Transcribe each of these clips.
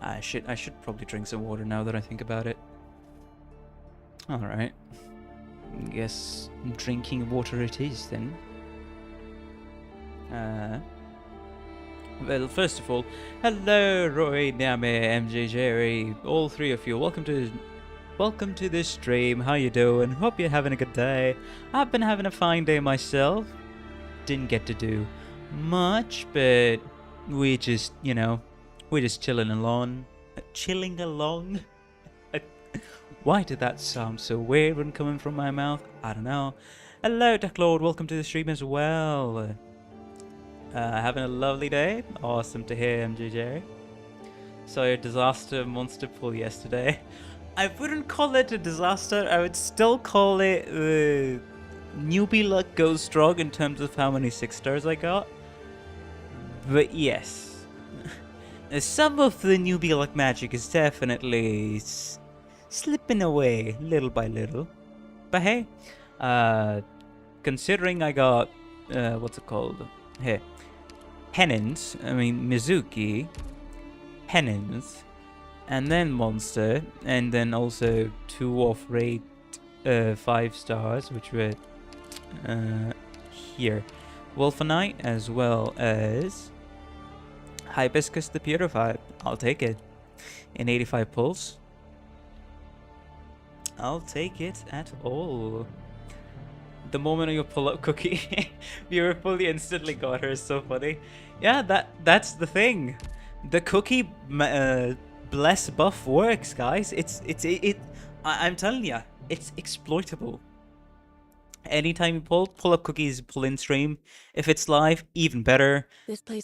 I should probably drink some water now that I think about it. Alright. Guess drinking water it is then. Well, first of all, hello Roy, Nyame, MJ, Jerry, all three of you. Welcome to this stream. How you doing? Hope you're having a good day. I've been having a fine day myself. Didn't get to do much, but we just, we're just chilling along. Chilling along? Why did that sound so weird when coming from my mouth? I don't know. Hello, Talulah. Welcome to the stream as well. Having a lovely day. Awesome to hear, MJ. Saw your disaster monster pull yesterday. I wouldn't call it a disaster. I would still call it newbie luck goes strong in terms of how many 6 stars I got. But yes, some of the newbie luck magic is definitely slipping away little by little. But hey, considering I got what's it called? Hey, Penance. I mean Mizuki, Penance, and then Monster, and then also 2 off-rate 5 stars, which were here, Wolfenite, as well as Hibiscus the Purified. I'll take it. In 85 pulls. I'll take it at all. The moment you pull up Cookie, Beautifully instantly got her. Is so funny. Yeah, that's the thing. The Cookie bless buff works, guys. I'm telling ya, it's exploitable. Anytime you pull up Cookie's pull-in stream. If it's live, even better.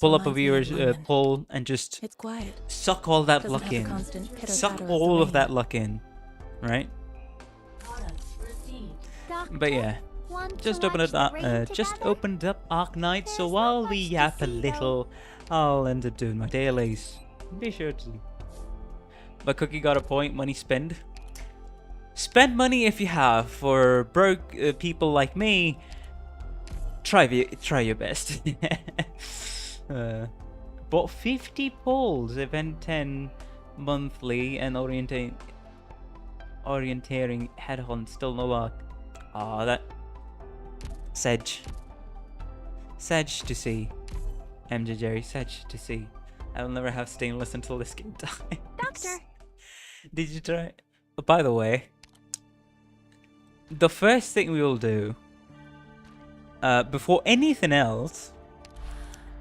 Pull up a viewer's pull and just suck all that luck in. Suck all of that luck in, right? But yeah, just opened up Arknights. So while we yap a little, I'll end up doing my dailies. Be sure to. But Cookie got a point. Money spend. Spend money if you have. For broke people like me, try your best. But 50 polls, event 10 monthly, and orienteering headhunt. Still no luck. Ah, that Sedge to see. MJ Jerry, Sedge to see. I'll never have stainless until this game dies. Doctor, did you try? Oh, by the way, the first thing we will do, before anything else,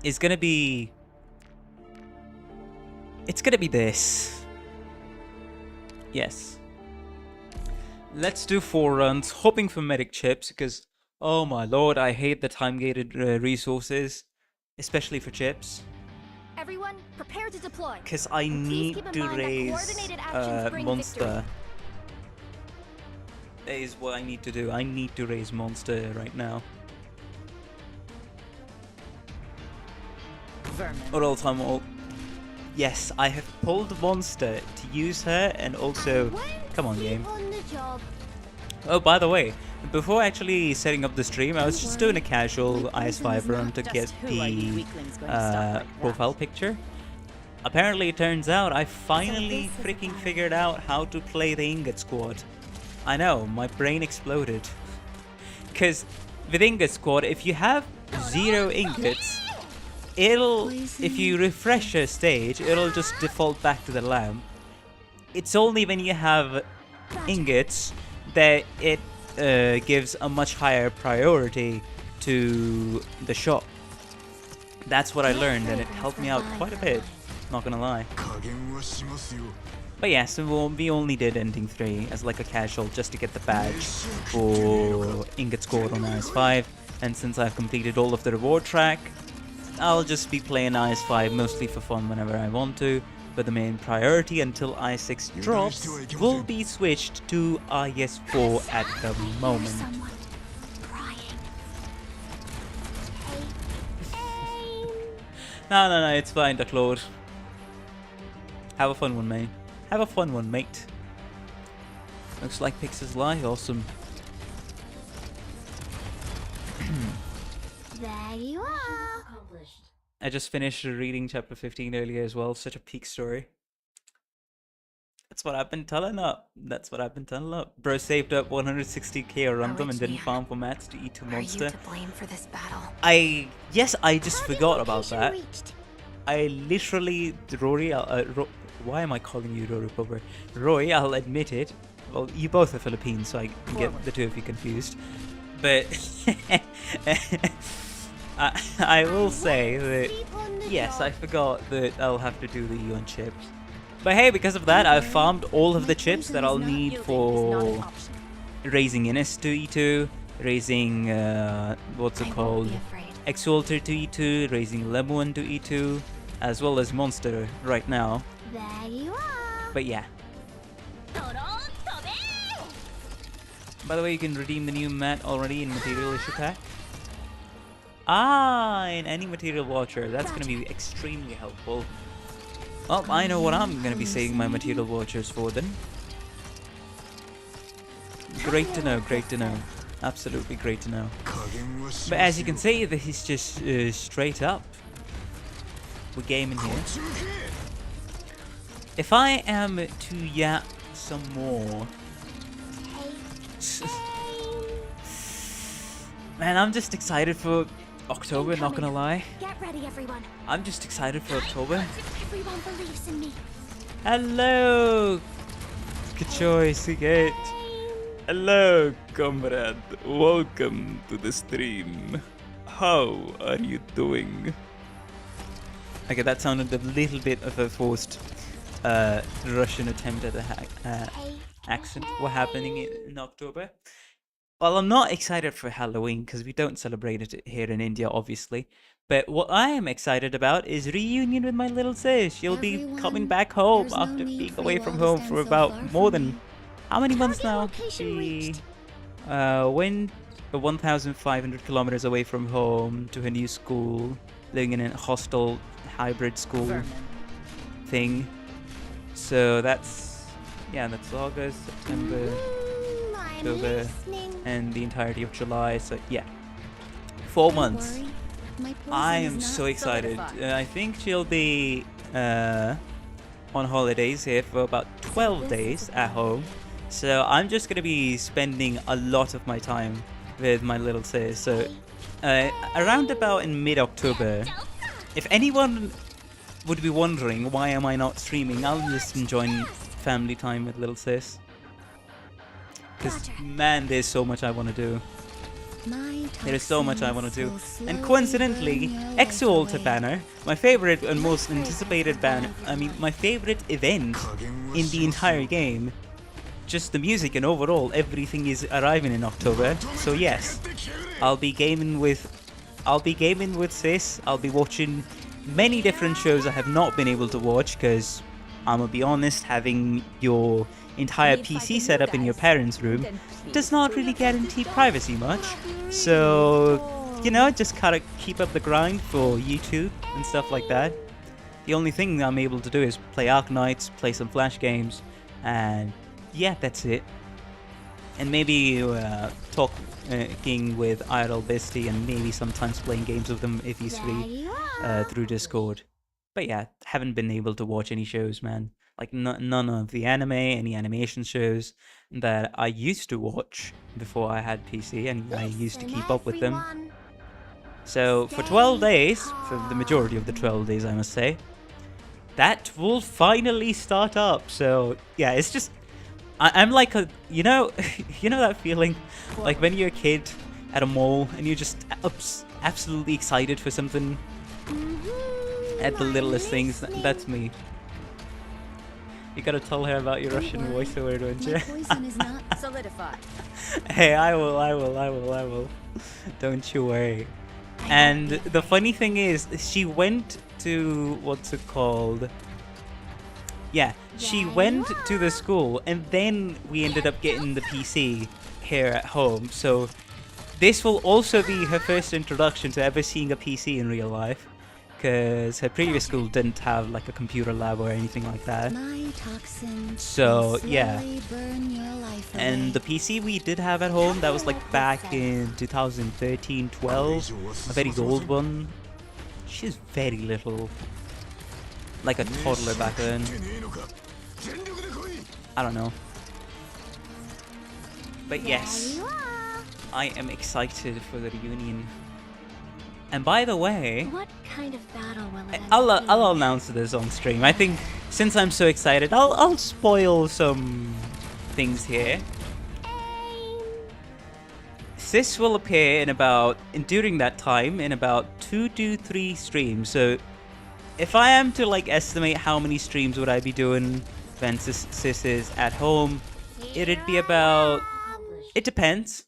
is gonna be. It's gonna be this. Yes. Let's do 4 runs, hoping for medic chips, because, oh my lord, I hate the time-gated resources, especially for chips. everyone, prepare to deploy. Because I need to raise Monster. That is what I need to do. I need to raise Monster right now. Vermin. Or else I'm all... Yes, I have pulled Monster to use her, and also... Come on, game. Oh, by the way, before actually setting up the stream, I was just doing a casual IS5 run to get the profile picture. Apparently, it turns out I finally freaking figured out how to play the Ingot Squad. I know, my brain exploded. Because with Ingot Squad, if you have 0 ingots, if you refresh a stage, it'll just default back to the lamp. It's only when you have ingots that it gives a much higher priority to the shop. That's what I learned, and it helped me out quite a bit, not gonna lie. But yeah, so we only did ending 3 as like a casual just to get the badge for Ingot Squad on IS5, and since I've completed all of the reward track, I'll just be playing IS5 mostly for fun whenever I want to, but the main priority until IS6 drops will be switched to IS4 at the moment. No, it's fine, Talulah. Have a fun one, mate. Have a fun one, mate. Looks like Pix's live, awesome. There you are. I just finished reading chapter 15 earlier as well. Such a peak story. That's what I've been telling up. That's what I've been telling up. Bro saved up 160k around them and didn't farm for mats to eat to monster. Are you to blame for this battle? Yes, I just forgot about that. Reached. I literally, Rory, why am I calling you Rory Power? Roy, I'll admit it. Well, you both are Philippines, so I can get the two of you confused. But I will say that, yes, I forgot that I'll have to do the Yuan chips. But hey, because of that, I've farmed all of the chips that I'll need for raising Innis to E2, raising, what's it called? Exalter to E2, raising Lemuan to E2, as well as Monster right now. There you are. But yeah. By the way, you can redeem the new mat already in Material Issue Pack. In any Material Watcher. That's going to be extremely helpful. Well, I know what I'm going to be saving my Material Watchers for then. Great to know, great to know. Absolutely great to know. But as you can see, this is just straight up. We're gaming here. If I am to yap some more... Man, I'm just excited for October, not gonna lie. Get ready, everyone. I'm just excited for October. Everyone believes in me. Hello! Good choice, Get. Hello, comrade. Welcome to the stream. How are you doing? Okay, that sounded a little bit of a forced Russian attempt at a accent. What's happening in October? Well, I'm not excited for Halloween because we don't celebrate it here in India, obviously. But what I am excited about is reunion with my little sis. She'll be coming back home after being away from home for about more than... How many months now? She went 1,500 kilometers away from home to her new school, living in a hostel hybrid school thing. So that's... Yeah, that's August, September, October, and the entirety of July. So yeah, 4 months. I am so excited. I think she'll be on holidays here for about 12 days at home. So I'm just gonna be spending a lot of my time with my little sis. So around about in mid-October, if anyone would be wondering why am I not streaming, I'll just enjoy family time with little sis. Because, man, there's so much I want to do. There is so much I want to do. And coincidentally, Exo-Altar banner, my favorite and most anticipated banner, I mean, my favorite event in the entire game, just the music and overall, everything is arriving in October. So yes, I'll be gaming with sis. I'll be watching many different shows I have not been able to watch because, I'm gonna be honest, having your entire PC setup in your parents' room does not really guarantee privacy much. So, you know, just gotta keep up the grind for YouTube and stuff like that. The only thing I'm able to do is play Arknights, play some Flash games, and yeah, that's it. And maybe talking with IRL Bestie and maybe sometimes playing games with him if he's free through Discord. But yeah, haven't been able to watch any shows, man. Like none of the anime, any animation shows that I used to watch before I had PC, and I used to keep up with them. So for 12 days, for the majority of the 12 days I must say, that will finally start up. So yeah, it's just, I'm like a, you know that feeling like when you're a kid at a mall and you're just absolutely excited for something at the littlest things. That's me. You gotta tell her about your Russian voiceover, don't you? Poison is not solidified. Hey, I will. Don't you worry. And the funny thing is, she went to, what's it called? Yeah, she went to the school, and then we ended up getting the PC here at home. So this will also be her first introduction to ever seeing a PC in real life, because her previous school didn't have like a computer lab or anything like that. So yeah, and the PC we did have at home, that was like back in 2013-12, a very old one. she's very little. Like a toddler back then. I don't know. But yes, I am excited for the reunion. And by the way, What kind of battle will it I'll announce this on stream. I think since I'm so excited, I'll spoil some things here. This will appear during that time in about 2 to 3 streams. So if I am to like estimate how many streams would I be doing when Sis is at home, it'd be about, it depends,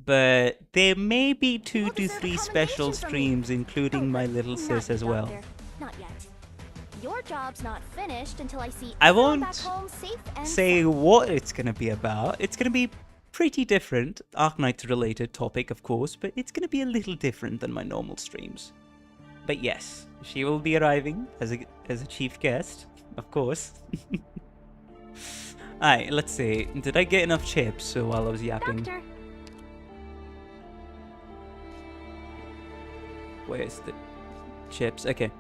but there may be 2 to 3 special streams including my little sis as well. Not yet. Your job's not finished until I see I everyone won't back home safe and say sound. what it's gonna be about. It's gonna be pretty different, Arknights related topic of course, but it's gonna be a little different than my normal streams. But yes, she will be arriving as a chief guest, of course. Alright, let's see. Did I get enough chips while I was yapping? Doctor, Where's the chips? Okay.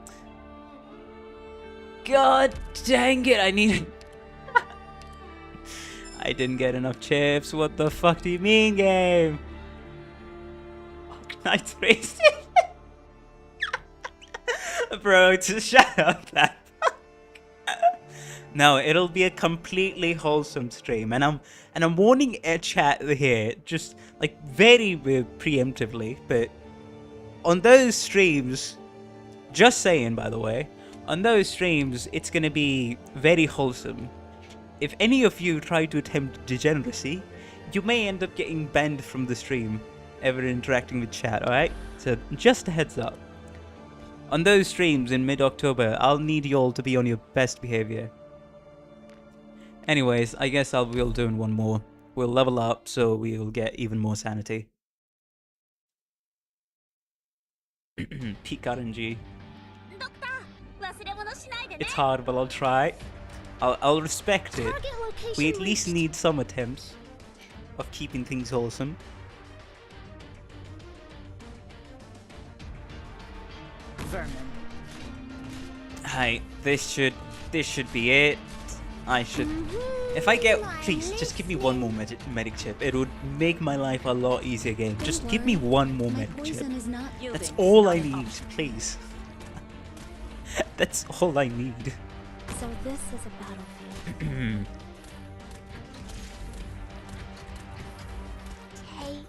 God dang it, I need... I didn't get enough chips. What the fuck do you mean, game? Arknights raced it. Bro, just shut up, that. No, it'll be a completely wholesome stream, and I'm warning a chat here, just like very preemptively. But on those streams, just saying, by the way, on those streams, it's gonna be very wholesome. If any of you try to attempt degeneracy, you may end up getting banned from the stream ever interacting with chat, alright? So just a heads up. On those streams in mid-October, I'll need you all to be on your best behavior. Anyways, I guess we'll do one more. We'll level up so we'll get even more sanity. Peak RNG. It's hard, but I'll try. I'll respect it. target location We at least reached. need some attempts of keeping things wholesome. Vermin. Hi, this should be it. I should. If I get, please, just give me one more medic chip. It would make my life a lot easier game. Just give me one more My medic chip. poison is not That's Yielding all is I not an need, option. please. That's all I need. So this is a battlefield. Take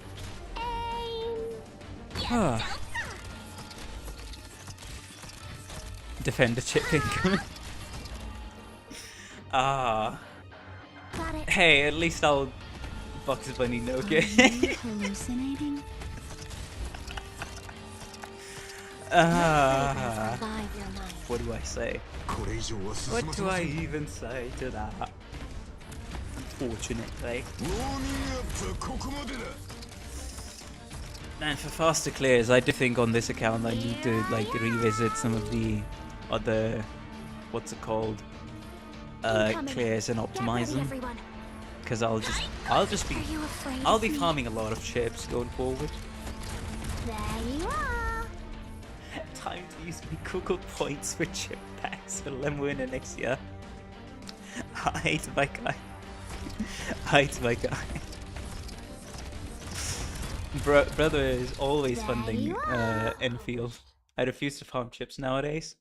aim. Defender chip incoming. Ah. Got it. Hey, at least I'll Bugs Bunny no Are get. you hallucinating? Ah. Revive your mind. What do I say? What do I even say to that? Unfortunately. And for faster clears, I do think on this account I need to like revisit some of the other, what's it called, Incoming. clears and Get optimize ready, them. everyone. Because I'll be Are you afraid I'll of be me? farming a lot of chips going forward. There you are. Time to use my Google points for chip packs for Lemwinner next year. Hide my guy. Hide my guy. Brother is always There funding you are. Enfield. I refuse to farm chips nowadays.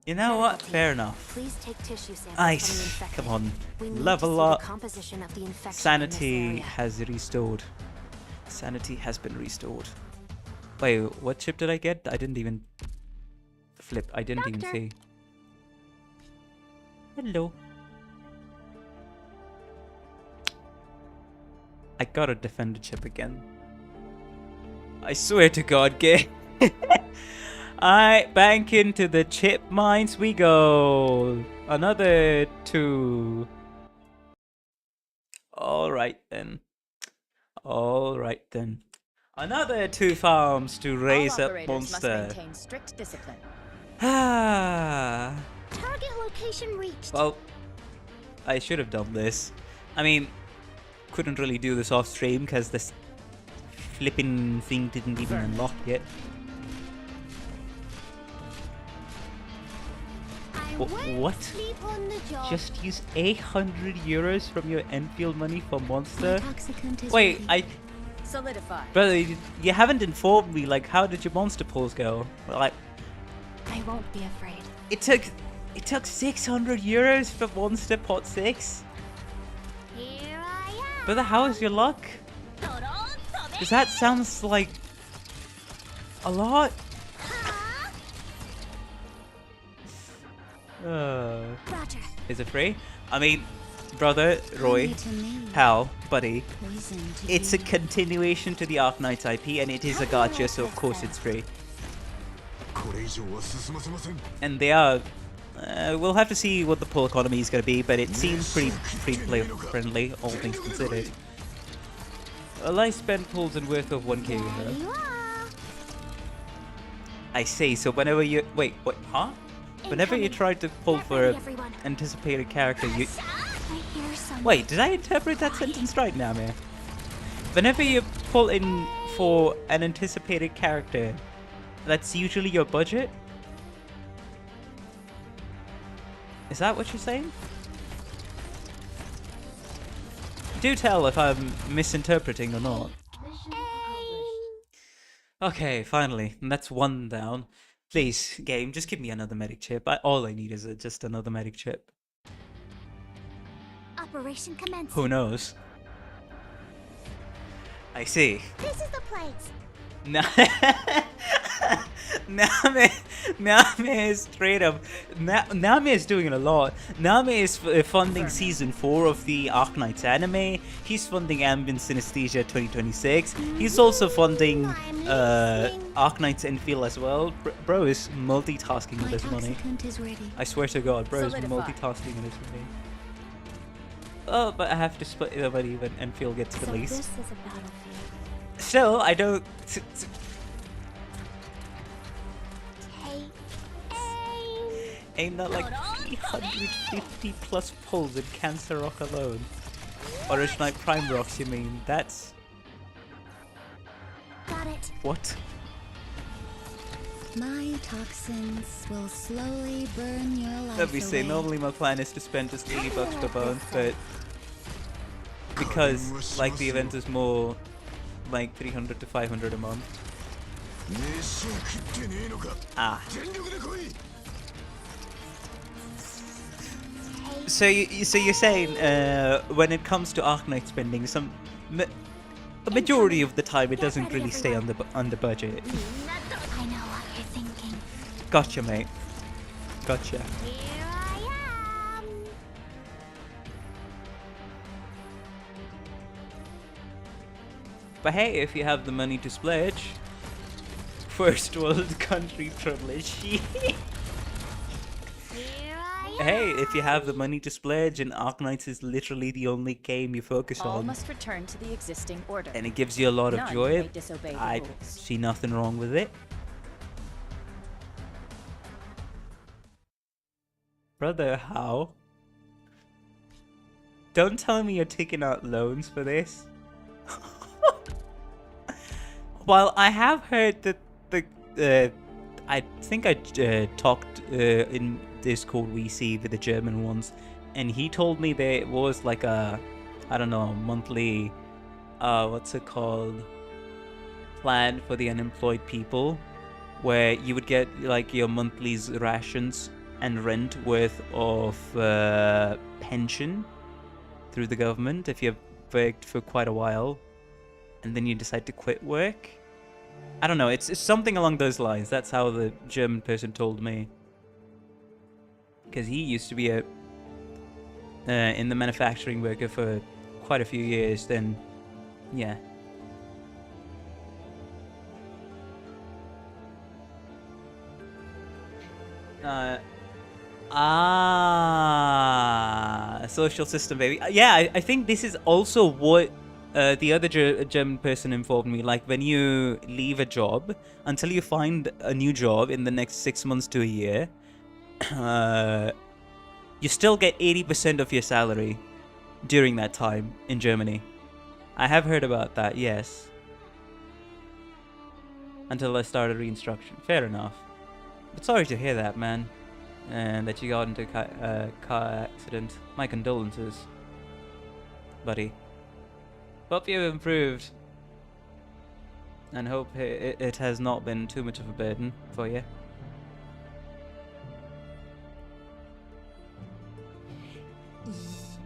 You know what? Fair enough. Please take tissue samples from the Ice. infected. Come on. We need Level to see up. the composition of the infection in this Sanity area. has restored. Sanity has been restored. Wait, what chip did I get? I didn't even flip. I didn't even Doctor. see. Hello. I got a defender chip again. I swear to God, game. Alright, bank into the chip mines we go. Another 2. Alright then. Alright then. Another 2 farms to raise All up operators must monster. maintain strict discipline. Ah. Target location reached. Well, I should have done this. I mean, couldn't really do this off stream because this flipping thing didn't even unlock yet. What? Sleep on the job. Just use 800 euros from your Enfield money for Monster? Intoxicant is Wait, ready. Solidify. Brother, you haven't informed me, like, how did your Monster pulls go? Like, I won't be afraid. it took 600 euros for Monster Pot 6? Here I am. Brother, how is your luck? Because that sounds like a lot. Roger. Is it free? I mean, brother, Roy, pal, buddy, it's a continuation to the Arknights IP, and it is a gacha, so of course it's free. And they are... we'll have to see what the pull economy is going to be, but it seems pretty free-play friendly, all things considered. A life spent pulls in worth of 1k, you know? You are. I see, so whenever you... Wait, huh? Whenever you try to pull for an anticipated character, you... I hear someone. Wait, did I interpret that sentence right now, man? Whenever you pull in for an anticipated character, that's usually your budget? Is that what you're saying? Do tell if I'm misinterpreting or not. Okay, finally. And that's one down. Please, game, just give me another medic chip. All I need is just another medic chip. Operation commence. Who knows? I see. This is the place. Name is straight up. Name is doing a lot. Name is funding season 4 of the Arknights anime. He's funding Ambient Synesthesia 2026. He's also funding Arknights Enfield as well. Bro is multitasking with his money. I swear to God, bro is multitasking with his money. Oh, but I have to split the money when Enfield gets released. This is a battlefield. Still, I don't. Ain't that like 350 plus pulls in Cancer Rock alone? Or Arknight Prime Rocks, you mean? That's... Got it. What? My toxins will slowly burn your life Let me say, away. normally my plan is to spend just 80 bucks per month, but... Because, like, the event is more like 300 to 500 a month. Ah. So you're saying when it comes to Arknight spending, a majority of the time it doesn't really stay on the budget. I know what you're thinking. Gotcha, mate. Gotcha. Here I am. But hey, if you have the money to splurge, first world country privilege. Hey, if you have the money to splurge, and Arknights is literally the only game you focus All on, must return to the existing order. and it gives you a lot of None joy, may disobey the I rules. see nothing wrong with it. Brother, how? Don't tell me you're taking out loans for this. Well, I have heard that I think I talked in Discord we see with the German ones, and he told me there was like a, I don't know, monthly, what's it called, plan for the unemployed people, where you would get like your monthly rations and rent worth of pension through the government if you've worked for quite a while, and then you decide to quit work. I don't know, it's something along those lines. That's how the German person told me. Because he used to be a in the manufacturing worker for quite a few years, then yeah. Social system, baby. Yeah, I think this is also what the other German person informed me. Like, when you leave a job, until you find a new job in the next 6 months to a year, you still get 80% of your salary during that time in Germany. I have heard about that, yes. Until I started reinstruction. Fair enough. But sorry to hear that, man. and that you got into a car accident. My condolences, buddy. Hope you've improved, and hope it has not been too much of a burden for you.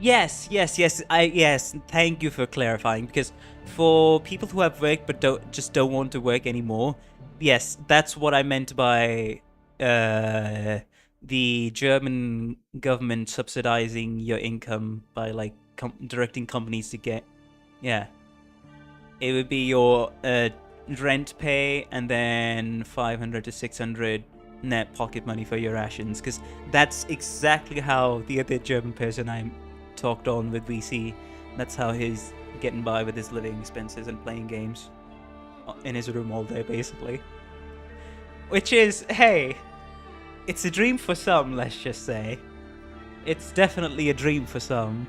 Yes. Yes. Thank you for clarifying, because for people who have worked but don't want to work anymore, yes, that's what I meant by the German government subsidizing your income by like directing companies to get, yeah, it would be your rent pay and then 500 to 600 net pocket money for your rations, because that's exactly how the other German person I talked on with VC, that's how he's getting by with his living expenses and playing games in his room all day, basically. Which is, hey, it's a dream for some, let's just say. It's definitely a dream for some.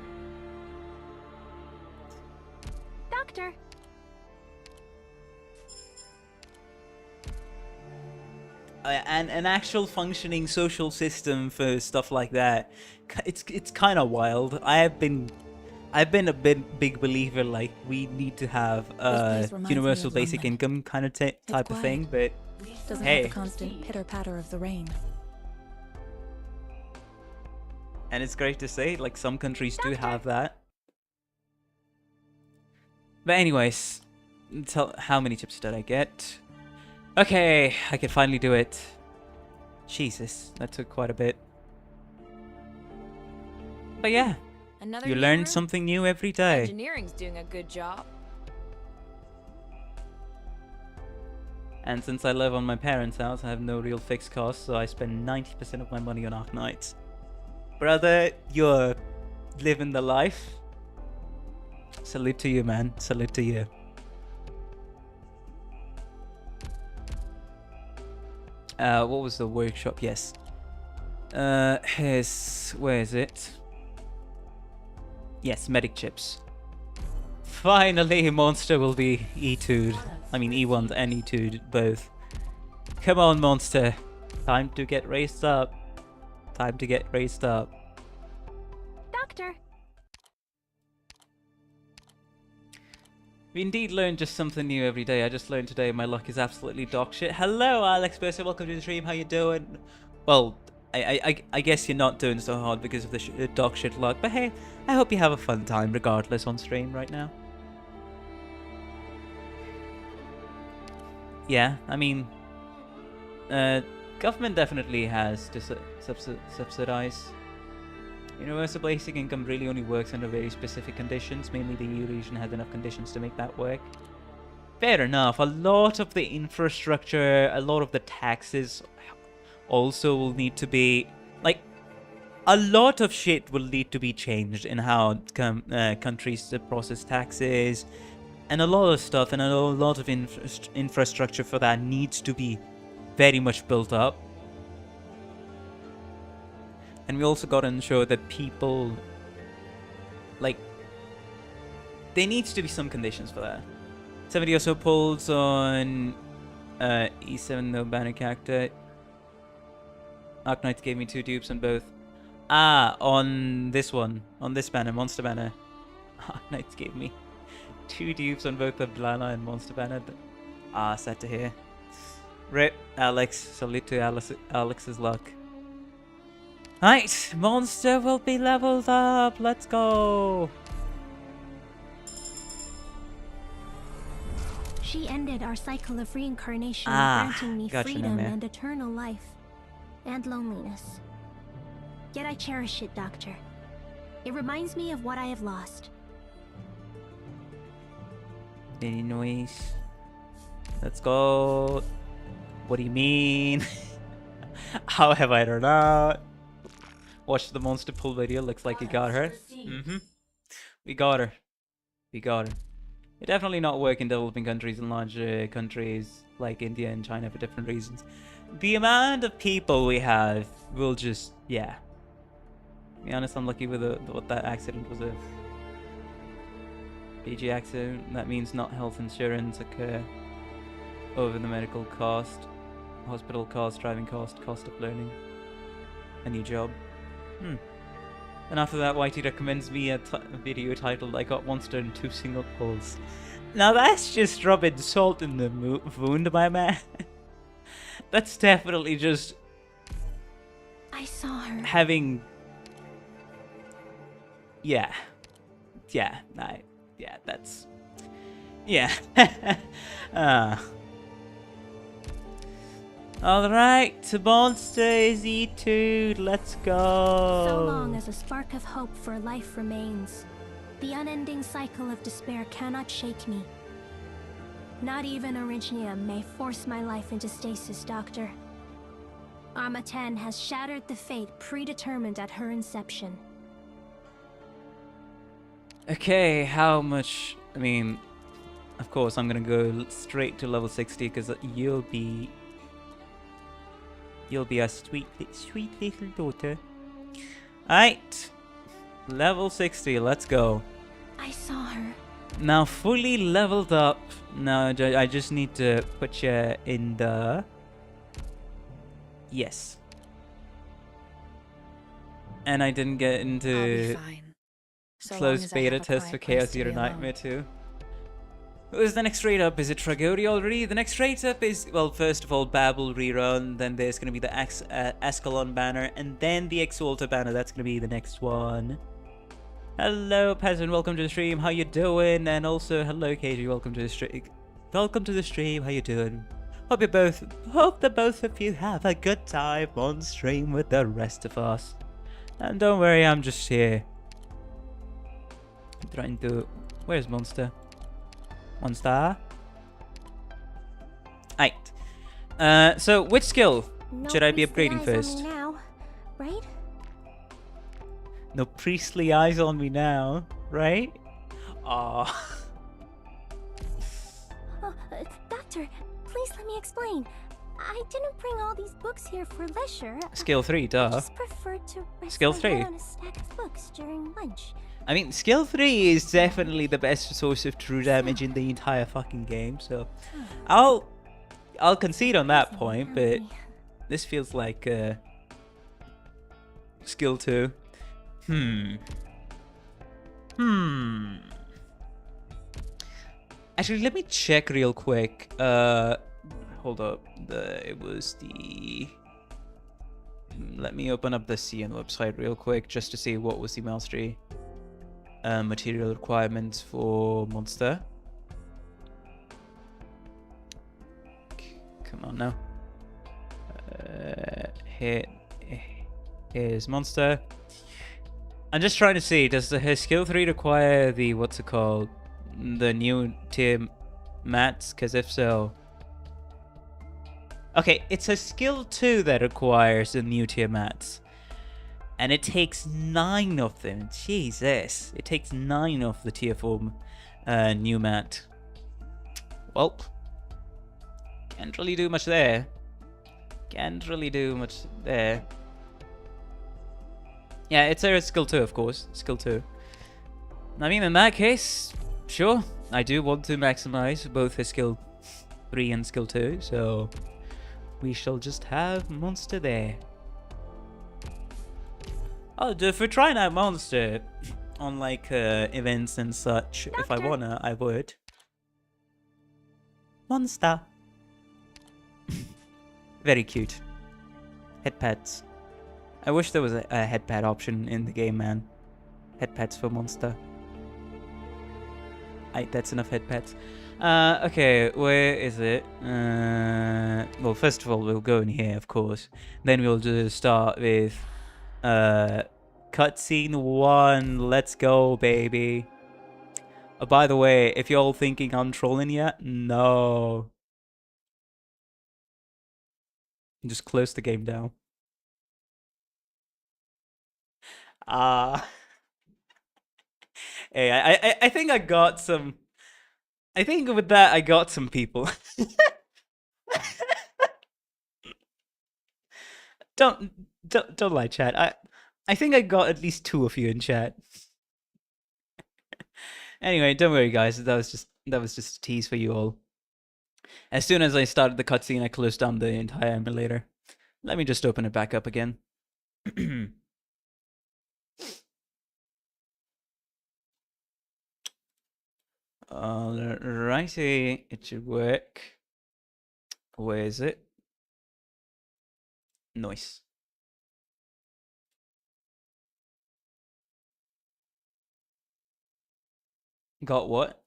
Doctor. And an actual functioning social system for stuff like that, it's kind of wild. I've been a big believer, like, we need to have a universal basic income kind of type of thing, but Doesn't hey, have the constant pitter-patter of the rain. and it's great to say, like, some countries do have that. But anyways, how many chips did I get? Okay, I can finally do it. Jesus, that took quite a bit. But yeah, Another you new learn room? something new every day. Engineering's doing a good job. And since I live on my parents' house, I have no real fixed costs, so I spend 90% of my money on Arknights. Brother, you're living the life. Salute to you, man. Salute to you. What was the workshop? Yes. Where is it? Yes, medic chips. Finally, Monster will be E2'd. I mean, E1'd and E2'd both. Come on, Monster. Time to get raised up. Time to get raised up. Doctor. We indeed learn just something new every day. I just learned today my luck is absolutely dog shit. Hello, Alex Person. Welcome to the stream. How you doing? Well, I guess you're not doing so hard because of the dog shit luck. But hey, I hope you have a fun time regardless on stream right now. Yeah, I mean, government definitely has to subsidize. Universal basic income really only works under very specific conditions. Mainly the EU region has enough conditions to make that work. Fair enough. A lot of the infrastructure, a lot of the taxes also will need to be, like, a lot of shit will need to be changed in how countries process taxes, and a lot of stuff, and a lot of infrastructure for that needs to be very much built up. And we also got to ensure that people, like, there needs to be some conditions for that. 70 or so polls on E7 no banner character. Arknights gave me 2 dupes on both. On this one. On this banner, Monster Banner. Arknights gave me 2 dupes on both the Blana and Monster Banner. Sad to hear. Rip, Alex. Salute to Alex's luck. Right, Monster will be leveled up. Let's go. She ended our cycle of reincarnation, granting me gotcha, freedom man. and eternal life. And loneliness. Yet I cherish it, Doctor. It reminds me of what I have lost. Any noise? Let's go. What do you mean? How have I turned out? Watch the monster pull video. Looks like you got her. We got her. We got her. It definitely not work in developing countries and larger countries like India and China for different reasons. The amount of people we have will just, yeah. To be honest, I'm lucky with what that accident was a PG accident. That means not health insurance occur over the medical cost, hospital cost, driving cost, cost of learning. a new job. And after that, Whitey recommends me a video titled "I Got Monster in 2 Single Pulls." Now that's just rubbing salt in the wound, my man. That's definitely just I saw her. having. Yeah, that's. Yeah. Alright, monster is E2, let's go. So long as a spark of hope for life remains, the unending cycle of despair cannot shake me. Not even Orignia may force my life into stasis, Doctor. Arma 10 has shattered the fate predetermined at her inception. Okay, how much? I mean, of course, I'm gonna go straight to level 60 because you'll be a sweet little daughter. Alright, level 60, let's go. I saw her. Now fully leveled up. Now I just need to put you in the... Yes. And I didn't get I'll be into fine. So long closed as I beta have a test for quiet place Chaos to Eater be alone. Nightmare 2. Who's the next raid up? Is it Tragoria already? The next raid up is, well, first of all, Babel rerun, then there's going to be the Ascalon banner, and then the Exalta banner. That's going to be the next one. Hello, Peasant, welcome to the stream. How you doing? And also, hello, KG, welcome to the stream. Welcome to the stream. How you doing? Hope the both of you have a good time on stream with the rest of us. And don't worry, I'm just here. I'm trying to... Where's Monster? Monster? Aight. So, which skill No should I be priestly upgrading eyes first? on me now, right? No priestly eyes on me now, right? Aw. Doctor, please let me explain. I didn't bring all these books here for leisure. Skill 3, I duh. just preferred to rest Skill my 3. head on a stack of books during lunch. I mean, skill 3 is definitely the best source of true damage in the entire fucking game, so... I'll concede on that point, but... This feels like, skill 2. Actually, let me check real quick. Hold up. It was the... Let me open up the CN website real quick just to see what was the mastery material requirements for Monster. Come on now. Here's Monster. I'm just trying to see, does her skill 3 require the, what's it called? The new tier mats? Because if so... Okay, it's a skill 2 that requires the new tier mats. And it takes 9 of them. Jesus. It takes 9 of the tier 4 new mat. Well, can't really do much there. Can't really do much there. Yeah, it's a skill 2, of course. Skill 2. I mean, in that case, sure. I do want to maximize both his skill 3 and skill 2, so... We shall just have Monster there. Oh, if we're trying out Monster on like events and such, if I wanna, I would. Monster. Very cute. Head pads. I wish there was a head pad option in the game, man. Head pads for Monster. That's enough head pads. Okay, where is it? Well, first of all, we'll go in here, of course. Then we'll just start with cutscene 1. Let's go, baby. Oh, by the way, if you're all thinking I'm trolling yet, no. Just close the game down. Hey, I think I got some... I think with that, I got some people. Don't lie, chat. I think I got at least 2 of you in chat. Anyway, don't worry, guys. That was just a tease for you all. As soon as I started the cutscene, I closed down the entire emulator. Let me just open it back up again. Alrighty, it should work. Where is it? Nice. Got what?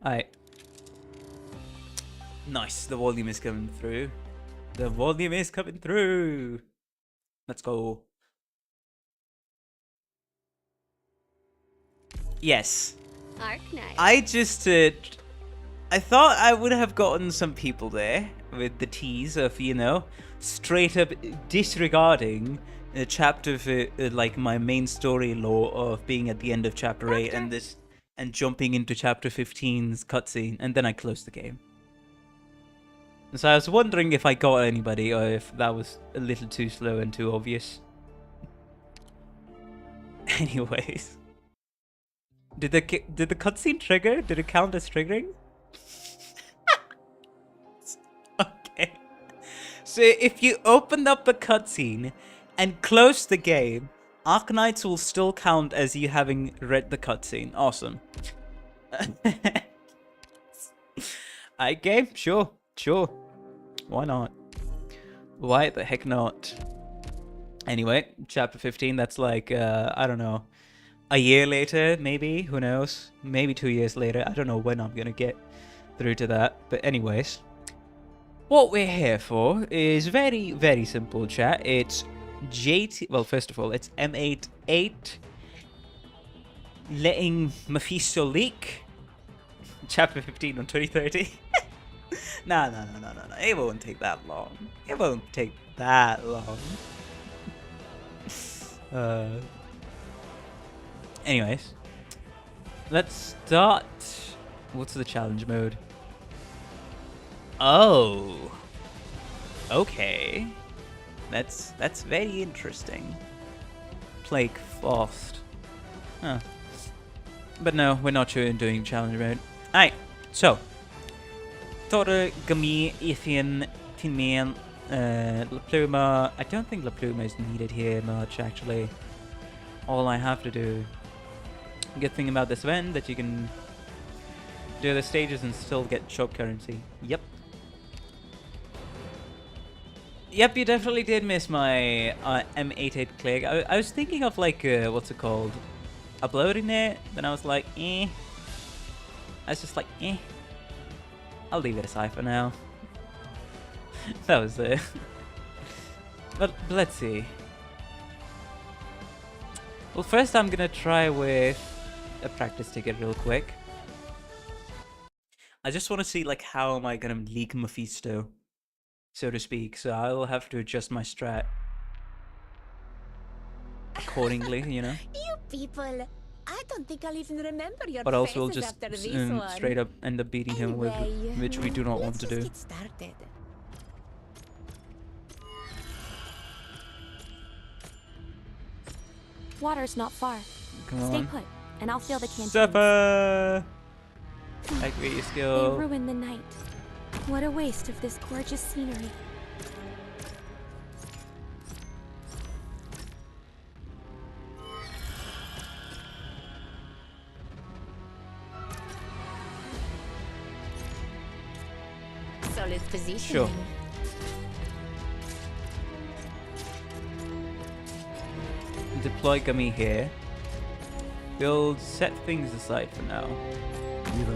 Alright. Nice, the volume is coming through. The volume is coming through. Let's go. Yes. Arknights. I thought I would have gotten some people there with the tease of, you know, straight up disregarding a chapter for like my main story lore of being at the end of chapter 8 and jumping into chapter 15's cutscene, and then I closed the game. So I was wondering if I got anybody or if that was a little too slow and too obvious. Anyways. Did the cutscene trigger? Did it count as triggering? Okay. So if you opened up a cutscene and closed the game, Arknights will still count as you having read the cutscene. Awesome. Okay, sure. Why not? Why the heck not? Anyway, chapter 15, that's like, I don't know, a year later, maybe? Who knows? Maybe 2 years later. I don't know when I'm gonna get through to that. But anyways, what we're here for is very, very simple, chat. It's JT... Well, first of all, it's M88 letting Mephisto leak. Chapter 15 on 2030. No. It won't take that long. It won't take that long. Anyways, let's start. What's the challenge mode? Oh, okay. That's very interesting. Plague fast. Huh. But no, we're not sure doing challenge mode. Alright, so Tora, Gami, Ethian, Tinman, La Pluma. I don't think La Pluma is needed here much, actually. All I have to do. Good thing about this event that you can do the stages and still get shop currency. Yep. Yep, you definitely did miss my M88 click. I was thinking of like, what's it called? Uploading it, then I was like, eh. I was just like, eh. I'll leave it aside for now. That was it. But let's see. Well, first I'm gonna try with a practice ticket real quick. I just want to see like how am I gonna leak Mephisto, so to speak. So I'll have to adjust my strat accordingly, you know. You people, I don't think I'll even remember your But also we'll faces just after this one. straight up end up beating him with, Anyway, which we do not want to let's do. just get started. Water's not far. Come Stay on. put, and I'll fill the canteen. Supper! Activate your They skill. ruined the night. What a waste of this gorgeous scenery. Solid positioning. Sure. Deploy Gummy here. We'll set things aside for now.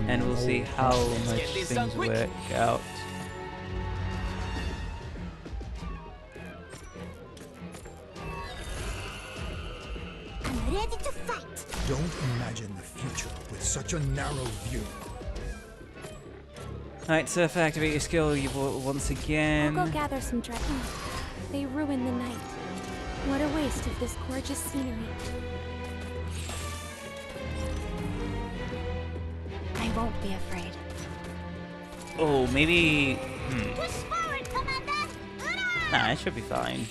And we'll see how much things work out. I'm ready to fight. Don't imagine the future with such a narrow view. Alright, Surf, activate your skill once again. I'll go gather some dry. They ruined the night. What a waste of this gorgeous scenery. I won't be afraid. Oh, maybe... Push forward, Commander. Nah, it should be fine.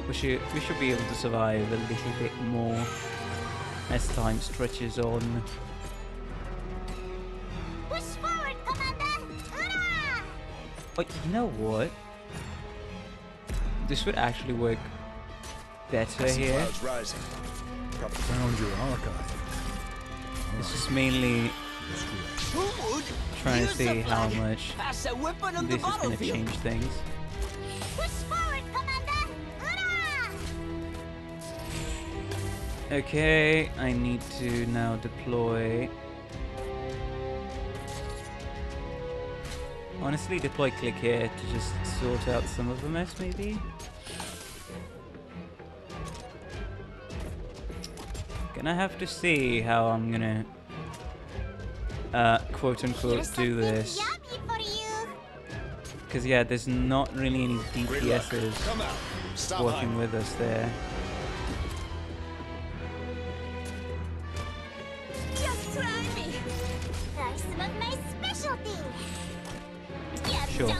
We should be able to survive a little bit more as time stretches on. But you know what? This would actually work better here. Found your archive. This is mainly trying to see how much this is going to change things. Push forward, Commander! Hurrah! Okay, I need to now deploy. Honestly, deploy click here to just sort out some of the mess, maybe? Gonna have to see how I'm gonna quote unquote do this. Because yeah, there's not really any DPSs working with us there. Just try me! Try some of my specialty! Sure.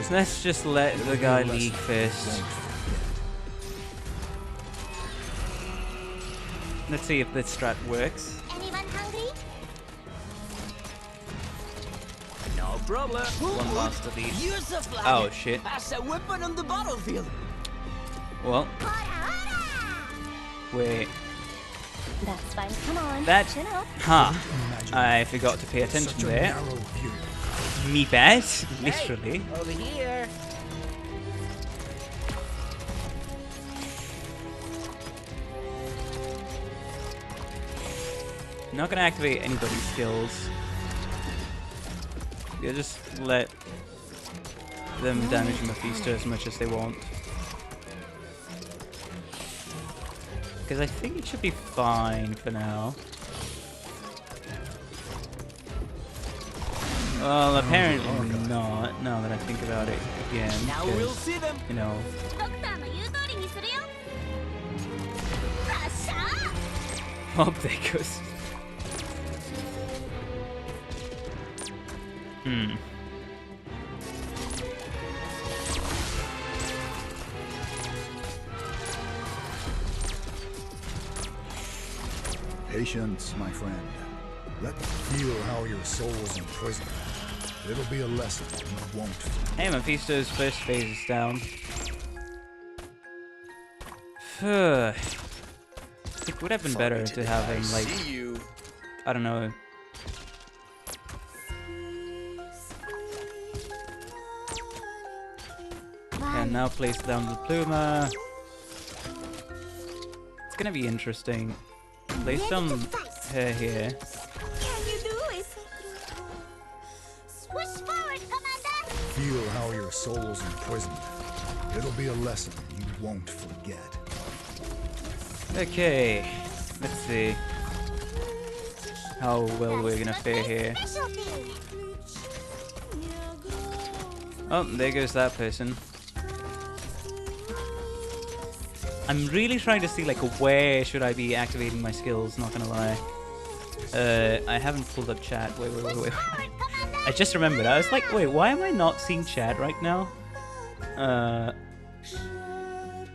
Let's just let the guy leave first. Let's see if this strat works. Anyone hungry? No problem. One last delete. Use the flag. Oh shit. As a weapon on the battlefield. Well, Hora, wait. That's fine. Come on. That. Chin up. Huh. I forgot to pay attention Such a there. narrow view. Me bad, literally. Over here. Not gonna activate anybody's skills. You'll just let them damage Mephisto as much as they want. Because I think it should be fine for now. Well, apparently not, now that I think about it again. Now we'll 'Cause, see them. you know, ドクターの言う通りにするよ。発射！ oh, there goes. Patience, my friend. Let me feel how your soul is imprisoned. It'll be a lesson you won't forget. Hey, Mephisto's first phase is down. It would have been better to have him, like, I don't know. And now place down the Pluma. It's gonna be interesting. Place some her here. Can you do it? Push forward, Commander! Feel how your soul's imprisoned. It'll be a lesson you won't forget. Okay, let's see how well we're gonna fare here. Specialty! Oh, there goes that person. I'm really trying to see, like, where should I be activating my skills, not gonna lie. I haven't pulled up chat. Wait. I just remembered. I was like, wait, why am I not seeing chat right now?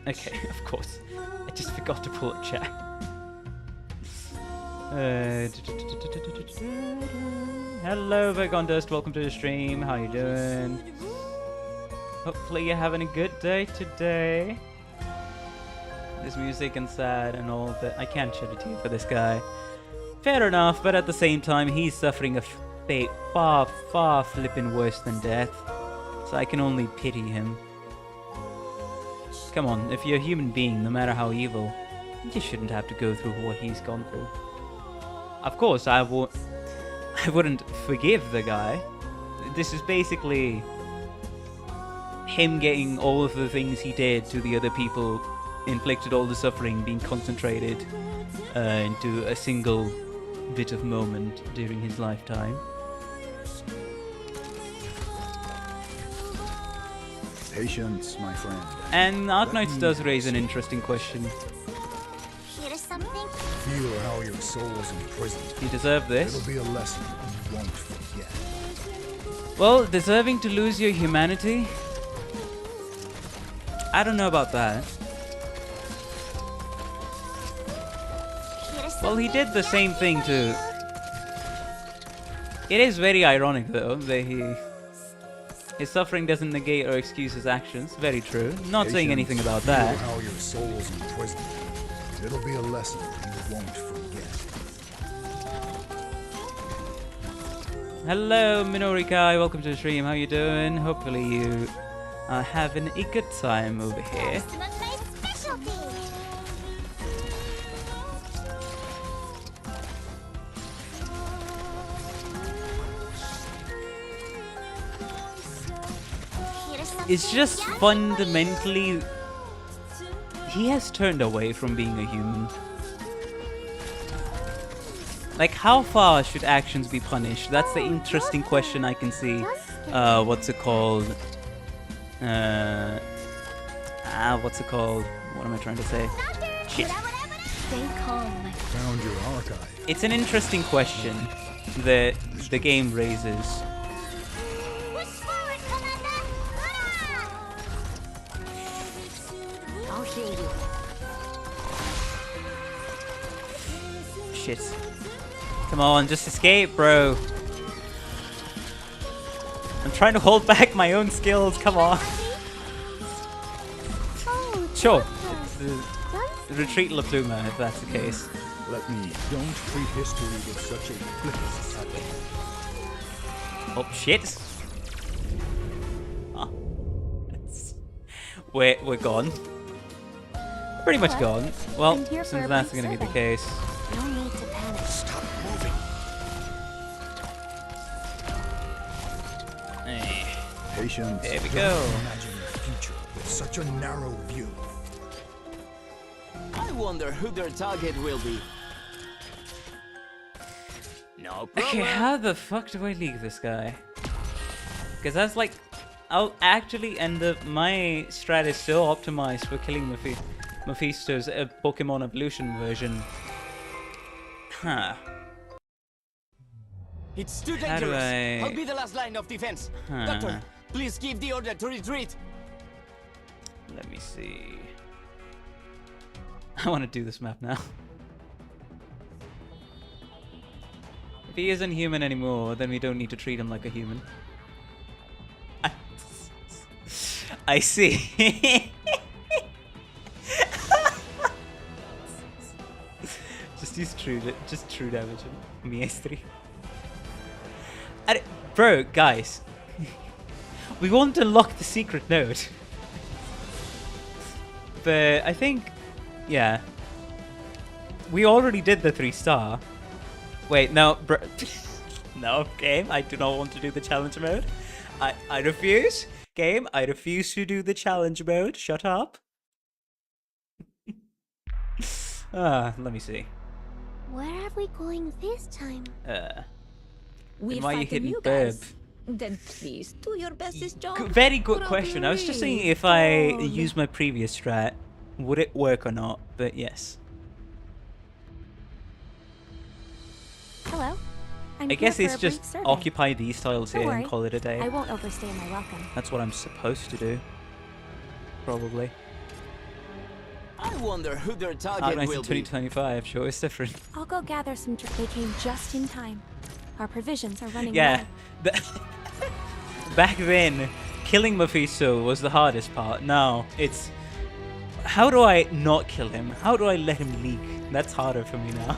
Okay, of course. I just forgot to pull up chat. Hello, Vagon Dust. Welcome to the stream. How you doing? Hopefully you're having a good day today. This music and sad and all that. I can't shed a tear for this guy. Fair enough, but at the same time, he's suffering a fate far, far flippin' worse than death. So I can only pity him. Come on, if you're a human being, no matter how evil, you shouldn't have to go through what he's gone through. Of course, I wouldn't forgive the guy. This is basically him getting all of the things he did to the other people, inflicted all the suffering being concentrated into a single bit of moment during his lifetime. Patience, my friend. And Arknights does raise an interesting question. Here's something. Feel how your soul's imprisoned. You deserve this. It'll be a lesson you won't forget. Well, deserving to lose your humanity? I don't know about that. Well, he did the same thing to... It is very ironic, though, that his suffering doesn't negate or excuse his actions. Very true. Not saying anything about that. Feel how your soul's imprisoned. It'll be a lesson you won't forget. Hello, Minorikai. Welcome to the stream. How you doing? Hopefully you are having a good time over here. It's just fundamentally... He has turned away from being a human. Like, how far should actions be punished? That's the interesting question I can see. What's it called? What's it called? What am I trying to say? Shit. Stay calm, my Found your archive. It's an interesting question that the game raises. I'll heal you. Shit. Come on, just escape, bro. I'm trying to hold back my own skills, come on. Sure. The retreat La Pluma, if that's the case. Let me. Don't treat history with such a flippant subtle. Oh, shit. Ah. We're gone. Pretty much gone. Well, since that's going to be the case. No need to panic. Stop moving. Patience. There we Don't go. Imagine the future with such a narrow view. I wonder who their target will be. No problem. Okay, how the fuck do I league this guy? Because that's like... I'll actually end up... My strat is so optimized for killing Mephisto's Pokemon Evolution version. Huh. It's too How do dangerous. I- I'll be the last line of defense. Doctor, please give the order to retreat. Let me see. I want to do this map now. If he isn't human anymore, then we don't need to treat him like a human. I see. Just use true damage on Miestri. Bro, guys. We want to unlock the secret node. But I think, yeah. We already did the 3-star. Wait, no, bro. No, game, I do not want to do the challenge mode. I refuse. Game, I refuse to do the challenge mode. Shut up. Let me see. Where are we going this time? We'll Am I fight the hitting new Burb? guys. Then please do your bestest job. Very good question. I was just saying if I Great. use my previous strat, would it work or not? But yes. Hello. I'm I here guess for it's a brief just survey. occupy these tiles Don't here worry, and call it a day. I won't overstay my welcome. That's what I'm supposed to do. Probably. I wonder who their target Arknights in will be. 2025, sure, it's different. I'll go gather some. They came just in time. Our provisions are running Yeah. low. Back then, killing Mephisto was the hardest part. Now, it's... How do I not kill him? How do I let him leak? That's harder for me now.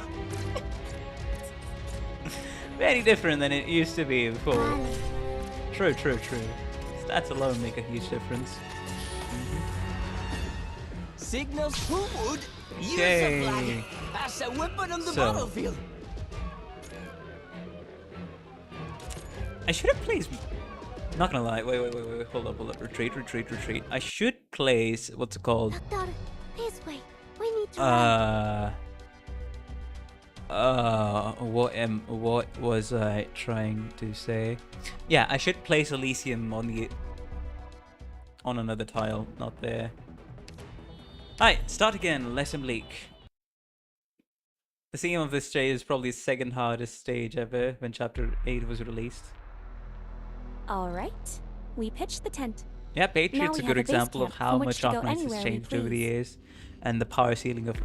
Very different than it used to be before. True. Stats alone make a huge difference. Signals who would use Okay. a flag as a weapon on the So. battlefield. I should have placed... Not gonna lie, wait, hold up, retreat. I should place, what's it called? Doctor, this way. We need to run. What was I trying to say? Yeah, I should place Elysium on another tile, not there. Alright, start again, let him leak. The theme of this stage is probably the second hardest stage ever when Chapter 8 was released. All right. We pitched the tent. Yeah, Now Patriot's we a have good a base example of camp how from which much to go Arknights has anywhere we changed over the please. years, and the power ceiling of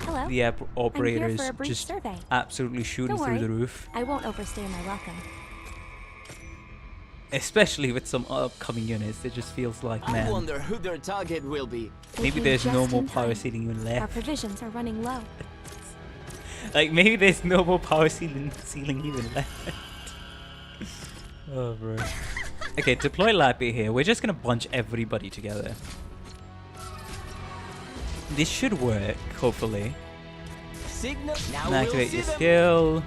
Hello. the operators for a brief just survey. absolutely shooting Don't through worry. the roof. I won't overstay my welcome. Especially with some upcoming units, it just feels like, I man, wonder who their target will be. maybe Thinking there's no just more in power time. ceiling even Our left. provisions are running low. Like, maybe there's no more power ceiling even left. Oh, bro. Okay, deploy Lappy here. We're just gonna bunch everybody together. This should work, hopefully. Signal. Now And we'll activate see your them. skill.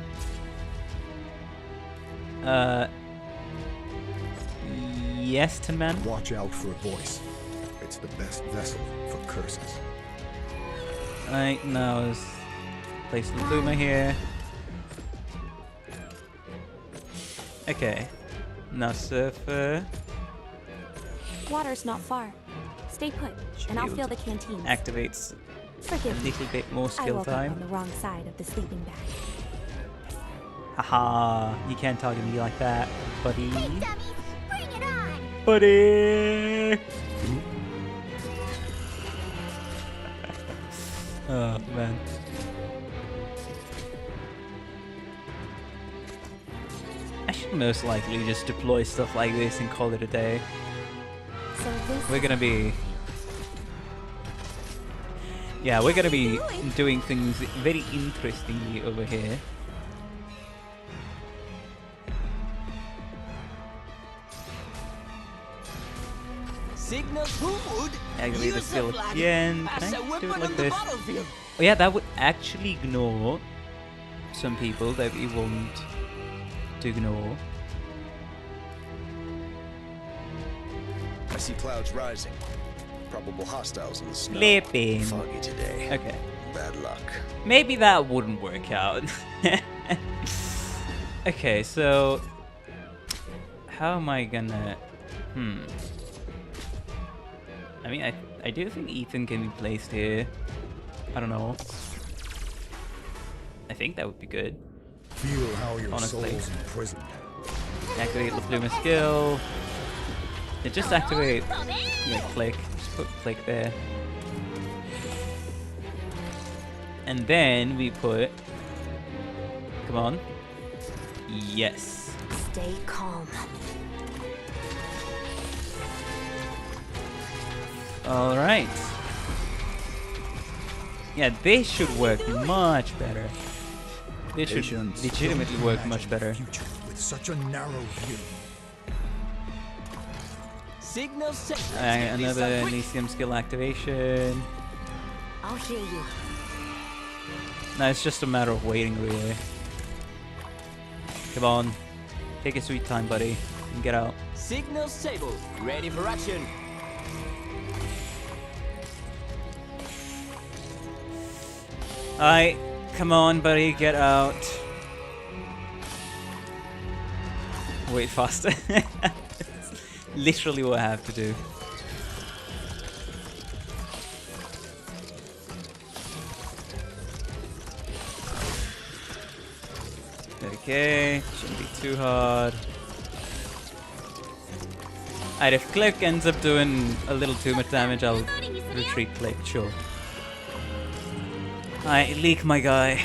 Yes, Tin Man. Watch out for a voice. It's the best vessel for curses. Right, now let's place the Luma here. Okay. Now Surfer. Water's not far. Stay put, and I'll Shield. fill the canteens. Activates a Forgive me. little bit more I skill woke up on time. the wrong side of the sleeping bag. Haha, you can't target me like that, buddy. Dummies, bring it on! Buddy! Oh, man. I should most likely just deploy stuff like this and call it a day. So this We're gonna be... Yeah, we're gonna be doing things very interestingly over here. Signal who would Activate the use the skill flag again. as Can a I do weapon it like on the this? battlefield. Oh yeah, that would actually ignore some people that we want to ignore. I see clouds rising. Probable hostiles in the snow. Flipping. Foggy today. Okay. Bad luck. Maybe that wouldn't work out. Okay, so... How am I gonna... I mean, I do think Ethan can be placed here. I don't know. I think that would be good. Feel how your Honestly. soul's imprisoned. Activate the Pluma skill. Yeah, just activate... Yeah, click. Just put click there. And then we put... Come on. Yes. stay calm. Alright. Yeah, this should work much better. This should Patience. legitimately Don't work imagine much the better. future with such a narrow view. Signal set. Another Elysium skill activation. I'll hear you. No, it's just a matter of waiting, really. Come on. Take your sweet time, buddy. And get out. Signal stable. Ready for action. Alright. Come on, buddy. Get out. Wait faster. Literally what I have to do. Okay, shouldn't be too hard. Alright, if Click ends up doing a little too much damage, I'll retreat Click, sure. Alright, Leak, my guy.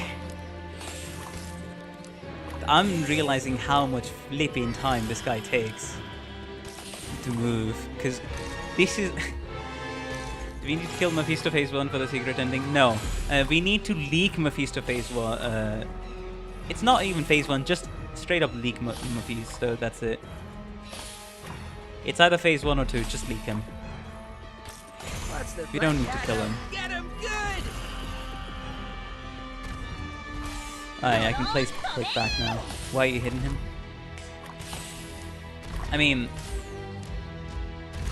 I'm realizing how much flipping time this guy takes to move, because this is... Do we need to kill Mephisto phase 1 for the secret ending? No. We need to leak Mephisto phase 1. It's not even phase 1, just straight up leak Mephisto, that's it. It's either phase 1 or 2, just leak him. We don't need to kill him. Get him good. Alright, I can place Click back now. Why are you hitting him? I mean...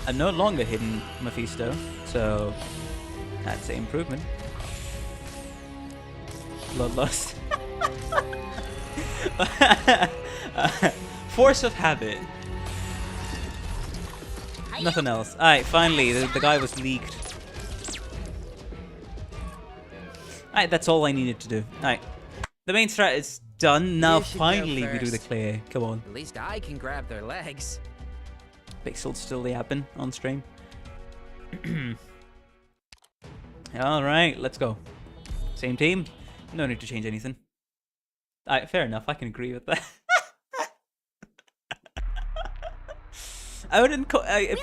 I'm no longer hitting Mephisto, so... That's an improvement. Bloodlust. Force of habit. Nothing else. Alright, finally, the guy was leaked. Alright, that's all I needed to do. Alright. The main strat is done. Now You should go finally we do the first. clear. Come on. At least I can grab their legs. Pixel still yapping on stream. Alright, let's go. Same team. No need to change anything. Fair enough. I can agree with that. I wouldn't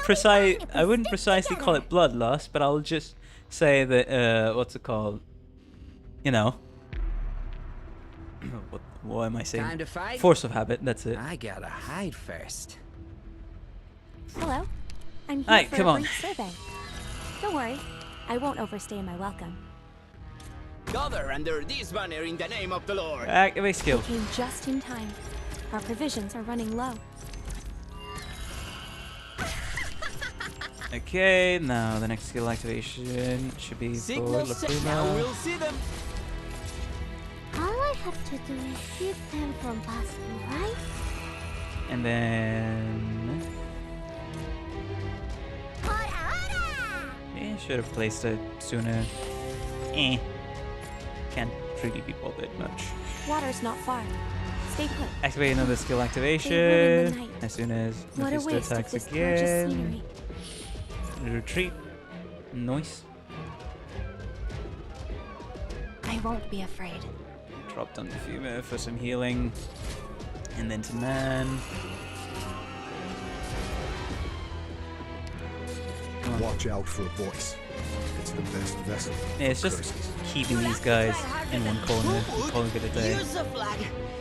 precisely call it bloodlust, but I'll just say that what's it called? You know. What am I saying? Time to fight? Force of habit. That's it. I gotta hide first. Hello? I'm here Alright, for come a on. brief survey. Don't worry, I won't overstay my welcome. Gather under this banner in the name of the Lord. Activate skill. We came just in time. Our provisions are running low. Okay, now the next skill activation should be for Signal set. Now Talulah. we'll see them. All I have to do is keep them from passing, right? And then yeah, should have placed it sooner. Can't really be bothered much. Water's not far. Stay put. Activate another skill They ruin the activation night. as soon as What a Mephisto waste of attacks this gorgeous again. scenery. Retreat. Nice. I won't be afraid. Dropped on the Fuma for some healing. And then to man. Watch out for a voice. It's the best vessel. Yeah, it's just Curses. keeping these guys in one corner, calling it a day. Use the flag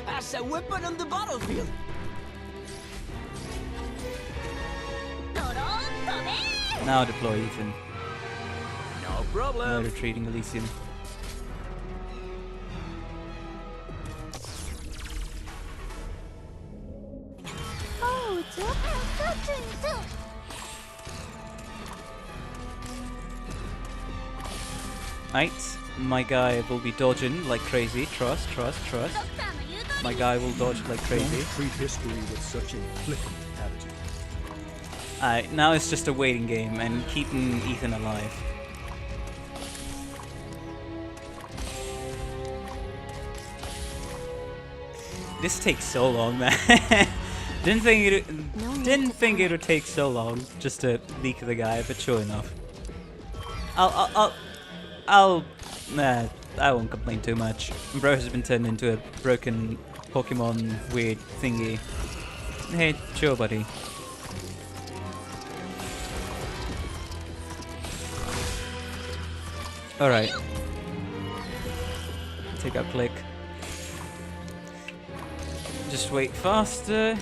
as a weapon on the battlefield. Now deploy Ethan. No No problem. retreating Elysium. Oh, Right, my guy will be dodging like crazy. Trust. My guy will dodge like crazy. Don't treat history with such a flippant attitude. Alright, now it's just a waiting game and keeping Ethan alive. This takes so long, man. Didn't think it would take so long just to leak the guy, but sure enough. Nah, I won't complain too much. Bro has been turned into a broken Pokemon weird thingy. Hey, sure, buddy. Alright. Take out click. Just wait faster.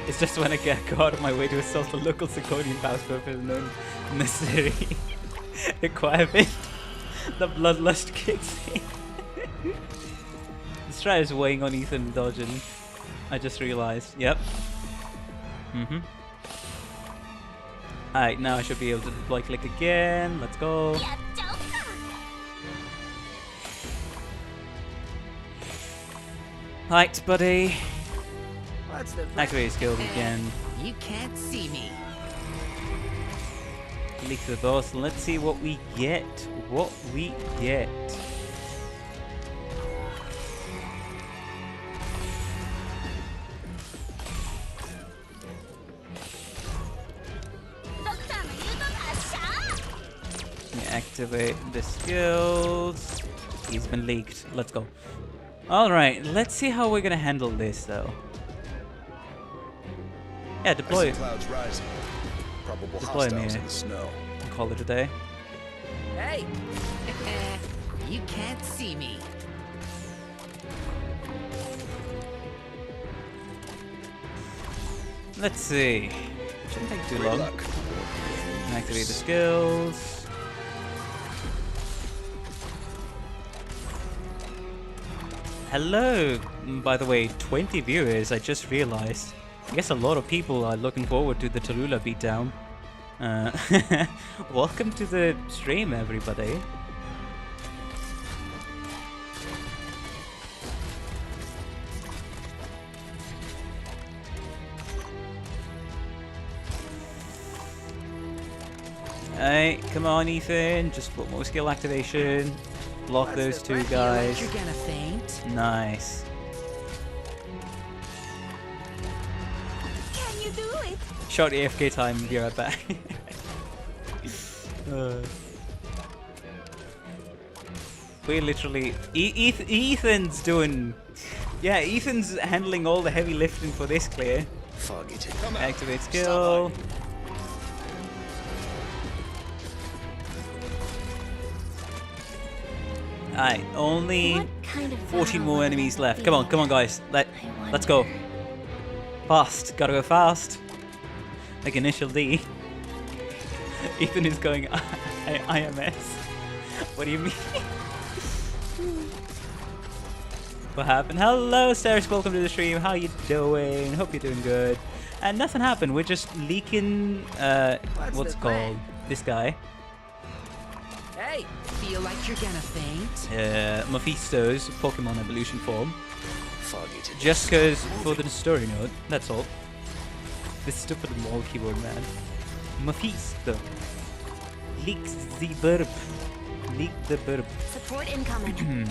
It's just when I go out of my way to assault the local Zirconian house for a necessary requirement, the bloodlust kicks in. This try is weighing on Ethan dodging. I just realized. Yep. Alright, now I should be able to deploy click again. Let's go. Right, buddy. What's the Activate skills again. You can't see me. Leak the boss. Let's see what we get. What we get. Activate the skills. He's been leaked. Let's go. Alright, let's see how we're gonna handle this though. Yeah, deploy. I see clouds rising. Probable Deploy me. hostiles in the snow. Call it a day. Hey. You can't see me. Let's see. Shouldn't take too Great long. luck. Activate the skills. Hello! By the way, 20 viewers, I just realized. I guess a lot of people are looking forward to the Talulah beatdown. Welcome to the stream, everybody. Alright, come on Ethan, just put more skill activation. Block those two guys. You're gonna faint. Nice. Can you do it? Short AFK time, be right back. We literally... Ethan's doing... Yeah, Ethan's handling all the heavy lifting for this clear. Foggy tip. Activate skill. Alright, only What kind of 14 vow more would enemies that left. be? Come on guys. Let's go. wonder. Fast. Gotta go fast. Like initial D. Ethan is going IMS. What do you mean? What happened? Hello, Ceres. Welcome to the stream. How you doing? Hope you're doing good. And nothing happened. We're just leaking. What's it called? This guy. Hey, feel like you're gonna faint? Mephisto's Pokemon evolution form. Foggy tip. Just because for the story note. That's all. This stupid wall keyboard man. Mephisto. Leaks the burp. Leak the burp. Support incoming.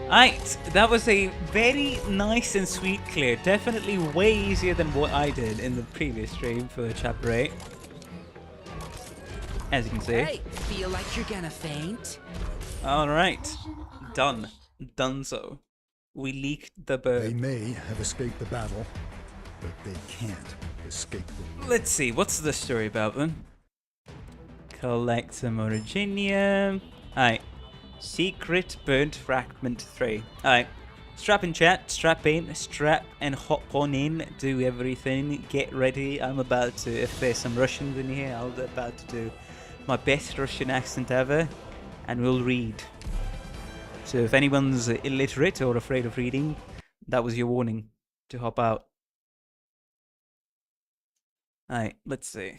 Alright, that was a very nice and sweet clear. Definitely way easier than what I did in the previous stream for Chapter 8. As you can see. Hey, feel like you're gonna faint? Alright, done. Done so. We leaked the They bird. may have escaped the battle, but they can't escape the... Let's see, what's the story about then? Collect some originium. Alright. Secret burnt fragment 3. Alright. Strap in chat, strap in, strap and hop on in, do everything, get ready. I'm about to, if there's some Russians in here, I'm about to do my best Russian accent ever, and we'll read. So if anyone's illiterate or afraid of reading, that was your warning to hop out. Alright, let's see.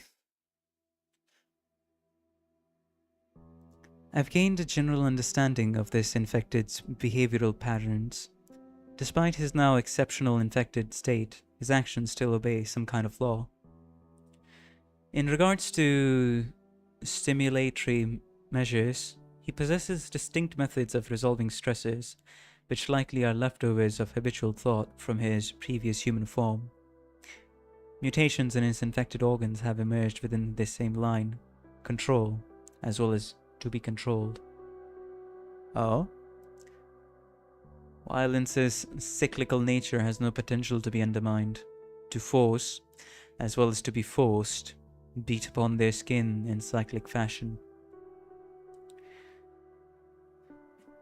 I've gained a general understanding of this infected's behavioral patterns. Despite his now exceptional infected state, his actions still obey some kind of law. In regards to stimulatory measures, he possesses distinct methods of resolving stressors, which likely are leftovers of habitual thought from his previous human form. Mutations in his infected organs have emerged within this same line, control, as well as to be controlled. Oh? Violence's cyclical nature has no potential to be undermined. To force, as well as to be forced, beat upon their skin in cyclic fashion.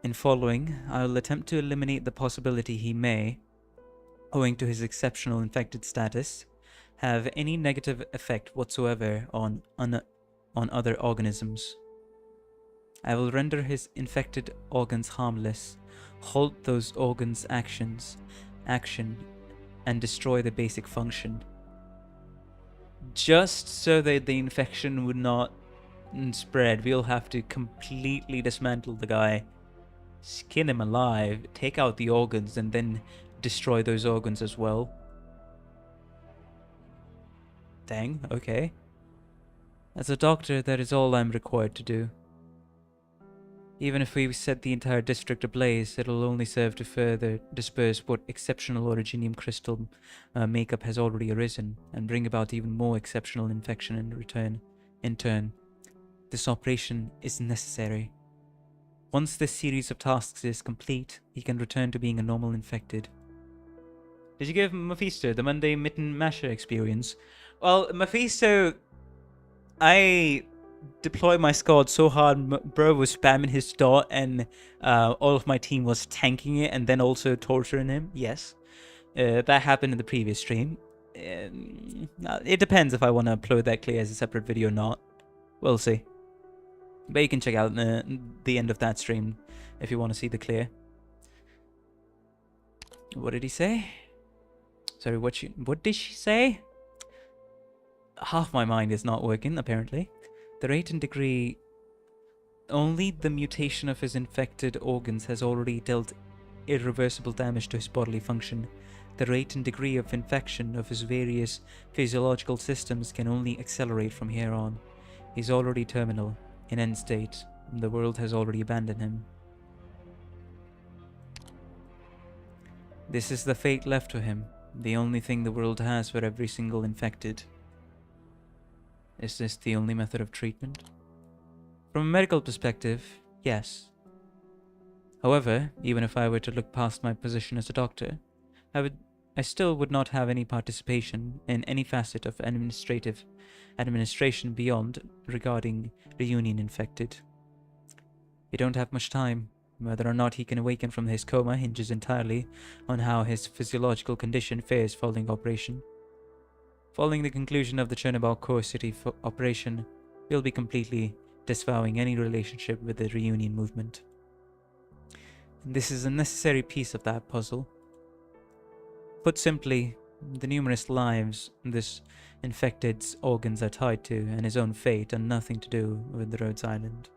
In following, I will attempt to eliminate the possibility he may, owing to his exceptional infected status, have any negative effect whatsoever on other organisms. I will render his infected organs harmless, halt those organs' action, and destroy the basic function. Just so that the infection would not spread, we'll have to completely dismantle the guy, skin him alive, take out the organs, and then destroy those organs as well. Dang, okay. As a doctor, that is all I'm required to do. Even if we set the entire district ablaze, it'll only serve to further disperse what exceptional originium crystal makeup has already arisen, and bring about even more exceptional infection in turn. This operation is necessary. Once this series of tasks is complete, he can return to being a normal infected. Did you give Mephisto the Monday Mitten Masher experience? Well, Mephisto, I deploy my squad so hard, bro was spamming his dot, and all of my team was tanking it and then also torturing him. Yes, that happened in the previous stream. It depends if I want to upload that clear as a separate video or not. We'll see. But you can check out the end of that stream if you want to see the clear. What did he say? Sorry, what did she say? Half my mind is not working, apparently. The rate and degree... Only the mutation of his infected organs has already dealt irreversible damage to his bodily function. The rate and degree of infection of his various physiological systems can only accelerate from here on. He's already terminal, in end state. The world has already abandoned him. This is the fate left to him, the only thing the world has for every single infected. Is this the only method of treatment? From a medical perspective, yes. However, even if I were to look past my position as a doctor, I still would not have any participation in any facet of administration beyond regarding Reunion infected. We don't have much time. Whether or not he can awaken from his coma hinges entirely on how his physiological condition fares following operation. Following the conclusion of the Chernobyl core city operation, we'll be completely disavowing any relationship with the Reunion movement. And this is a necessary piece of that puzzle. Put simply, the numerous lives this infected's organs are tied to and his own fate are nothing to do with the Rhodes Island.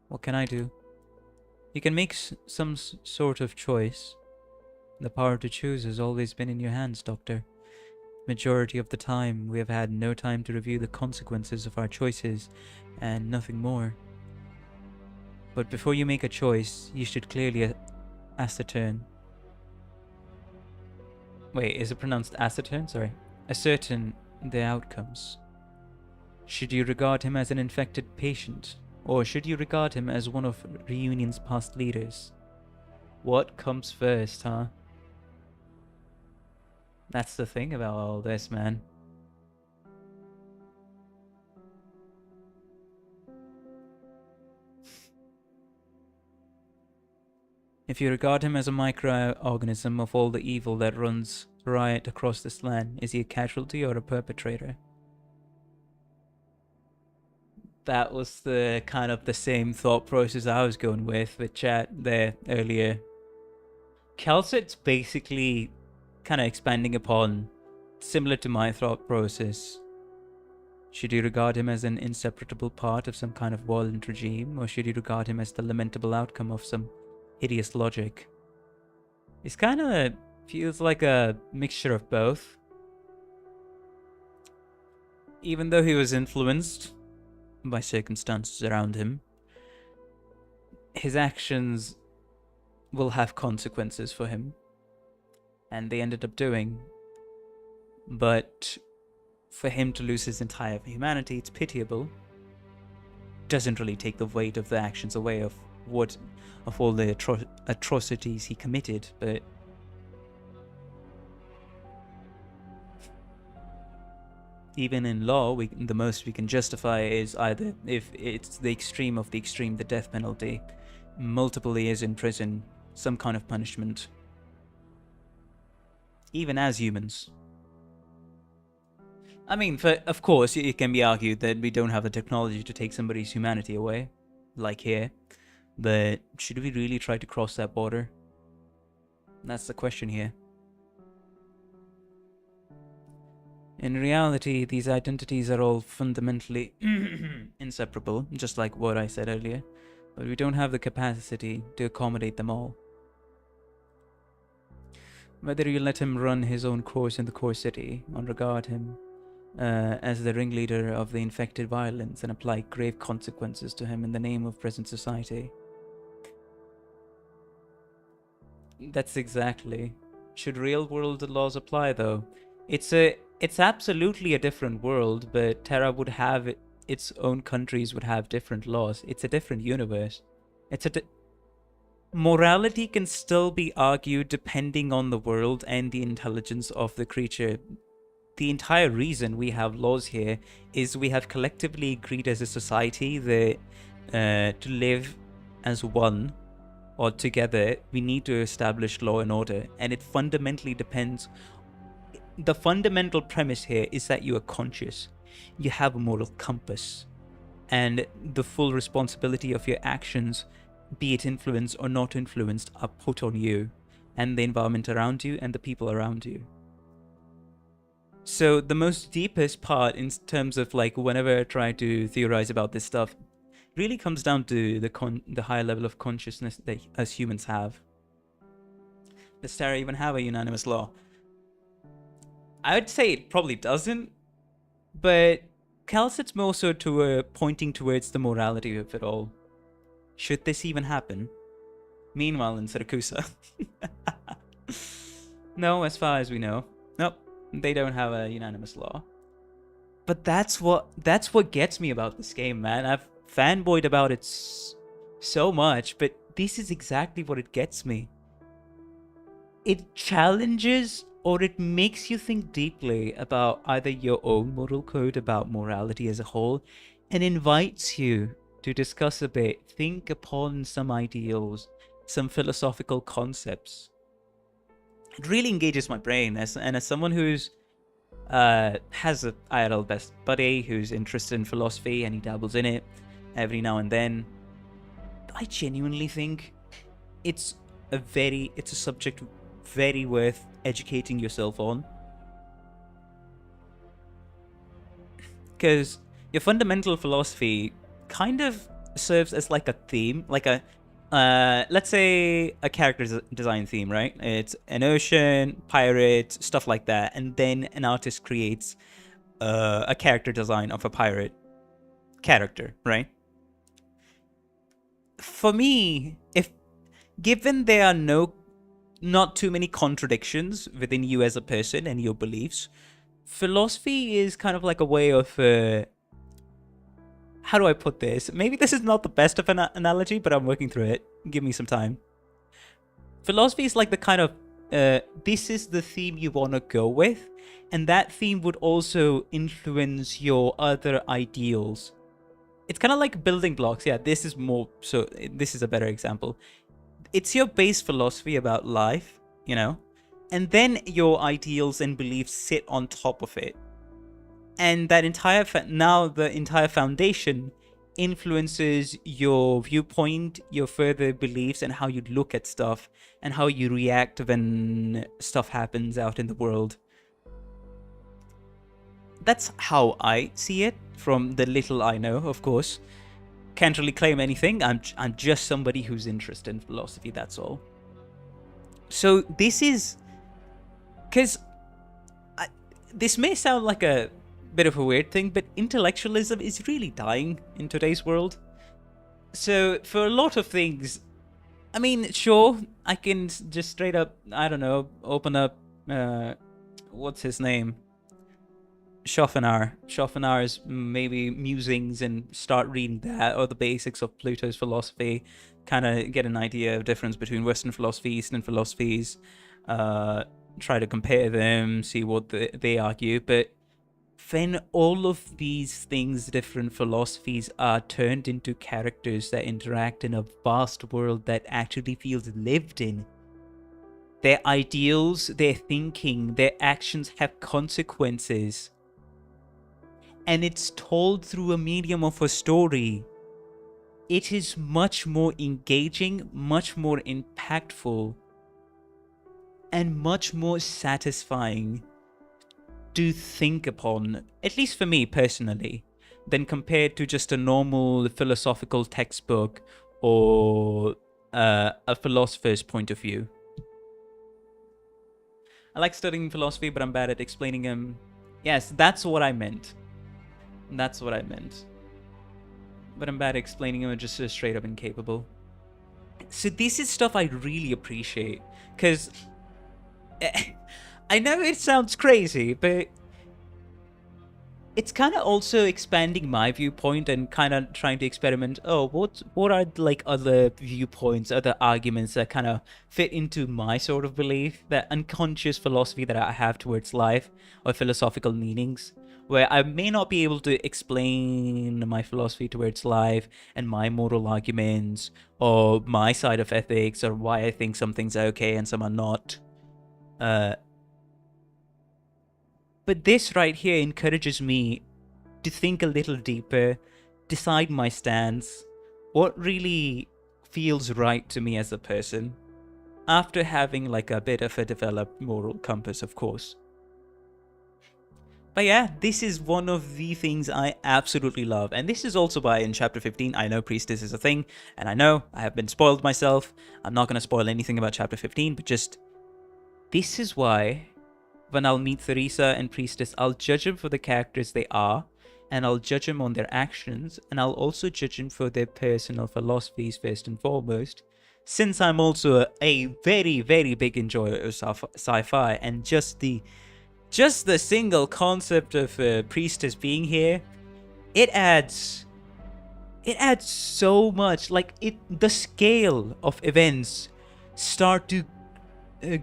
What can I do? You can make some sort of choice. The power to choose has always been in your hands, Doctor. Majority of the time, we have had no time to review the consequences of our choices, and nothing more. But before you make a choice, you should clearly ascertain... Wait, is it pronounced ascertain? Sorry. Ascertain the outcomes. Should you regard him as an infected patient? Or should you regard him as one of Reunion's past leaders? What comes first, huh? That's the thing about all this, man. If you regard him as a microorganism of all the evil that runs riot across this land, is he a casualty or a perpetrator? That was the kind of the same thought process I was going with chat there earlier. Calcit's basically kind of expanding upon, similar to my thought process. Should you regard him as an inseparable part of some kind of violent regime, or should you regard him as the lamentable outcome of some hideous logic? It kind of feels like a mixture of both. Even though he was influenced by circumstances around him, his actions will have consequences for him, and they ended up doing. But for him to lose his entire humanity, it's pitiable. Doesn't really take the weight of the actions away of all the atrocities he committed, but even in law, the most we can justify is either, if it's the extreme of the extreme, the death penalty, multiple years in prison, some kind of punishment. Even as humans. I mean, of course, it can be argued that we don't have the technology to take somebody's humanity away, like here. But should we really try to cross that border? That's the question here. In reality, these identities are all fundamentally inseparable, just like what I said earlier, but we don't have the capacity to accommodate them all. Whether you let him run his own course in the core city, or regard him as the ringleader of the infected violence and apply grave consequences to him in the name of present society. That's exactly. Should real-world laws apply, though? It's absolutely a different world, but Terra would have its own countries would have different laws. It's a different universe. Morality can still be argued depending on the world and the intelligence of the creature. The entire reason we have laws here is we have collectively agreed as a society that to live as one or together, we need to establish law and order, and it fundamentally depends. The fundamental premise here is that you are conscious, you have a moral compass, and the full responsibility of your actions, be it influenced or not influenced, are put on you, and the environment around you, and the people around you. So the most deepest part in terms of like whenever I try to theorize about this stuff, really comes down to the higher level of consciousness that us humans have. Does Terra even have a unanimous law? I would say it probably doesn't, but Calcit's more so pointing towards the morality of it all. Should this even happen? Meanwhile in Siracusa. No, as far as we know. Nope. They don't have a unanimous law. But that's what gets me about this game, man. I've fanboyed about it so much, but this is exactly what it gets me. It challenges or it makes you think deeply about either your own moral code, about morality as a whole, and invites you to discuss a bit, think upon some ideals, some philosophical concepts. It really engages my brain, as someone who's has a IRL best buddy who's interested in philosophy and he dabbles in it every now and then. I genuinely think it's a subject very worth educating yourself on, because your fundamental philosophy kind of serves as like a theme, like a let's say a character design theme, right? It's an ocean, pirates, stuff like that, and then an artist creates a character design of a pirate character, right? For me, if given there are not too many contradictions within you as a person and your beliefs, philosophy is kind of like a way of how do I put this? Maybe this is not the best of an analogy, but I'm working through it. Give me some time. Philosophy is like the kind of, this is the theme you want to go with, and that theme would also influence your other ideals. It's kind of like building blocks. Yeah, this is a better example. It's your base philosophy about life, and then your ideals and beliefs sit on top of it. And that the entire foundation influences your viewpoint, your further beliefs, and how you look at stuff, and how you react when stuff happens out in the world. That's how I see it, from the little I know, of course. Can't really claim anything. I'm just somebody who's interested in philosophy, that's all. So this is... because this may sound like a bit of a weird thing, but intellectualism is really dying in today's world. So for a lot of things, I mean, sure, I can just straight up, I don't know, open up, what's his name? Schopenhauer's maybe musings, and start reading that, or the basics of Plato's philosophy, kind of get an idea of difference between Western philosophy, Eastern philosophies, try to compare them, see what they argue. But when all of these things, different philosophies, are turned into characters that interact in a vast world that actually feels lived in, their ideals, their thinking, their actions have consequences, and it's told through a medium of a story, it is much more engaging, much more impactful, and much more satisfying to think upon, at least for me personally, than compared to just a normal philosophical textbook or a philosopher's point of view. I like studying philosophy, but I'm bad at explaining them. Yes, that's what I meant. That's what I meant. But I'm bad at explaining them, just straight up incapable. So this is stuff I really appreciate, because I know it sounds crazy, but it's kind of also expanding my viewpoint and kind of trying to experiment. Oh, what are like other viewpoints, other arguments that kind of fit into my sort of belief, that unconscious philosophy that I have towards life, or philosophical meanings, where I may not be able to explain my philosophy towards life and my moral arguments, or my side of ethics, or why I think some things are okay and some are not. But this right here encourages me to think a little deeper, decide my stance, what really feels right to me as a person, after having like a bit of a developed moral compass, of course. But yeah, this is one of the things I absolutely love. And this is also why in chapter 15, I know Priestess is a thing, and I know I have been spoiled myself. I'm not going to spoil anything about chapter 15, but just, this is why when I'll meet Theresa and Priestess, I'll judge them for the characters they are, and I'll judge them on their actions, and I'll also judge them for their personal philosophies first and foremost, since I'm also a very, very big enjoyer of sci-fi, and just the just the single concept of a priestess being here, it adds so much. Like, the scale of events start to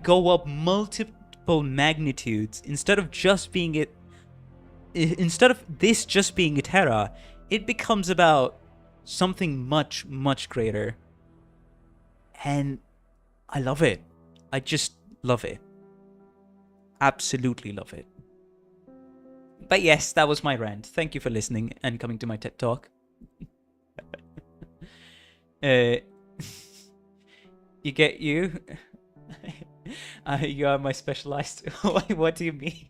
go up multiple magnitudes. Instead of this just being a Terra, it becomes about something much, much greater. And I love it. I just love it. Absolutely love it. But yes, that was my rant. Thank you for listening and coming to my TED Talk. You get you. You are my specialized. What do you mean?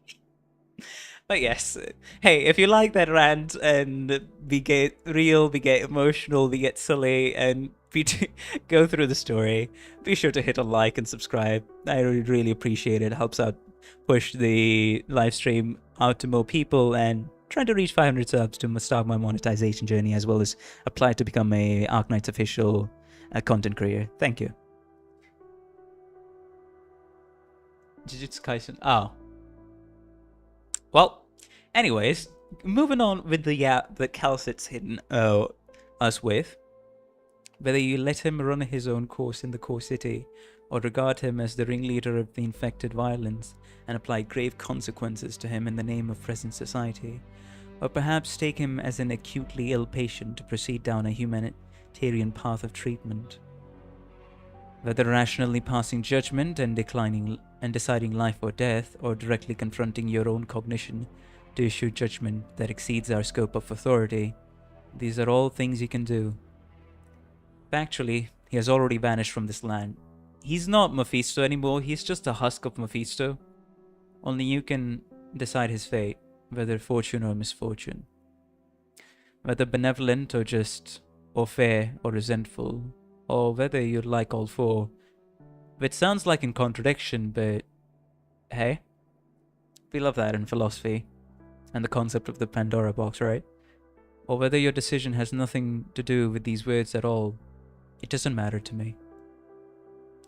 But yes, hey, if you like that rant and we get real, we get emotional, we get silly, and we go through the story, be sure to hit a like and subscribe. I really appreciate it. It helps out push the live stream out to more people and trying to reach 500 subs to start my monetization journey, as well as apply to become a Arknights official content creator. Thank you. Jujutsu Kaisen. Oh. Well, anyways, moving on with the that Calcit's hitting us with. Whether you let him run his own course in the core city, or regard him as the ringleader of the infected violence and apply grave consequences to him in the name of present society, or perhaps take him as an acutely ill patient to proceed down a humanitarian path of treatment. Whether rationally passing judgment and deciding life or death, or directly confronting your own cognition to issue judgment that exceeds our scope of authority, these are all things you can do. Factually, he has already vanished from this land. He's not Mephisto anymore, he's just a husk of Mephisto. Only you can decide his fate, whether fortune or misfortune. Whether benevolent or fair or resentful, or whether you'd like all four. Which sounds like in contradiction, but hey, we love that in philosophy and the concept of the Pandora box, right? Or whether your decision has nothing to do with these words at all, it doesn't matter to me.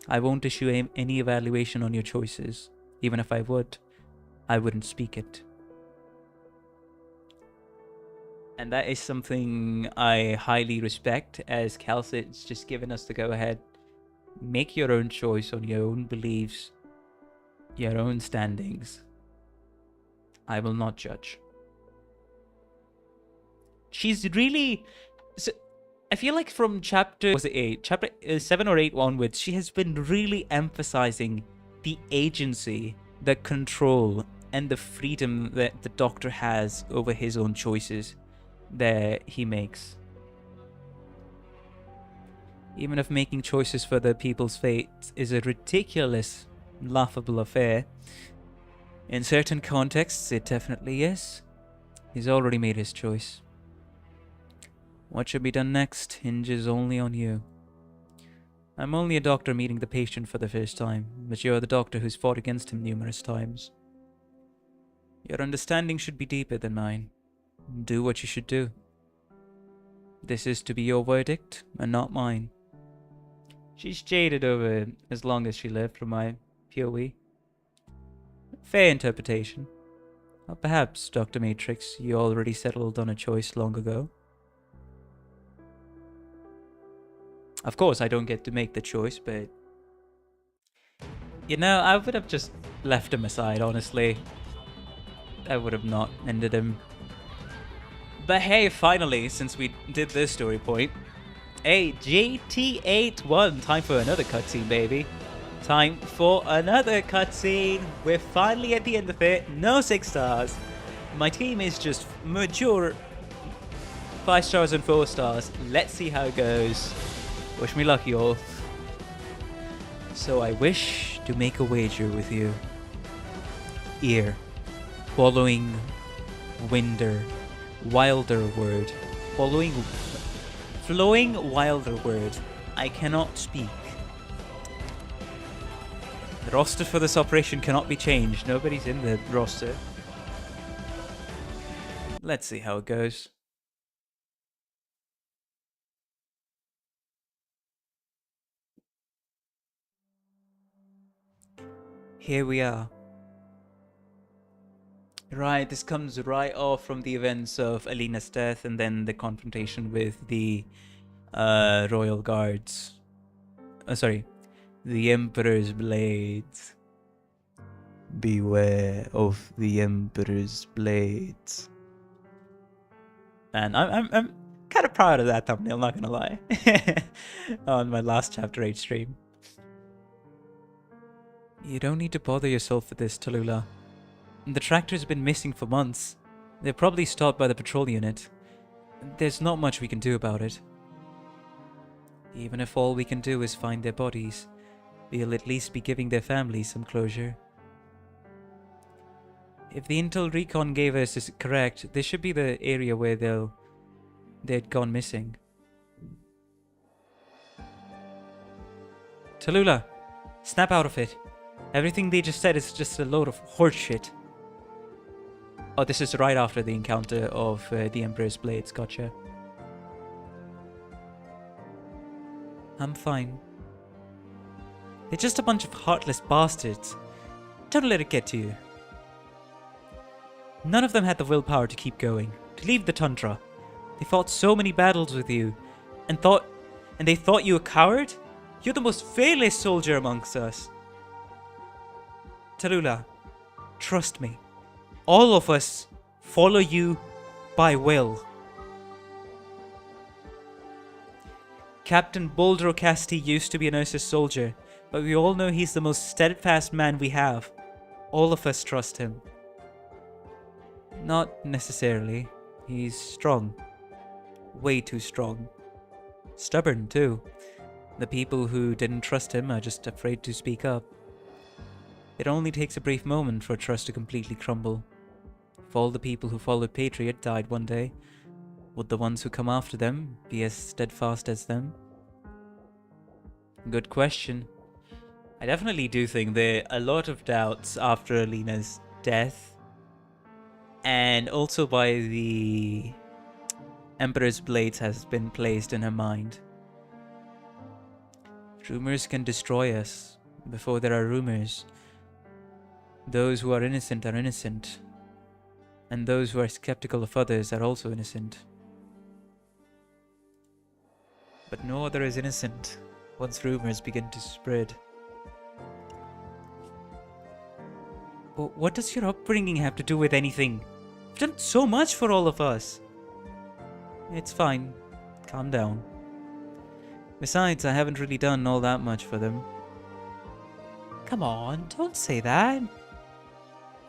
I won't issue any evaluation on your choices. Even if I would, I wouldn't speak it. And that is something I highly respect, as Calcit's just given us the go-ahead. Make your own choice on your own beliefs, your own standings. I will not judge. She's really... So, I feel like from chapter 7 or 8 onwards, she has been really emphasizing the agency, the control, and the freedom that the Doctor has over his own choices that he makes. Even if making choices for the people's fate is a ridiculous, laughable affair, in certain contexts it definitely is. He's already made his choice. What should be done next hinges only on you. I'm only a doctor meeting the patient for the first time, but you're the doctor who's fought against him numerous times. Your understanding should be deeper than mine. Do what you should do. This is to be your verdict, and not mine. She's jaded over as long as she lived, from my POE. Fair interpretation. Or perhaps, Dr. Matrix, you already settled on a choice long ago. Of course, I don't get to make the choice, but... You know, I would have just left him aside, honestly. I would have not ended him. But hey, finally, since we did this story point, hey, GT81, time for another cutscene, baby. Time for another cutscene. We're finally at the end of it. No 6 stars. My team is just mature 5 stars and 4 stars. Let's see how it goes. Wish me luck, y'all. So I wish to make a wager with you. Ear. Following wilder word. Flowing wilder word. I cannot speak. The roster for this operation cannot be changed. Nobody's in the roster. Let's see how it goes. Here we are. Right, this comes right off from the events of Alina's death and then the confrontation with the royal guards. Sorry, the Emperor's blades. Beware of the Emperor's blades. And I'm kind of proud of that thumbnail, not gonna lie. On my last Chapter 8 stream. You don't need to bother yourself with this, Talulah. The tractor's been missing for months. They're probably stopped by the patrol unit. There's not much we can do about it. Even if all we can do is find their bodies, we'll at least be giving their families some closure. If the intel recon gave us is correct, this should be the area where they'd gone missing. Talulah, snap out of it. Everything they just said is just a load of horseshit. Oh, this is right after the encounter of the Emperor's blades, gotcha. I'm fine. They're just a bunch of heartless bastards. Don't let it get to you. None of them had the willpower to keep going, to leave the tundra. They fought so many battles with you, and they thought you a coward? You're the most fearless soldier amongst us. Talulah, trust me. All of us follow you by will. Captain Boldro Casti used to be an Ursus soldier, but we all know he's the most steadfast man we have. All of us trust him. Not necessarily. He's strong. Way too strong. Stubborn, too. The people who didn't trust him are just afraid to speak up. It only takes a brief moment for trust to completely crumble. If all the people who followed Patriot died one day, would the ones who come after them be as steadfast as them? Good question. I definitely do think there are a lot of doubts after Alina's death, and also by the Emperor's blades has been placed in her mind. Rumors can destroy us before there are rumors. Those who are innocent, and those who are skeptical of others are also innocent. But no other is innocent once rumors begin to spread. But what does your upbringing have to do with anything? You've done so much for all of us. It's fine. Calm down. Besides, I haven't really done all that much for them. Come on, don't say that.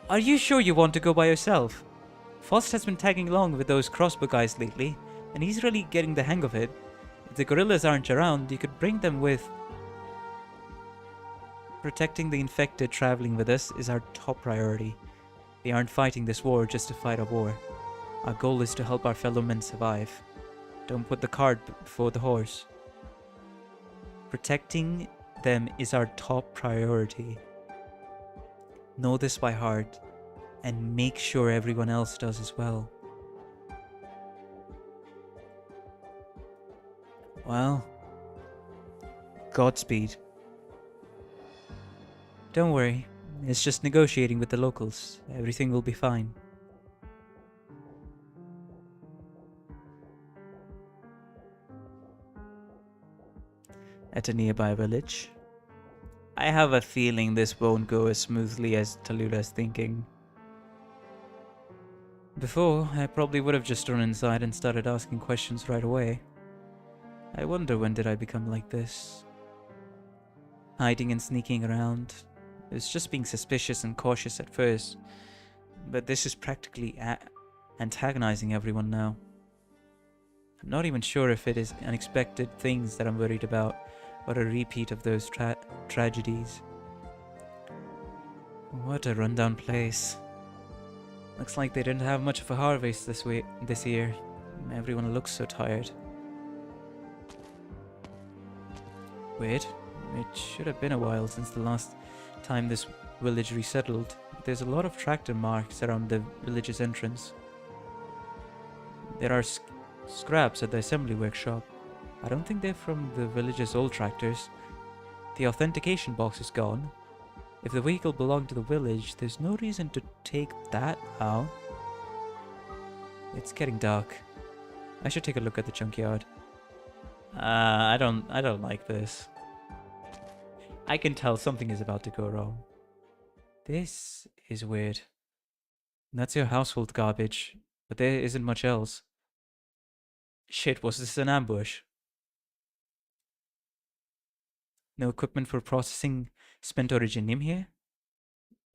Are you sure you want to go by yourself? Faust has been tagging along with those crossbow guys lately, and he's really getting the hang of it. If the guerrillas aren't around, you could bring them with. Protecting the infected traveling with us is our top priority. We aren't fighting this war just to fight a war. Our goal is to help our fellow men survive. Don't put the cart before the horse. Protecting them is our top priority. Know this by heart, and make sure everyone else does as well. Well, Godspeed. Don't worry, it's just negotiating with the locals. Everything will be fine. At a nearby village. I have a feeling this won't go as smoothly as Talulah's thinking. Before, I probably would have just run inside and started asking questions right away. I wonder, when did I become like this? Hiding and sneaking around. It was just being suspicious and cautious at first, but this is practically antagonizing everyone now. I'm not even sure if it is unexpected things that I'm worried about, or a repeat of those tragedies. What a rundown place. Looks like they didn't have much of a harvest this year. Everyone looks so tired. Wait, it should have been a while since the last time this village resettled. There's a lot of tractor marks around the village's entrance. There are scraps at the assembly workshop. I don't think they're from the village's old tractors. The authentication box is gone. If the vehicle belonged to the village, there's no reason to take that out. It's getting dark. I should take a look at the junkyard. I don't like this. I can tell something is about to go wrong. This is weird. That's your household garbage, but there isn't much else. Shit, was this an ambush? No equipment for processing spent originium here?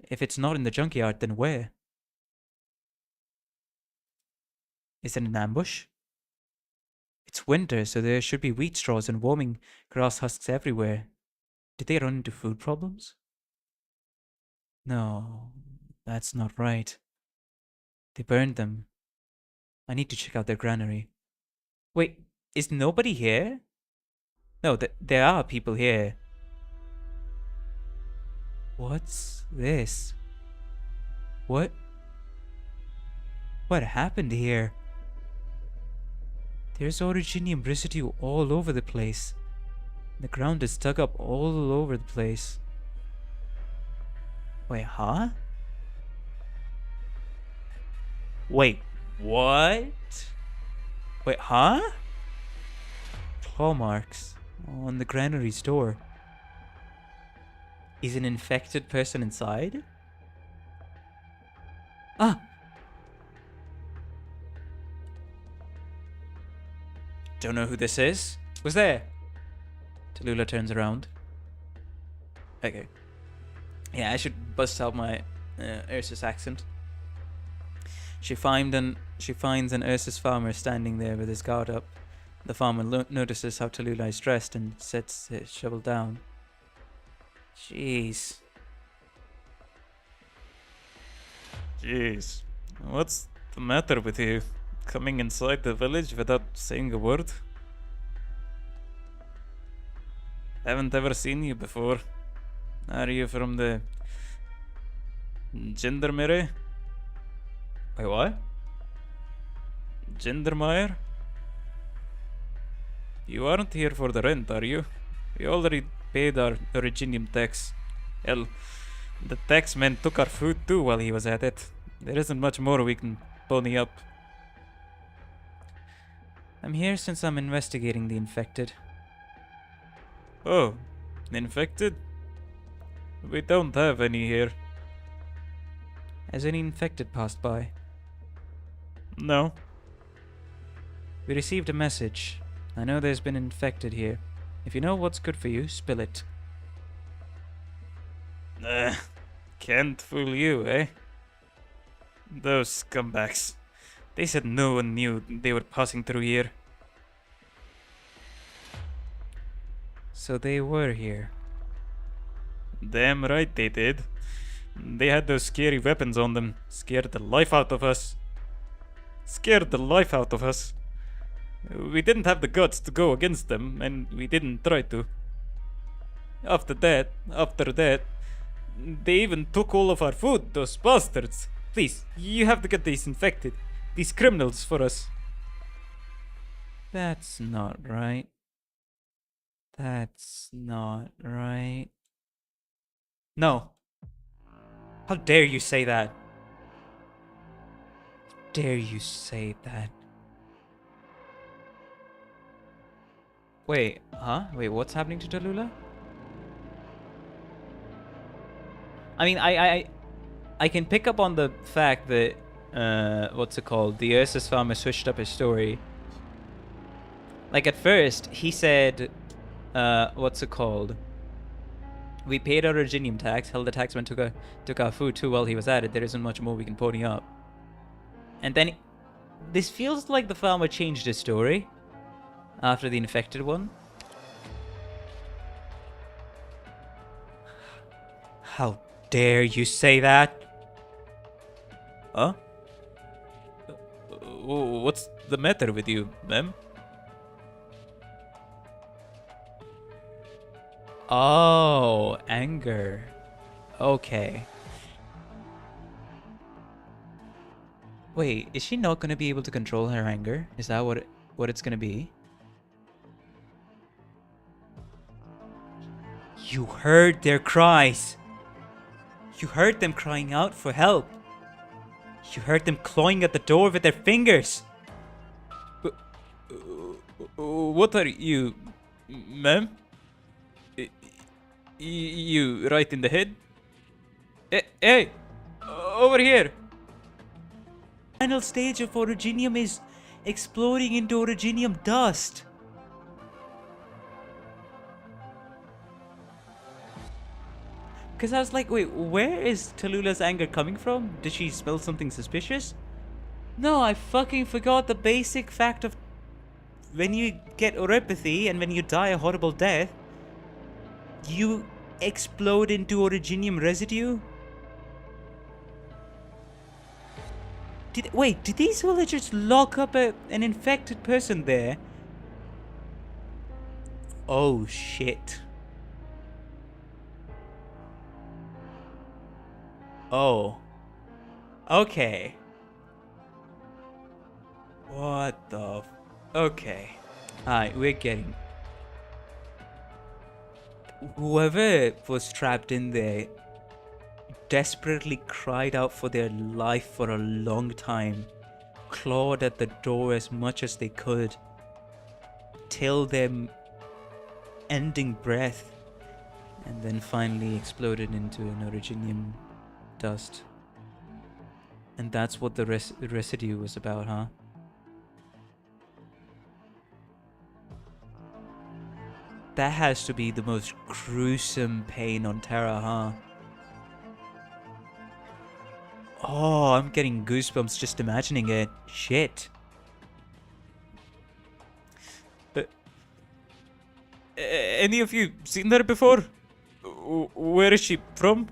If it's not in the junkyard, then where? Is it an ambush? It's winter, so there should be wheat straws and warming grass husks everywhere. Did they run into food problems? No, that's not right. They burned them. I need to check out their granary. Wait, is nobody here? No, there are people here. What's this? What happened here? There's originium residue all over the place. The ground is dug up all over the place. Wait, huh? Wait, what? Wait, huh? Claw marks on the granary's door. Is an infected person inside? Ah! Don't know who this is. Who's there? Talulah turns around. Okay. Yeah, I should bust out my Ursus accent. She finds an Ursus farmer standing there with his guard up. The farmer notices how Talulah is dressed and sets his shovel down. Jeez. What's the matter with you? Coming inside the village without saying a word? Haven't ever seen you before. Are you from the Gendarmerie? Wait, what? Gendarmerie? You aren't here for the rent, are you? We already paid our originium tax. Hell, the taxman took our food too while he was at it. There isn't much more we can pony up. I'm here since I'm investigating the infected. Oh, infected? We don't have any here. Has any infected passed by? No. We received a message. I know there's been infected here. If you know what's good for you, spill it. Can't fool you, eh? Those scumbags. They said no one knew they were passing through here. So they were here. Damn right they did. They had those scary weapons on them. Scared the life out of us. We didn't have the guts to go against them, and we didn't try to. After that, they even took all of our food, those bastards. Please, you have to get these infected. These criminals for us. That's not right. That's not right. No. How dare you say that? Dare you say that? Wait, huh? Wait, what's happening to Talulah? I mean, I can pick up on the fact that what's it called? The Ursus farmer switched up his story. Like at first, he said, what's it called? We paid our originium tax. Hell, the taxman took our food too while he was at it. There isn't much more we can pony up. And then, this feels like the farmer changed his story after the infected one. How dare you say that? Huh? What's the matter with you, ma'am? Oh, anger. Okay. Wait, is she not going to be able to control her anger? Is that what it's going to be? You heard their cries. You heard them crying out for help. You heard them clawing at the door with their fingers. What are you, ma'am? You right in the head? Hey, over here. The final stage of originium is exploding into originium dust. Because I was like, wait, where is Talulah's anger coming from? Did she smell something suspicious? No, I fucking forgot the basic fact of when you get oropathy and when you die a horrible death, you explode into originium residue. Did these villagers lock up an infected person there? Oh shit. Oh. Okay. What the okay. Alright, we're getting... Whoever was trapped in there desperately cried out for their life for a long time, clawed at the door as much as they could, till their ending breath, and then finally exploded into an originium dust. And that's what the residue was about, huh? That has to be the most gruesome pain on Terra, huh? Oh, I'm getting goosebumps just imagining it. Shit. Any of you seen her before? Where is she from?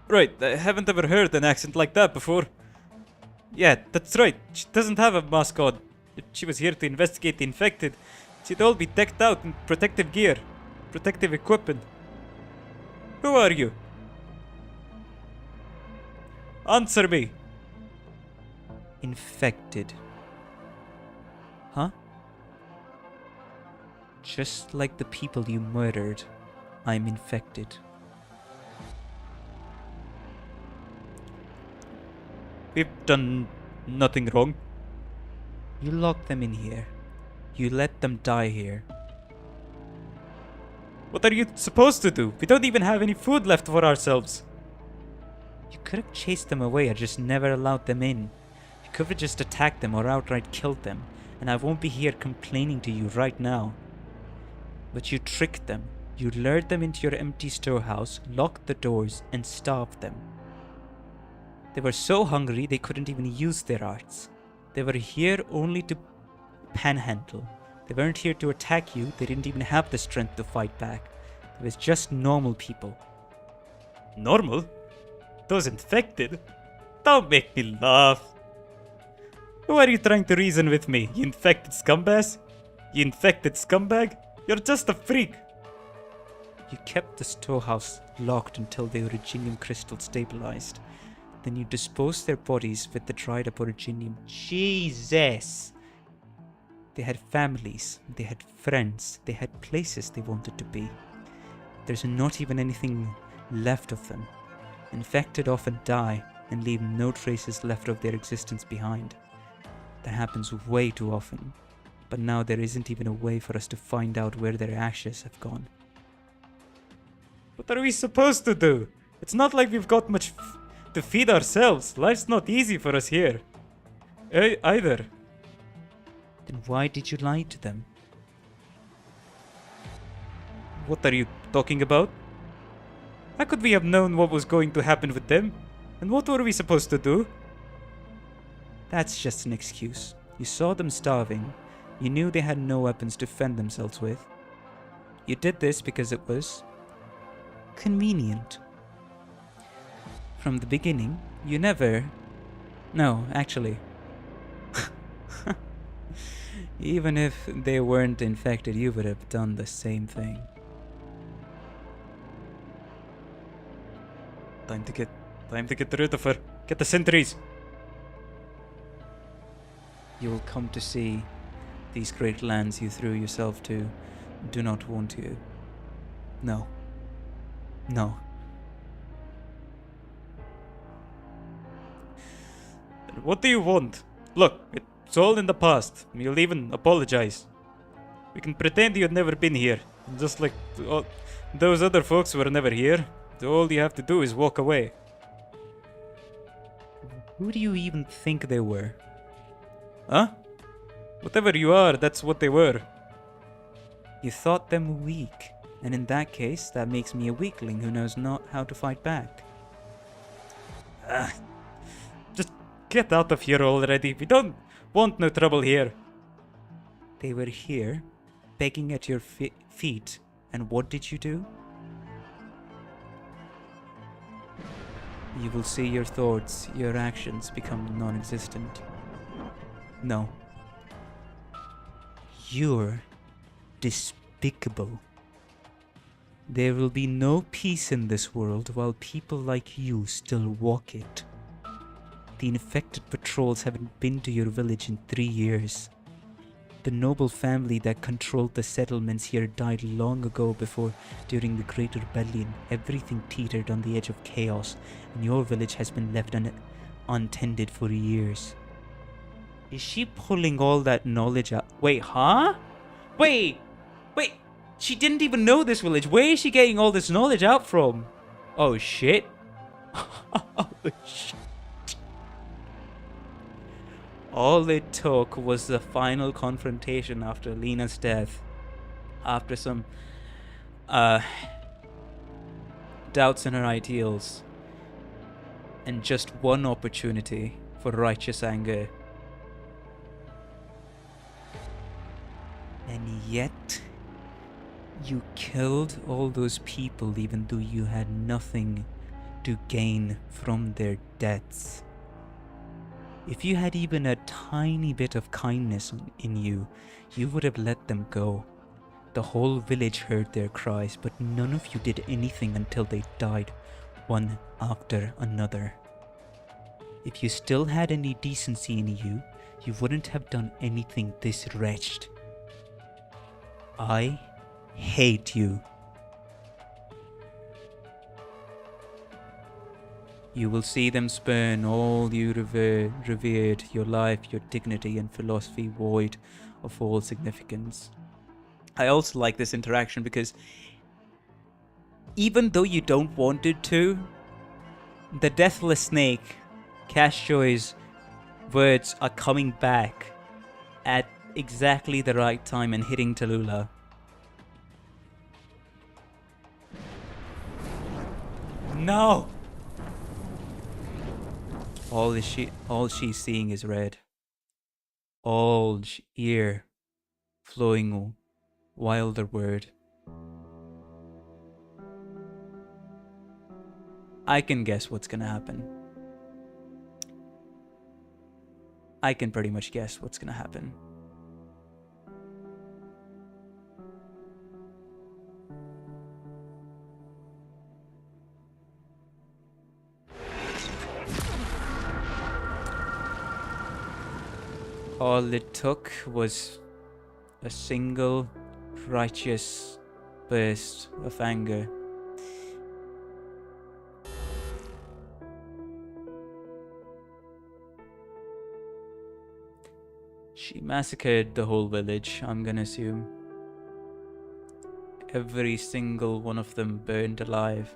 Right, I haven't ever heard an accent like that before. Yeah, that's right. She doesn't have a mask on. If she was here to investigate the infected, she'd all be decked out in protective gear, protective equipment. Who are you? Answer me. Infected. Huh? Just like the people you murdered, I'm infected. We've done nothing wrong. You locked them in here. You let them die here. What are you supposed to do? We don't even have any food left for ourselves. You could have chased them away or just never allowed them in. You could have just attacked them or outright killed them, and I won't be here complaining to you right now. But you tricked them. You lured them into your empty storehouse, locked the doors, and starved them. They were so hungry they couldn't even use their arts. They were here only to panhandle. They weren't here to attack you. They didn't even have the strength to fight back. They was just normal people. Normal? Those infected? Don't make me laugh. Who are you trying to reason with me, you infected scumbag? You infected scumbag? You're just a freak. You kept the storehouse locked until the originium crystal stabilized. Then you disposed their bodies with the dried up originium. Jesus! They had families, they had friends, they had places they wanted to be. There's not even anything left of them. Infected often die and leave no traces left of their existence behind. That happens way too often. But now there isn't even a way for us to find out where their ashes have gone. What are we supposed to do? It's not like we've got much to feed ourselves. Life's not easy for us here. Either. Then why did you lie to them? What are you talking about? How could we have known what was going to happen with them? And what were we supposed to do? That's just an excuse. You saw them starving. You knew they had no weapons to fend themselves with. You did this because it was convenient. From the beginning, you never... No, actually. Even if they weren't infected, you would have done the same thing. Time to get rid of her. Get the sentries. You will come to see these great lands you threw yourself to do not want you. No. No. What do you want? Look, it's all in the past. You'll even apologize. We can pretend you've never been here. Just like those other folks were never here. All you have to do is walk away. Who do you even think they were? Huh? Whatever you are, that's what they were. You thought them weak. And in that case, that makes me a weakling who knows not how to fight back. Just get out of here already. We don't want no trouble here. They were here, begging at your feet. And what did you do? You will see your thoughts, your actions become non-existent. No. You're despicable. There will be no peace in this world while people like you still walk it. The infected patrols haven't been to your village in 3 years. The noble family that controlled the settlements here died long ago before, during the Great Rebellion, everything teetered on the edge of chaos, and your village has been left untended for years. Is she pulling all that knowledge out? Wait, huh? Wait! She didn't even know this village. Where is she getting all this knowledge out from? Oh shit. Oh shit. All it took was the final confrontation after Lena's death. After some doubts in her ideals. And just one opportunity for righteous anger. And yet, you killed all those people even though you had nothing to gain from their deaths. If you had even a tiny bit of kindness in you, you would have let them go. The whole village heard their cries, but none of you did anything until they died, one after another. If you still had any decency in you, you wouldn't have done anything this wretched. I hate you. You will see them spurn all you revered, your life, your dignity and philosophy void of all significance. I also like this interaction because even though you don't want it to, the deathless snake, Cashjoy's words are coming back at exactly the right time and hitting Talulah. No! All she's seeing is red. All ear flowing wilder word. I can guess what's gonna happen. I can pretty much guess what's gonna happen. All it took was a single righteous burst of anger. She massacred the whole village, I'm gonna assume. Every single one of them burned alive.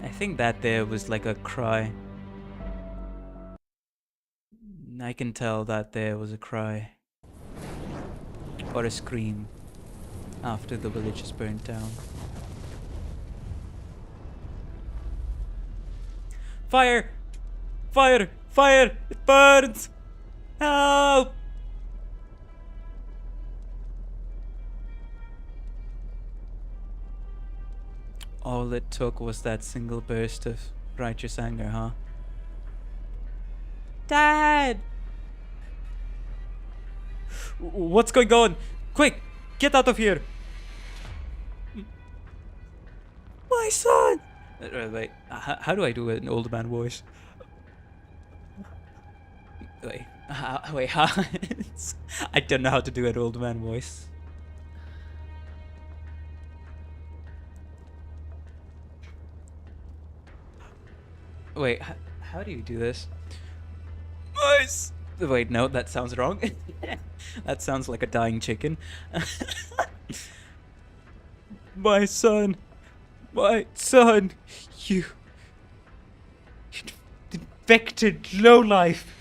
I think that there was like a cry. I can tell that there was a cry. Or a scream. After the village is burnt down. Fire! Fire! Fire! It burns! Help! All it took was that single burst of righteous anger, huh? Dad! What's going on? Quick! Get out of here! My son! Wait, how do I do an old man voice? Wait, wait, how? I don't know how to do an old man voice. Wait, how do you do this? Voice! Wait, no, that sounds wrong. That sounds like a dying chicken. My son, you infected lowlife.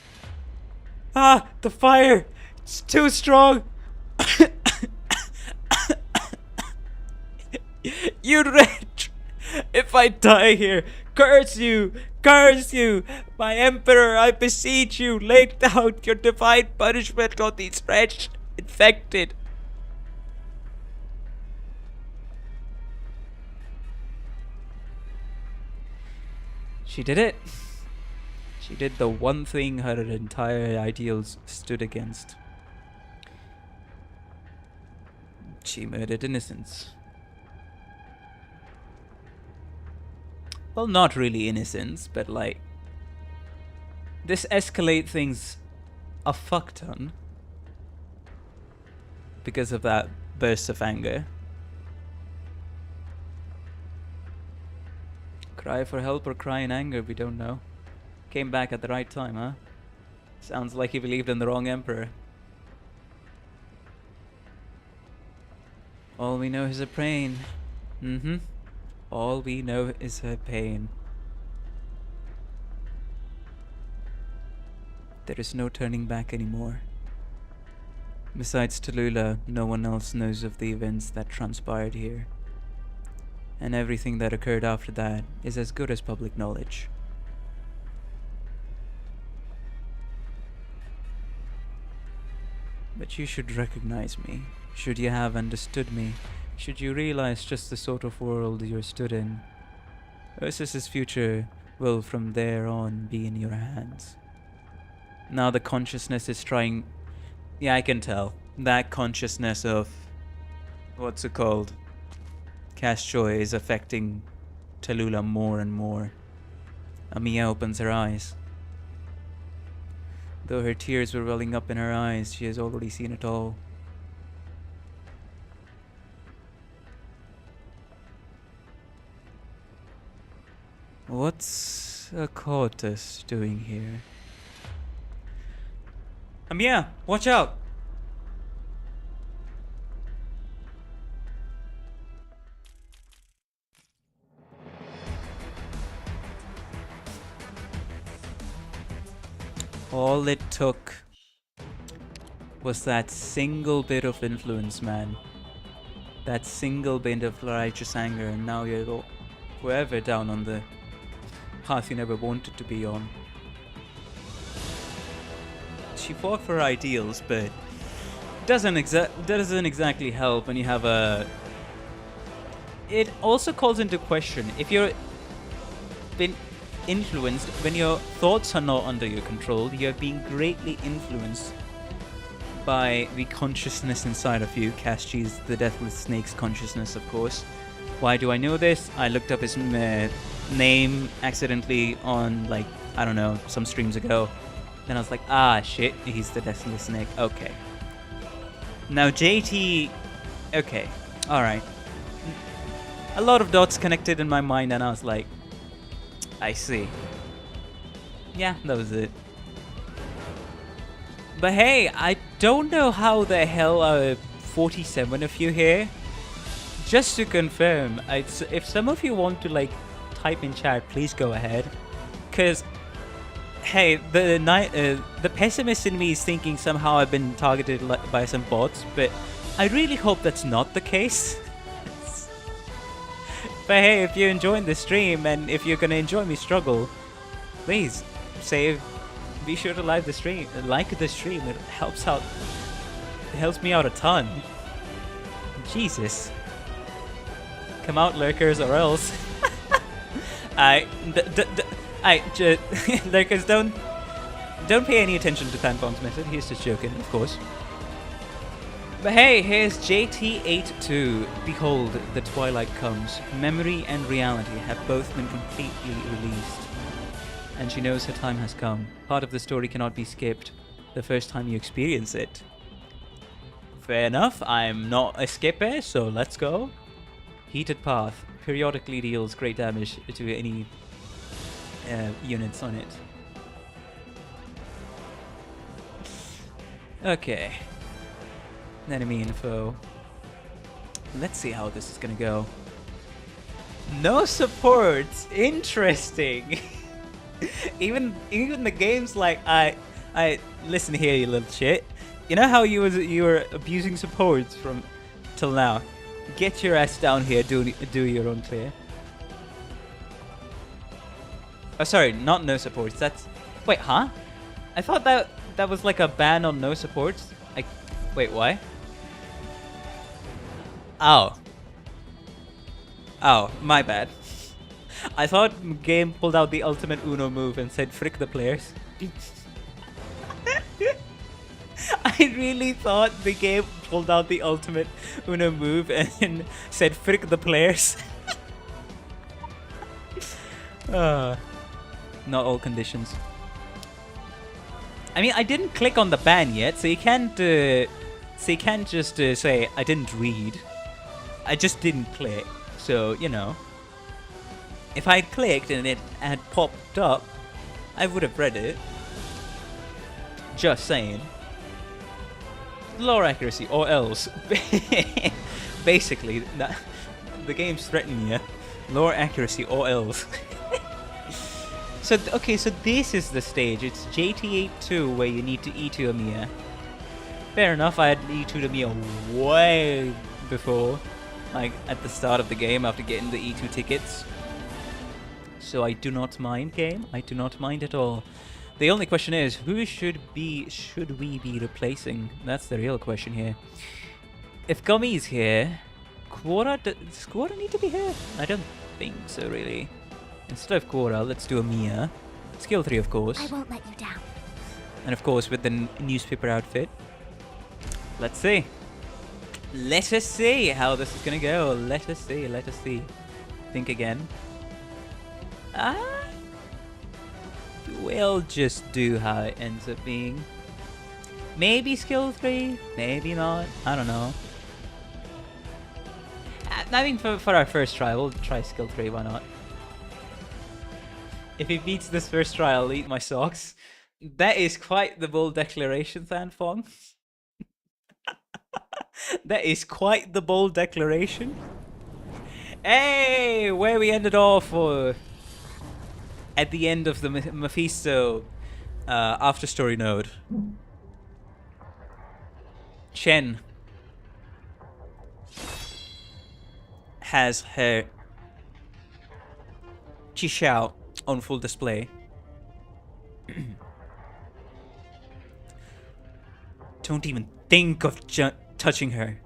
Ah, the fire, it's too strong. You wretch! If I die here, curse you! Curse you! My emperor, I beseech you, lay down your divine punishment on these wretched infected. She did it. She did the one thing her entire ideals stood against. She murdered innocents. Well, not really innocents, but like... This escalate things a fuck ton. Because of that burst of anger. Cry for help or cry in anger, we don't know. Came back at the right time, huh? Sounds like he believed in the wrong emperor. All we know is her pain. All we know is her pain. There is no turning back anymore. Besides Talulah, no one else knows of the events that transpired here. And everything that occurred after that is as good as public knowledge. But you should recognize me, should you have understood me, should you realize just the sort of world you're stood in. Ursus's future will from there on be in your hands. Now the consciousness is trying... Yeah, I can tell. That consciousness of... What's it called? Cast Joy is affecting Talulah more and more. Amiya opens her eyes. Though her tears were welling up in her eyes, she has already seen it all. What's a Cortus doing here? Amiya, watch out! All it took was that single bit of influence, man. That single bit of righteous anger, and now you're forever down on the path you never wanted to be on. She fought for her ideals, but doesn't exactly help when you have a... It also calls into question, if you're been influenced, when your thoughts are not under your control, you're being greatly influenced by the consciousness inside of you. Casti's the Deathless Snake's consciousness, of course. Why do I know this? I looked up his name accidentally on, like, I don't know, some streams ago. Then I was like, ah, shit, he's the Deathless Snake. Okay. Now, JT... Okay, alright. A lot of dots connected in my mind, and I was like, I see. Yeah, that was it. But hey, I don't know how the hell are 47 of you here. Just to confirm, if some of you want to like type in chat, please go ahead. Cause hey, the pessimist in me is thinking somehow I've been targeted by some bots, but I really hope that's not the case. But hey, if you're enjoying the stream and if you're gonna enjoy me struggle, please be sure to like the stream. It helps out. It helps me out a ton. Jesus. Come out, lurkers, or else. Lurkers, don't pay any attention to Tanpong's method. He's just joking, of course. But hey, here's JT82. Behold, the twilight comes. Memory and reality have both been completely released. And she knows her time has come. Part of the story cannot be skipped the first time you experience it. Fair enough, I'm not a skipper, so let's go. Heated Path periodically deals great damage to any units on it. Okay. Enemy info. Let's see how this is gonna go. No supports. Interesting. even the game's like, I listen here, you little shit. You know how you were abusing supports from till now. Get your ass down here. Do your own clear. Oh, sorry, not no supports. That's wait, huh? I thought that was like a ban on no supports. Wait, why? Oh, my bad. I thought game pulled out the ultimate Uno move and said frick the players. I really thought the game pulled out the ultimate Uno move and said frick the players. Not all conditions. I mean, I didn't click on the ban yet, so you can't just say I didn't read. I just didn't click. So, you know, if I had clicked and it had popped up, I would have read it. Just saying. Lower accuracy or else. Basically, the game's threatening you. Lower accuracy or else. So, okay, so this is the stage. It's JT82 where you need to E2 Amiya. Fair enough, I had E2 Amiya way before. Like, at the start of the game after getting the E2 tickets. So I do not mind, game. I do not mind at all. The only question is, who should we be replacing? That's the real question here. If Gummy's here, does Quora need to be here? I don't think so, really. Instead of Quora, let's do Amiya. Skill 3, of course. I won't let you down. And of course, with the newspaper outfit. Let's see. Let us see how this is gonna go. Let us see. Let us see. Think again. We'll just do how it ends up being. Maybe skill 3, maybe not. I don't know. I mean, for our first try, we'll try skill 3. Why not? If he beats this first try, I'll eat my socks. That is quite the bold declaration, Thanfong. That is quite the bold declaration. Hey, where we ended off at the end of the Mephisto after story node. Chen has her Chixiao on full display. Don't even think of touching her.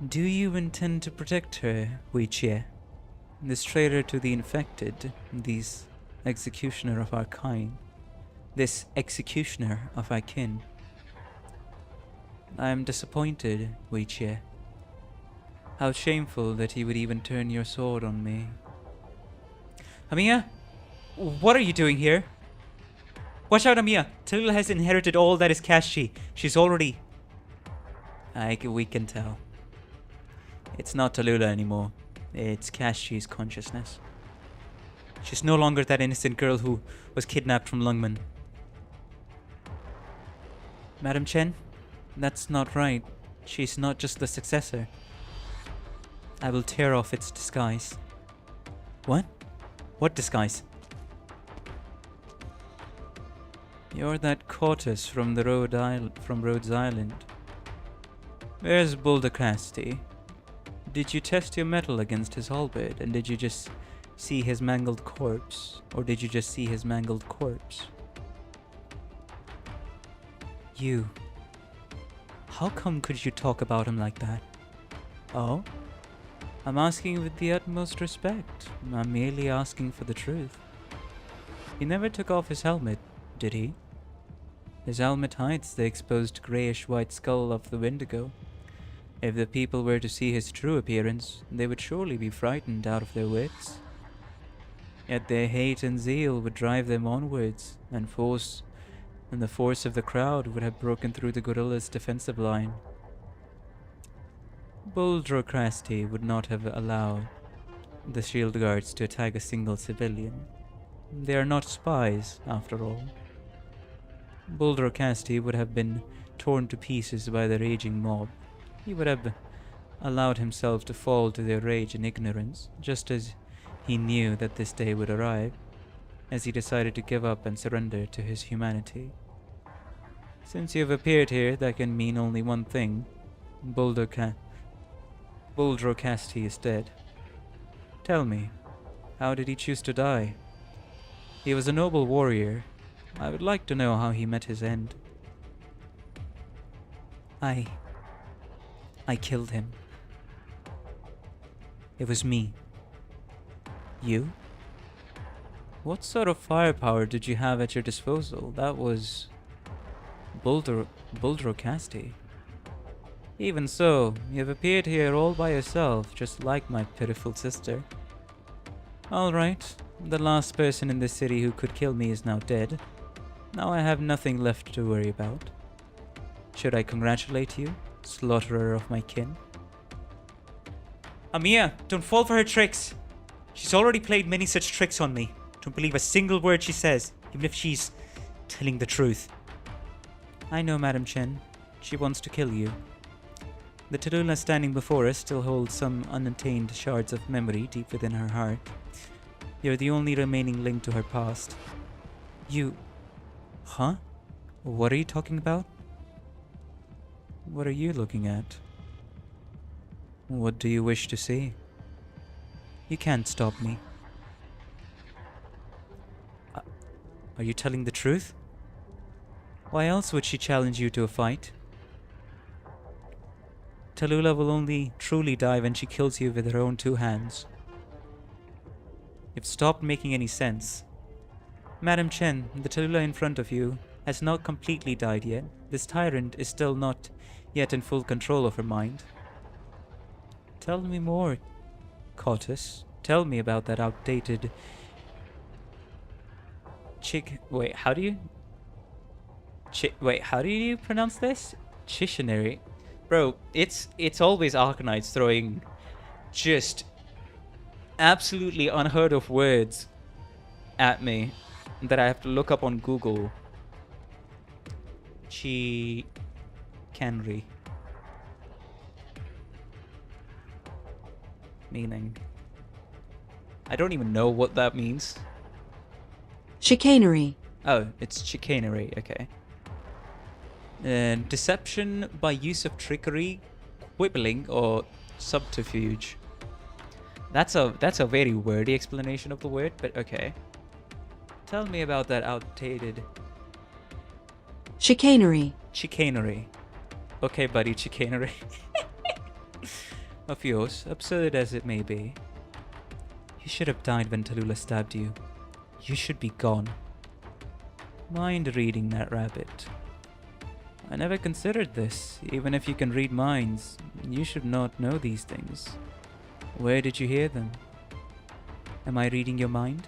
Do you intend to protect her, Wei Jie? This traitor to the infected, this executioner of our kind, this executioner of our kin. I am disappointed, Wei Jie. How shameful that he would even turn your sword on me. Amiya, what are you doing here? Watch out, Amiya. Talulah has inherited all that is Kashi. She's already... we can tell. It's not Talulah anymore. It's Kashi's consciousness. She's no longer that innocent girl who was kidnapped from Lungman. Madam Chen, that's not right. She's not just the successor. I will tear off its disguise. What? What disguise? You're that Cortus from the Rhodes Island. Where's Boulder Crasty? Did you test your metal against his halberd, and did you just see his mangled corpse? Or did you just see his mangled corpse? You. How come could you talk about him like that? Oh? I'm asking with the utmost respect. I'm merely asking for the truth. He never took off his helmet, did he? The helmet hides the exposed greyish-white skull of the Wendigo. If the people were to see his true appearance, they would surely be frightened out of their wits. Yet their hate and zeal would drive them onwards, and the force of the crowd would have broken through the gorilla's defensive line. Buldrocrasty would not have allowed the shield guards to attack a single civilian. They are not spies, after all. Buldrocrasty would have been torn to pieces by the raging mob. He would have allowed himself to fall to their rage and ignorance, just as he knew that this day would arrive, as he decided to give up and surrender to his humanity. Since you have appeared here, that can mean only one thing. Buldrocrasty is dead. Tell me, how did he choose to die? He was a noble warrior. I would like to know how he met his end. I killed him. It was me. You? What sort of firepower did you have at your disposal? That was Buldrocrasty. Even so, you have appeared here all by yourself, just like my pitiful sister. Alright, the last person in this city who could kill me is now dead. Now I have nothing left to worry about. Should I congratulate you, slaughterer of my kin? Amiya, don't fall for her tricks! She's already played many such tricks on me. Don't believe a single word she says, even if she's telling the truth. I know, Madam Chen. She wants to kill you. The Talulah standing before us still holds some unattained shards of memory deep within her heart. You're the only remaining link to her past. You... Huh? What are you talking about? What are you looking at? What do you wish to see? You can't stop me. Are you telling the truth? Why else would she challenge you to a fight? Talulah will only truly die when she kills you with her own two hands. You've stopped making any sense. Madam Chen, the Talulah in front of you has not completely died yet. This tyrant is still not yet in full control of her mind. Tell me more, Cortus. Tell me about that outdated... Wait, how do you pronounce this? Chitionary. Bro, it's always Arknights throwing just absolutely unheard of words at me that I have to look up on Google. Chicanry. Meaning. I don't even know what that means. Chicanery. Oh, it's chicanery, okay. Deception by use of trickery, quibbling, or subterfuge. That's a very wordy explanation of the word, but okay. Tell me about that outdated... Chicanery. Chicanery. Okay, buddy, chicanery. Of yours, absurd as it may be. You should have died when Talulah stabbed you. You should be gone. Mind reading that rabbit. I never considered this. Even if you can read minds, you should not know these things. Where did you hear them? Am I reading your mind?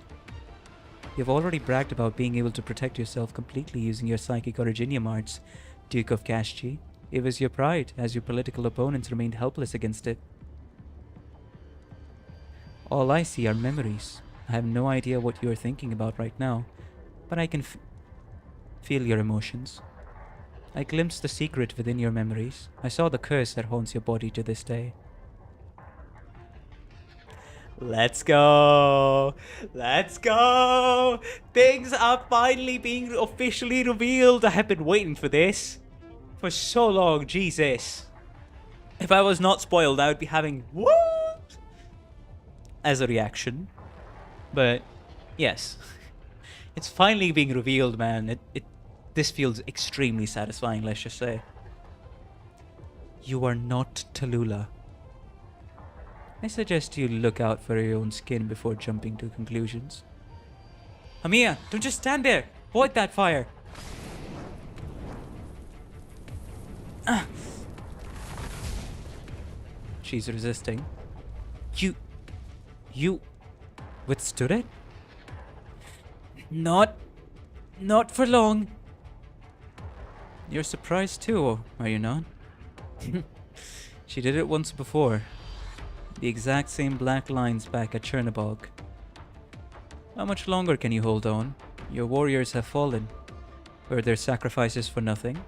You've already bragged about being able to protect yourself completely using your psychic originium arts, Duke of Kashchi. It was your pride, as your political opponents remained helpless against it. All I see are memories. I have no idea what you are thinking about right now, but I can feel your emotions. I glimpsed the secret within your memories. I saw the curse that haunts your body to this day. Let's go! Let's go! Things are finally being officially revealed. I have been waiting for this for so long, Jesus. If I was not spoiled, I would be having what? As a reaction. But yes, it's finally being revealed, man. This feels extremely satisfying, let's just say. You are not Talulah. I suggest you look out for your own skin before jumping to conclusions. Amiya, don't just stand there! Avoid that fire! She's resisting. You withstood it? Not for long. You're surprised too, are you not? She did it once before. The exact same black lines back at Chernobog. How much longer can you hold on? Your warriors have fallen. Were their sacrifices for nothing?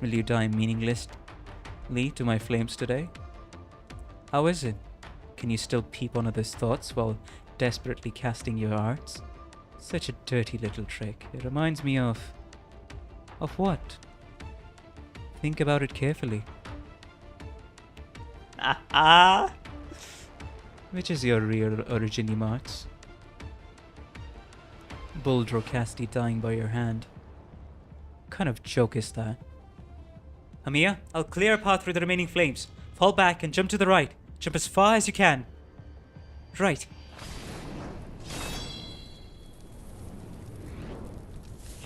Will you die meaninglessly to my flames today? How is it? Can you still peep on others' thoughts while desperately casting your arts? Such a dirty little trick. It reminds me of... Of what? Think about it carefully. Which is your real origin, Marts? Buldrocasti dying by your hand. What kind of joke is that? Amiya, I'll clear a path through the remaining flames. Fall back and jump to the right. Jump as far as you can. Right.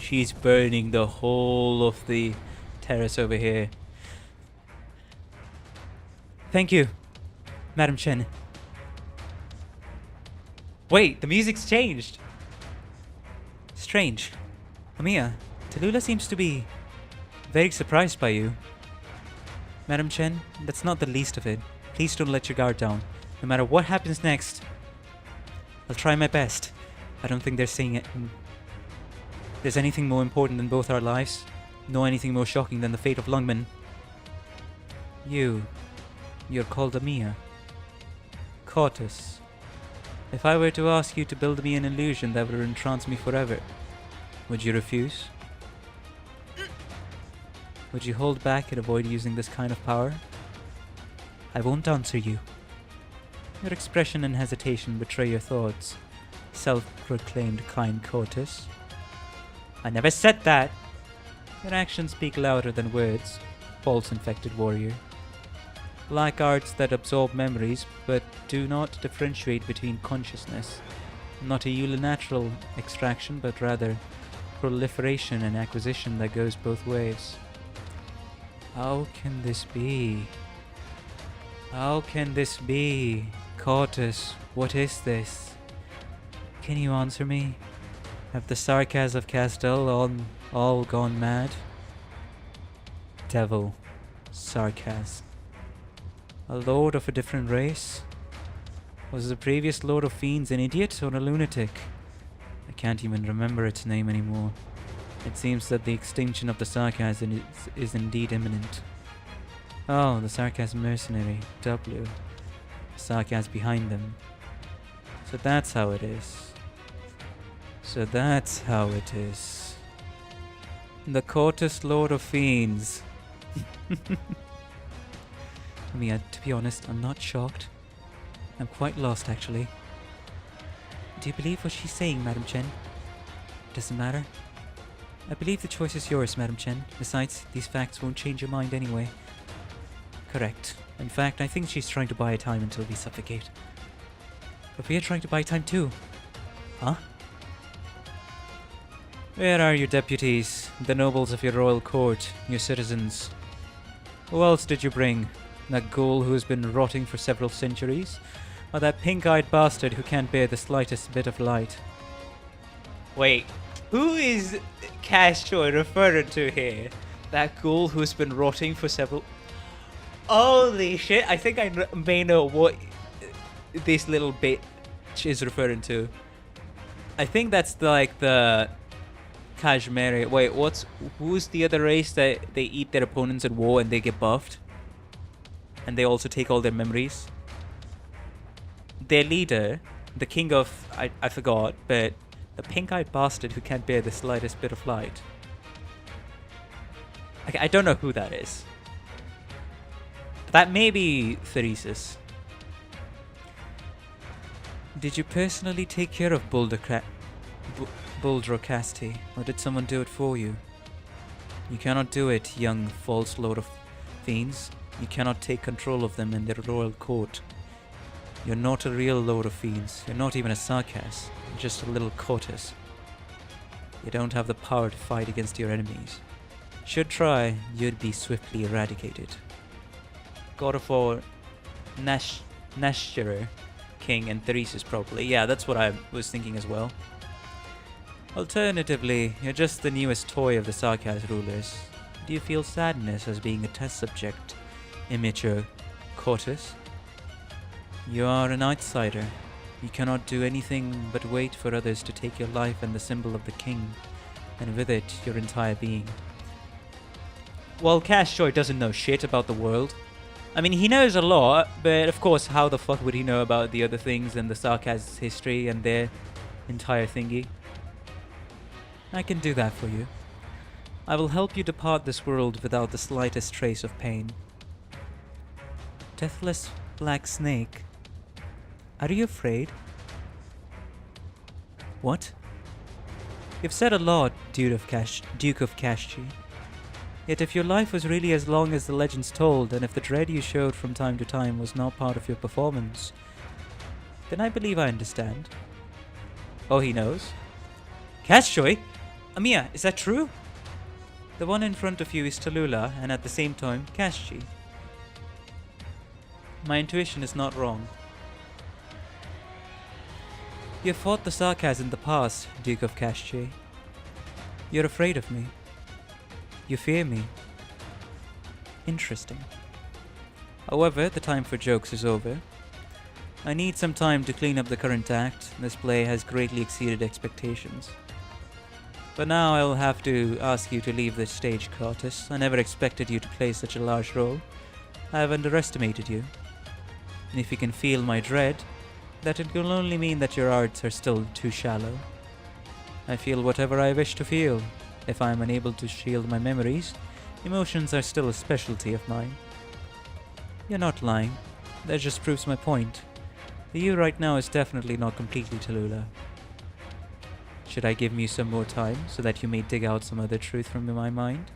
She's burning the whole of the terrace over here. Thank you, Madam Chen. Wait, the music's changed. Strange. Amiya, Talulah seems to be very surprised by you. Madam Chen, that's not the least of it. Please don't let your guard down. No matter what happens next, I'll try my best. I don't think there's anything more important than both our lives, nor anything more shocking than the fate of Lungmen. You're called Amiya. Cortus. If I were to ask you to build me an illusion that would entrance me forever, would you refuse? Would you hold back and avoid using this kind of power? I won't answer you. Your expression and hesitation betray your thoughts, self-proclaimed kind Cortus. I never said that! Your actions speak louder than words, false infected warrior. Black arts that absorb memories, but do not differentiate between consciousness. Not a unilateral extraction, but rather proliferation and acquisition that goes both ways. How can this be? How can this be? Cortus, what is this? Can you answer me? Have the Sarkas of Castel all gone mad? Devil. Sarkas. A lord of a different race? Was the previous lord of fiends an idiot or a lunatic? I can't even remember its name anymore. It seems that the extinction of the Sarkas is indeed imminent. Oh, the Sarkas mercenary, W. Sarkas behind them. So that's how it is. So that's how it is. The Cortus Lord of Fiends. I mean, to be honest, I'm not shocked. I'm quite lost, actually. Do you believe what she's saying, Madam Chen? Doesn't matter. I believe the choice is yours, Madam Chen. Besides, these facts won't change your mind anyway. Correct. In fact, I think she's trying to buy time until we suffocate. But we are trying to buy time too. Huh? Where are your deputies, the nobles of your royal court, your citizens? Who else did you bring? That ghoul who has been rotting for several centuries? Or that pink-eyed bastard who can't bear the slightest bit of light? Wait, who is Castro referring to here? That ghoul who's been rotting for several... Holy shit, I think I may know what this little bitch is referring to. I think that's like the Kashmiri. Wait, who's the other race that they eat their opponents in war and they get buffed? And they also take all their memories? Their leader, the king of... I forgot, but the pink-eyed bastard who can't bear the slightest bit of light. Okay, I don't know who that is. That may be Theresis. Did you personally take care of Buldrocasti, or did someone do it for you? You cannot do it, young false lord of fiends. You cannot take control of them in their royal court. You're not a real lord of fiends. You're not even a Sarkas. You're just a little Cortus. You don't have the power to fight against your enemies. Should try, you'd be swiftly eradicated. God of War, Nashtirer, King, and Theresis probably. Yeah, that's what I was thinking as well. Alternatively, you're just the newest toy of the Sarkaz rulers. Do you feel sadness as being a test subject, immature Cortus? You are an outsider. You cannot do anything but wait for others to take your life and the symbol of the king, and with it, your entire being. Well, Cashjoy doesn't know shit about the world. I mean, he knows a lot, but of course, how the fuck would he know about the other things and the Sarkaz history and their entire thingy? I can do that for you. I will help you depart this world without the slightest trace of pain. Deathless Black Snake. Are you afraid? What? You've said a lot, Duke of Kashchi. Yet if your life was really as long as the legends told, and if the dread you showed from time to time was not part of your performance, then I believe I understand. Oh, he knows? Kashchi? Amiya, is that true? The one in front of you is Talulah, and at the same time, Kashchi. My intuition is not wrong. You have fought the Sarkaz in the past, Duke of Kashchi. You're afraid of me. You fear me. Interesting. However, the time for jokes is over. I need some time to clean up the current act. This play has greatly exceeded expectations. But now I will have to ask you to leave the stage, Cortus. I never expected you to play such a large role. I have underestimated you. And if you can feel my dread, that it will only mean that your arts are still too shallow. I feel whatever I wish to feel. If I am unable to shield my memories, emotions are still a specialty of mine. You're not lying. That just proves my point. The you right now is definitely not completely Talulah. Should I give you some more time, so that you may dig out some other truth from my mind?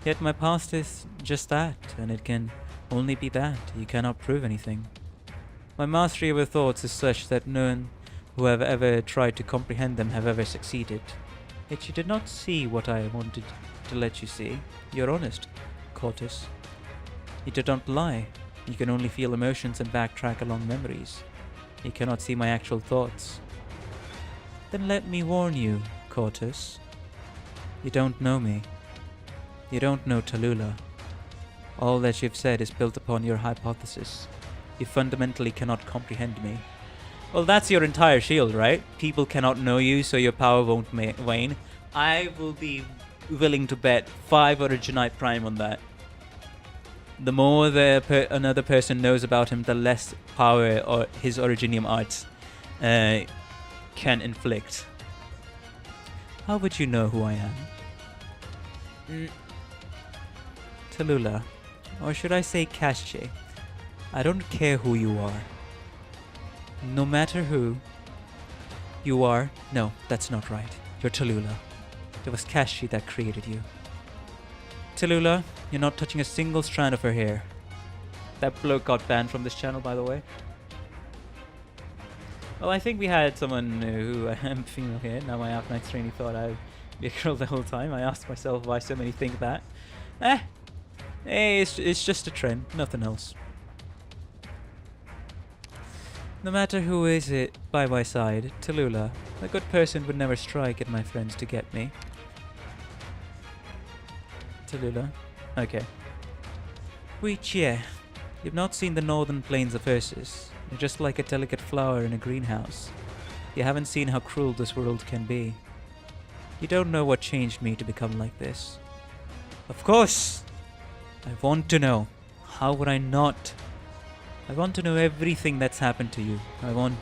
Yet my past is just that, and it can only be that. You cannot prove anything. My mastery over thoughts is such that none who have ever tried to comprehend them have ever succeeded. Yet you did not see what I wanted to let you see. You're honest, Cortus. You did not lie. You can only feel emotions and backtrack along memories. You cannot see my actual thoughts. Then let me warn you, Cortus. You don't know me. You don't know Talulah. All that you've said is built upon your hypothesis. You fundamentally cannot comprehend me. Well, that's your entire shield, right? People cannot know you, so your power won't wane. I will be willing to bet 5 Originite Prime on that. The more another person knows about him, the less power or his Originium arts can inflict. How would you know who I am? Talulah, or should I say Kashchi? I don't care who you are. No matter who you are. No, that's not right. You're Talulah. It was Kashchi that created you. Talulah, you're not touching a single strand of her hair. That bloke got banned from this channel, by the way. Well, I think we had someone who I'm female here. Now my Arknights trainee thought I'd be a girl the whole time. I asked myself why so many think that. Hey, it's just a trend, nothing else. No matter who is it by my side, Talulah, a good person would never strike at my friends to get me. Talulah? Okay. Weechie, you've not seen the northern plains of Ursus. You're just like a delicate flower in a greenhouse. You haven't seen how cruel this world can be. You don't know what changed me to become like this. Of course! I want to know. How would I not? I want to know everything that's happened to you. I want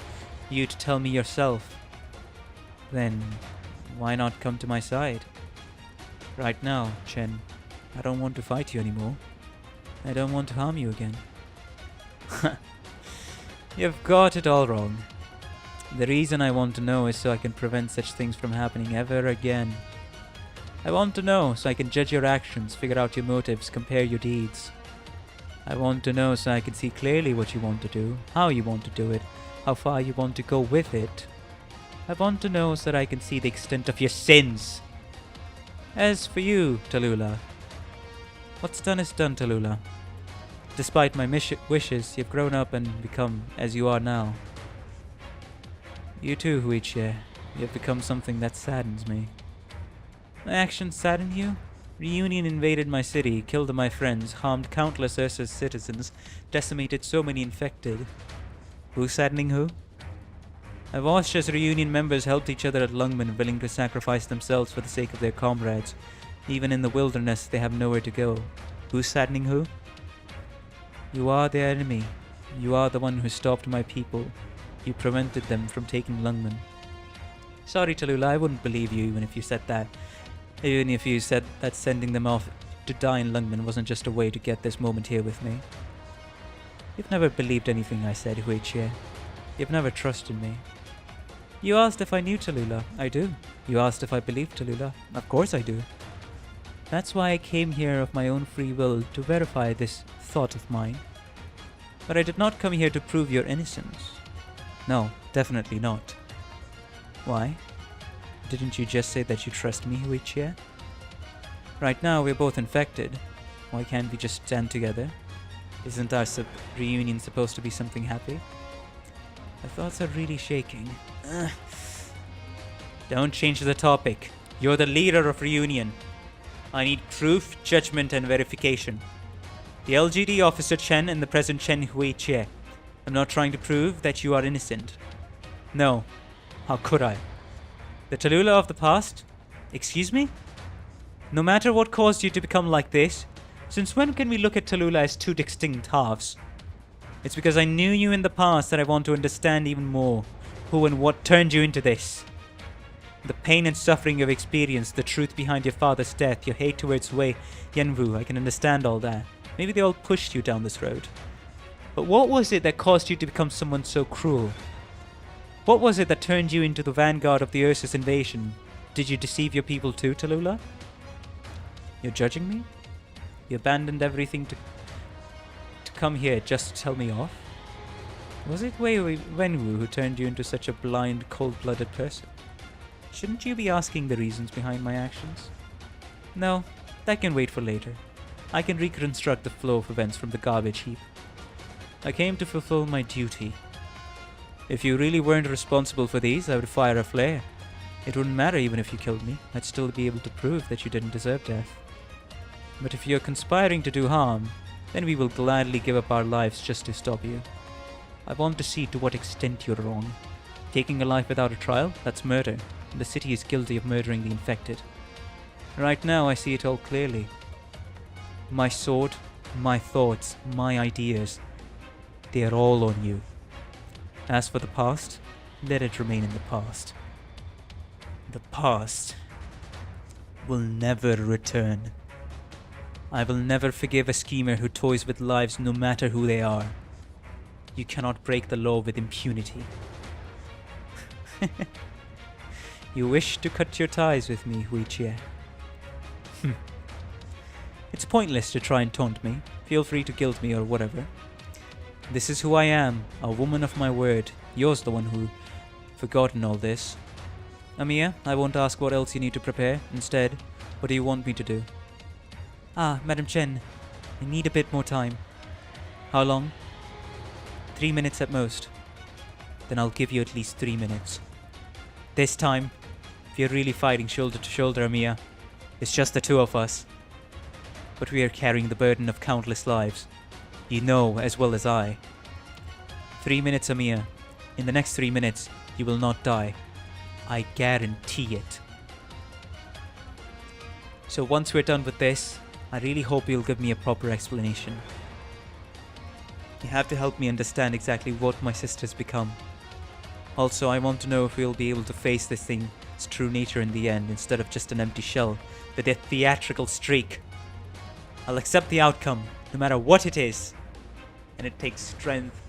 you to tell me yourself. Then, why not come to my side? Right now, Chen, I don't want to fight you anymore. I don't want to harm you again. You've got it all wrong. The reason I want to know is so I can prevent such things from happening ever again. I want to know so I can judge your actions, figure out your motives, compare your deeds. I want to know so I can see clearly what you want to do, how you want to do it, how far you want to go with it. I want to know so that I can see the extent of your sins. As for you, Talulah, what's done is done, Talulah. Despite my wishes, you've grown up and become as you are now. You too, Huichie. You've become something that saddens me. My actions sadden you? Reunion invaded my city, killed my friends, harmed countless Ursa's citizens, decimated so many infected. Who's saddening who? I've watched as Reunion members helped each other at Lungmen, willing to sacrifice themselves for the sake of their comrades. Even in the wilderness, they have nowhere to go. Who's saddening who? You are the enemy. You are the one who stopped my people. You prevented them from taking Lungmen. Sorry, Talulah, I wouldn't believe you even if you said that. Even if you said that sending them off to die in Lungmen wasn't just a way to get this moment here with me. You've never believed anything I said, Huichie. You've never trusted me. You asked if I knew Talulah. I do. You asked if I believed Talulah. Of course I do. That's why I came here of my own free will to verify this thought of mine. But I did not come here to prove your innocence. No, definitely not. Why? Didn't you just say that you trust me, Huichie? Right now we're both infected. Why can't we just stand together? Isn't our reunion supposed to be something happy? My thoughts are really shaking. Don't change the topic. You're the leader of Reunion. I need proof, judgment, and verification. The LGD officer Chen and the present Chen Huichie. I'm not trying to prove that you are innocent. No. How could I? The Talulah of the past? Excuse me? No matter what caused you to become like this, since when can we look at Talulah as two distinct halves? It's because I knew you in the past that I want to understand even more who and what turned you into this. The pain and suffering you've experienced, the truth behind your father's death, your hate towards Wei Yanwu, I can understand all that. Maybe they all pushed you down this road. But what was it that caused you to become someone so cruel? What was it that turned you into the vanguard of the Ursus invasion? Did you deceive your people too, Talulah? You're judging me? You abandoned everything to come here just to tell me off? Was it Wei Wenwu who turned you into such a blind, cold-blooded person? Shouldn't you be asking the reasons behind my actions? No, that can wait for later. I can reconstruct the flow of events from the garbage heap. I came to fulfill my duty. If you really weren't responsible for these, I would fire a flare. It wouldn't matter even if you killed me. I'd still be able to prove that you didn't deserve death. But if you're conspiring to do harm, then we will gladly give up our lives just to stop you. I want to see to what extent you're wrong. Taking a life without a trial, that's murder. The city is guilty of murdering the infected. Right now I see it all clearly. My sword, my thoughts, my ideas, they are all on you. As for the past, let it remain in the past. The past will never return. I will never forgive a schemer who toys with lives no matter who they are. You cannot break the law with impunity. You wish to cut your ties with me, Huichie. It's pointless to try and taunt me. Feel free to guilt me or whatever. This is who I am, a woman of my word. You're the one who forgotten all this. Amiya, I won't ask what else you need to prepare. Instead, what do you want me to do? Ah, Madam Chen, I need a bit more time. How long? 3 minutes at most. Then I'll give you at least 3 minutes. This time, if you're really fighting shoulder to shoulder, Amiya, it's just the two of us. But we are carrying the burden of countless lives. You know as well as I. 3 minutes, Amiya. In the next 3 minutes, you will not die. I guarantee it. So once we're done with this, I really hope you'll give me a proper explanation. You have to help me understand exactly what my sister's become. Also, I want to know if we'll be able to face this thing's true nature in the end, instead of just an empty shell with a theatrical streak. I'll accept the outcome, no matter what it is. And it takes strength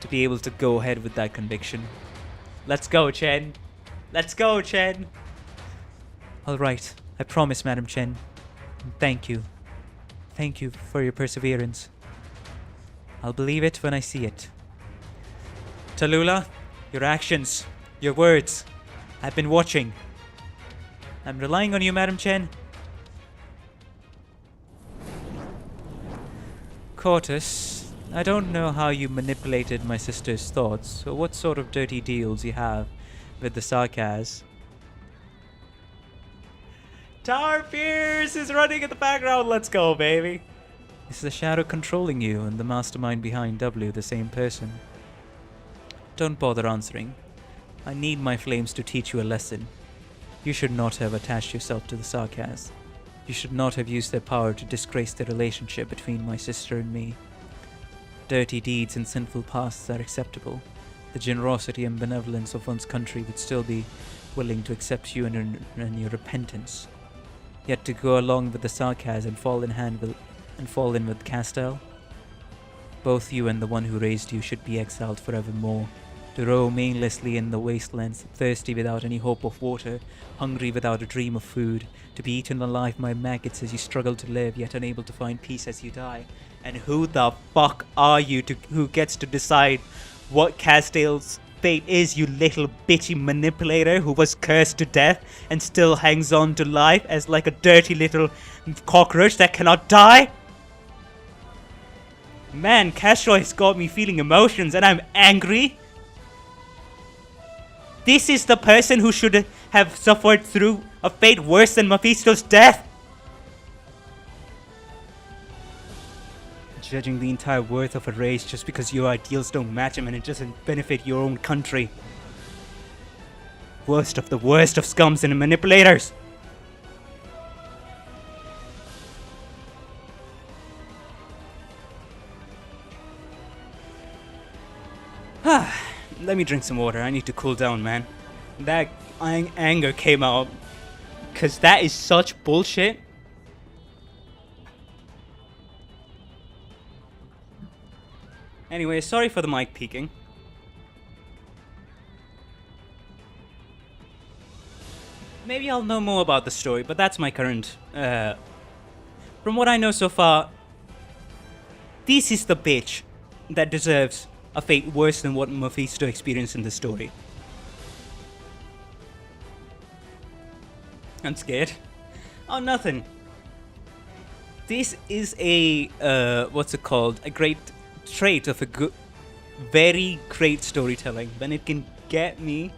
to be able to go ahead with that conviction. Let's go, Chen. Let's go, Chen. Alright, I promise, Madam Chen. Thank you. Thank you for your perseverance. I'll believe it when I see it. Talulah, your actions, your words, I've been watching. I'm relying on you, Madam Chen. Cortus, I don't know how you manipulated my sister's thoughts, or what sort of dirty deals you have with the Sarkaz. Tower Pierce is running in the background. Let's go, baby. Is the shadow controlling you and the mastermind behind W the same person? Don't bother answering. I need my flames to teach you a lesson. You should not have attached yourself to the Sarkaz. You should not have used their power to disgrace the relationship between my sister and me. Dirty deeds and sinful pasts are acceptable. The generosity and benevolence of one's country would still be willing to accept you in your repentance. Yet to go along with the Sarkaz and fall in with Castel? Both you and the one who raised you should be exiled forevermore, to roam aimlessly in the wastelands, thirsty without any hope of water, hungry without a dream of food, to be eaten alive by maggots as you struggle to live, yet unable to find peace as you die. And who the fuck are you who gets to decide what Castel's fate is, you little bitchy manipulator who was cursed to death and still hangs on to life as like a dirty little cockroach that cannot die? Man, Castroy's got me feeling emotions and I'm angry. This is the person who should have suffered through a fate worse than Mephisto's death. Judging the entire worth of a race just because your ideals don't match him and it doesn't benefit your own country. Worst of the worst of scums and manipulators. Let me drink some water. I need to cool down, man. That anger came out because that is such bullshit. Anyway, sorry for the mic peaking. Maybe I'll know more about the story, but that's my current... From what I know so far, this is the bitch that deserves a fate worse than what Mephisto experienced in the story. I'm scared. Oh, nothing. This is a, what's it called? A great trait of a good, very great storytelling. When it can get me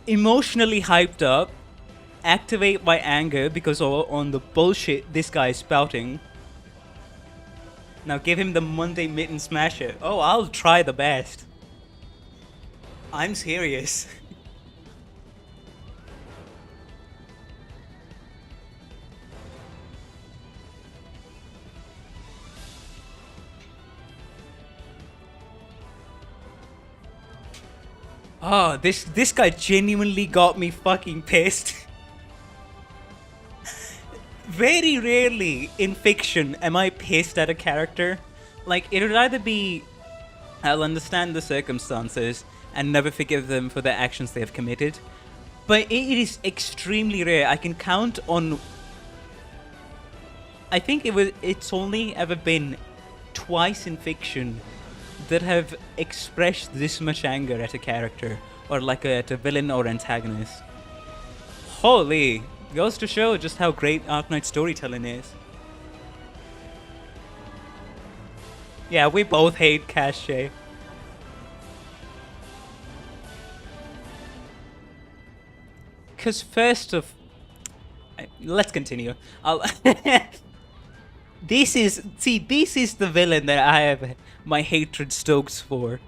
emotionally hyped up, activate my anger because on the bullshit this guy is spouting. Now give him the Monday mitten smasher. Oh, I'll try the best. I'm serious. Oh, this guy genuinely got me fucking pissed. Very rarely in fiction am I pissed at a character. Like, it would either be I'll understand the circumstances and never forgive them for the actions they have committed. But it is extremely rare. I can count on... I think it's only ever been twice in fiction that have expressed this much anger at a character, or like at a villain or antagonist. Holy, goes to show just how great Arknight storytelling is. Yeah, we both hate Cache. Cause first of... let's continue. This is the villain that I have my hatred stoked for.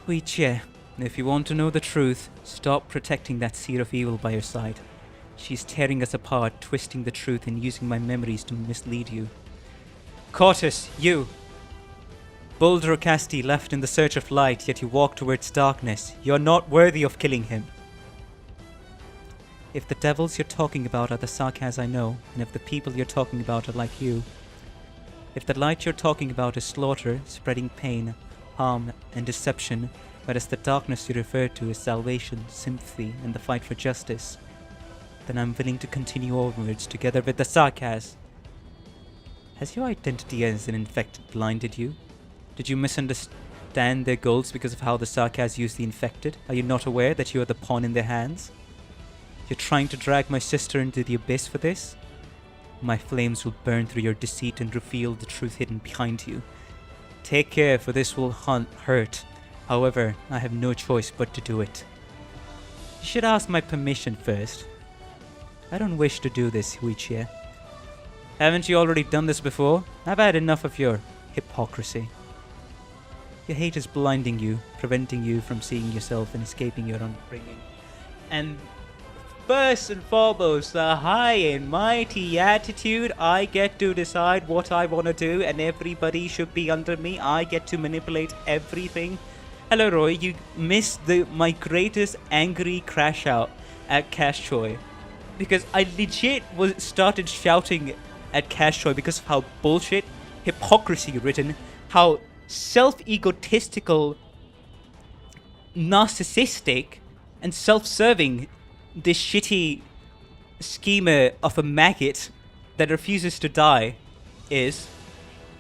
Huiche, if you want to know the truth, stop protecting that seed of evil by your side. She's tearing us apart, twisting the truth and using my memories to mislead you. Cortus, you! Bold Rocasti left in the search of light, yet you walk towards darkness. You're not worthy of killing him. If the devils you're talking about are the Sarkaz I know, and if the people you're talking about are like you, if the light you're talking about is slaughter, spreading pain, harm, and deception, whereas the darkness you refer to is salvation, sympathy, and the fight for justice, then I'm willing to continue onwards together with the Sarkaz. Has your identity as an infected blinded you? Did you down their goals because of how the Sarkaz use the infected? Are you not aware that you are the pawn in their hands? You're trying to drag my sister into the abyss for this? My flames will burn through your deceit and reveal the truth hidden behind you. Take care, for this will hurt. However, I have no choice but to do it. You should ask my permission first. I don't wish to do this, Huichie. Haven't you already done this before? I've had enough of your hypocrisy. Your hate is blinding you, preventing you from seeing yourself and escaping your own bringing. And first and foremost, the high and mighty attitude. I get to decide what I want to do and everybody should be under me. I get to manipulate everything. Hello, Roy. You missed my greatest angry crash out at Cash Choi. Because I legit started shouting at Cash Choi because of how bullshit, hypocrisy written, how self-egotistical, narcissistic, and self-serving this shitty schemer of a maggot that refuses to die is.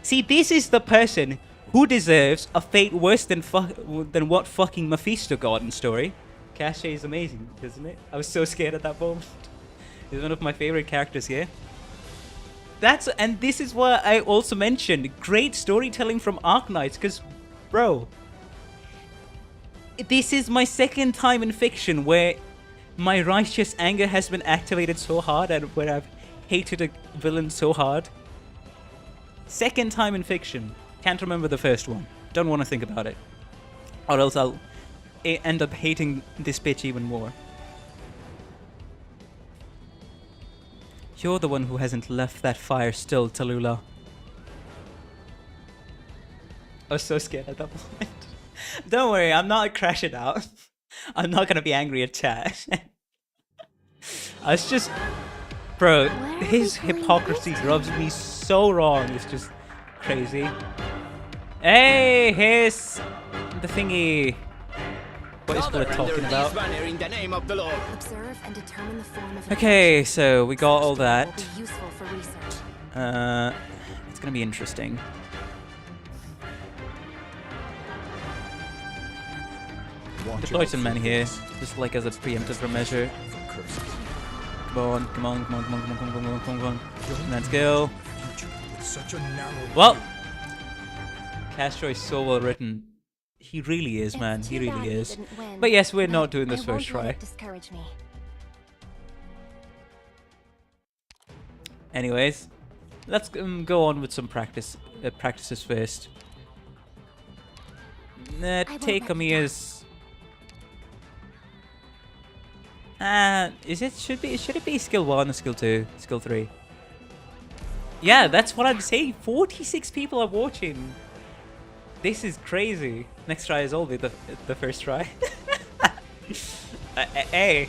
See, this is the person who deserves a fate worse than what fucking Mephisto got in story. Cache is amazing, isn't it? I was so scared at that moment. He's one of my favorite characters here. And this is what I also mentioned. Great storytelling from Arknights, because, bro, this is my second time in fiction where my righteous anger has been activated so hard and where I've hated a villain so hard. Second time in fiction. Can't remember the first one. Don't want to think about it. Or else I'll end up hating this bitch even more. You're the one who hasn't left that fire still, Talulah. I was so scared at that point. Don't worry, I'm not crashing out. I'm not gonna be angry at chat. I was just... Bro, his hypocrisy rubs me so wrong. It's just crazy. Hey, here's the thingy. What is Split talking about? Okay, so we got all that. It's gonna be interesting. Deploy some men here, just like as a preemptive measure. Come on. Let's go. Well, Castro is so well written. He really is, man. He really is. But yes, we're not doing this first try. Anyways, let's go on with some practices first. Take Amiya's. Should it be skill 1 or skill 2? Skill 3? Yeah, that's what I'm saying. 46 people are watching. This is crazy. Next try is always the first try. Hey,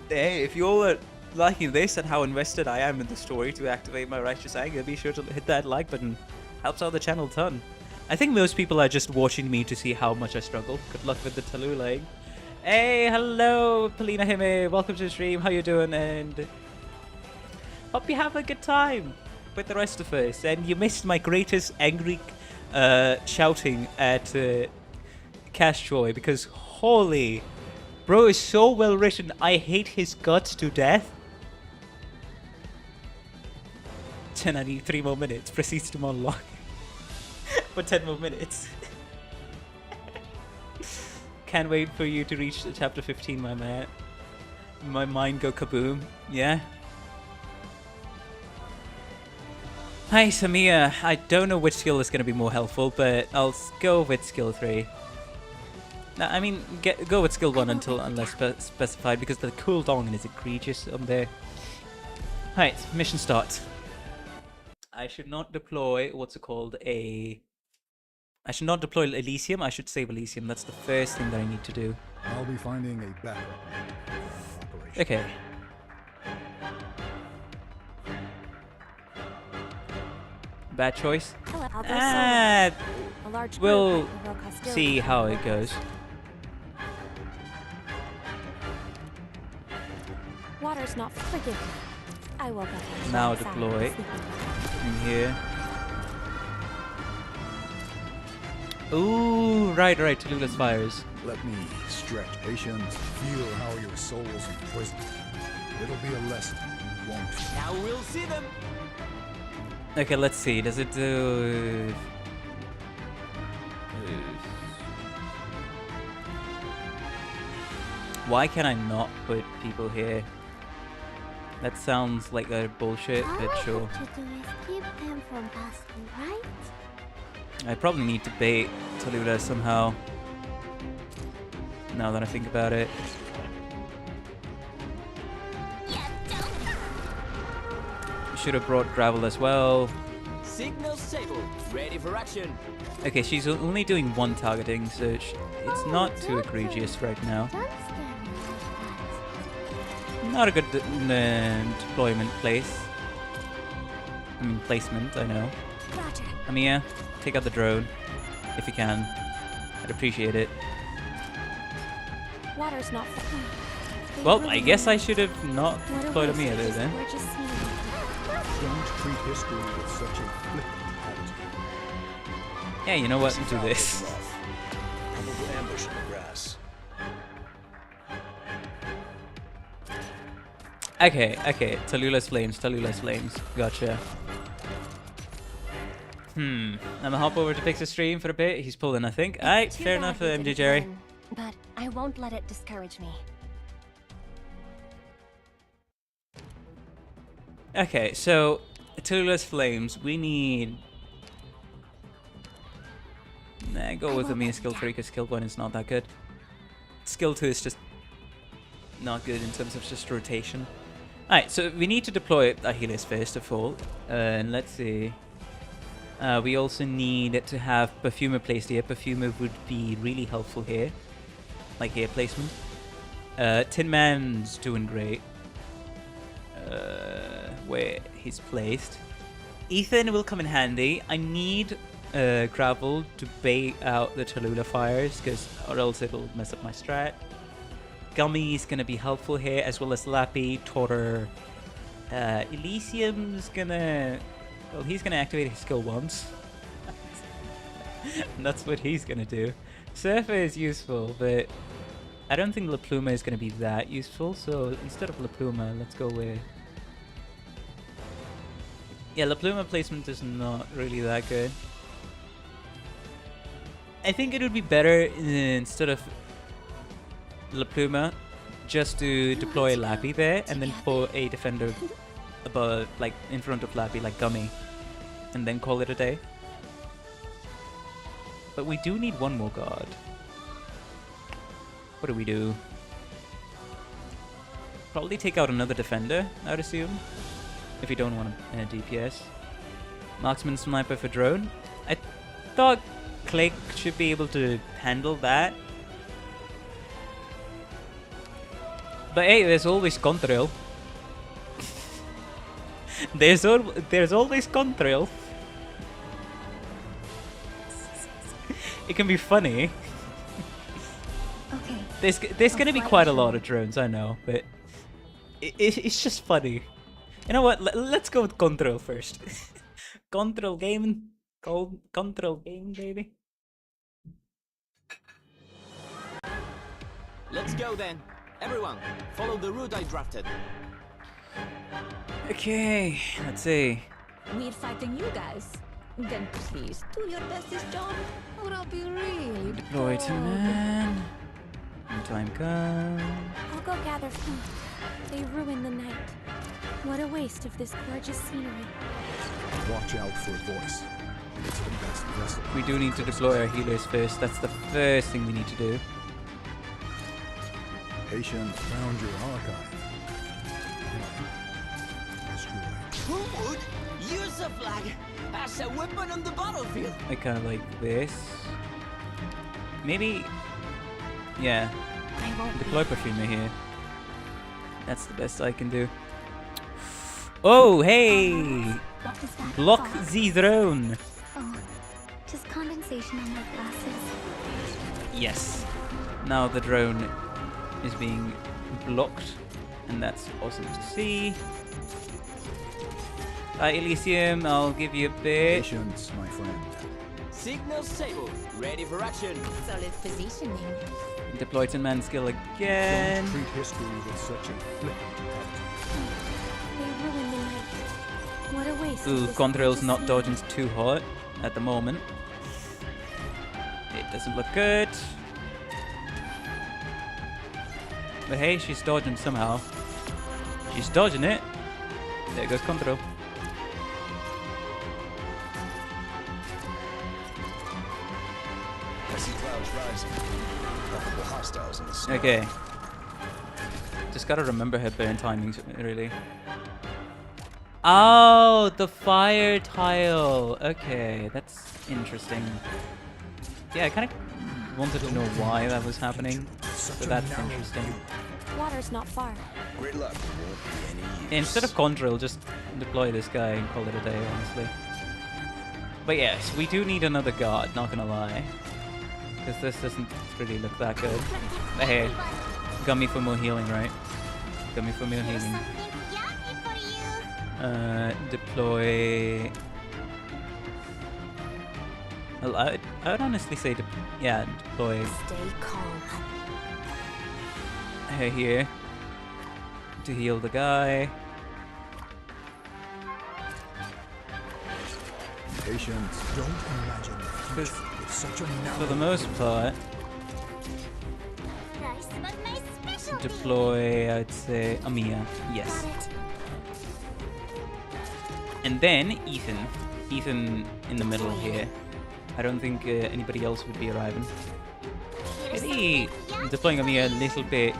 hey, if you're liking this and how invested I am in the story to activate my righteous anger, be sure to hit that like button. Helps out the channel a ton. I think most people are just watching me to see how much I struggle. Good luck with the Talulah. Hey, hello, Polina Hime. Welcome to the stream. How you doing? And hope you have a good time with the rest of us. And you missed my greatest angry shouting at Cash Choi because holy, bro is so well written. I hate his guts to death. 10, I need 3 more minutes. Proceeds to monologue for 10 more minutes. Can't wait for you to reach chapter 15, my man. My mind go kaboom. Yeah. Hi, Samia. I don't know which skill is going to be more helpful, but I'll go with skill 3. No, I mean, go with skill 1 unless specified, because the cooldown is egregious on there. Alright, mission start. I should not deploy, what's it called, I should not deploy Elysium, I should save Elysium. That's the first thing that I need to do. I'll be finding a backup operation. Okay. Bad choice. We'll see how it goes. Water's not forgiven. I woke up. Now deploy in here. Ooh, right, Talulah's fires. Let me stretch. Patience. Feel how your soul's imprisoned. It'll be a lesson you won't forget. Now we'll see them. Okay, let's see. Does it do... Why can I not put people here? That sounds like a bullshit, but sure. All I have to do is keep them from passing, right? I probably need to bait Talulah somehow. Now that I think about it. Should have brought gravel as well. Signal stable. Ready for action. Okay, she's only doing one targeting, so it's not too egregious right now. Don't scare me like that. Not a good deployment place. I mean, placement, I know. Roger. Amiya, take out the drone, if you can. I'd appreciate it. Water's not. Well, I guess I should have not deployed Amiya there then. Don't treat history with such a flippant attitude. Yeah, you know what? Do this. Probable ambush in the grass. Okay. Talulah's flames. Gotcha. I'm gonna hop over to Pix's stream for a bit. He's pulling, I think. Alright, fair enough, MJ Jerry. But I won't let it discourage me. Okay, so Talulah's flames. We need. Nah, go with Amiya skill 3 because skill 1 is not that good. Skill 2 is just not good in terms of just rotation. Alright, so we need to deploy Achilles first of all. And let's see. We also need to have Perfumer placed here. Perfumer would be really helpful here. Like here placement. Tin Man's doing great. Where he's placed. Ethan will come in handy. I need gravel to bait out the Talulah fires, or else it'll mess up my strat. Gummy's gonna be helpful here, as well as Lappy, Totter. Elysium's gonna... Well, he's gonna activate his skill once. And that's what he's gonna do. Surfer is useful, but I don't think La Pluma is gonna be that useful, so instead of La Pluma, let's go with... Yeah, La Pluma placement is not really that good. I think it would be better instead of La Pluma just to deploy Lappy there and then put a defender above, like in front of Lappy, like Gummy, and then call it a day. But we do need one more guard. What do we do? Probably take out another defender, I'd assume. If you don't want a DPS. Marksman sniper for drone. I thought Click should be able to handle that. But hey, there's always Contrail. there's always Contrail. It can be funny. Okay. There's gonna be quite a lot of drones, I know, but it's just funny. You know what? Let's go with Control first. Control gaming. Control gaming, baby. Let's go then. Everyone, follow the route I drafted. Okay, let's see. We're fighting you guys. Then please do your bestest job, or I'll be really Deploy to man. When time comes. I'll go gather food. They ruin the night. What a waste of this gorgeous scenery. Watch out for a voice. It's the best vessel. We do need to deploy our healers first. That's the first thing we need to do. Patient found your archive. Destroy. Who would use a flag as a weapon on the battlefield? I kind of like this. Maybe... Yeah. I won't Deploy Perfumer here. That's the best I can do. Oh, hey! What is that? Block fog? the drone! Oh, just condensation on my glasses. Yes. Now the drone is being blocked, and that's awesome to see. Elysium, I'll give you a bit. Patience, my friend. Signal stable. Ready for action. Solid positioning. Deploy Tin Man skill again. Don't treat history with such a flippant attitude. They ruined the night. What a waste. Ooh, This Contrail's gorgeous not scene. dodging too hot at the moment. It doesn't look good. But hey, she's dodging somehow. She's dodging it. There goes Contrail. I see clouds rising. Probable hostiles in the snow. Okay. Just gotta remember her burn timings, really. Oh, the fire tile. Okay, that's interesting. Yeah, I kind of wanted to know why that was happening, so that's interesting. Water's not far. Great luck. Won't be any use. Instead of Contrail, just deploy this guy and call it a day, honestly. But yes, we do need another guard, not gonna lie. Because this doesn't really look that good. But hey, got me for more healing, right? Got me for more healing. Deploy... Well, I would honestly say, deploy Stay calm. her here to heal the guy. Patience. Don't imagine the Because future with such a narrow for the most part, deploy, I'd say, Amiya. Yes. And then Ethan. Ethan in the middle here. I don't think anybody else would be arriving. Maybe deploying Amiya a little bit.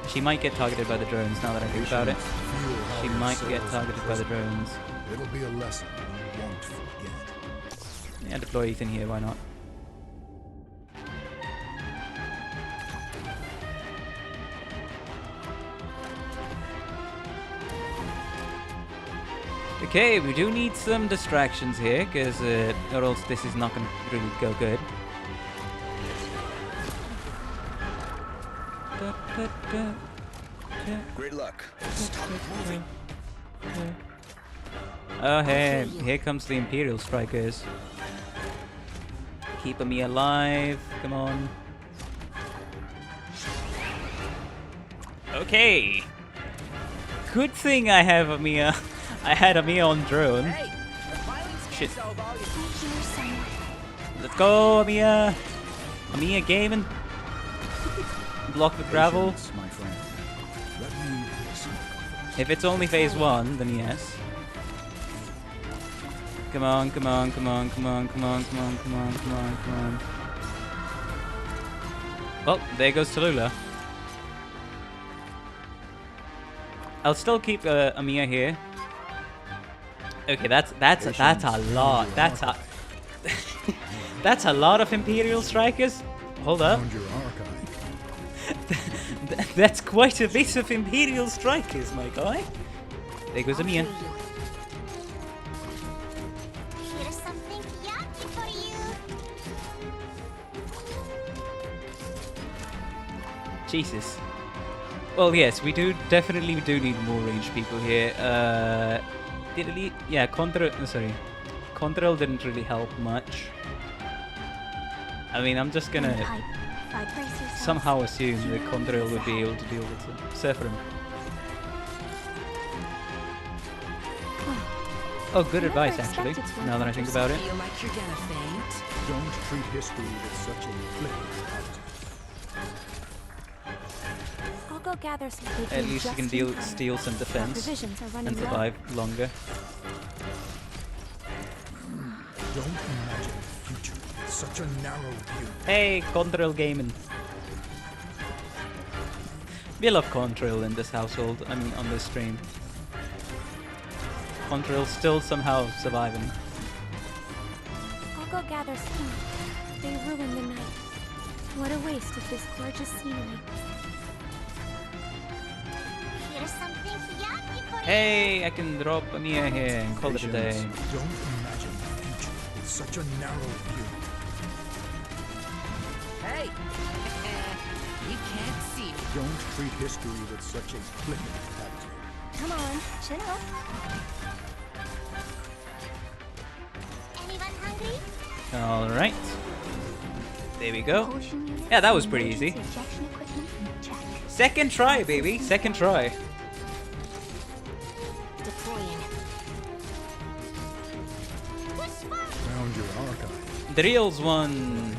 She might get targeted by the drones now that I think about it. Feel how She your might soul get is targeted by the imprisoned. drones. It'll be a lesson you won't forget. Yeah, deploy Ethan here, why not? Okay, we do need some distractions here, because or else this is not going to really go good. Great luck. Stop moving. Oh, hey, here comes the Imperial Strikers. Keep me alive, come on. Okay. Good thing I have Amiya. I had Amiya on drone. Hey, the violence Shit. can't solve all your Let's go, Amiya. Amiya gaming. Block the gravel. Patience, my friend. Let me smoke. If it's only phase 1, then yes. Come on, come on, come on, come on, come on, come on, come on, come on, come on. Well, there goes Talulah. I'll still keep Amiya here. Okay, that's a lot. That's a that's a lot of Imperial Strikers. Hold up. Found your archive. That's quite a bit of Imperial Strikers, my guy. There goes Amiya. Here's something yucky for you. Jesus. Well, yes, we definitely need more ranged people here. Contrail didn't really help much. I mean, I'm just gonna somehow assume that Contrail would be able to deal with Sephirim. Oh, good advice, actually, now that I think about it. feel like you're gonna faint. Don't treat history with such a flippant attitude. I'll go gather some food. At least you can steal some defense Provisions are running and low. survive longer. Don't imagine the future with such a narrow view. Hey, Contrail gaming. We love Contrail in this household, I mean on this stream. Contrail's still somehow surviving. I'll go gather some. They ruined the night. What a waste of this gorgeous scenery. Here's something yucky for Hey, I can drop Amiya here and call it a day. Patience. Don't imagine the future with such a narrow view. Hey, you can't see me. Don't treat history with such a flippant attitude. Come on, chin up. Anyone hungry? Alright. There we go. Yeah, that was pretty easy. Second try, baby. Second try. Found your archive. The real one.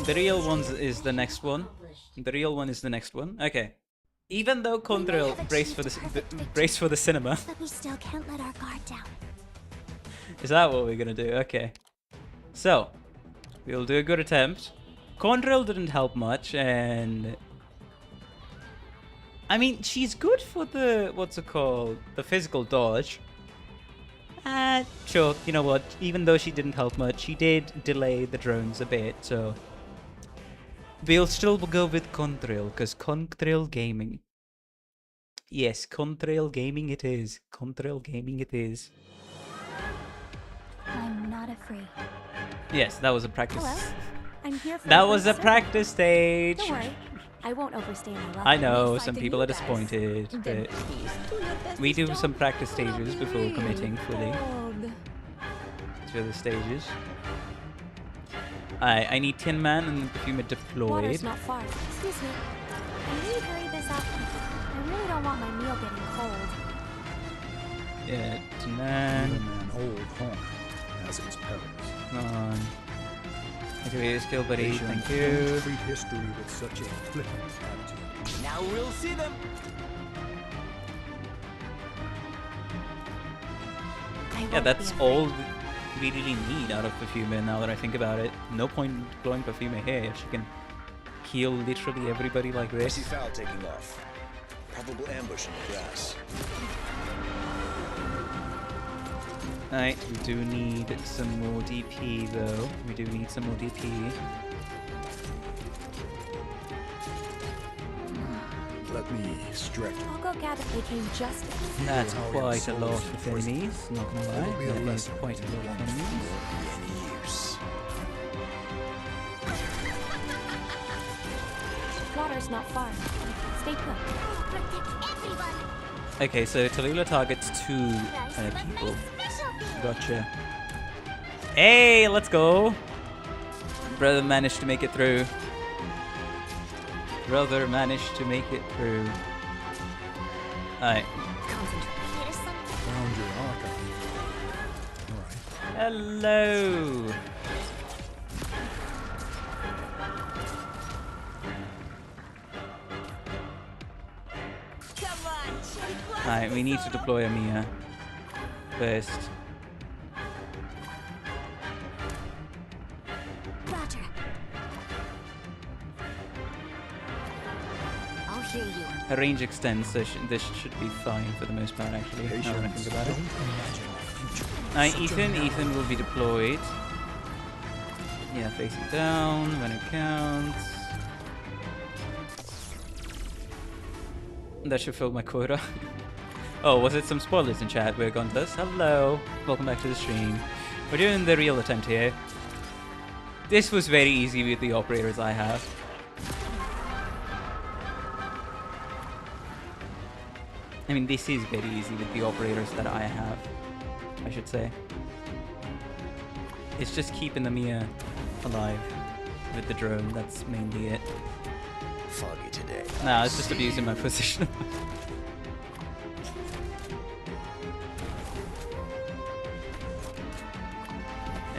The real one is the next one. The real one is the next one. Okay. Even though Contrail brace for the cinema. But we still can't let our guard down. Is that what we're gonna do? Okay. So, we'll do a good attempt. Contrail didn't help much, and I mean, she's good for the what's it called? The physical dodge. Sure. You know what? Even though she didn't help much, she did delay the drones a bit. So we'll still go with Contrail, because Contrail Gaming. Yes, Contrail Gaming it is. Contrail Gaming it is. I'm not afraid. Yes, that was a practice. Hello. I'm here for That the was a first practice stage. Don't worry. I won't overstay my welcome. I know, Fighting some people you are guys. disappointed, Then but please do your best, we do John, some practice or I'll stages be before real committing fully cold. to the stages. I need Tin Man and Perfumer deployed. Water's not far. Excuse me. Can we hurry this up? I really don't want my meal getting cold. Yeah, Tin Even Man. an old horn has its perils. Come on. Activate your skill, buddy. Asian Thank don't you. treat history with such a flippant attitude. Now we'll see them. Yeah, that's all we really need out of Perfumer now that I think about it. No point deploying Perfumer here if she can kill literally everybody like I see this. Foul taking off. Probable ambush in the grass. Alright, we do need some more DP though. We do need some more DP. Let me stretch. I'll go gather. They came just. That's how your quite a soul lot is of imprisoned. enemies, not gonna It'll lie. be a That is lesson quite a you lot of won't enemies. Be any use. Water's not far. Stay put. Protect everyone. Okay, so Talulah targets two people. Gotcha. Hey, let's go! Brother managed to make it through. Brother managed to make it through. Alright. Found your archive. Alright. Hello! Come on, Jake. Alright, we need to deploy a Mia first. Roger. I'll hear you. Her range extends, so this should be fine for the most part, actually. Now that I Patience. think about it. Don't imagine a future with Alright, such a Ethan. narrow Ethan will be deployed. Yeah, facing down when it counts. That should fill my quota. Oh, was it some spoilers in chat? We're going to this. Hello. Welcome back to the stream. We're doing the real attempt here. This was very easy with the operators I have. I mean, this is very easy with the operators that I have, I should say. It's just keeping the Mia alive with the drone, that's mainly it. Foggy today. Nah, it's just abusing my position.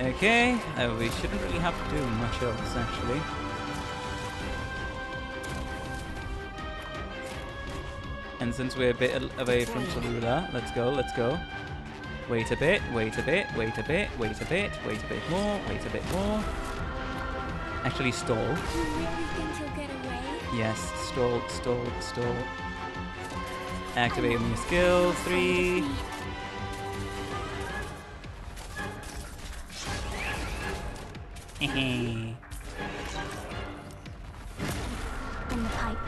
Okay, we shouldn't really have to do much else, actually. And since we're a bit away from Talulah, let's go, let's go. Wait a bit, wait a bit, wait a bit, wait a bit, wait a bit more, wait a bit more. Actually, stall. You really think you'll get away? Yes, stall, stall, stall. Activating your skill, 3. Hehe. In the pipe.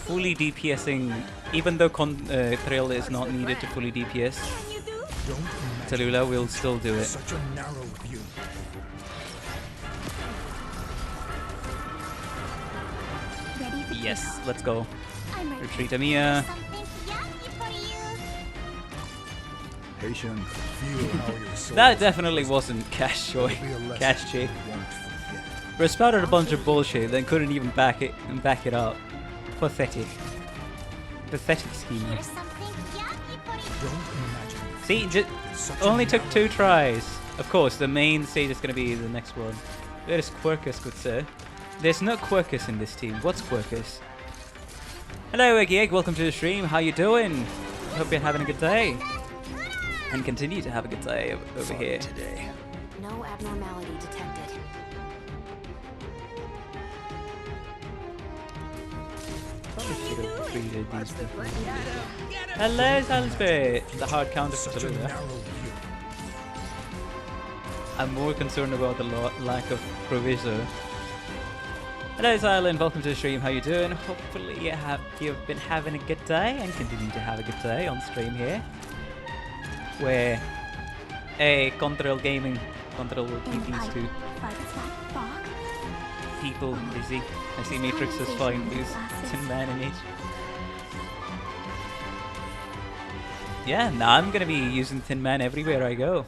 Fully DPSing, even though Trail is not needed to fully DPS, Don't imagine Talulah will still do it. such a narrow view. Ready for Yes, let's go. I'm ready. Retreat Amia. Something yummy for you. Patient, feel how your soul That definitely wasn't Cash Joy. Cash J. Bro spouted a bunch of bullshit, then couldn't even back it up. Pathetic. Pathetic scheme. See, only took 2 tries. Of course, the main stage is going to be the next one. Where is Quirkus, good sir? There's no Quirkus in this team. What's Quirkus? Hello, Eggy Egg. Welcome to the stream. How you doing? Hope you're having a good day. And continue to have a good day over here. Today. No abnormality detected. Probably should have treated these people. Hello, Salisbury. The hard counter for Talulah. I'm more concerned about the lack of proviso. Hello, Silent. Welcome to the stream. How you doing? Hopefully you've been having a good day and continue to have a good day on stream here. Where Control Gaming keep these 2 people busy. I see Matrix is fine to use Tin Man in it. Yeah, now I'm gonna be using Tin Man everywhere I go.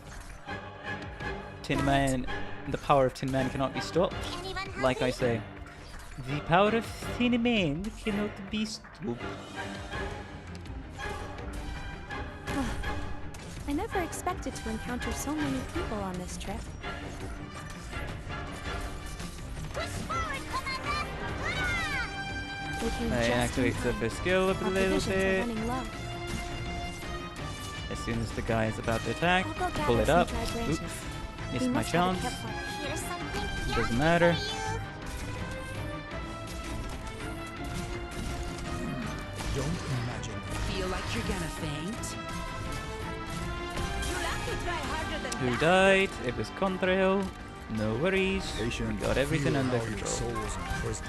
Tin Man, the power of Tin Man cannot be stopped. Like I say, the power of Tin Man cannot be stopped. I never expected to encounter so many people on this trip. I activate the first skill up a little bit. As soon as the guy is about to attack, pull it up. Oops, missed my chance. Doesn't matter. Don't imagine. Feel like you're gonna faint? Who died? It was Contrail. No worries. Patient, We got everything feel under how your control. soul's in prison.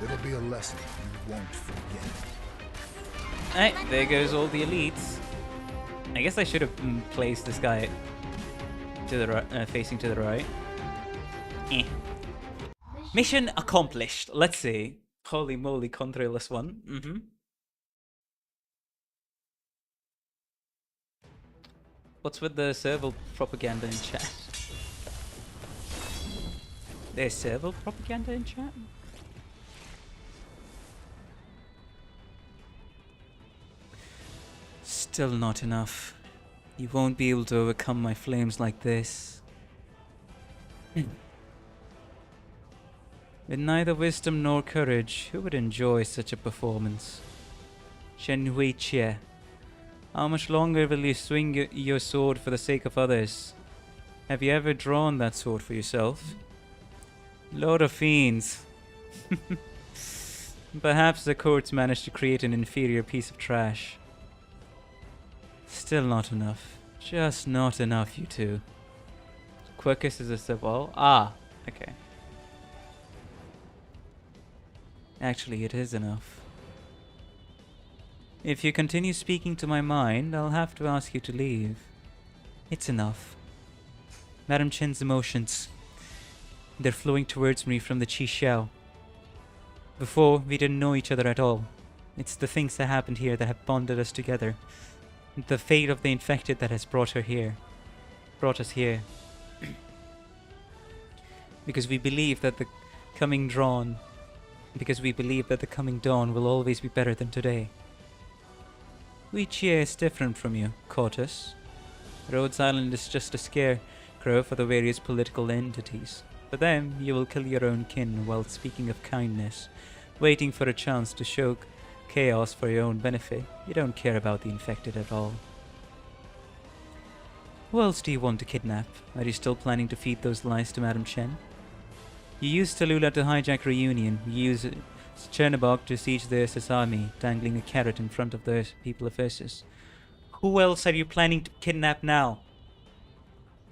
It'll be a lesson you won't forget. Hey, there goes all the elites. I guess I should have placed this guy to the right, facing to the right. Mission accomplished. Let's see. Holy moly, Contrailless one. What's with the serval propaganda in chat? There's serval propaganda in chat? Still not enough. You won't be able to overcome my flames like this. With neither wisdom nor courage, who would enjoy such a performance? Shen Hui Chia. How much longer will you swing your sword for the sake of others? Have you ever drawn that sword for yourself? Lord of Fiends. Perhaps the courts managed to create an inferior piece of trash. Still not enough. Just not enough, you two. Quirkus is a symbol. Ah, okay. Actually, it is enough. If you continue speaking to my mind, I'll have to ask you to leave. It's enough. Madam Chen's emotions. They're flowing towards me from the Qi Xiao. Before, we didn't know each other at all. It's the things that happened here that have bonded us together. The fate of the infected that has brought us here. Because we believe that the coming dawn will always be better than today. We Chia is different from you, Cortus. Rhodes Island is just a scarecrow for the various political entities. For them, you will kill your own kin while speaking of kindness, waiting for a chance to show chaos for your own benefit. You don't care about the infected at all. Who else do you want to kidnap? Are you still planning to feed those lies to Madam Chen? You used Talulah to hijack Reunion. You used Chernobog to siege the SS army, dangling a carrot in front of the people of Ursus. Who else are you planning to kidnap now?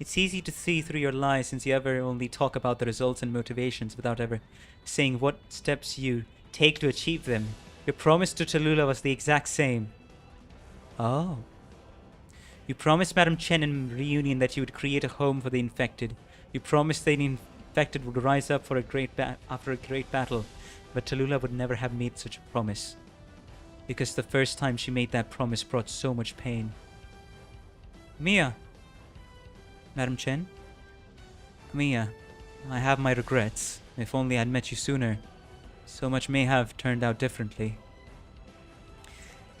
It's easy to see through your lies since you ever only talk about the results and motivations without ever saying what steps you take to achieve them. Your promise to Talulah was the exact same. Oh. You promised Madam Chen in Reunion that you would create a home for the infected. You promised the infected would rise up for after a great battle. But Talulah would never have made such a promise. Because the first time she made that promise brought so much pain. Mia! Madam Chen? Mia, I have my regrets. If only I'd met you sooner, so much may have turned out differently.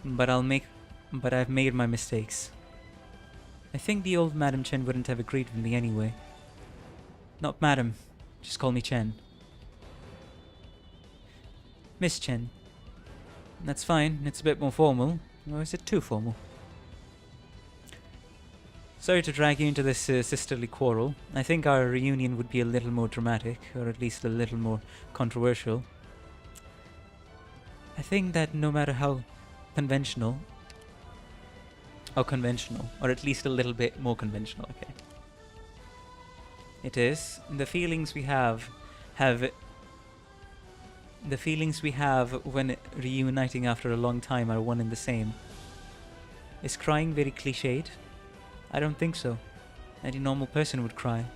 But I've made my mistakes. I think the old Madam Chen wouldn't have agreed with me anyway. Not Madam, just call me Chen. Miss Chen. That's fine, it's a bit more formal. Or is it too formal? Sorry to drag you into this sisterly quarrel. I think our reunion would be a little more dramatic, or at least a little more controversial. I think that no matter how conventional, or at least a little bit more conventional, okay, it is, the feelings we have when reuniting after a long time are one and the same. Is crying very cliched? I don't think so. Any normal person would cry.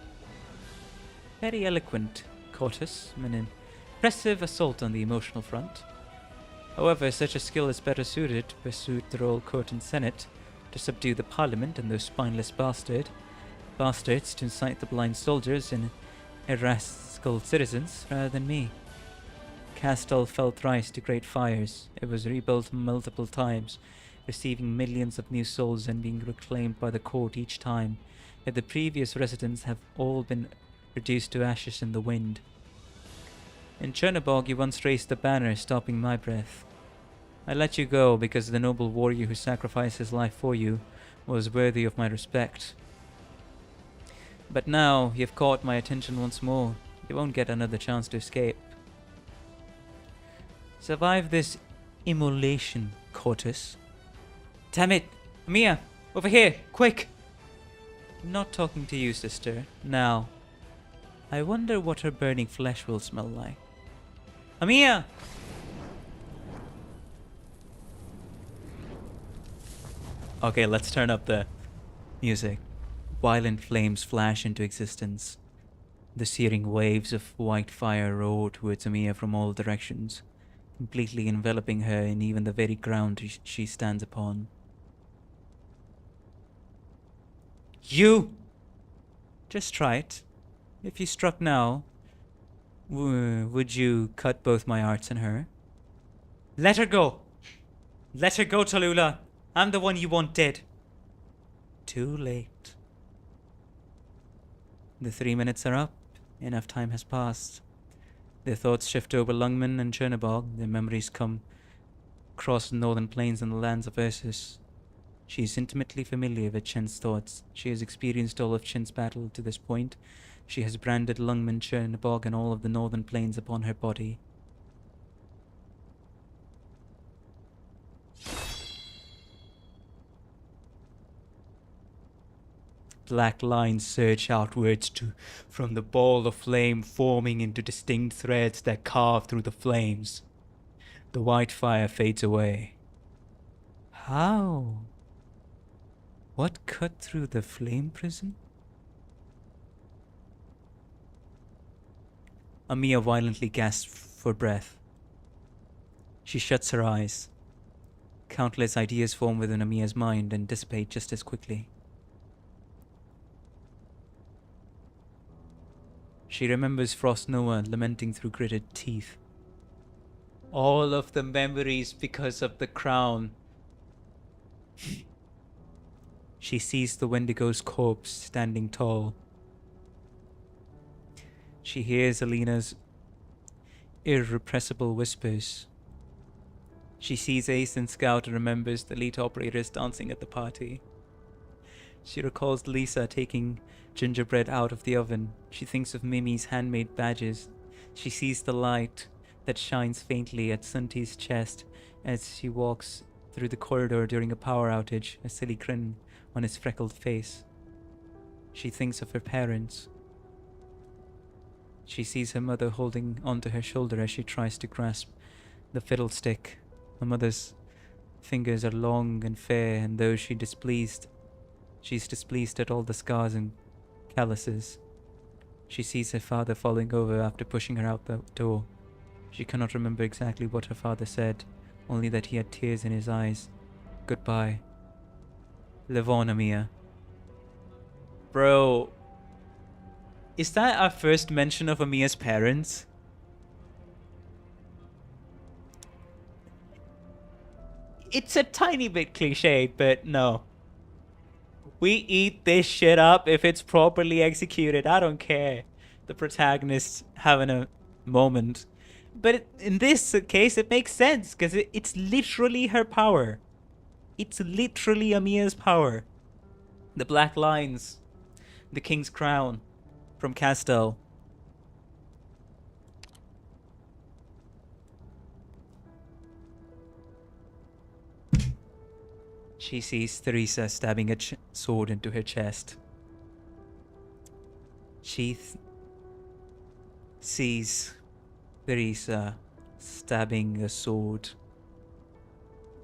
Very eloquent, Cortus, an impressive assault on the emotional front. However, such a skill is better suited to pursue the royal court and senate, to subdue the parliament and those spineless bastards, to incite the blind soldiers and irascible citizens, rather than me. Castle fell thrice to great fires. It was rebuilt multiple times, receiving millions of new souls and being reclaimed by the court each time, yet the previous residents have all been reduced to ashes in the wind. In Chernobog you once raised the banner, stopping my breath. I let you go because the noble warrior who sacrificed his life for you was worthy of my respect. But now you've caught my attention once more. You won't get another chance to escape. Survive this immolation, Cortus. Damn it! Mia! Over here! Quick! I'm not talking to you, sister. Now. I wonder what her burning flesh will smell like. Mia! Okay, let's turn up the music. Violent flames flash into existence. The searing waves of white fire roar towards Mia from all directions, completely enveloping her in even the very ground she stands upon. You! Just try it. If you struck now, would you cut both my hearts and her? Let her go! Let her go, Talulah! I'm the one you want dead. Too late. The 3 minutes are up. Enough time has passed. Their thoughts shift over Lungmen and Chernobog. Their memories come across the northern plains and the lands of Ursus. She is intimately familiar with Chen's thoughts. She has experienced all of Chen's battle to this point. She has branded Lungmen, Chernobog, and all of the northern plains upon her body. Black lines surge outwards from the ball of flame, forming into distinct threads that carve through the flames. The white fire fades away. How? What cut through the flame prison? Mia violently gasps for breath. She shuts her eyes. Countless ideas form within Mia's mind and dissipate just as quickly. She remembers Frost Noah lamenting through gritted teeth. All of the memories because of the crown. She sees the Wendigo's corpse standing tall. She hears Alina's irrepressible whispers. She sees Ace and Scout and remembers the elite operators dancing at the party. She recalls Lisa taking gingerbread out of the oven. She thinks of Mimi's handmade badges. She sees the light that shines faintly at Sunti's chest as she walks through the corridor during a power outage, a silly grin on his freckled face. She thinks of her parents. She sees her mother holding onto her shoulder as she tries to grasp the fiddlestick. Her mother's fingers are long and fair, and though she's displeased at all the scars and calluses. She sees her father falling over after pushing her out the door. She cannot remember exactly what her father said, only that he had tears in his eyes. Goodbye. Live on, Mia. Bro, is that our first mention of Amiya's parents? It's a tiny bit cliched, but no. We eat this shit up if it's properly executed. I don't care. The protagonist's having a moment. But in this case, it makes sense, because it's literally her power. It's literally Amiya's power. The black lines. The king's crown from Castel. She sees Theresa stabbing a sword into her chest. She sees Theresa stabbing a sword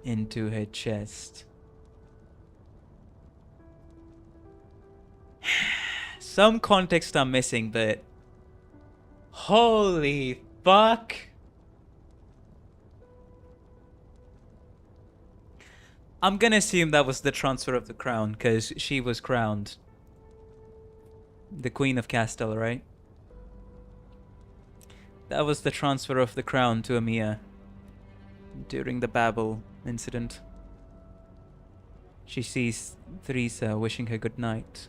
into her chest. Some context I'm missing, but holy fuck. I'm gonna assume that was the transfer of the crown, because she was crowned the Queen of Castel, right? That was the transfer of the crown to Amiya during the Babel incident. She sees Theresa wishing her good night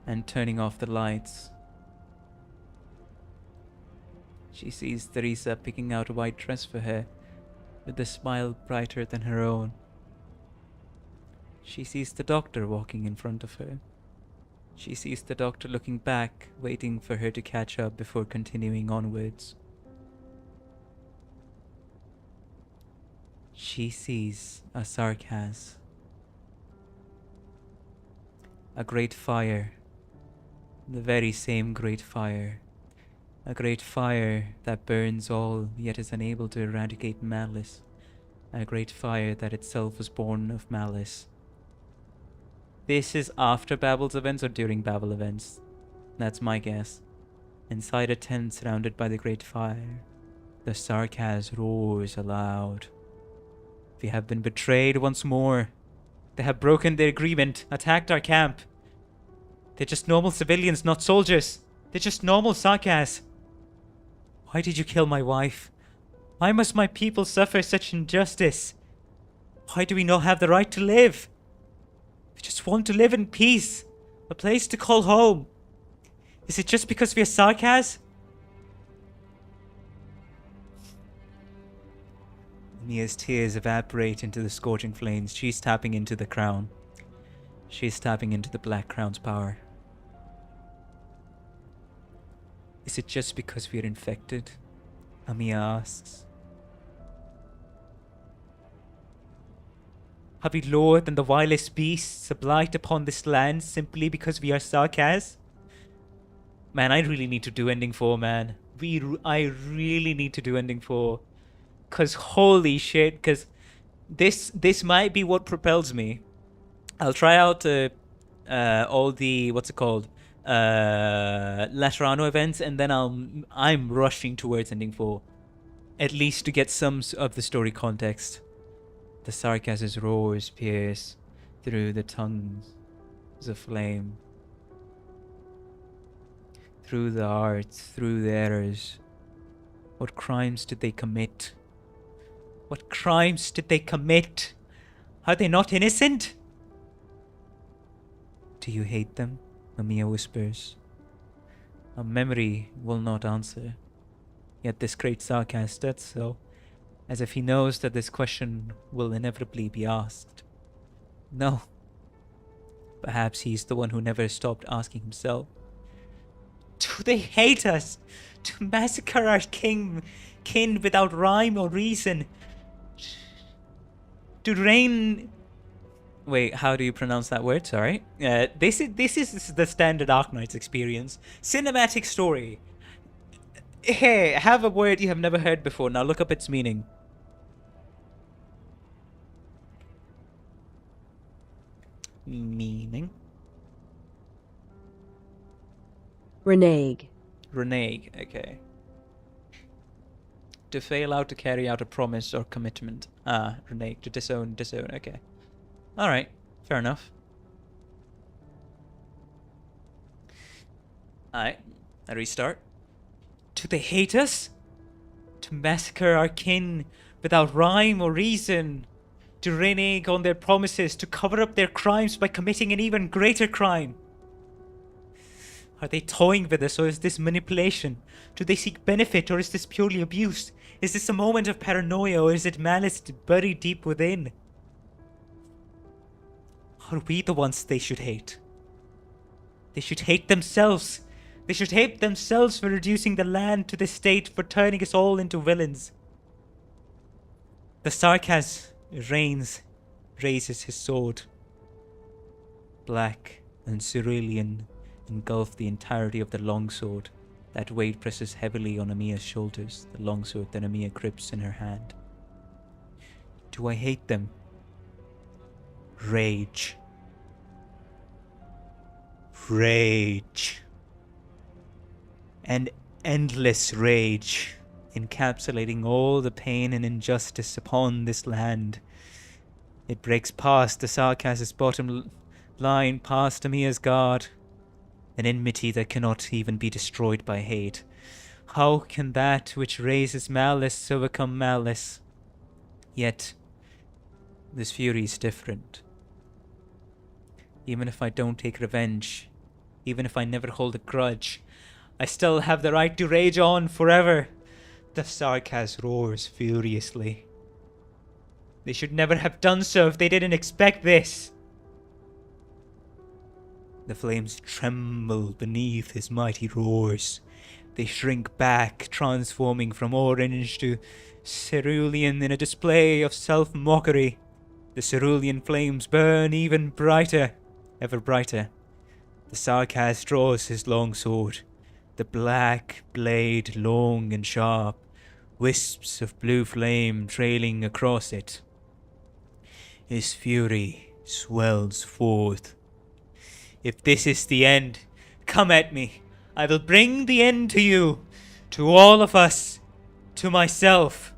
and turning off the lights. She sees Theresa picking out a white dress for her with a smile brighter than her own. She sees the doctor walking in front of her. She sees the doctor looking back, waiting for her to catch up before continuing onwards. She sees a Sarkaz. A great fire. The very same great fire. A great fire that burns all, yet is unable to eradicate malice. A great fire that itself was born of malice. This is after Babel's events or during Babel events? That's my guess. Inside a tent surrounded by the great fire, the Sarkaz roars aloud. We have been betrayed once more. They have broken their agreement, attacked our camp. They're just normal civilians, not soldiers. They're just normal Sarkaz. Why did you kill my wife? Why must my people suffer such injustice? Why do we not have the right to live? We just want to live in peace. A place to call home. Is it just because we are Sarkaz? Mia's tears evaporate into the scorching flames. She's tapping into the crown. She's tapping into the Black Crown's power. Is it just because we are infected? Amiya asks. Have we lower than the vilest beasts a blight upon this land simply because we are Sarkaz? Man, I really need to do ending 4, man. I really need to do ending 4. Cause holy shit, cause this might be what propels me. I'll try out all the Laterano events, and then I'm rushing towards ending 4. At least to get some of the story context. The Sarkaz's roars pierce through the tongues of flame. Through the hearts, through the errors. What crimes did they commit? What crimes did they commit? Are they not innocent? Do you hate them? Amiya whispers. A memory will not answer. Yet this great Sarkaz does so, as if he knows that this question will inevitably be asked. No. Perhaps he's the one who never stopped asking himself. Do they hate us? To massacre our kin without rhyme or reason? To reign... Wait, how do you pronounce that word? Sorry. This is the standard Arknights experience. Cinematic story. Hey, have a word you have never heard before. Now look up its meaning. Meaning? Renege. Renege, okay. To fail out to carry out a promise or commitment. Ah, renege. To disown, okay. Alright, fair enough. Alright, I restart. Do they hate us? To massacre our kin without rhyme or reason? To renege on their promises? To cover up their crimes by committing an even greater crime? Are they toying with us, or is this manipulation? Do they seek benefit, or is this purely abuse? Is this a moment of paranoia, or is it malice buried deep within? Are we the ones they should hate? They should hate themselves. They should hate themselves for reducing the land to this state, for turning us all into villains. The Sarkaz raises his sword. Black and cerulean engulf the entirety of the longsword. That weight presses heavily on Amiya's shoulders, the longsword that Amiya grips in her hand. Do I hate them? Rage. Rage. An endless rage, encapsulating all the pain and injustice upon this land. It breaks past the Sarkaz's bottom line, past Amiya's guard. An enmity that cannot even be destroyed by hate. How can that which raises malice overcome malice? Yet, this fury is different. Even if I don't take revenge, even if I never hold a grudge, I still have the right to rage on forever. The Sarkaz roars furiously. They should never have done so if they didn't expect this. The flames tremble beneath his mighty roars. They shrink back, transforming from orange to cerulean in a display of self-mockery. The cerulean flames burn even brighter, ever brighter. The Sarkaz draws his long sword, the black blade long and sharp, wisps of blue flame trailing across it. His fury swells forth. If this is the end, come at me. I will bring the end to you, to all of us, to myself.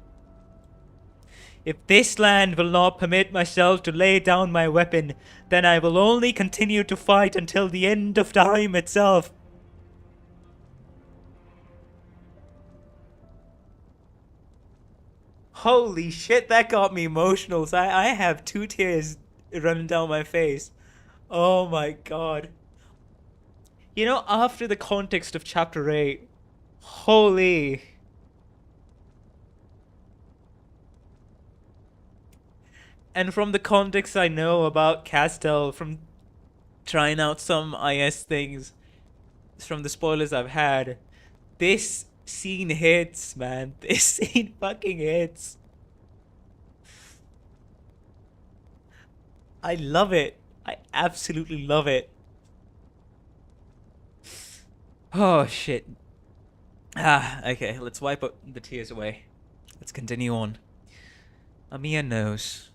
If this land will not permit myself to lay down my weapon, then I will only continue to fight until the end of time itself. Holy shit, that got me emotional. So I have 2 tears running down my face. Oh my god. You know, after the context of chapter 8, holy. And from the context I know about Castel, from trying out some IS things, from the spoilers I've had, this scene hits, man. This scene fucking hits. I love it. I absolutely love it. Oh, shit. Okay, let's wipe up the tears away. Let's continue on. Amiya knows.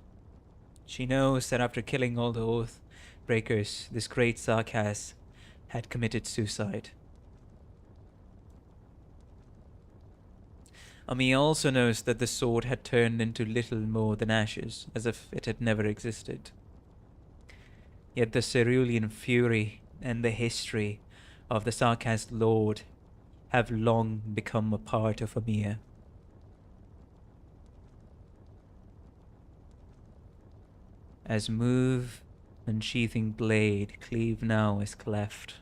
She knows that after killing all the Oath Breakers, this great Sarkaz had committed suicide. Amiya also knows that the sword had turned into little more than ashes, as if it had never existed. Yet the cerulean fury and the history of the Sarkaz Lord have long become a part of Amiya. As move and sheathing blade cleave now is cleft.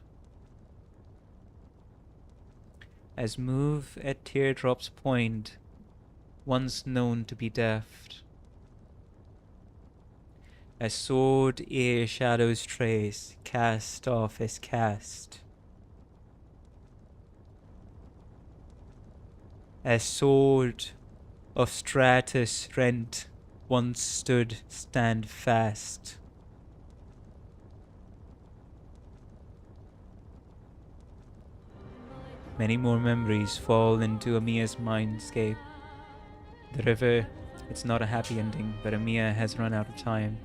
As move at teardrop's point, once known to be deft. As sword ere shadows trace, cast off is cast. As sword of stratus rent, once stood, stand fast. Many more memories fall into Amiya's mindscape. The river, it's not a happy ending, but Amiya has run out of time.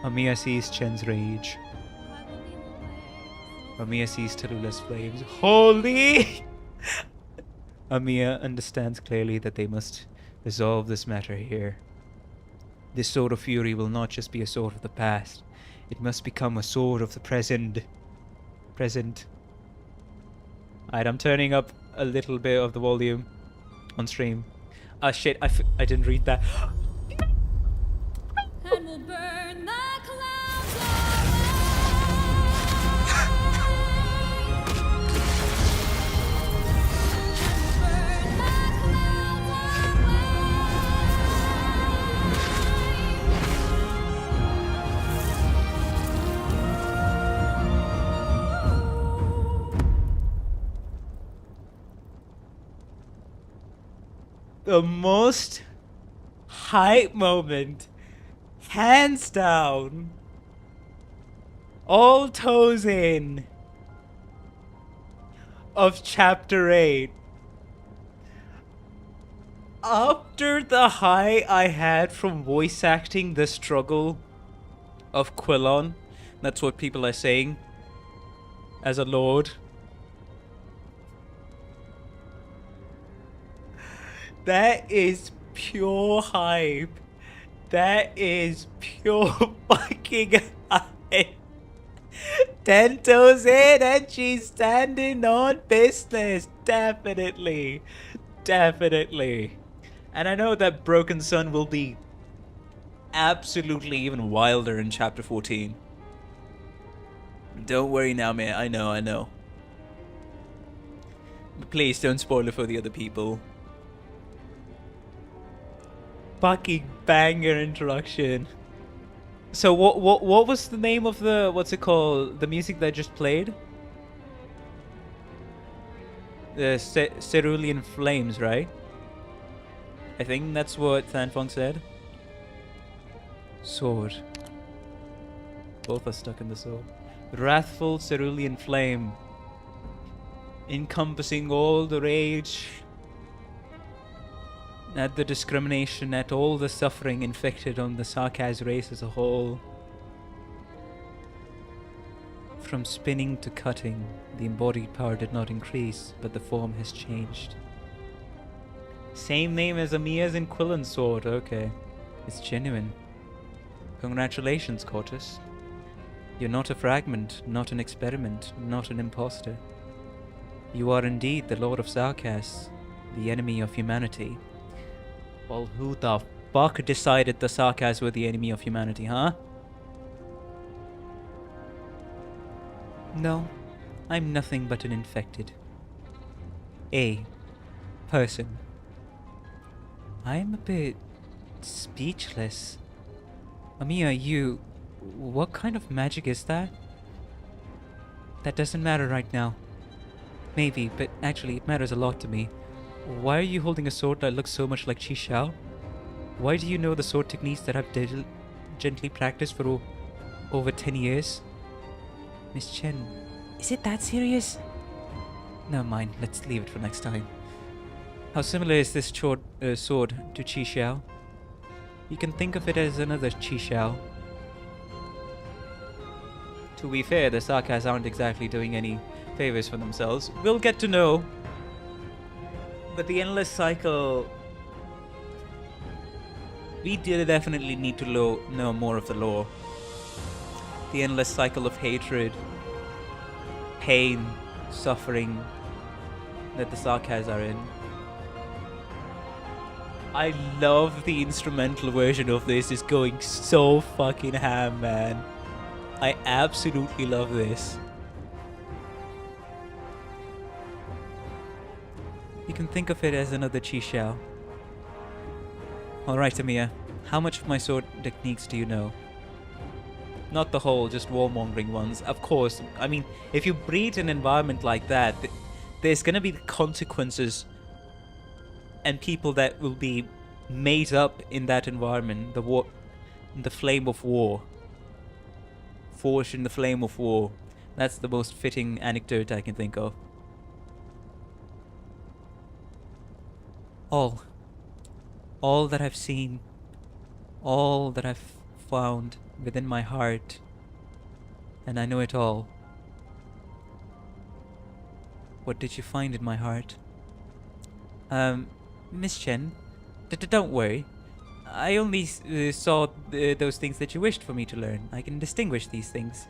Amiya sees Chen's rage. Amiya sees Talulah's flames. Holy! Amiya understands clearly that they must resolve this matter here. This sword of fury will not just be a sword of the past. It must become a sword of the present. Alright, I'm turning up a little bit of the volume on stream. Ah, shit, I didn't read that. And we'll burn the clouds The most hype moment, hands down, all toes in, of chapter 8. After the high I had from voice acting the struggle of Quillon, that's what people are saying, as a lord. That is pure hype. That is pure fucking hype. 10 toes in and she's standing on business. Definitely. Definitely. And I know that Broken Sun will be absolutely even wilder in chapter 14. Don't worry now, man. I know. But please don't spoil it for the other people. Fucking banger introduction. So what was the name of the, what's it called, the music that just played? The Cerulean Flames, right? I think that's what Thanfong said. Sword. Both are stuck in the sword. Wrathful Cerulean Flame, encompassing all the rage, at the discrimination, at all the suffering inflicted on the Sarkaz race as a whole. From spinning to cutting, the embodied power did not increase, but the form has changed. Same name as Amiya's and Quillen's sword, okay. It's genuine. Congratulations, Cortus. You're not a fragment, not an experiment, not an imposter. You are indeed the Lord of Sarkaz, the enemy of humanity. Well, who the fuck decided the Sarkaz were the enemy of humanity, huh? No, I'm nothing but an infected. A person. I'm a bit speechless. Amiya, what kind of magic is that? That doesn't matter right now. Maybe, but actually it matters a lot to me. Why are you holding a sword that looks so much like Chi Xiao? Why do you know the sword techniques that I've diligently practiced for over 10 years? Miss Chen, is it that serious? Never mind, let's leave it for next time. How similar is this sword to Chi Xiao? You can think of it as another Chi Xiao. To be fair, the Sarkaz aren't exactly doing any favors for themselves. We'll get to know. But the endless cycle... We definitely need to know more of the lore. The endless cycle of hatred, pain, suffering that the Sarkaz are in. I love the instrumental version of this. It's going so fucking ham, man. I absolutely love this. You can think of it as another Chi Xiao. Alright, Amiya. How much of my sword techniques do you know? Not the whole, just warmongering ones. Of course, I mean, if you breed an environment like that, there's gonna be consequences and people that will be made up in that environment. The flame of war. Forged in the flame of war. That's the most fitting anecdote I can think of. All that I've seen, all that I've found within my heart, and I know it all. What did you find in my heart? Miss Chen, don't worry. I only saw those things that you wished for me to learn. I can distinguish these things.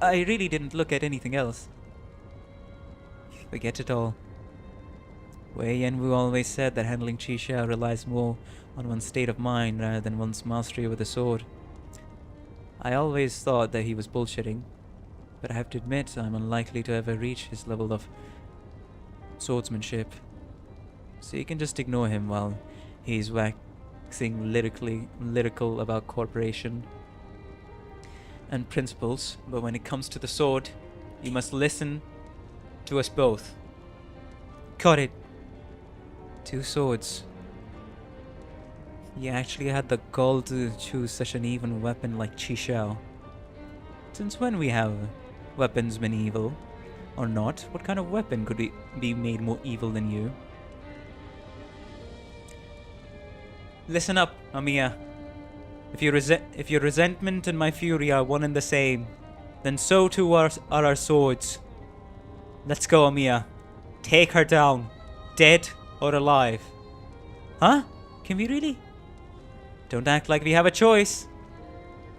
I really didn't look at anything else. Forget it all. Wei Yanwu always said that handling Qi Xiao relies more on one's state of mind rather than one's mastery with a sword. I always thought that he was bullshitting, but I have to admit I'm unlikely to ever reach his level of swordsmanship. So you can just ignore him while he's waxing lyrical about cooperation and principles, but when it comes to the sword, you must listen to us both. Got it. 2 swords. You actually had the gall to choose such an even weapon like Qi Xiao. Since when we have weapons been evil? Or not? What kind of weapon could be made more evil than you? Listen up, Amiya. If your resentment and my fury are one and the same, then so too are our swords. Let's go, Amiya. Take her down, dead or alive. Huh? Can we really? Don't act like we have a choice.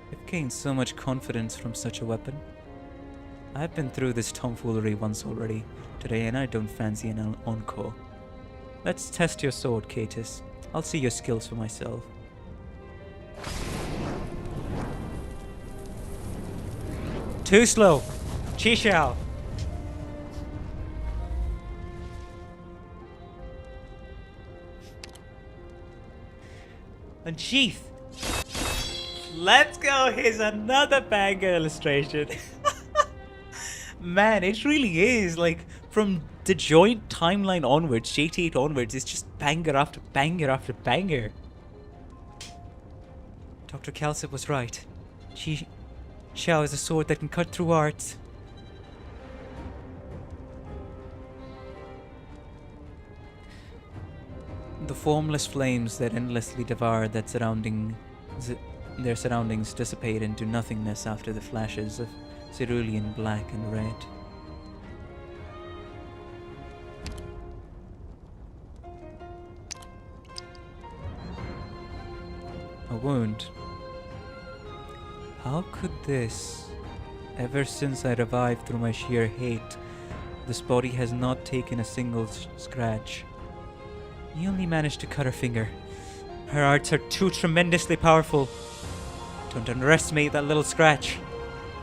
I've gained so much confidence from such a weapon. I've been through this tomfoolery once already today, and I don't fancy an encore. Let's test your sword, Katus. I'll see your skills for myself. Too slow. Qi Xiao. Unsheath. Let's go. Here's another banger illustration. Man, it really is. Like, from the joint timeline onwards, JT8 onwards, it's just banger after banger after banger. Dr. Calcip was right. Qi Xiao is a sword that can cut through art. The formless flames that endlessly devour their surroundings dissipate into nothingness after the flashes of cerulean black and red. A wound. How could this? Ever since I revived through my sheer hate, this body has not taken a single scratch. You only managed to cut her finger. Her arts are too tremendously powerful. Don't underestimate that little scratch.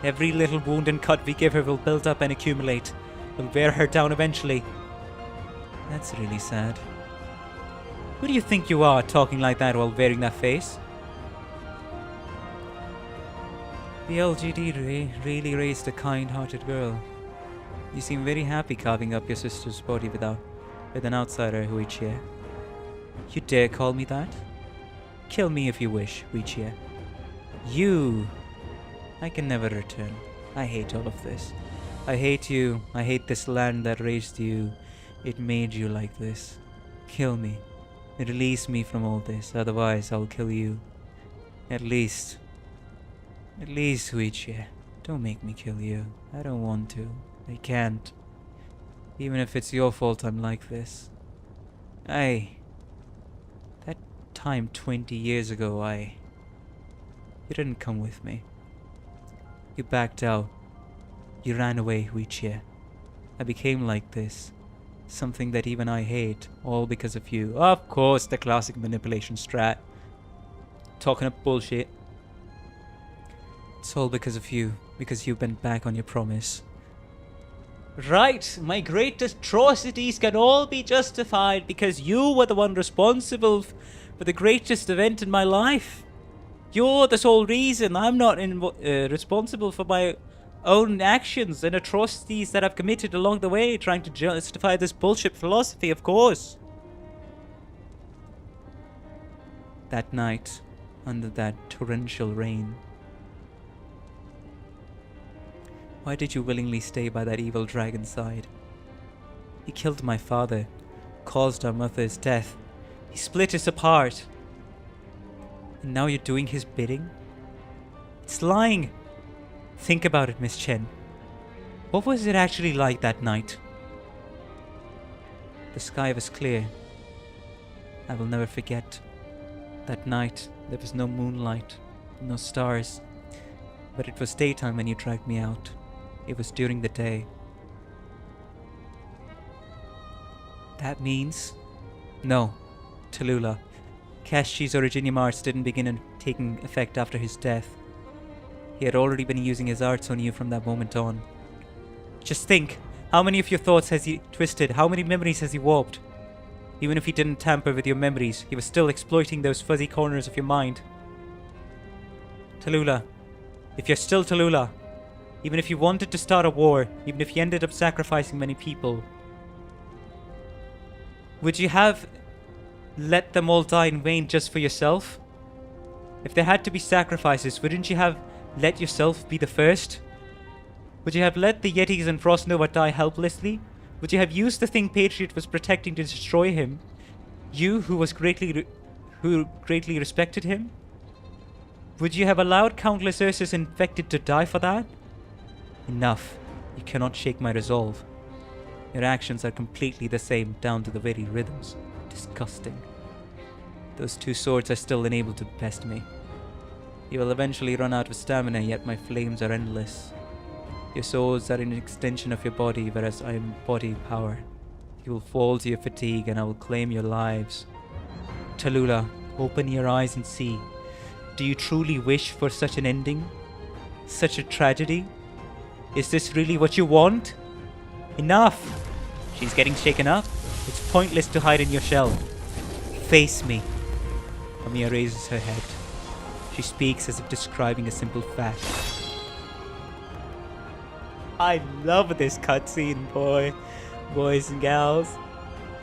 Every little wound and cut we give her will build up and accumulate. Will wear her down eventually. That's really sad. Who do you think you are, talking like that while wearing that face? The LGD really raised a kind-hearted girl. You seem very happy carving up your sister's body with an outsider, Huichie. You dare call me that? Kill me if you wish, Huichie. You! I can never return. I hate all of this. I hate you. I hate this land that raised you. It made you like this. Kill me. Release me from all this, otherwise I'll kill you. At least, Huichie, don't make me kill you. I don't want to. I can't. Even if it's your fault I'm like this. That time 20 years ago, you didn't come with me. You backed out. You ran away, Huichie. I became like this. Something that even I hate, all because of you. Of course, the classic manipulation strat. Talking up bullshit. It's all because of you, because you bent back on your promise. Right, my great atrocities can all be justified because you were the one responsible for the greatest event in my life. You're the sole reason. I'm not responsible for my own actions and atrocities that I've committed along the way, trying to justify this bullshit philosophy, of course. That night, under that torrential rain, why did you willingly stay by that evil dragon's side? He killed my father, caused our mother's death. He split us apart. And now you're doing his bidding? It's lying. Think about it, Miss Chen. What was it actually like that night? The sky was clear. I will never forget. That night, there was no moonlight, no stars, but it was daytime when you dragged me out. It was during the day. That means... No, Talulah. Kashy's Originium arts didn't begin taking effect after his death. He had already been using his arts on you from that moment on. Just think, how many of your thoughts has he twisted? How many memories has he warped? Even if he didn't tamper with your memories, he was still exploiting those fuzzy corners of your mind. Talulah, if you're still Talulah, even if you wanted to start a war, even if you ended up sacrificing many people, would you have let them all die in vain just for yourself? If there had to be sacrifices, wouldn't you have let yourself be the first? Would you have let the Yetis and Frost Nova die helplessly? Would you have used the thing Patriot was protecting to destroy him? You, who greatly respected him? Would you have allowed countless Ursus infected to die for that? Enough. You cannot shake my resolve. Your actions are completely the same, down to the very rhythms. Disgusting. Those two swords are still unable to best me. You will eventually run out of stamina, yet my flames are endless. Your swords are an extension of your body, whereas I embody power. You will fall to your fatigue, and I will claim your lives. Talulah, open your eyes and see. Do you truly wish for such an ending? Such a tragedy? Is this really what you want? Enough! She's getting shaken up. It's pointless to hide in your shell. Face me. Amiya raises her head. She speaks as if describing a simple fact. I love this cutscene, boys and gals.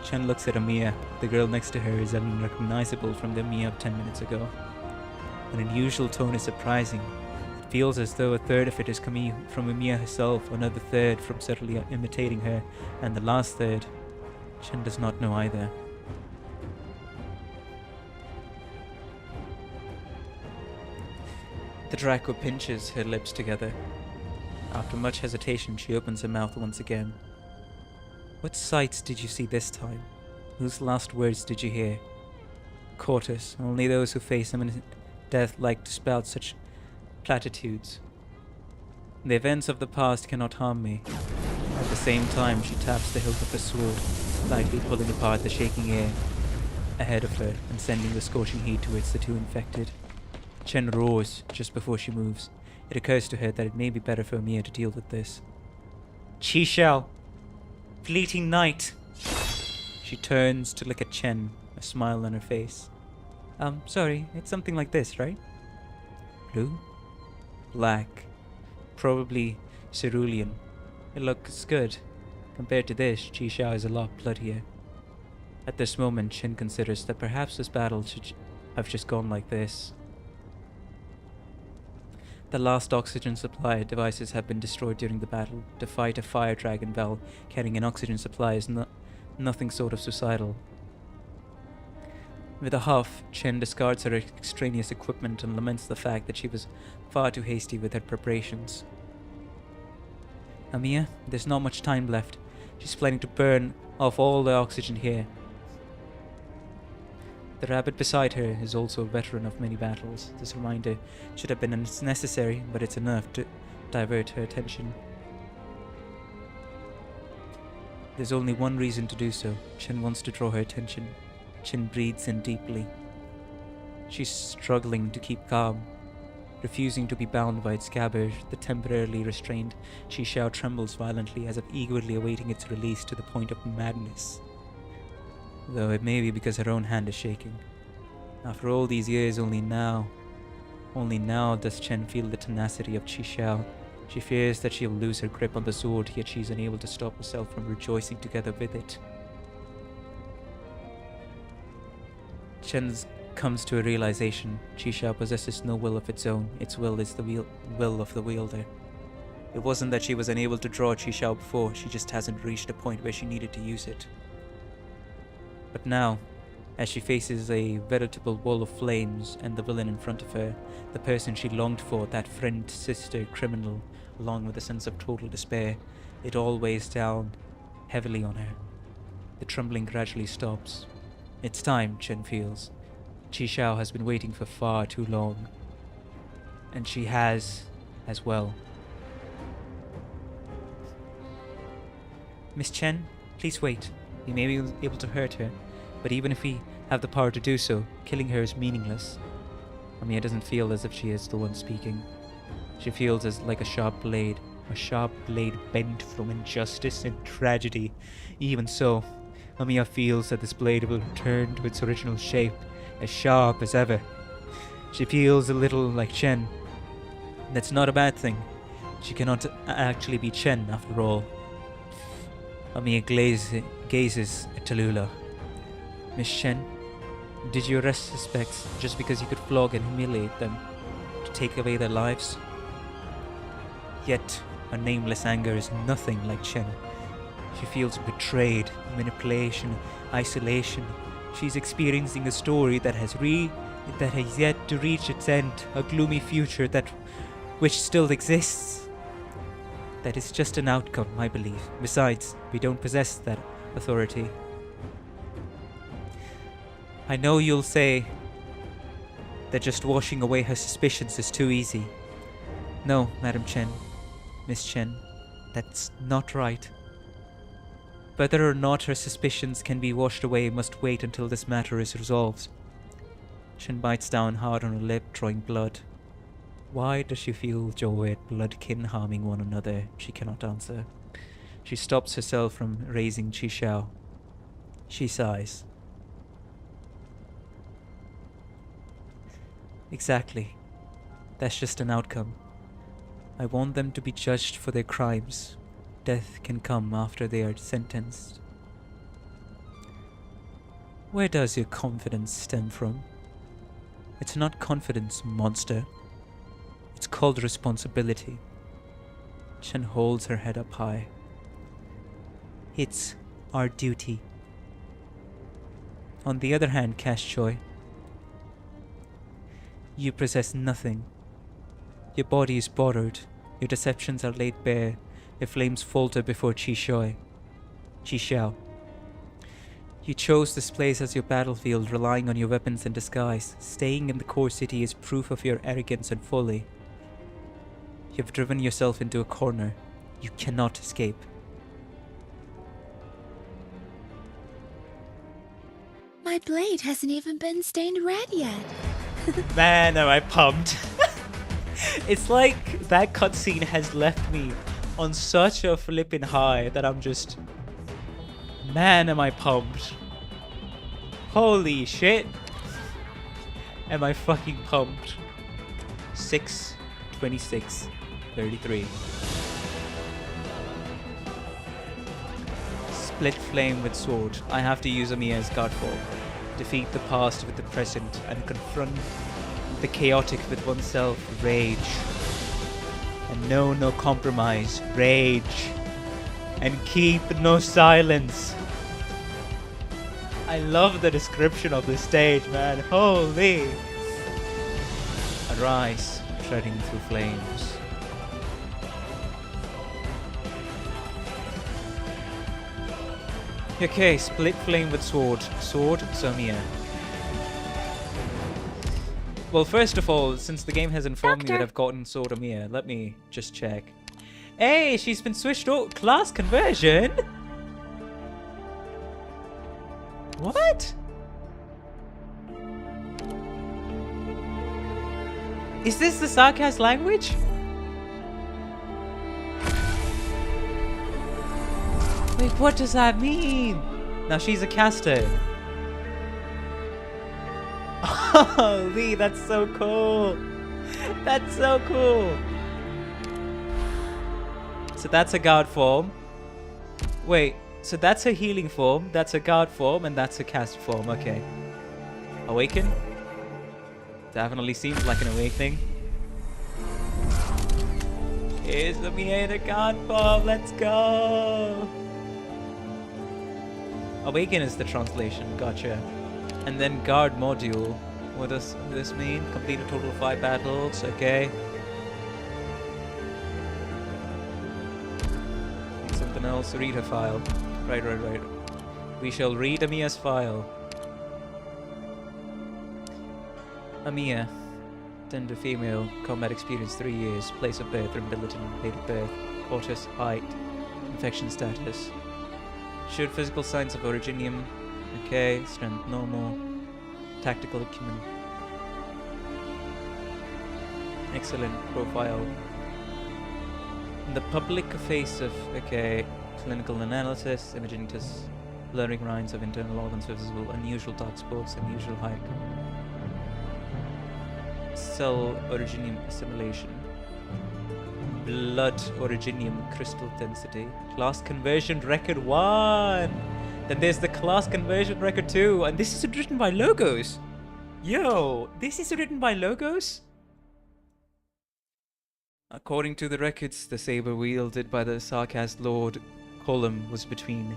Chen looks at Amiya. The girl next to her is unrecognizable from the Amiya of 10 minutes ago. An unusual tone is surprising. It feels as though a third of it is coming from Amiya herself, another third from subtly imitating her, and the last third, Chen does not know either. The Draco pinches her lips together. After much hesitation, she opens her mouth once again. What sights did you see this time? Whose last words did you hear? Quartus, only those who face imminent death like to spout such platitudes. The events of the past cannot harm me. At the same time, she taps the hilt of her sword, lightly pulling apart the shaking air ahead of her and sending the scorching heat towards the two infected. Chen roars just before she moves. It occurs to her that it may be better for Amiya to deal with this. Qishao! Fleeting night! She turns to look at Chen, a smile on her face. Sorry, it's something like this, right? Blue? Black. Probably cerulean. It looks good. Compared to this, Qishao is a lot bloodier. At this moment, Chen considers that perhaps this battle should have just gone like this. The last oxygen supply devices have been destroyed during the battle. To fight a fire dragon Val carrying an oxygen supply is nothing sort of suicidal. With a huff, Chen discards her extraneous equipment and laments the fact that she was far too hasty with her preparations. Amiya, there's not much time left. She's planning to burn off all the oxygen here. The rabbit beside her is also a veteran of many battles. This reminder should have been unnecessary, but it's enough to divert her attention. There's only one reason to do so. Chen wants to draw her attention. Chen breathes in deeply. She's struggling to keep calm. Refusing to be bound by its scabbard, the temporarily restrained Qishao trembles violently as if eagerly awaiting its release to the point of madness. Though it may be because her own hand is shaking. After all these years, only now does Chen feel the tenacity of Qishao. She fears that she'll lose her grip on the sword, yet she's unable to stop herself from rejoicing together with it. Chen comes to a realization. Qishao possesses no will of its own. Its will is the will of the wielder. It wasn't that she was unable to draw Qishao before, she just hasn't reached a point where she needed to use it. But now, as she faces a veritable wall of flames and the villain in front of her, the person she longed for, that friend, sister, criminal, along with a sense of total despair, it all weighs down heavily on her. The trembling gradually stops. It's time, Chen feels. Chi Xiao has been waiting for far too long. And she has as well. Miss Chen, please wait. We may be able to hurt her, but even if we have the power to do so, killing her is meaningless. Amiya doesn't feel as if she is the one speaking. She feels as like a sharp blade bent from injustice and tragedy. Even so, Amiya feels that this blade will return to its original shape, as sharp as ever. She feels a little like Chen. That's not a bad thing. She cannot actually be Chen after all. Amiya gazes at Talulah. Miss Chen, did you arrest suspects just because you could flog and humiliate them to take away their lives? Yet, her nameless anger is nothing like Chen. She feels betrayed, manipulation, isolation. She's experiencing a story that has yet to reach its end, a gloomy future which still exists. That is just an outcome, I believe. Besides, we don't possess that authority. I know you'll say that just washing away her suspicions is too easy. No, Madam Chen, Miss Chen, that's not right. Whether or not her suspicions can be washed away must wait until this matter is resolved. Chen bites down hard on her lip, drawing blood. Why does she feel joy at bloodkin harming one another? She cannot answer. She stops herself from raising Chi Xiao. She sighs. Exactly. That's just an outcome. I want them to be judged for their crimes. Death can come after they are sentenced. Where does your confidence stem from? It's not confidence, monster. It's called responsibility. Chen holds her head up high. It's our duty. On the other hand, Cash Choi, you possess nothing. Your body is borrowed. Your deceptions are laid bare. Your flames falter before Chi Xiao. You chose this place as your battlefield, relying on your weapons and disguise. Staying in the core city is proof of your arrogance and folly. You've driven yourself into a corner. You cannot escape. My blade hasn't even been stained red yet. Man, am I pumped. It's like that cutscene has left me on such a flippin' high that I'm just... Man, am I pumped. Holy shit. Am I fucking pumped. 6/26/33. Split flame with sword. I have to use Amiya's guard form. Defeat the past with the present and confront the chaotic with oneself. Rage. And know no compromise. Rage. And keep no silence. I love the description of this stage, man. Holy. Arise, treading through flames. Okay, split flame with sword. Sword, Somiya. Well, first of all, since the game has informed me that I've gotten Sword Amiya, let me just check. Hey, she's been switched over. Class conversion? What? Is this the Sarkaz language? Wait, what does that mean? Now she's a caster. Holy, that's so cool. That's so cool. So that's a guard form. Wait, so that's a healing form, that's a guard form, and that's a cast form. Okay. Awaken? Definitely seems like an awakening. Here's the Mieta guard form. Let's go. Awaken is the translation. Gotcha. And then guard module. What does this mean? Complete a total of 5 battles. Okay. Something else. Read her file. Right. We shall read Amiya's file. Amia, gender female, combat experience 3 years, place of birth, militant, date of birth, cautious, height, infection status. Showed physical signs of originium, okay, strength normal, tactical acumen. Excellent profile. In the public face of, okay, clinical analysis, imaging tests, blurring lines of internal organs visible, unusual dark spots, unusual height. Cell originium assimilation. Blood originium crystal density. Class conversion record 1. Then there's the class conversion record 2. And this is written by Logos. Yo, this is written by Logos? According to the records, the saber wielded by the Sarkaz Lord Column was between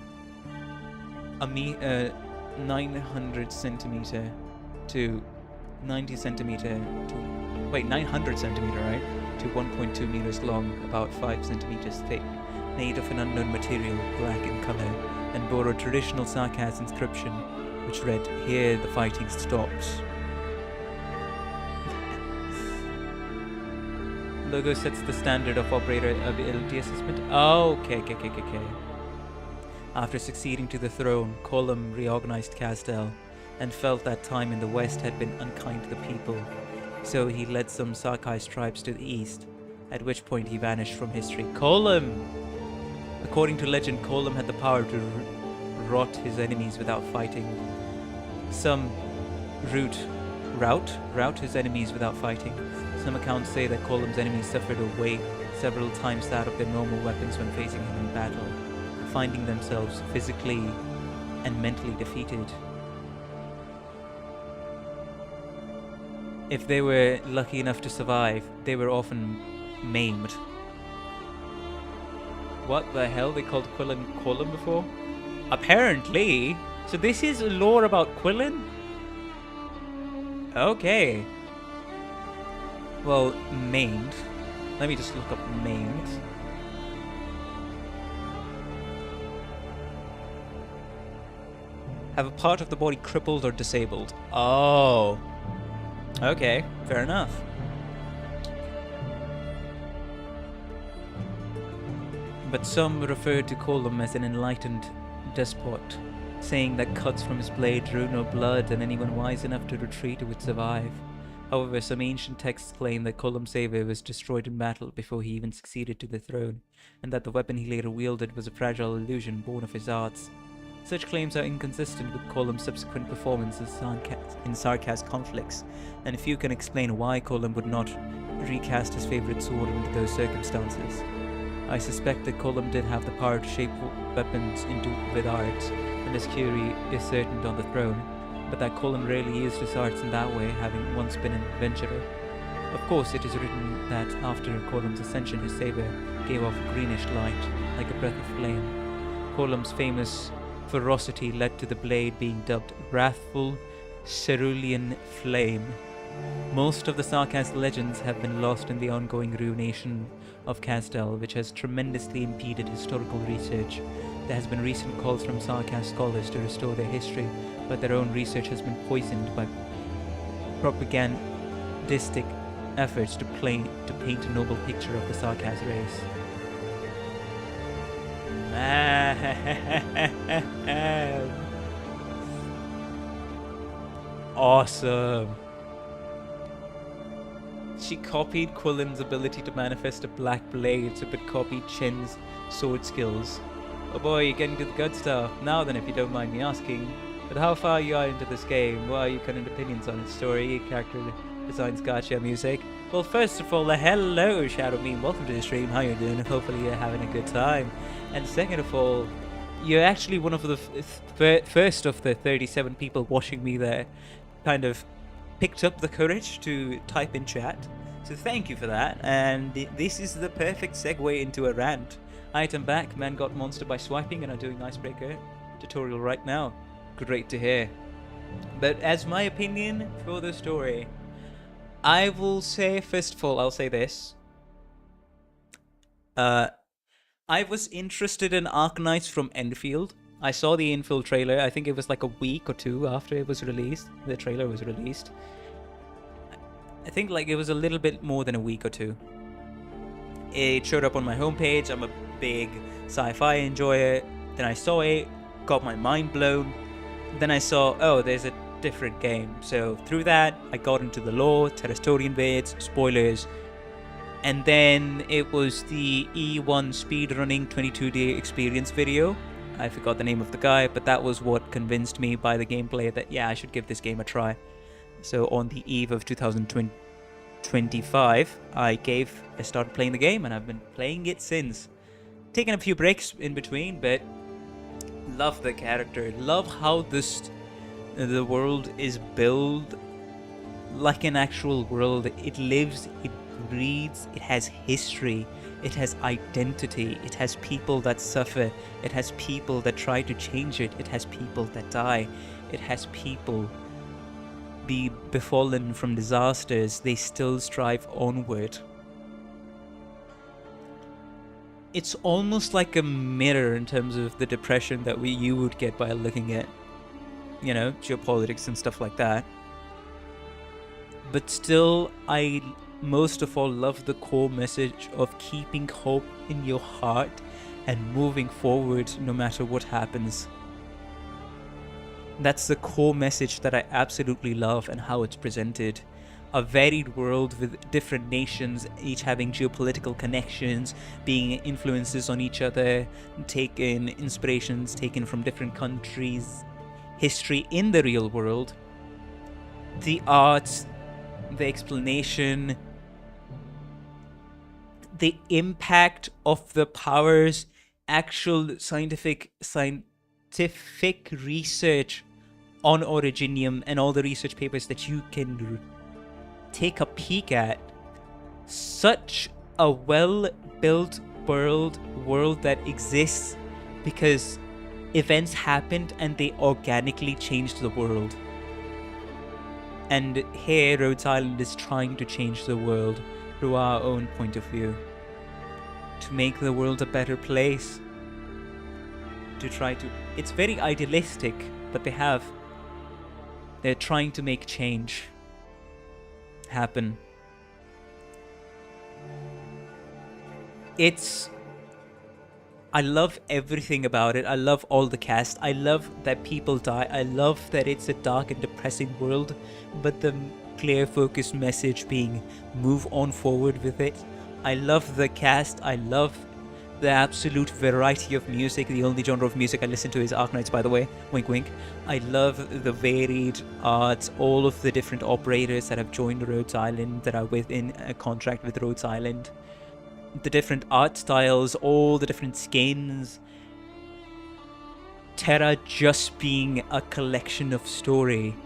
900 centimeter to 90 centimeter to 900 centimeter, right? To 1.2 meters long, about 5 centimeters thick, made of an unknown material, black in color, and bore a traditional Sarkaz inscription, which read, "Here the fighting stops." Logo sets the standard of operator ability assessment. Oh, okay. After succeeding to the throne, Colum reorganized Castel and felt that time in the west had been unkind to the people. So he led some Sarkaz tribes to the east, at which point he vanished from history. Colum! According to legend, Colum had the power to rot his enemies without fighting. Some rout his enemies without fighting. Some accounts say that Colum's enemies suffered a weight several times that of their normal weapons when facing him in battle, finding themselves physically and mentally defeated. If they were lucky enough to survive, they were often maimed. What the hell? They called Quillen Colum before? Apparently! So this is lore about Quillen? Okay. Well, maimed. Let me just look up maimed. Have a part of the body crippled or disabled. Oh. Okay, fair enough. But some referred to Colum as an enlightened despot, saying that cuts from his blade drew no blood and anyone wise enough to retreat would survive. However, some ancient texts claim that Colum's saber was destroyed in battle before he even succeeded to the throne, and that the weapon he later wielded was a fragile illusion born of his arts. Such claims are inconsistent with Colum's subsequent performances in Sarkaz conflicts, and few can explain why Colum would not recast his favorite sword under those circumstances. I suspect that Colum did have the power to shape weapons with arts, and his curie is certain on the throne, but that Colum rarely used his arts in that way, having once been an adventurer. Of course, it is written that after Colum's ascension, his saber gave off a greenish light, like a breath of flame. Colum's famous ferocity led to the blade being dubbed Wrathful Cerulean Flame. Most of the Sarkaz legends have been lost in the ongoing ruination of Castel, which has tremendously impeded historical research. There has been recent calls from Sarkaz scholars to restore their history, but their own research has been poisoned by propagandistic efforts to paint a noble picture of the Sarkaz race. Awesome. She copied Quillen's ability to manifest a black blade, but copied Chen's sword skills. Oh boy, you're getting to the good stuff. Now then, if you don't mind me asking, but how far you are into this game? What are your current opinions on its story, character designs, gacha, music? Well, first of all, hello Shadow Meme, welcome to the stream, how you doing? Hopefully you're having a good time. And second of all, you're actually one of the first of the 37 people watching me there kind of picked up the courage to type in chat. So thank you for that, and this is the perfect segue into a rant. Item back, man got monster by swiping, and I'm doing icebreaker tutorial right now. Great to hear. But as my opinion for the story, I will say, first of all, I'll say this. I was interested in Arknights from Enfield. I saw the Enfield trailer, I think it was like a week or two after it was released. The trailer was released. I think like it was a little bit more than a week or two. It showed up on my homepage. I'm a big sci-fi enjoyer. Then I saw it, got my mind blown. Then I saw, oh, there's a different game. So through that, I got into the lore, Terrastorian bits, spoilers. And then it was the E1 speedrunning 22-day experience video. I forgot the name of the guy, but that was what convinced me by the gameplay that, yeah, I should give this game a try. So on the eve of 2025, I started playing the game, and I've been playing it since. Taking a few breaks in between, but love the character. Love how the world is built like an actual world. It lives, it breathes, it has history, it has identity, it has people that suffer, it has people that try to change it, it has people that die, it has people be befallen from disasters, they still strive onward. It's almost like a mirror in terms of the depression that you would get by looking at, you know, geopolitics and stuff like that. But still, I most of all love the core message of keeping hope in your heart and moving forward no matter what happens. That's the core message that I absolutely love, and how it's presented. A varied world with different nations, each having geopolitical connections, being influences on each other, taking inspirations taken from different countries, history in the real world, the arts, the explanation, the impact of the powers, actual scientific research on Originium, and all the research papers that you can take a peek at. Such a well-built world that exists because events happened and they organically changed the world. And here Rhodes Island is trying to change the world through our own point of view, to make the world a better place, it's very idealistic, but they're trying to make change happen. I love everything about it. I love all the cast. I love that people die. I love that it's a dark and depressing world, but the clear focused message being move on forward with it. I love the cast. I love the absolute variety of music. The only genre of music I listen to is Arknights, by the way. Wink wink. I love the varied arts, all of the different operators that have joined Rhodes Island, that are within a contract with Rhodes Island. The different art styles, all the different skins. Terra just being a collection of story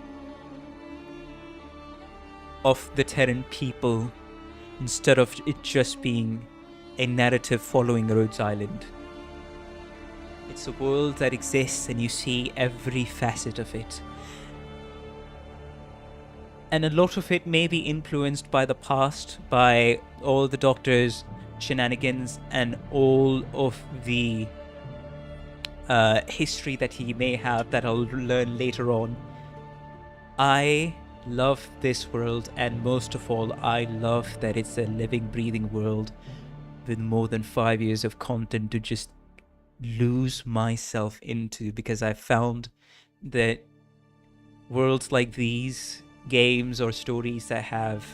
of the Terran people, instead of it just being a narrative following Rhodes Island. It's a world that exists and you see every facet of it. And a lot of it may be influenced by the past, by all the Doctor's shenanigans and all of the history that he may have that I'll learn later on. I love this world, and most of all, I love that it's a living, breathing world with more than 5 years of content to just lose myself into, because I found that worlds like these, games or stories that have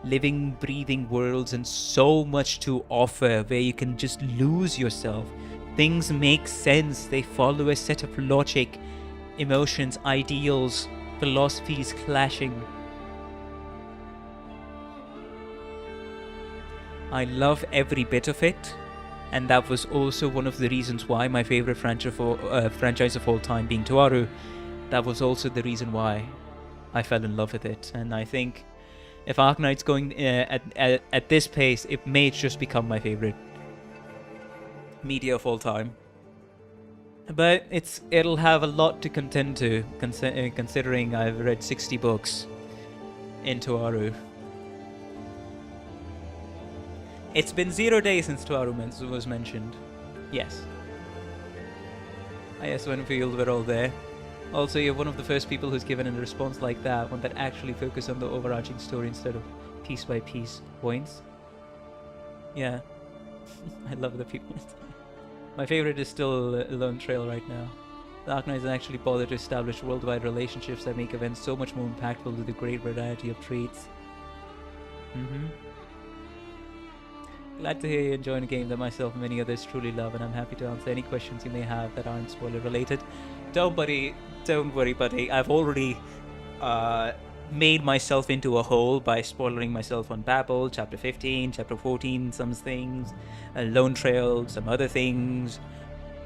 living, breathing worlds and so much to offer, where you can just lose yourself. Things make sense, they follow a set of logic, emotions, ideals, philosophies clashing. I love every bit of it, and that was also one of the reasons why my favorite franchise of all time being Tuaru, that was also the reason why I fell in love with it. And I think if Arknights going at this pace, it may just become my favorite media of all time. But it'll have a lot to contend to, considering I've read 60 books in Tuaru. It's been 0 days since Tuaru was mentioned. Yes. Yes, when we were all there. Also, you're one of the first people who's given a response like that, one that actually focused on the overarching story instead of piece by piece points. Yeah. I love the people. My favorite is still Lone Trail right now. The Arknights actually bother to establish worldwide relationships that make events so much more impactful with a great variety of traits. Glad to hear you enjoying a game that myself and many others truly love, and I'm happy to answer any questions you may have that aren't spoiler related. Don't worry, buddy. I've already made myself into a hole by spoiling myself on Babel, chapter 15, chapter 14, some things, Lone Trail, some other things,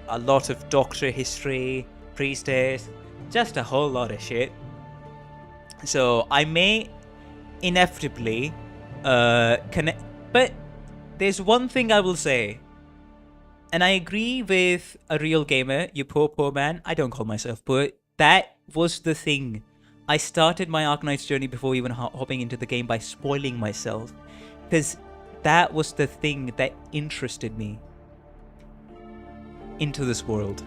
a lot of Doctor history, Priestess, just a whole lot of shit. So I may inevitably connect, but there's one thing I will say, and I agree with a real gamer, you poor man. I don't call myself poor. That was the thing. I started my Arknights journey before even hopping into the game by spoiling myself, because that was the thing that interested me into this world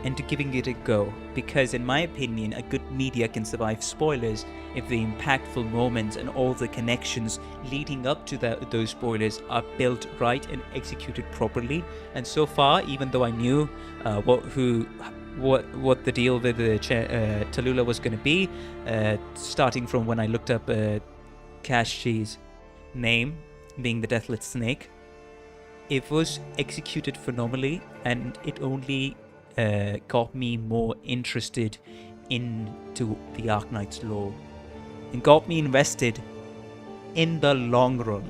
and to giving it a go, because in my opinion a good media can survive spoilers if the impactful moments and all the connections leading up to those spoilers are built right and executed properly. And so far, even though I knew what the deal with Talulah was going to be, starting from when I looked up Kashi's name being the Deathless Snake, it was executed phenomenally, and it only got me more interested into the Arknights lore and got me invested in the long run.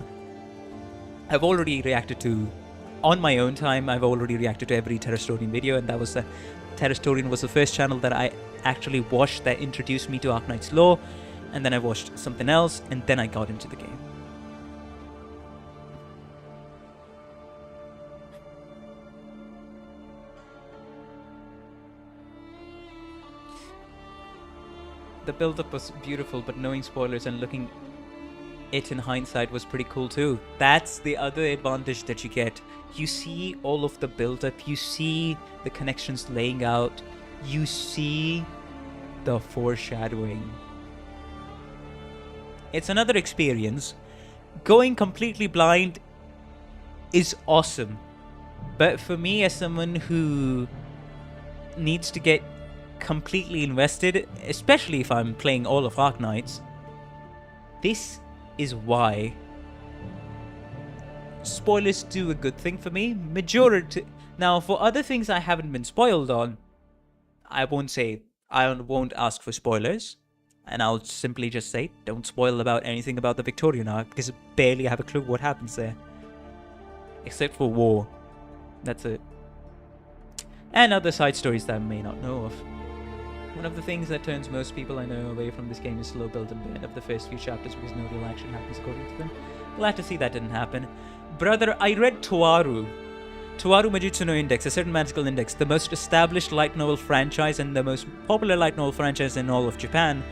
I've already reacted to, on my own time, I've already reacted to every Terrastorian video, and that was Terrastorian was the first channel that I actually watched that introduced me to Arknights lore, and then I watched something else, and then I got into the game. The build-up was beautiful, but knowing spoilers and looking it in hindsight was pretty cool too. That's the other advantage that you get. You see all of the build-up, you see the connections laying out, you see the foreshadowing. It's another experience. Going completely blind is awesome, but for me, as someone who needs to get completely invested, especially if I'm playing all of Arknights, this is why spoilers do a good thing for me. Majority. Now, for other things I haven't been spoiled on, I won't ask for spoilers, and I'll simply just say, don't spoil about anything about the Victorian arc, because I barely have a clue what happens there. Except for war. That's it. And other side stories that I may not know of. One of the things that turns most people I know away from this game is slow build and burn of the first few chapters, because no real action happens according to them. Glad to see that didn't happen. Brother, I read Toaru Majutsu no Index, a certain magical index, the most established light novel franchise and the most popular light novel franchise in all of Japan.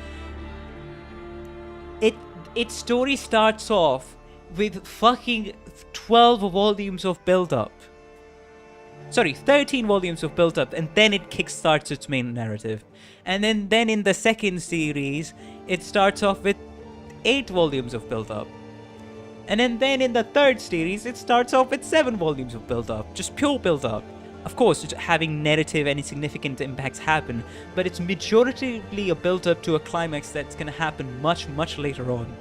Its story starts off with fucking 12 volumes of build-up. Sorry, 13 volumes of build-up, and then it kickstarts its main narrative. And then in the second series, it starts off with 8 volumes of build-up. And then in the third series, it starts off with 7 volumes of build-up. Just pure build-up. Of course, having narrative and significant impacts happen, but it's majoritarily a build-up to a climax that's going to happen much, much later on.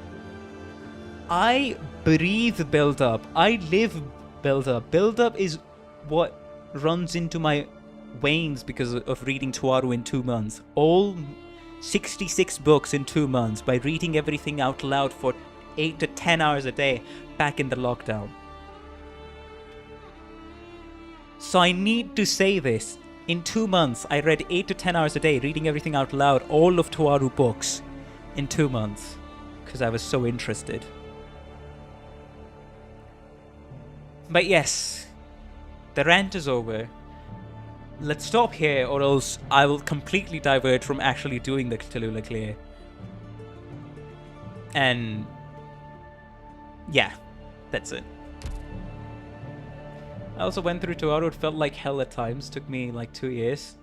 I breathe build-up. I live build-up. Build-up is what runs into my veins because of reading Toaru in 2 months. All 66 books in 2 months by reading everything out loud for 8 to 10 hours a day back in the lockdown. So I need to say this. In 2 months, I read 8 to 10 hours a day reading everything out loud, all of Toaru books in 2 months, because I was so interested. But yes, the rant is over. Let's stop here, or else I will completely divert from actually doing the Talulah clear. And yeah, that's it. I also went through Toaru. It felt like hell at times. Took me like 2 years.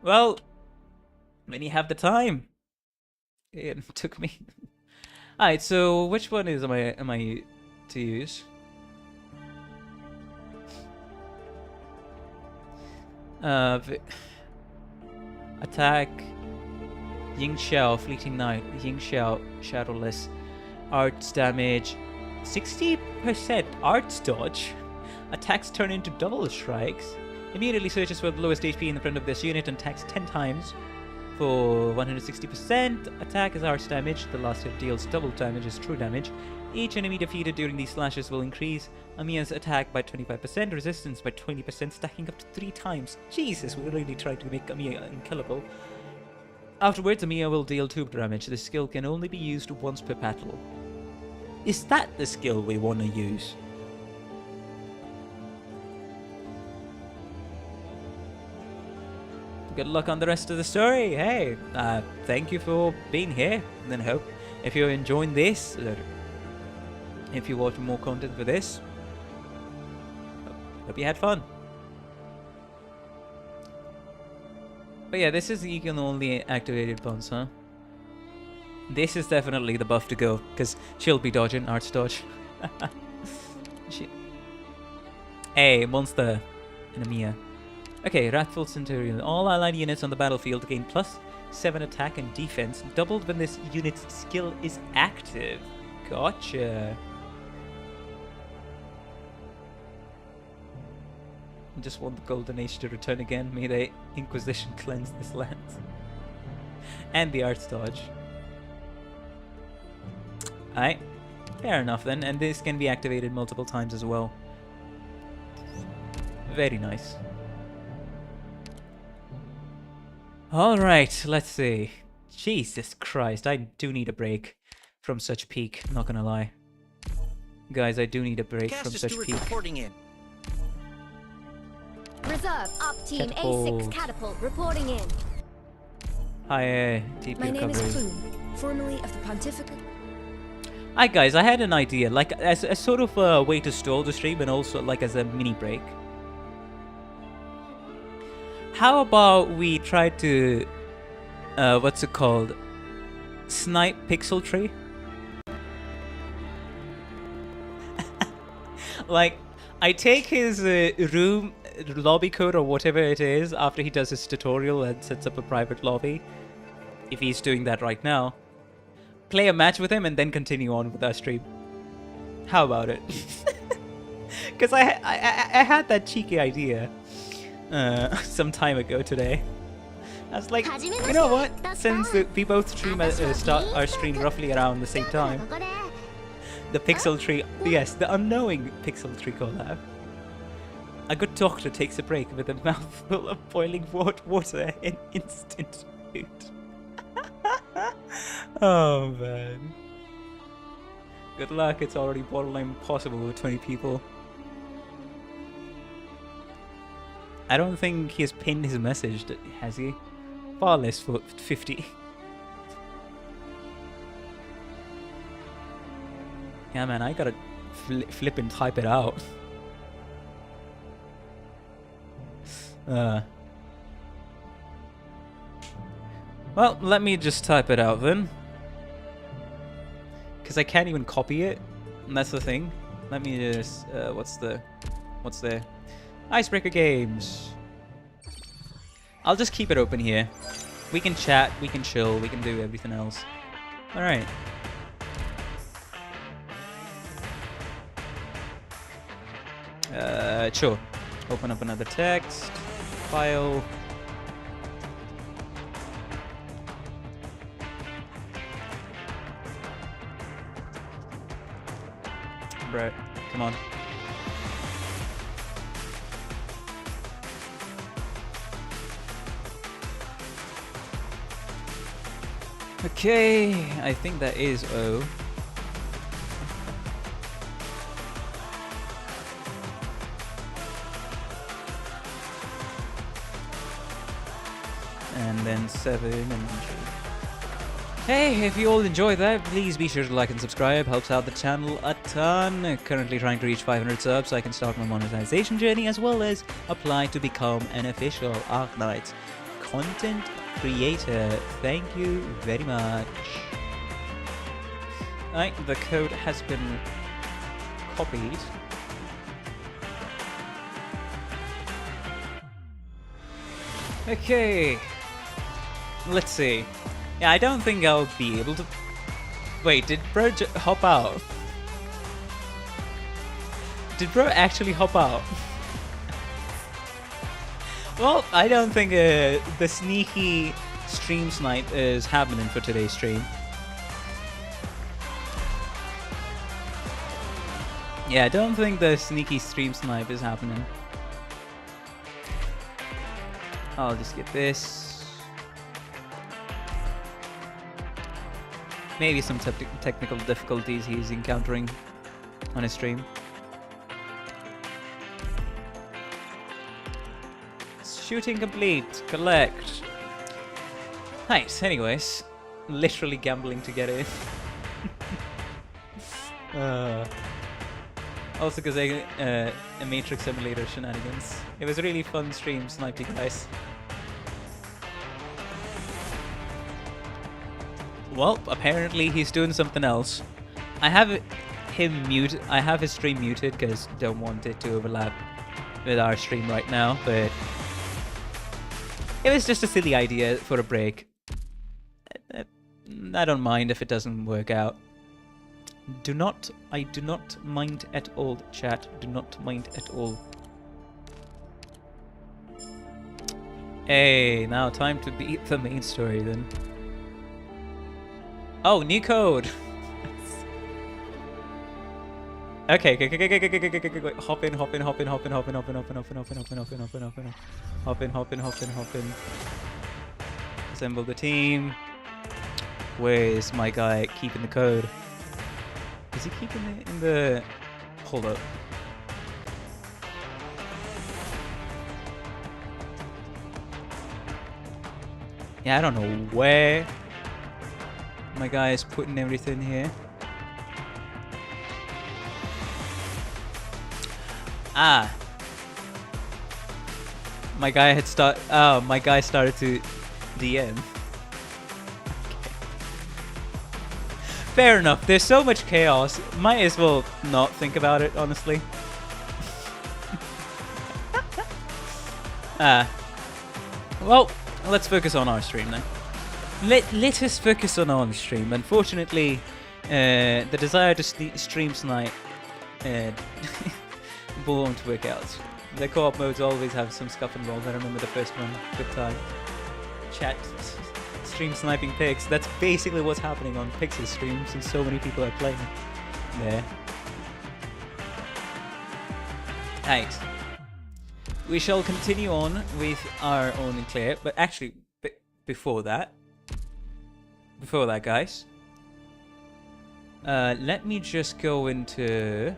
Well, when you have the time. It took me. Alright, so which one am I to use? Attack Ying Xiao, Fleeting Knight, Ying Xiao, Shadowless, Arts damage, 60% Arts dodge, attacks turn into double strikes, immediately searches for the lowest HP in the front of this unit and attacks 10 times for 160%, attack is Arts damage, the last hit deals double damage as true damage, each enemy defeated during these slashes will increase Amiya's attack by 25%, resistance by 20%, stacking up to 3 times. Jesus, we really tried to make Amiya unkillable. Afterwards, Amiya will deal 2 damage. This skill can only be used once per battle. Is that the skill we want to use? Good luck on the rest of the story. Hey, thank you for being here. And then hope if you're enjoying this, if you want more content for this, hope you had fun. But yeah, this is the you can only activated buns, huh? This is definitely the buff to go, because she'll be dodging, Arts dodge. Hey, monster and Amiya. Okay, Wrathful Centurion. All allied units on the battlefield gain +7 attack and defense, doubled when this unit's skill is active. Gotcha. I just want the Golden Age to return again. May the Inquisition cleanse this land. And the Arts dodge. Alright, fair enough then. And this can be activated multiple times as well. Very nice. Alright, let's see. Jesus Christ, I do need a break from such peak, not gonna lie. Guys, I do need a break from such peak. Reporting in. Reserve, Op Team Catapult. A6 Catapult reporting in. Hi, TP My name is recovery. Plume, formerly of the Pontifical. Hi guys, I had an idea, like as a sort of a way to stall the stream and also like as a mini break. How about we try to, what's it called? Snipe Pixel Tree? Like, I take his room lobby code or whatever it is after he does his tutorial and sets up a private lobby. If he's doing that right now. Play a match with him and then continue on with our stream. How about it? Because I had that cheeky idea some time ago today. I was like, you know what? Since we both stream start our stream roughly around the same time, the Pixel Tree, yes, the unknowing Pixel Tree collab. A good doctor takes a break with a mouthful of boiling water and instant food. Oh man. Good luck, it's already borderline impossible with 20 people. I don't think he has pinned his message, has he? Far less for 50. Yeah man, I gotta flip and type it out. Well, let me just type it out then. Because I can't even copy it. And that's the thing. Let me just... what's there? Icebreaker games. I'll just keep it open here. We can chat, we can chill, we can do everything else. Alright. Sure. Open up another text. File. Right, come on. Okay, I think that is O. And then 7 and G. Hey, if you all enjoyed that, please be sure to like and subscribe. Helps out the channel a ton. Currently trying to reach 500 subs so I can start my monetization journey as well as apply to become an official Arknights content creator. Thank you very much. Right, the code has been copied. Okay. Let's see. Yeah, I don't think I'll be able to... Wait, did bro hop out? Did bro actually hop out? Well, I don't think the sneaky stream snipe is happening for today's stream. Yeah, I don't think the sneaky stream snipe is happening. I'll just get this. Maybe some technical difficulties he's encountering on his stream. Shooting complete. Collect. Nice. Anyways, literally gambling to get in. Also because a Matrix Simulator shenanigans. It was a really fun stream, sniping guys. Well, apparently he's doing something else. I have him mute. I have his stream muted because don't want it to overlap with our stream right now. But it was just a silly idea for a break. I don't mind if it doesn't work out. I do not mind at all, chat. Do not mind at all. Hey, now time to beat the main story then. Oh, new code. Okay. Hop in. Assemble the team. Where is my guy keeping the code? Is he keeping it in the... Hold up. Yeah, I don't know where my guy is putting everything here. Ah. My guy started to DM. Fair enough, there's so much chaos, might as well not think about it, honestly. Well, let's focus on our stream then. Let us focus on our stream. Unfortunately, the desire to stream snipe won't work out. The co-op modes always have some scuff involved. I remember the first one, good time. Chat. Stream sniping pigs. That's basically what's happening on Pix's stream since so many people are playing there. Right. We shall continue on with our own clear, but actually, before that, guys, let me just go into...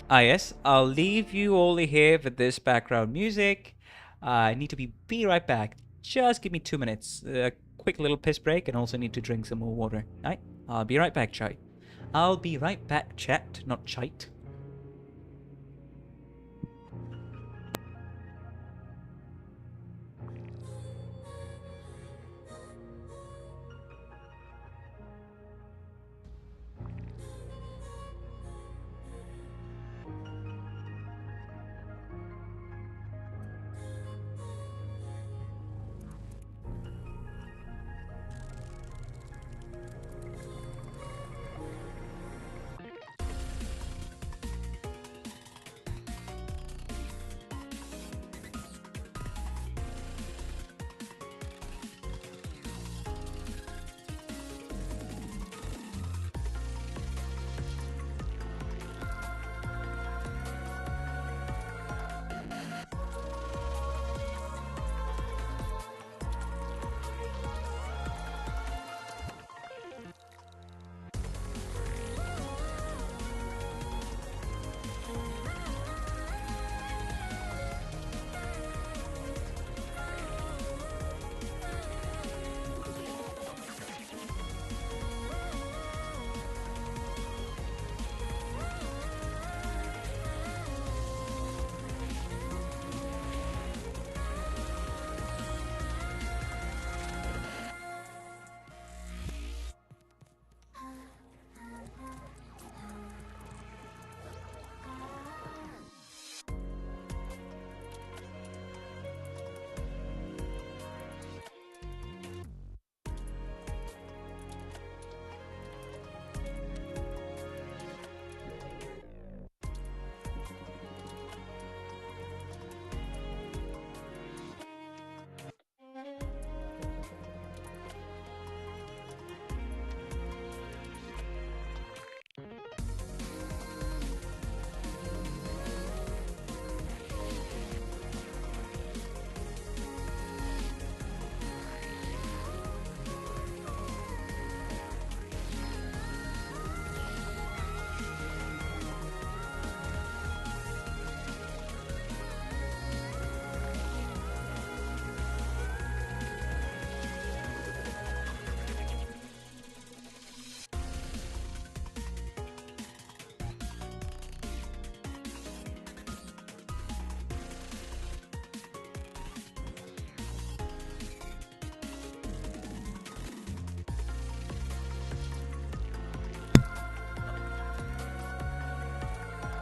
yes, I'll leave you all here with this background music. I need to be right back. Just give me 2 minutes. A quick little piss break, and also need to drink some more water. Right? I'll be right back, chat. I'll be right back, chat, not chite.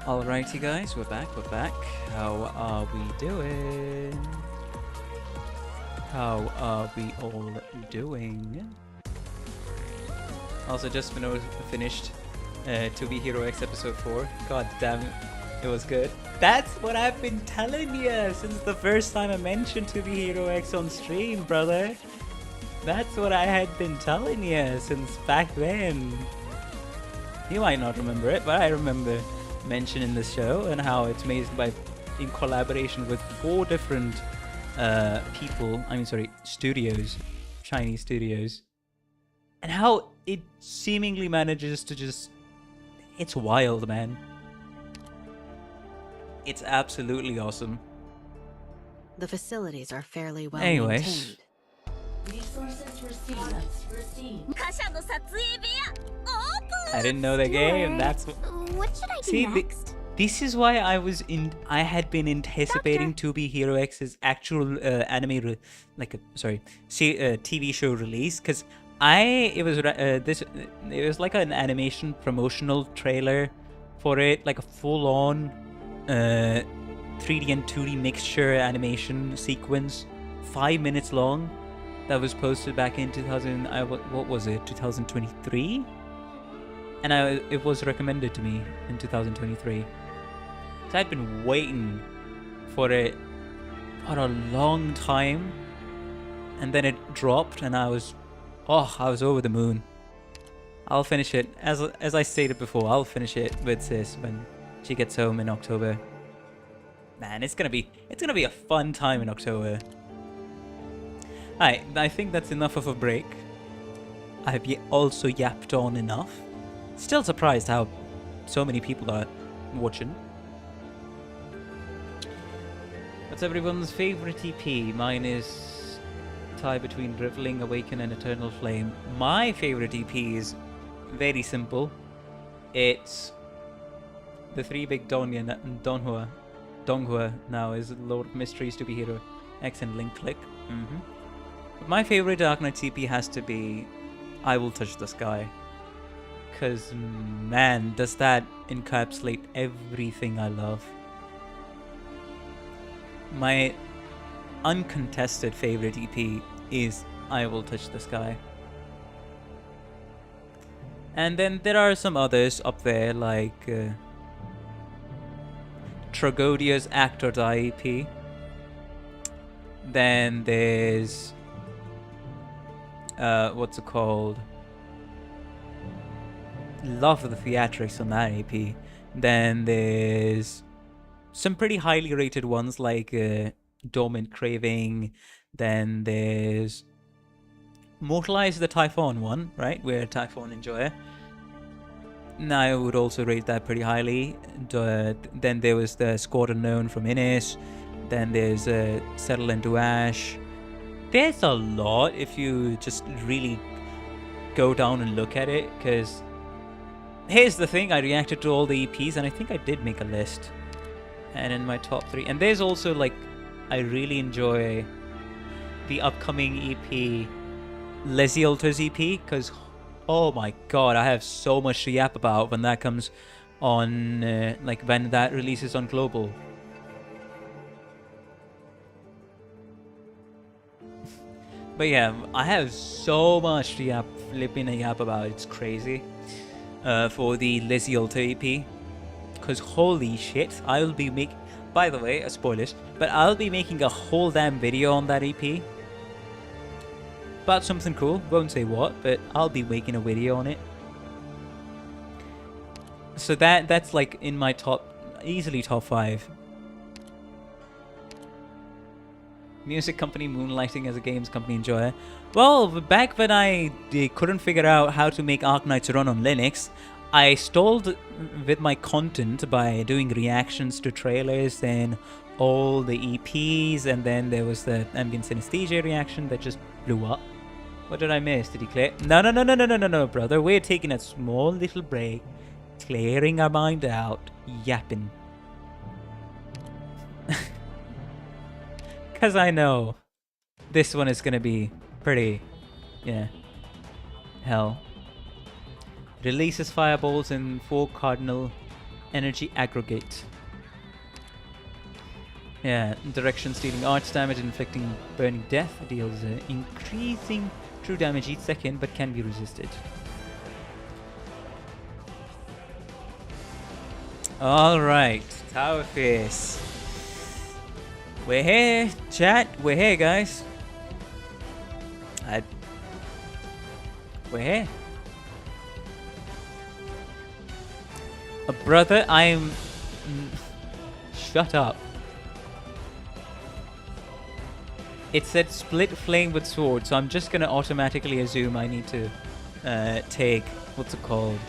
Alrighty guys, we're back. How are we doing? How are we all doing? Also just finished To Be Hero X episode 4. God damn it, it was good. That's what I've been telling you since the first time I mentioned To Be Hero X on stream, brother. That's what I had been telling you since back then. You might not remember it, but I remember mentioning the show and how it's made in collaboration with 4 different studios, Chinese studios, and how it seemingly manages to just, it's wild, man. It's absolutely awesome. The facilities are fairly well Anyways. maintained. Resources received. I didn't know the game. That's What should I do see. next? This is why I had been anticipating To Be Hero X's actual TV show release, because it was like an animation promotional trailer for it, like a full-on 3D and 2D mixture animation sequence, 5 minutes long, that was posted back in 2023, and it was recommended to me in 2023. So I'd been waiting for it for a long time, and then it dropped, and I was over the moon. I'll finish it, as I stated before, I'll finish it with sis when she gets home in October. Man, it's gonna be a fun time in October. Alright, I think that's enough of a break. I've also yapped on enough. Still surprised how so many people are watching. What's everyone's favorite EP? Mine is tie between Driveling, Awaken and Eternal Flame. My favorite EP is very simple. It's the 3 big Donghua now is Lord of Mysteries, To Be Hero X and Link Click. But my favorite Arknights EP has to be I Will Touch the Sky. Because, man, does that encapsulate everything I love. My uncontested favorite EP is I Will Touch the Sky. And then there are some others up there, like Tragodia's Act or Die EP. Then there's what's it called? Love the theatrics on that EP. Then there's some pretty highly rated ones like Dormant Craving. Then there's Mortalize the Typhon one, right? We're a Typhon enjoyer. Now I would also rate that pretty highly. Then there was the Squad Unknown from Innis. Then there's Settle into Ash. There's a lot if you just really go down and look at it, because here's the thing, I reacted to all the EPs and I think I did make a list. And in my top 3, and there's also like, I really enjoy the upcoming EP, Leslie Alters EP, because oh my god, I have so much to yap about when that comes on, like when that releases on Global. But yeah, I have so much to yap about, it's crazy, for the Leslie Alter EP. Because holy shit, I will be making, by the way, spoilers, but I'll be making a whole damn video on that EP. About something cool, won't say what, but I'll be making a video on it. So that's like in my easily top 5. Music company moonlighting as a games company enjoyer. Well, back when I couldn't figure out how to make Arknights run on Linux, I stalled with my content by doing reactions to trailers and all the EPs, and then there was the Ambient Synesthesia reaction that just blew up. What did I miss? Did he clear? No, brother. We're taking a small little break, clearing our mind out, yapping. Because I know this one is going to be pretty, yeah, hell. Releases fireballs in 4 cardinal Energy aggregate. Yeah, direction stealing arts damage and inflicting burning death deals increasing true damage each second but can be resisted. Alright, Tower Face. We're here, chat. We're here, guys. We're here. Brother, I'm... Shut up. It said split flame with sword, so I'm just gonna automatically assume I need to take, what's it called,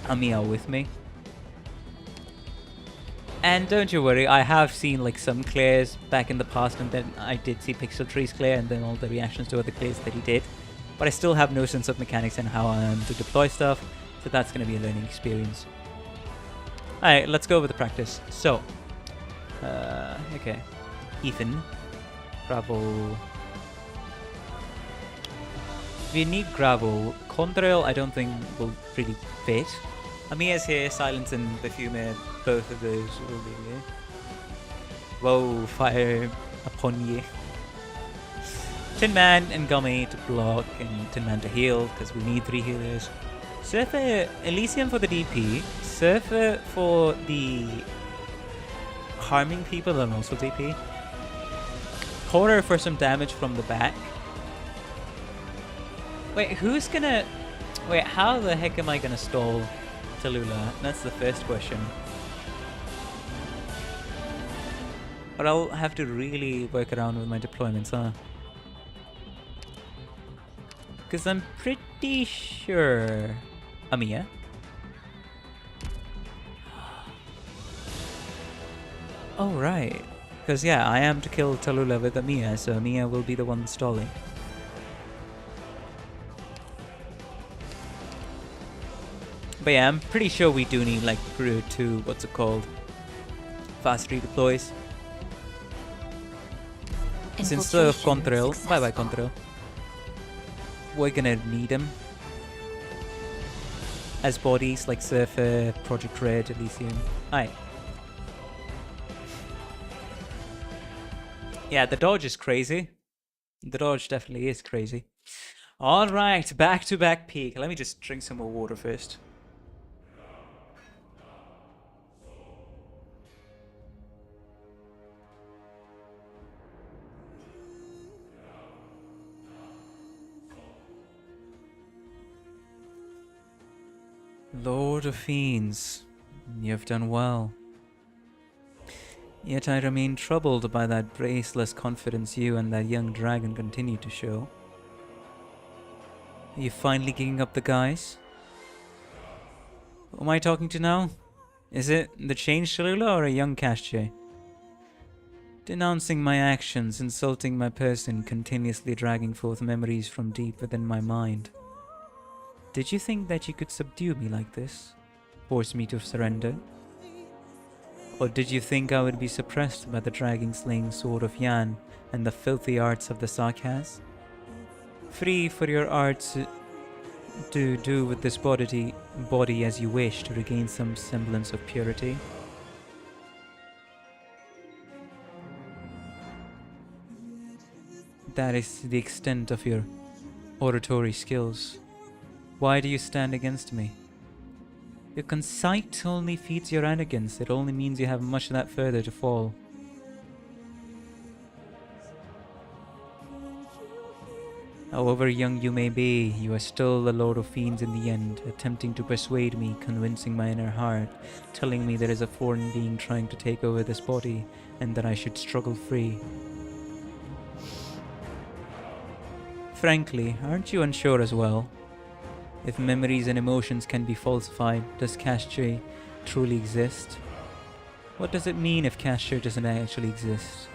Amiya with me. And don't you worry, I have seen like some clears back in the past, and then I did see Pixel Tree's clear and then all the reactions to other clears that he did. But I still have no sense of mechanics and how I am to deploy stuff, so that's gonna be a learning experience. Alright, let's go over the practice. So, okay. Ethan. Gravel. We need gravel. Contrail I don't think will really fit. Amiya's here, Silence and Perfumer, both of those will be here. Whoa, fire upon ye. Tin Man and Gummy to block and Tin Man to heal, because we need 3 healers. Surfer, Elysium for the DP, Surfer for the harming people and also DP. Horror for some damage from the back. Wait, who's gonna... Wait, how the heck am I gonna stall Talulah? That's the first question. But I'll have to really work around with my deployments, huh? Because I'm pretty sure... Amiya? Oh, right. Because, yeah, I am to kill Talulah with Amiya, so Amiya will be the one stalling. But yeah, I'm pretty sure we do need, like, 2, what's it called? Fast redeploys. Instead of Contrail, bye-bye Contrail. We're gonna need them. As bodies, like Surfer, Project Red, Elysium. Alright. Yeah, the dodge is crazy. The dodge definitely is crazy. Alright, back-to-back peak. Let me just drink some more water first. Lord of Fiends, you have done well. Yet I remain troubled by that braceless confidence you and that young dragon continue to show. Are you finally giving up the guise? Who am I talking to now? Is it the changed Talulah or a young Casche? Denouncing my actions, insulting my person, continuously dragging forth memories from deep within my mind. Did you think that you could subdue me like this? Force me to surrender? Or did you think I would be suppressed by the dragon-slaying sword of Yan and the filthy arts of the Sarkaz? Free for your arts to do with this body as you wish to regain some semblance of purity? That is the extent of your oratory skills. Why do you stand against me? Your conceit only feeds your arrogance. It only means you have much that further to fall. However young you may be, you are still the Lord of Fiends in the end, attempting to persuade me, convincing my inner heart, telling me there is a foreign being trying to take over this body, and that I should struggle free. Frankly, aren't you unsure as well? If memories and emotions can be falsified, does Casche truly exist? What does it mean if Casche doesn't actually exist?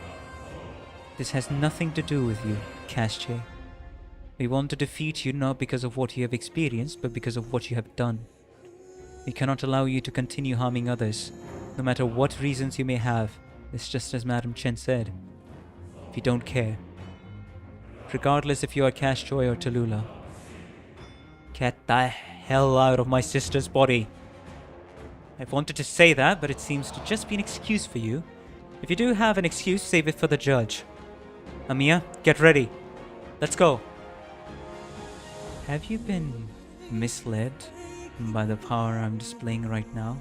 This has nothing to do with you, Casche. We want to defeat you not because of what you have experienced, but because of what you have done. We cannot allow you to continue harming others, no matter what reasons you may have. It's just as Madam Chen said. If you don't care. Regardless if you are Casche or Talulah. Get the hell out of my sister's body. I've wanted to say that, but it seems to just be an excuse for you. If you do have an excuse, save it for the judge. Amiya, get ready. Let's go. Have you been misled by the power I'm displaying right now?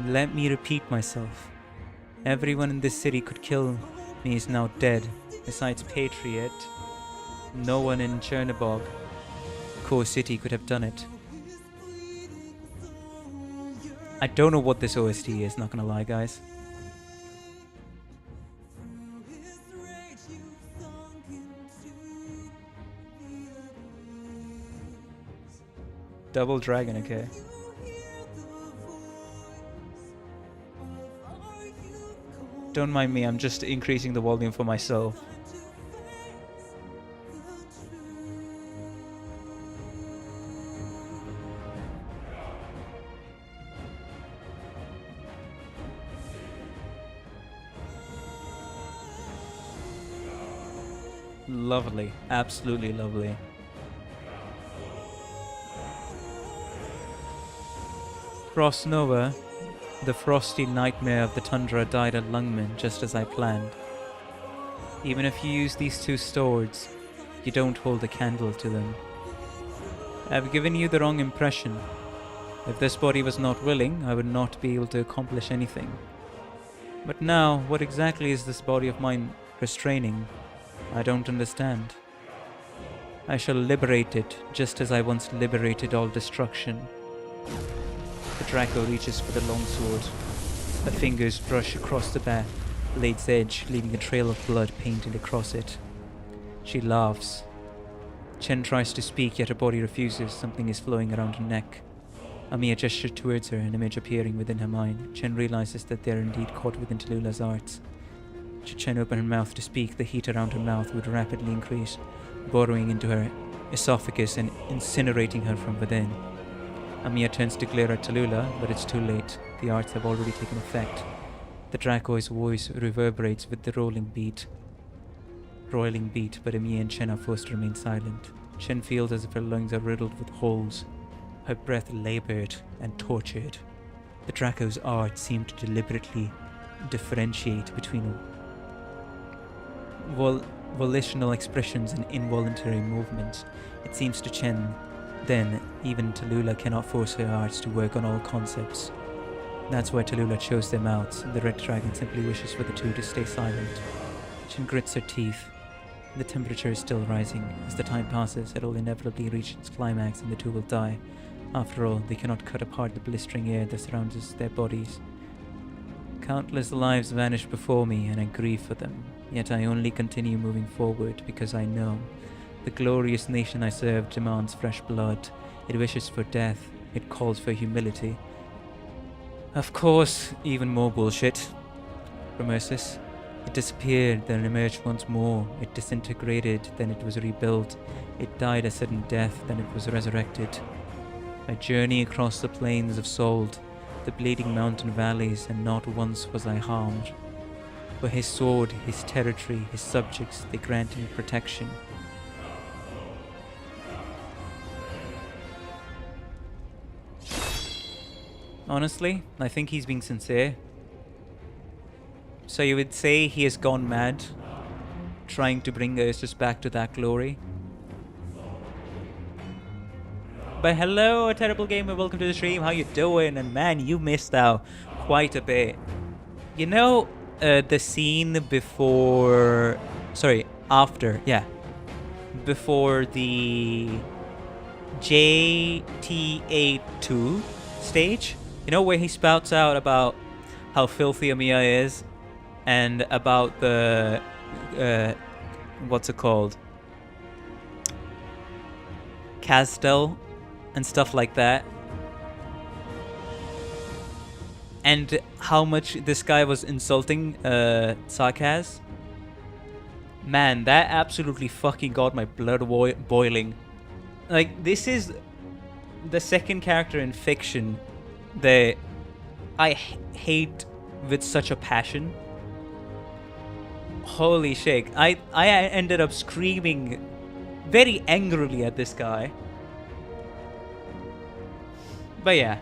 Let me repeat myself. Everyone in this city could kill me is now dead, besides Patriot. No one in Chernobog, core city, could have done it. I don't know what this OST is, not gonna lie, guys. Double Dragon, okay. Don't mind me, I'm just increasing the volume for myself. Lovely, absolutely lovely. Frost Nova, the frosty nightmare of the tundra, died at Lungmen just as I planned. Even if you use these two swords, you don't hold a candle to them. I've given you the wrong impression. If this body was not willing, I would not be able to accomplish anything. But now, what exactly is this body of mine restraining? I don't understand. I shall liberate it, just as I once liberated all destruction. The Draco reaches for the longsword. Her fingers brush across the blade's edge, leaving a trail of blood painted across it. She laughs. Chen tries to speak, yet her body refuses. Something is flowing around her neck. Amiya gestured towards her, an image appearing within her mind. Chen realizes that they are indeed caught within Talulah's arts. Should Chen open her mouth to speak, the heat around her mouth would rapidly increase, burrowing into her esophagus and incinerating her from within. Amiya turns to glare at Talulah, but it's too late. The arts have already taken effect. The Draco's voice reverberates with the roiling beat, but Amiya and Chen are forced to remain silent. Chen feels as if her lungs are riddled with holes, her breath labored and tortured. The Draco's art seemed to deliberately differentiate between volitional expressions and involuntary movements. It seems to Chen then even Talulah cannot force her arts to work on all concepts. That's why Talulah chose them out. The Red Dragon simply wishes for the two to stay silent. Chen grits her teeth. The temperature is still rising. As the time passes, it will inevitably reach its climax and the two will die. After all, they cannot cut apart the blistering air that surrounds their bodies. Countless lives vanish before me and I grieve for them. Yet I only continue moving forward because I know the glorious nation I serve demands fresh blood. It wishes for death. It calls for humility. Of course, even more bullshit. Promersis. It disappeared, then emerged once more. It disintegrated, then it was rebuilt. It died a sudden death, then it was resurrected. I journey across the plains of Sold, the bleeding mountain valleys, and not once was I harmed. For his sword, his territory, his subjects, they grant him protection. Honestly, I think he's being sincere. So you would say he has gone mad, trying to bring Ursus back to that glory? But hello, Terrible Gamer, welcome to the stream, how you doing? And man, you missed out quite a bit. You know, the scene before... Sorry, after, yeah. Before the JTA2 stage? You know, where he spouts out about how filthy Amiya is? And about the... what's it called? Castel and stuff like that. And how much this guy was insulting Sarkaz. Man, that absolutely fucking got my blood boiling. Like, this is the second character in fiction that I hate with such a passion. Holy shit. I ended up screaming very angrily at this guy. But yeah.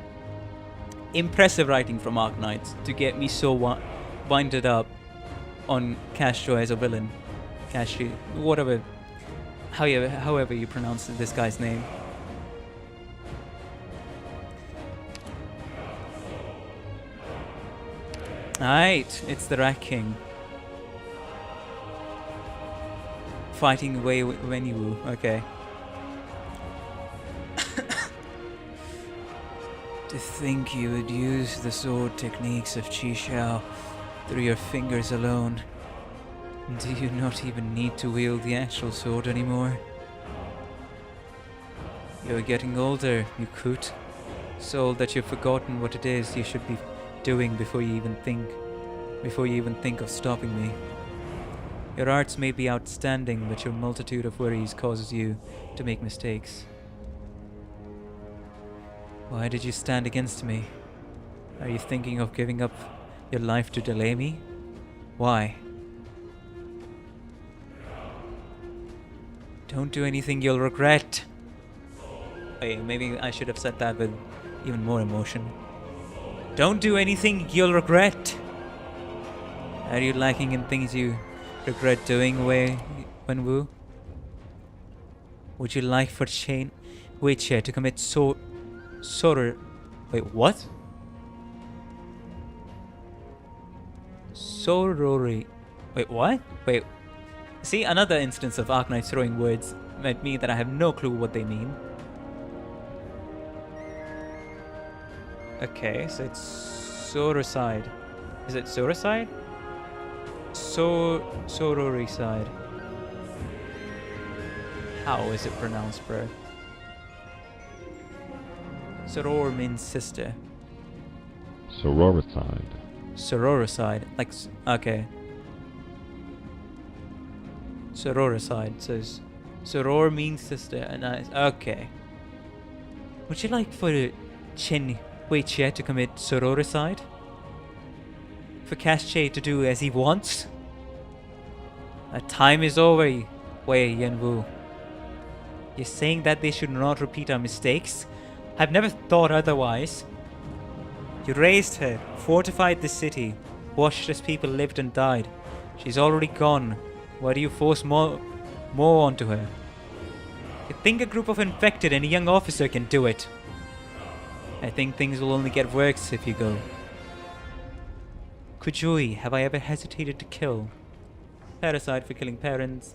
impressive writing from Arknights to get me so winded up on Castro as a villain. Castro, whatever, however you pronounce this guy's name. Alright, it's the Rat King. Fighting Wei Wenwu, okay. To think you would use the sword techniques of Qi Xiao through your fingers alone. Do you not even need to wield the actual sword anymore? You're getting older, you coot. So old that you've forgotten what it is you should be doing before you even think of stopping me. Your arts may be outstanding, but your multitude of worries causes you to make mistakes. Why did you stand against me? Are you thinking of giving up your life to delay me? Why? Don't do anything you'll regret. Wait, maybe I should have said that with even more emotion. Don't do anything you'll regret. Are you lacking in things you regret doing, Wei Wenwu? Would you like for Wei Che to commit wait, what? Sorori. Wait, what? Wait. See, another instance of Arknights throwing words at me that I have no clue what they mean. Okay, so it's Soroside. Is it Soroside? Sorori side. How is it pronounced, bro? Soror means sister. Sororicide. Sororicide, like, okay. Sororicide says Soror means sister, and okay. Would you like for Chen Wei Che to commit sororicide? For Che to do as he wants? That time is over, Wei Yenwu. You're saying that they should not repeat our mistakes? I've never thought otherwise. You raised her, fortified the city, watched as people lived and died. She's already gone. Why do you force more onto her? You think a group of infected and a young officer can do it? I think things will only get worse if you go. Kujui, have I ever hesitated to kill? Parricide for killing parents,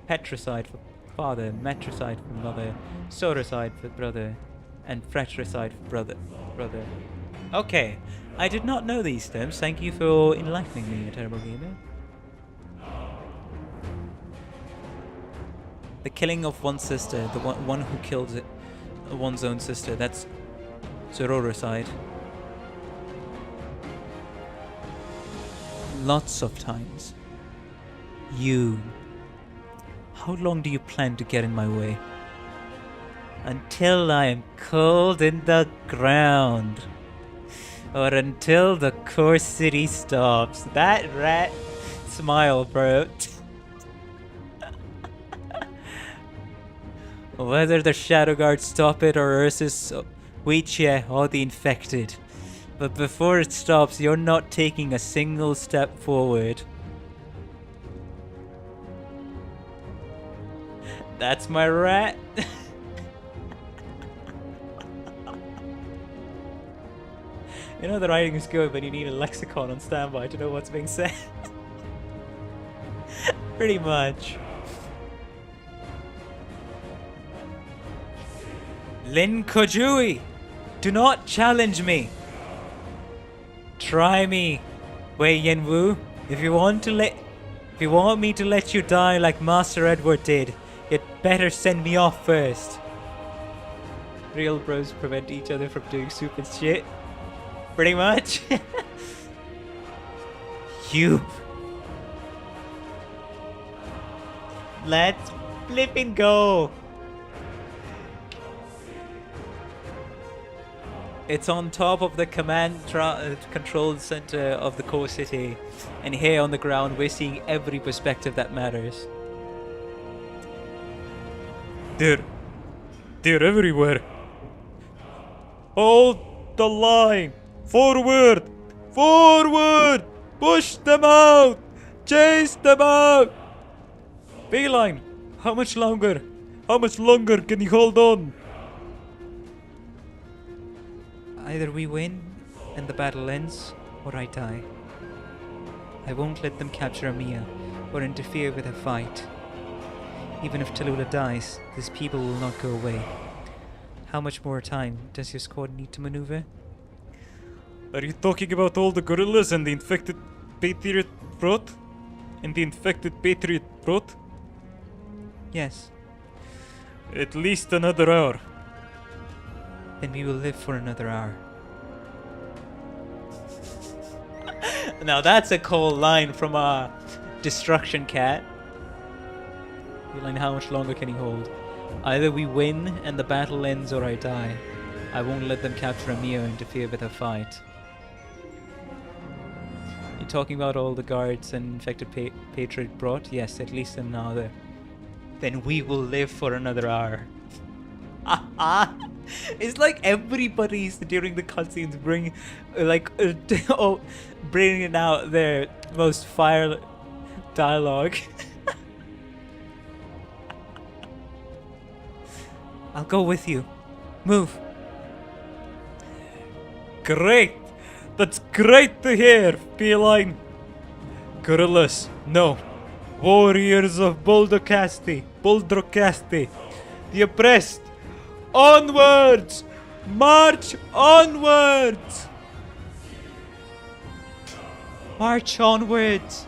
patricide for father, matricide for mother, soricide for brother, and fratricide for brother. Okay, I did not know these terms. Thank you for enlightening me, a terrible gamer. The killing of one's sister, the one who kills one's own sister, that's sororicide. Lots of times. You. How long do you plan to get in my way? Until I am cold in the ground. Or until the core city stops. That rat smile, bro. Whether the Shadow Guard stop it or Ursus, Wei Che, or the infected. But before it stops, you're not taking a single step forward. That's my rat. You know the writing is good, but you need a lexicon on standby to know what's being said. Pretty much. Lin Kojui, do not challenge me. Try me, Wei Yenwu. If you want me to let you die like Master Edward did, you'd better send me off first. Real bros prevent each other from doing stupid shit. Pretty much. You. Let's flip and go. It's on top of the command control center of the core city, and here on the ground we're seeing every perspective that matters. They're everywhere. Hold the line. Forward! Forward! Push them out! Chase them out! Feline, how much longer? How much longer can you hold on? Either we win and the battle ends, or I die. I won't let them capture Amia or interfere with her fight. Even if Talulah dies, these people will not go away. How much more time does your squad need to maneuver? Are you talking about all the gorillas and the infected Patriot Brot? And the infected Patriot Brot? Yes. At least another hour. Then we will live for another hour. Now that's a cold line from a Destruction Cat. Line, how much longer can he hold? Either we win and the battle ends, or I die. I won't let them capture Amia or interfere with her fight. You're talking about all the guards and infected Patriot Brot? Yes, at least another. Then we will live for another hour. It's like everybody's during the cutscenes bringing out their most fire dialogue. I'll go with you. Move. Great! That's great to hear, Feline. Gorillas, no. Warriors of Boldrocasti, the oppressed. Onwards! March onwards! March onwards!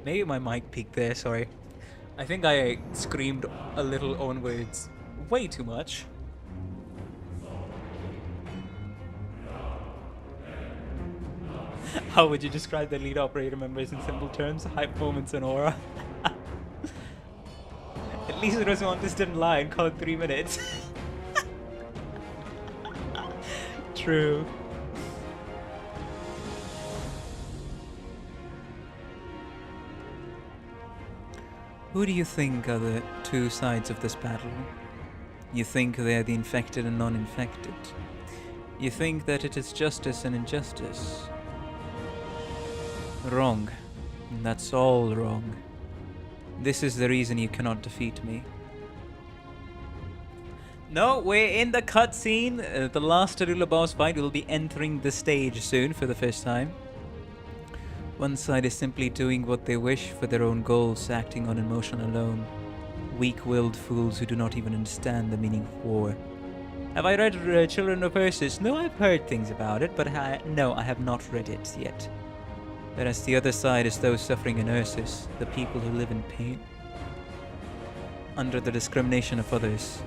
Maybe my mic peaked there, sorry. I think I screamed a little onwards. Way too much. How would you describe the lead operator members in simple terms? Hype moments and aura. At least Rosamontes didn't lie and call it 3 minutes. True. Who do you think are the two sides of this battle? You think they're the infected and non-infected. You think that it is justice and injustice. Wrong. That's all wrong. This is the reason you cannot defeat me. No, we're in the cutscene. The last Talulah boss fight will be entering the stage soon for the first time. One side is simply doing what they wish for their own goals, acting on emotion alone. Weak-willed fools who do not even understand the meaning of war. Have I read Children of Perseus? No, I've heard things about it, but no, I have not read it yet. Whereas the other side is those suffering in Ursus, the people who live in pain, under the discrimination of others.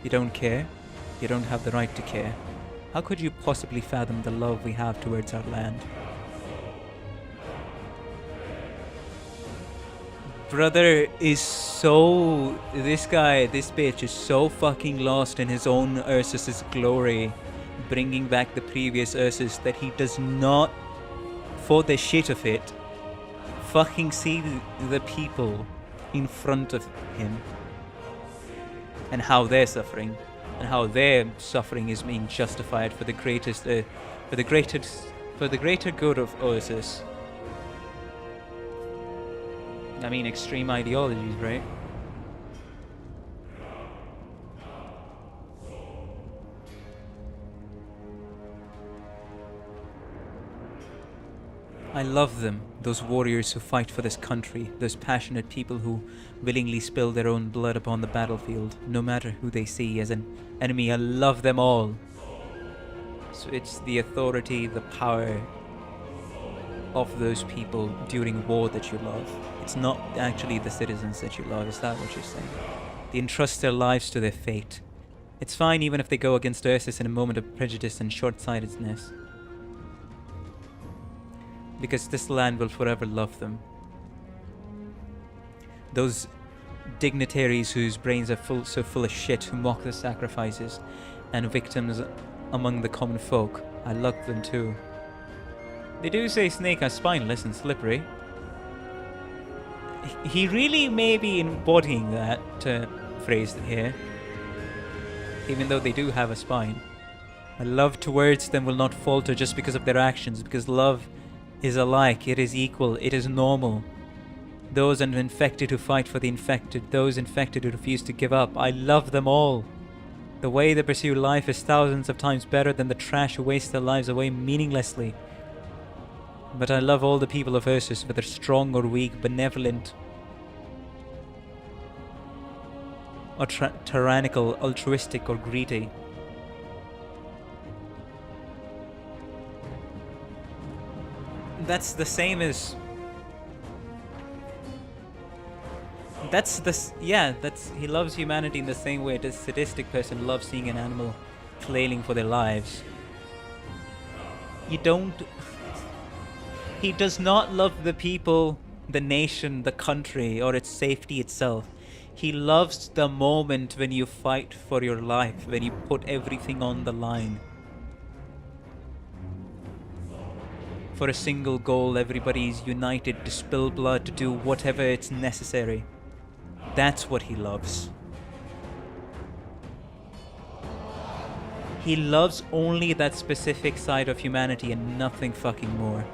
You don't care. You don't have the right to care. How could you possibly fathom the love we have towards our land? Brother is so... This bitch is so fucking lost in his own Ursus's glory, bringing back the previous Ursus, that he does not, for the shit of it, fucking see the people in front of him and how they're suffering, and how their suffering is being justified for the greater good of Ursus. I mean, extreme ideologies, right? I love them, those warriors who fight for this country, those passionate people who willingly spill their own blood upon the battlefield, no matter who they see as an enemy. I love them all. So it's the authority, the power of those people during war that you love. It's not actually the citizens that you love, is that what you're saying? They entrust their lives to their fate. It's fine even if they go against Ursus in a moment of prejudice and short-sightedness, because this land will forever love them. Those dignitaries whose brains are so full of shit, who mock the sacrifices and victims among the common folk, I love them too. They do say Snake are spineless and slippery. He really may be embodying that paraphrased here. Even though they do have a spine. My love towards them will not falter just because of their actions, because love is alike, it is equal, it is normal. Those infected who fight for the infected, those infected who refuse to give up, I love them all. The way they pursue life is thousands of times better than the trash who waste their lives away meaninglessly. But I love all the people of Ursus, whether strong or weak, benevolent or tyrannical, altruistic or greedy. That's the same as... he loves humanity in the same way a sadistic person loves seeing an animal flailing for their lives. He does not love the people, the nation, the country, or its safety itself. He loves the moment when you fight for your life, when you put everything on the line. For a single goal, everybody is united to spill blood, to do whatever it's necessary. That's what he loves. He loves only that specific side of humanity and nothing fucking more.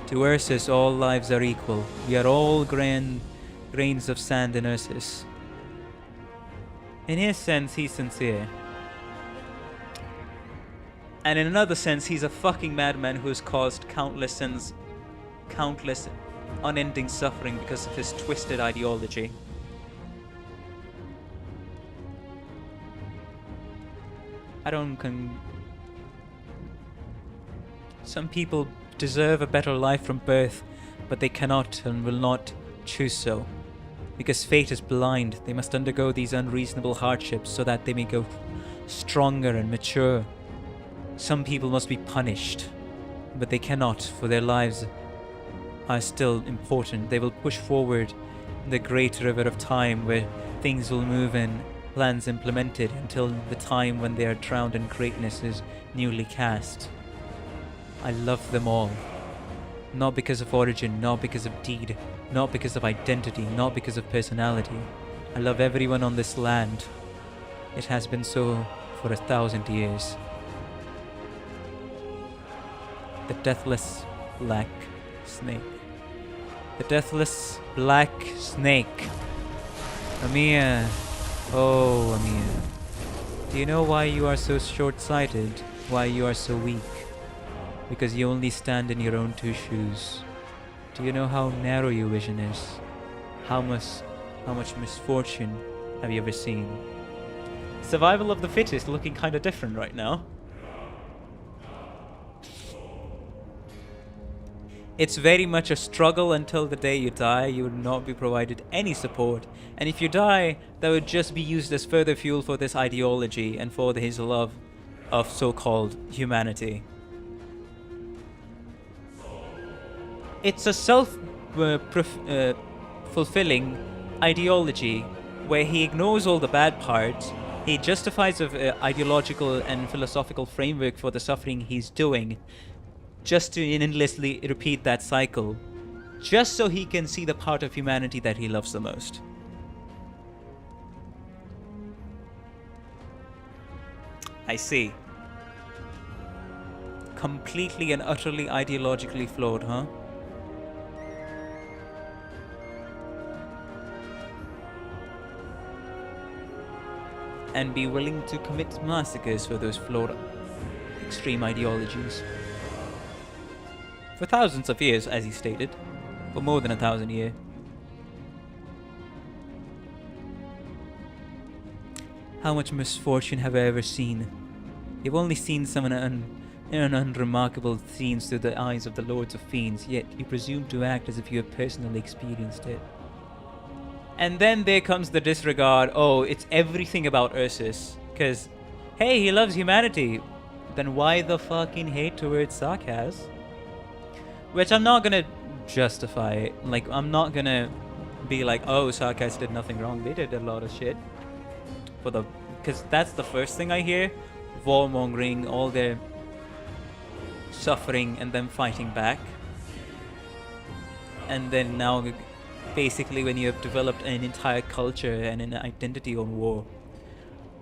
To Ursus, all lives are equal. We are all grains of sand in Ursus. In his sense, he's sincere. And in another sense, he's a fucking madman who has caused countless sins, countless unending suffering because of his twisted ideology. Some people deserve a better life from birth, but they cannot and will not choose so. Because fate is blind, they must undergo these unreasonable hardships so that they may go stronger and mature. Some people must be punished, but they cannot, for their lives are still important. They will push forward the great river of time where things will move and plans implemented until the time when they are drowned in greatness is newly cast. I love them all. Not because of origin, not because of deed, not because of identity, not because of personality. I love everyone on this land. It has been so for 1,000 years. The deathless black snake. The deathless black snake. Amir. Oh, Amir. Do you know why you are so short-sighted? Why you are so weak? Because you only stand in your own two shoes. Do you know how narrow your vision is? How much misfortune have you ever seen? Survival of the fittest looking kind of different right now. It's very much a struggle until the day you die. You would not be provided any support. And if you die, that would just be used as further fuel for this ideology and for his love of so-called humanity. It's a self-fulfilling ideology where he ignores all the bad parts. He justifies an ideological and philosophical framework for the suffering he's doing, just to endlessly repeat that cycle, just so he can see the part of humanity that he loves the most. I see. Completely and utterly ideologically flawed, huh? And be willing to commit massacres for those flawed extreme ideologies. For thousands of years, as he stated. For more than 1,000 years. How much misfortune have I ever seen? You've only seen some unremarkable scenes through the eyes of the Lords of Fiends, yet you presume to act as if you have personally experienced it. And then there comes the disregard. Oh, it's everything about Ursus. Because, hey, he loves humanity. Then why the fucking hate towards Sarkaz? Which I'm not gonna justify. Like, I'm not gonna be like, oh, Sarkaz did nothing wrong. They did a lot of shit. Because that's the first thing I hear. Warmongering, all their suffering and them fighting back. And then now basically, when you have developed an entire culture and an identity on war.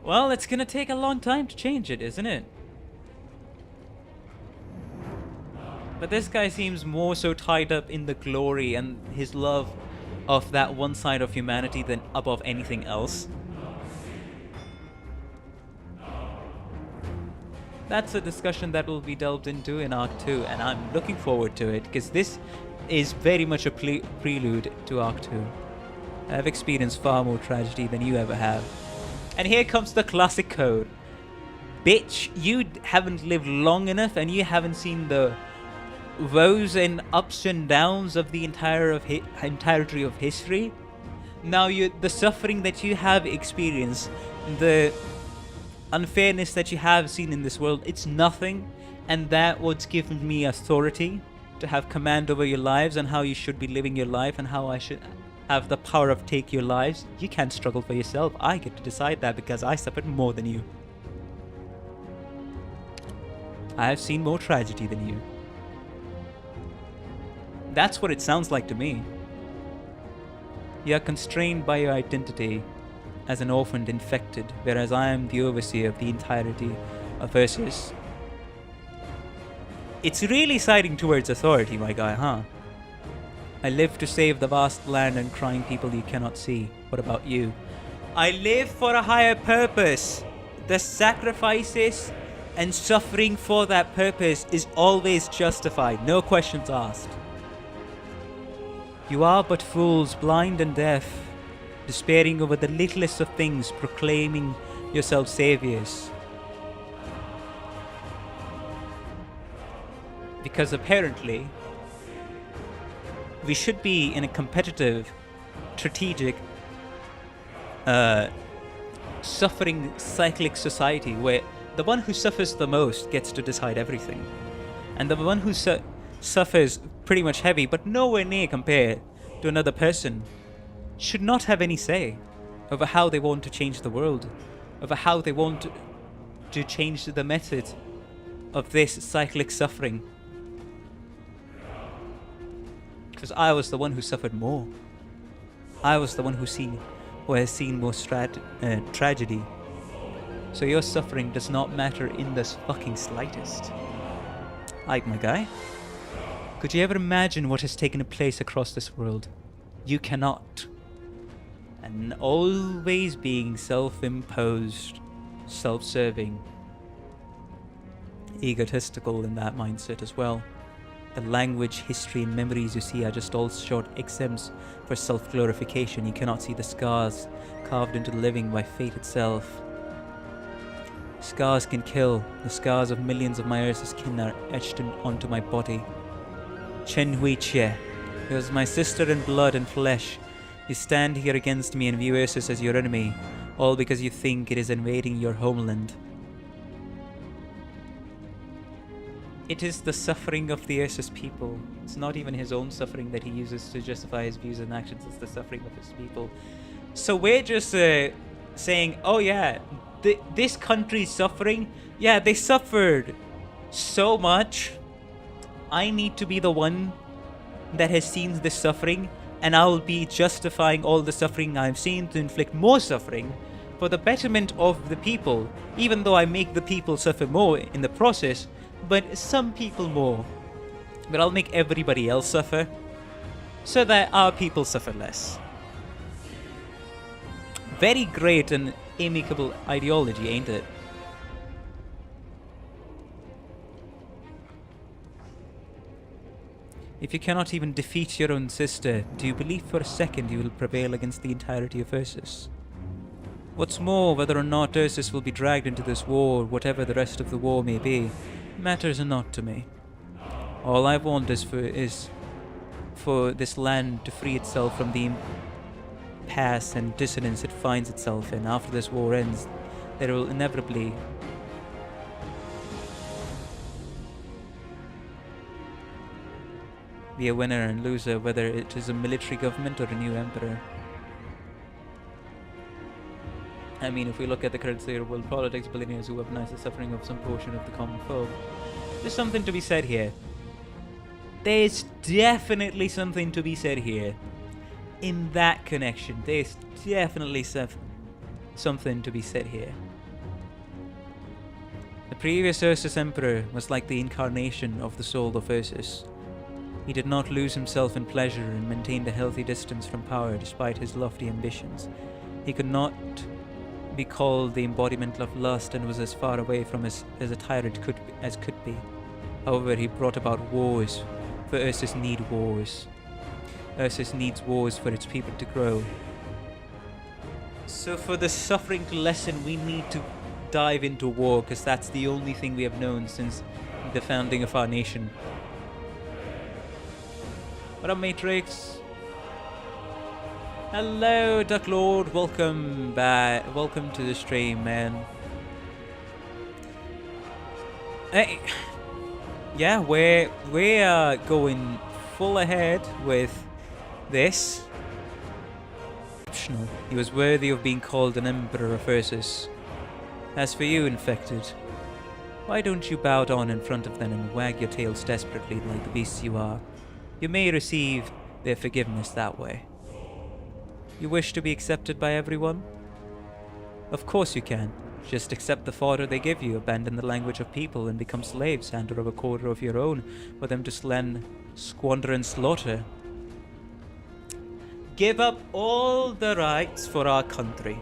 Well, it's gonna take a long time to change it, isn't it? But this guy seems more so tied up in the glory and his love of that one side of humanity than above anything else. That's a discussion that will be delved into in Arc 2, and I'm looking forward to it, because this is very much a prelude to Arc 2. I've experienced far more tragedy than you ever have. And here comes the classic code. Bitch, you haven't lived long enough and you haven't seen the woes and ups and downs of the entirety of history. Now the suffering that you have experienced, the unfairness that you have seen in this world, it's nothing, and that what's given me authority to have command over your lives and how you should be living your life and how I should have the power of take your lives. You can't struggle for yourself. I get to decide that because I suffered more than you. I have seen more tragedy than you. That's what it sounds like to me. You are constrained by your identity as an orphaned infected, whereas I am the overseer of the entirety of Ursus. It's really siding towards authority, my guy, huh? I live to save the vast land and crying people you cannot see. What about you? I live for a higher purpose. The sacrifices and suffering for that purpose is always justified, no questions asked. You are but fools, blind and deaf, despairing over the littlest of things, proclaiming yourselves saviors. Because apparently, we should be in a competitive, strategic, suffering cyclic society where the one who suffers the most gets to decide everything. And the one who suffers pretty much heavy, but nowhere near compared to another person, should not have any say over how they want to change the world, over how they want to change the method of this cyclic suffering. Because I was the one who suffered more. I was the one who has seen more tragedy. So your suffering does not matter in the fucking slightest. Ike, my guy. Could you ever imagine what has taken place across this world? You cannot. And always being self-imposed, self-serving, egotistical in that mindset as well. The language, history and memories you see are just all short exempts for self-glorification. You cannot see the scars carved into the living by fate itself. Scars can kill. The scars of millions of my Ursus kin are etched onto my body. Chen Hui Che, who is my sister in blood and flesh, you stand here against me and view Ursus as your enemy, all because you think it is invading your homeland. It is the suffering of the Ursus people. It's not even his own suffering that he uses to justify his views and actions, it's the suffering of his people. So we're just saying, oh yeah, this country's suffering, yeah, they suffered so much. I need to be the one that has seen this suffering, and I'll be justifying all the suffering I've seen to inflict more suffering for the betterment of the people, even though I make the people suffer more in the process, but some people more. But I'll make everybody else suffer, so that our people suffer less. Very great and amicable ideology, ain't it? If you cannot even defeat your own sister, do you believe for a second you will prevail against the entirety of Ursus? What's more, whether or not Ursus will be dragged into this war, whatever the rest of the war may be, matters not to me. All I want is for this land to free itself from the impasse and dissonance it finds itself in. After this war ends, there will inevitably be a winner and loser, whether it is a military government or a new emperor. I mean, if we look at the current state of world politics, billionaires who weaponize the suffering of some portion of the common folk, there's something to be said here. There's definitely something to be said here. in that connection, there's definitely something to be said here. The previous Ursus Emperor was like the incarnation of the soul of Ursus. He did not lose himself in pleasure and maintained a healthy distance from power despite his lofty ambitions. He could not be called the embodiment of lust and was as far away from as a tyrant could be. However, he brought about wars, for Ursus needs wars. Ursus needs wars for its people to grow. So for the suffering to lessen, we need to dive into war, because that's the only thing we have known since the founding of our nation. What up, Matrix? Hello, Duck Lord. Welcome back. Welcome to the stream, man. Hey, yeah, we're going full ahead with this. Exceptional. He was worthy of being called an Emperor of Ursus. As for you, infected, why don't you bow down in front of them and wag your tails desperately like the beasts you are? You may receive their forgiveness that way. You wish to be accepted by everyone? Of course you can. Just accept the fodder they give you, abandon the language of people, and become slaves, hand over a quarter of your own for them to squander and slaughter. Give up all the rights for our country.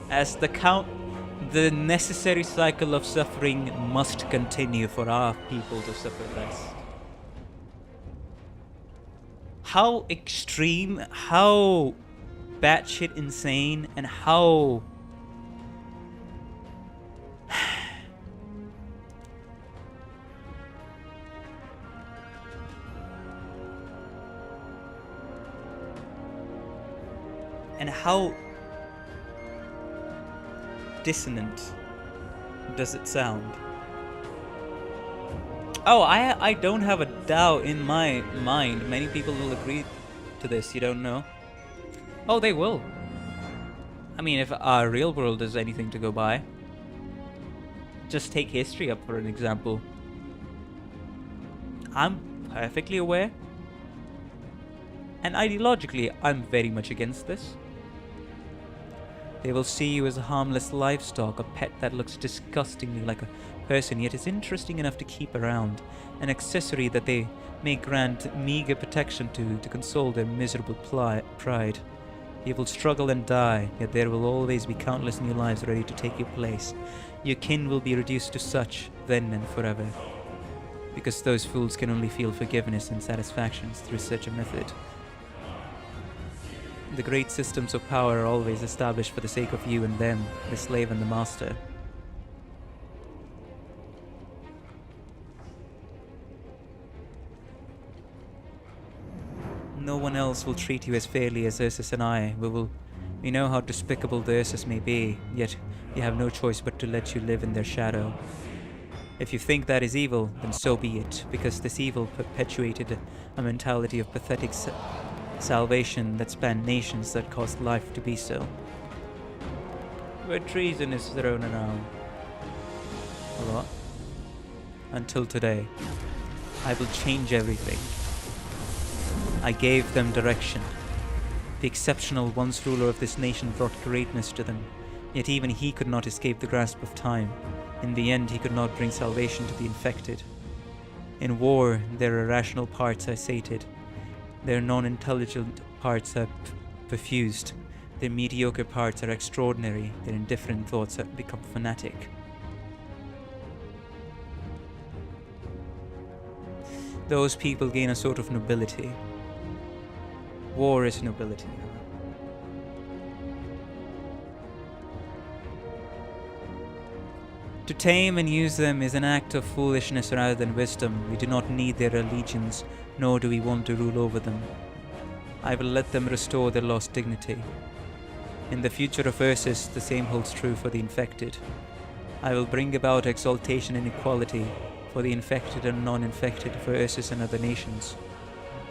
As the necessary cycle of suffering must continue for our people to suffer less. How extreme, how batshit insane, and how dissonant does it sound? Oh, I don't have a doubt in my mind. Many people will agree to this, you don't know? Oh, they will. I mean, if our real world is anything to go by. Just take history up for an example. I'm perfectly aware. And ideologically, I'm very much against this. They will see you as a harmless livestock, a pet that looks disgustingly like a person, yet is interesting enough to keep around, an accessory that they may grant meager protection to console their miserable pride. You will struggle and die, yet there will always be countless new lives ready to take your place. Your kin will be reduced to such, then and forever, because those fools can only feel forgiveness and satisfactions through such a method. The great systems of power are always established for the sake of you and them, the slave and the master. No one else will treat you as fairly as Ursus and I. We know how despicable the Ursus may be, yet we have no choice but to let you live in their shadow. If you think that is evil, then so be it, because this evil perpetuated a mentality of pathetic salvation that spanned nations that caused life to be so. Where treason is thrown around a lot. Until today, I will change everything. I gave them direction. The exceptional once ruler of this nation brought greatness to them, yet even he could not escape the grasp of time. In the end, he could not bring salvation to the infected. In war, their irrational parts are sated. Their non-intelligent parts are perfused. Their mediocre parts are extraordinary. Their indifferent thoughts have become fanatic. Those people gain a sort of nobility. War is nobility. To tame and use them is an act of foolishness rather than wisdom. We do not need their allegiance, nor do we want to rule over them. I will let them restore their lost dignity. In the future of Ursus, the same holds true for the infected. I will bring about exaltation and equality for the infected and non-infected, for Ursus and other nations.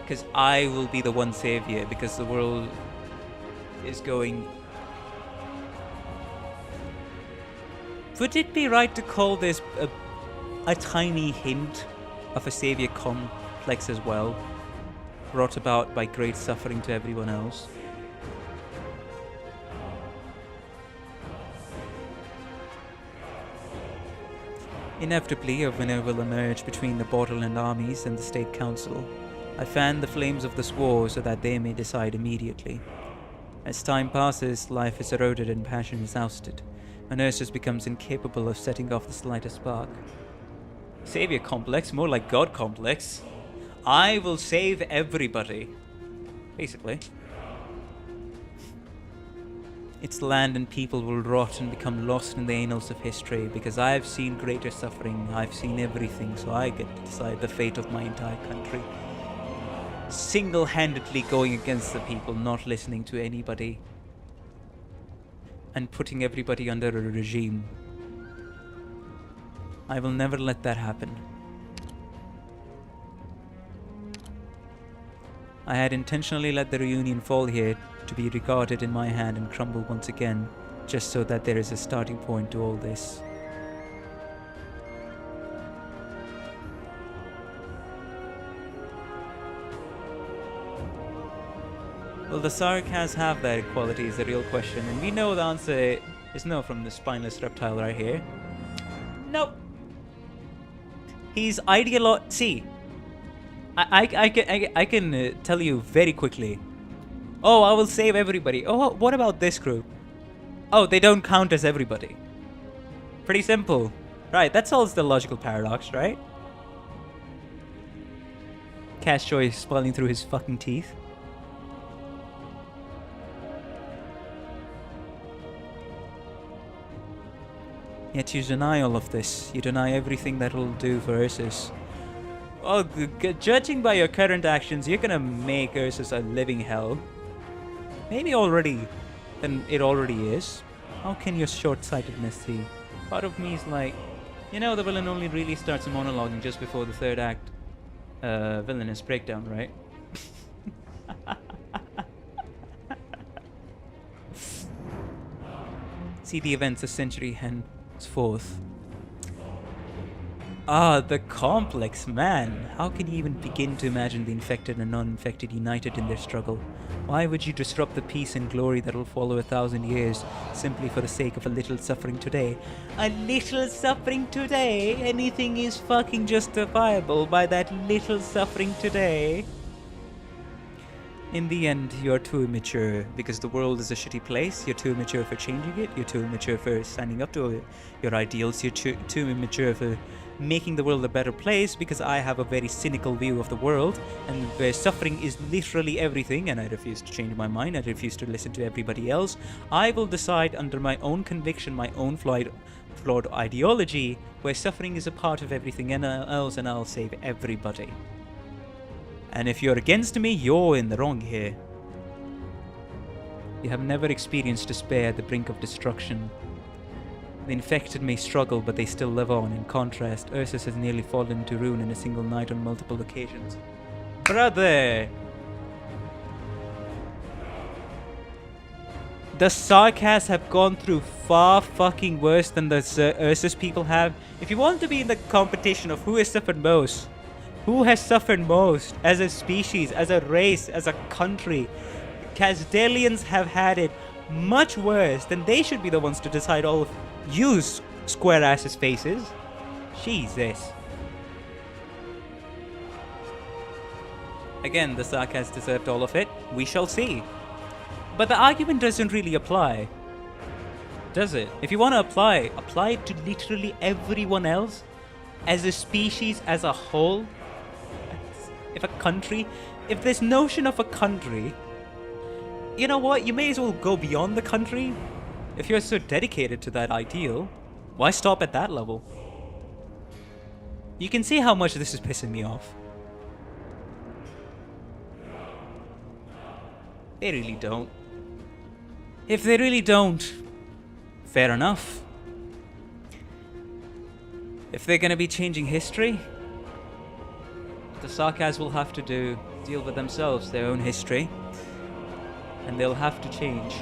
Because I will be the one savior, because the world is going... Would it be right to call this a tiny hint of a savior complex as well? brought about by great suffering to everyone else. Inevitably, a winner will emerge between the Borderland armies and the State Council. I fan the flames of this war so that they may decide immediately. As time passes, life is eroded and passion is ousted, and Ursus becomes incapable of setting off the slightest spark. Savior complex, more like God complex. I will save everybody. Basically. Its land and people will rot and become lost in the annals of history, because I have seen greater suffering, I've seen everything, so I get to decide the fate of my entire country. Single-handedly going against the people, not listening to anybody, and putting everybody under a regime. I will never let that happen. I had intentionally let the reunion fall here to be regarded in my hand and crumble once again, just so that there is a starting point to all this. Will the Sarkaz have that equality is the real question, and we know the answer is no from the spineless reptile right here. Nope. He's See, I can tell you very quickly. Oh, I will save everybody. Oh, what about this group? Oh, they don't count as everybody. Pretty simple. Right, that solves the logical paradox, right? Castjoy spelling through his fucking teeth. Yet you deny all of this. You deny everything that will do for Ursus. Oh, judging by your current actions, you're gonna make Ursus a living hell. Maybe already, then it already is. How can your short-sightedness see? Part of me is like, you know, the villain only really starts monologuing just before the third act. Villainous breakdown, right? See the events a century henceforth. Ah, the complex, man. How can you even begin to imagine the infected and non-infected united in their struggle? Why would you disrupt the peace and glory that will follow 1,000 years simply for the sake of a little suffering today? A little suffering today? Anything is fucking justifiable by that little suffering today. In the end, you're too immature, because the world is a shitty place. You're too immature for changing it. You're too immature for standing up to your ideals. You're too immature for making the world a better place, because I have a very cynical view of the world, and where suffering is literally everything, and I refuse to change my mind. I refuse to listen to everybody else. I will decide under my own conviction, my own flawed ideology, where suffering is a part of everything else, and I'll save everybody. And if you're against me, you're in the wrong here. You have never experienced despair at the brink of destruction. The infected may struggle, but they still live on. In contrast, Ursus has nearly fallen to ruin in a single night on multiple occasions. Brother! The Sarkaz have gone through far fucking worse than the Ursus people have. If you want to be in the competition of who has suffered most, as a species, as a race, as a country, Kazdalians have had it much worse. Then they should be the ones to decide all of you square asses faces. Jesus. Again, the Sarkaz deserved all of it. We shall see. But the argument doesn't really apply, does it? If you want to apply it to literally everyone else, as a species, as a whole. If this notion of a country, you know what, you may as well go beyond the country. If you're so dedicated to that ideal, why stop at that level? You can see how much this is pissing me off. They really don't. If they really don't, fair enough. If they're gonna be changing history, the Sarkaz will have to deal with themselves, their own history, and they'll have to change.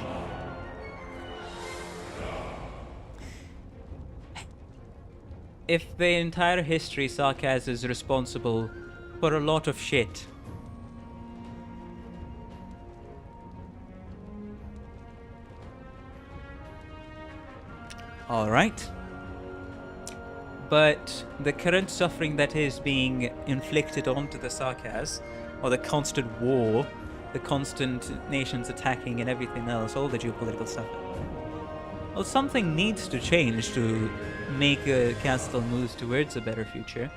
If the entire history Sarkaz is responsible for a lot of shit, Alright. But the current suffering that is being inflicted onto the Sarkaz, or the constant war, the constant nations attacking and everything else, all the geopolitical stuff, well, something needs to change to make Castle moves towards a better future.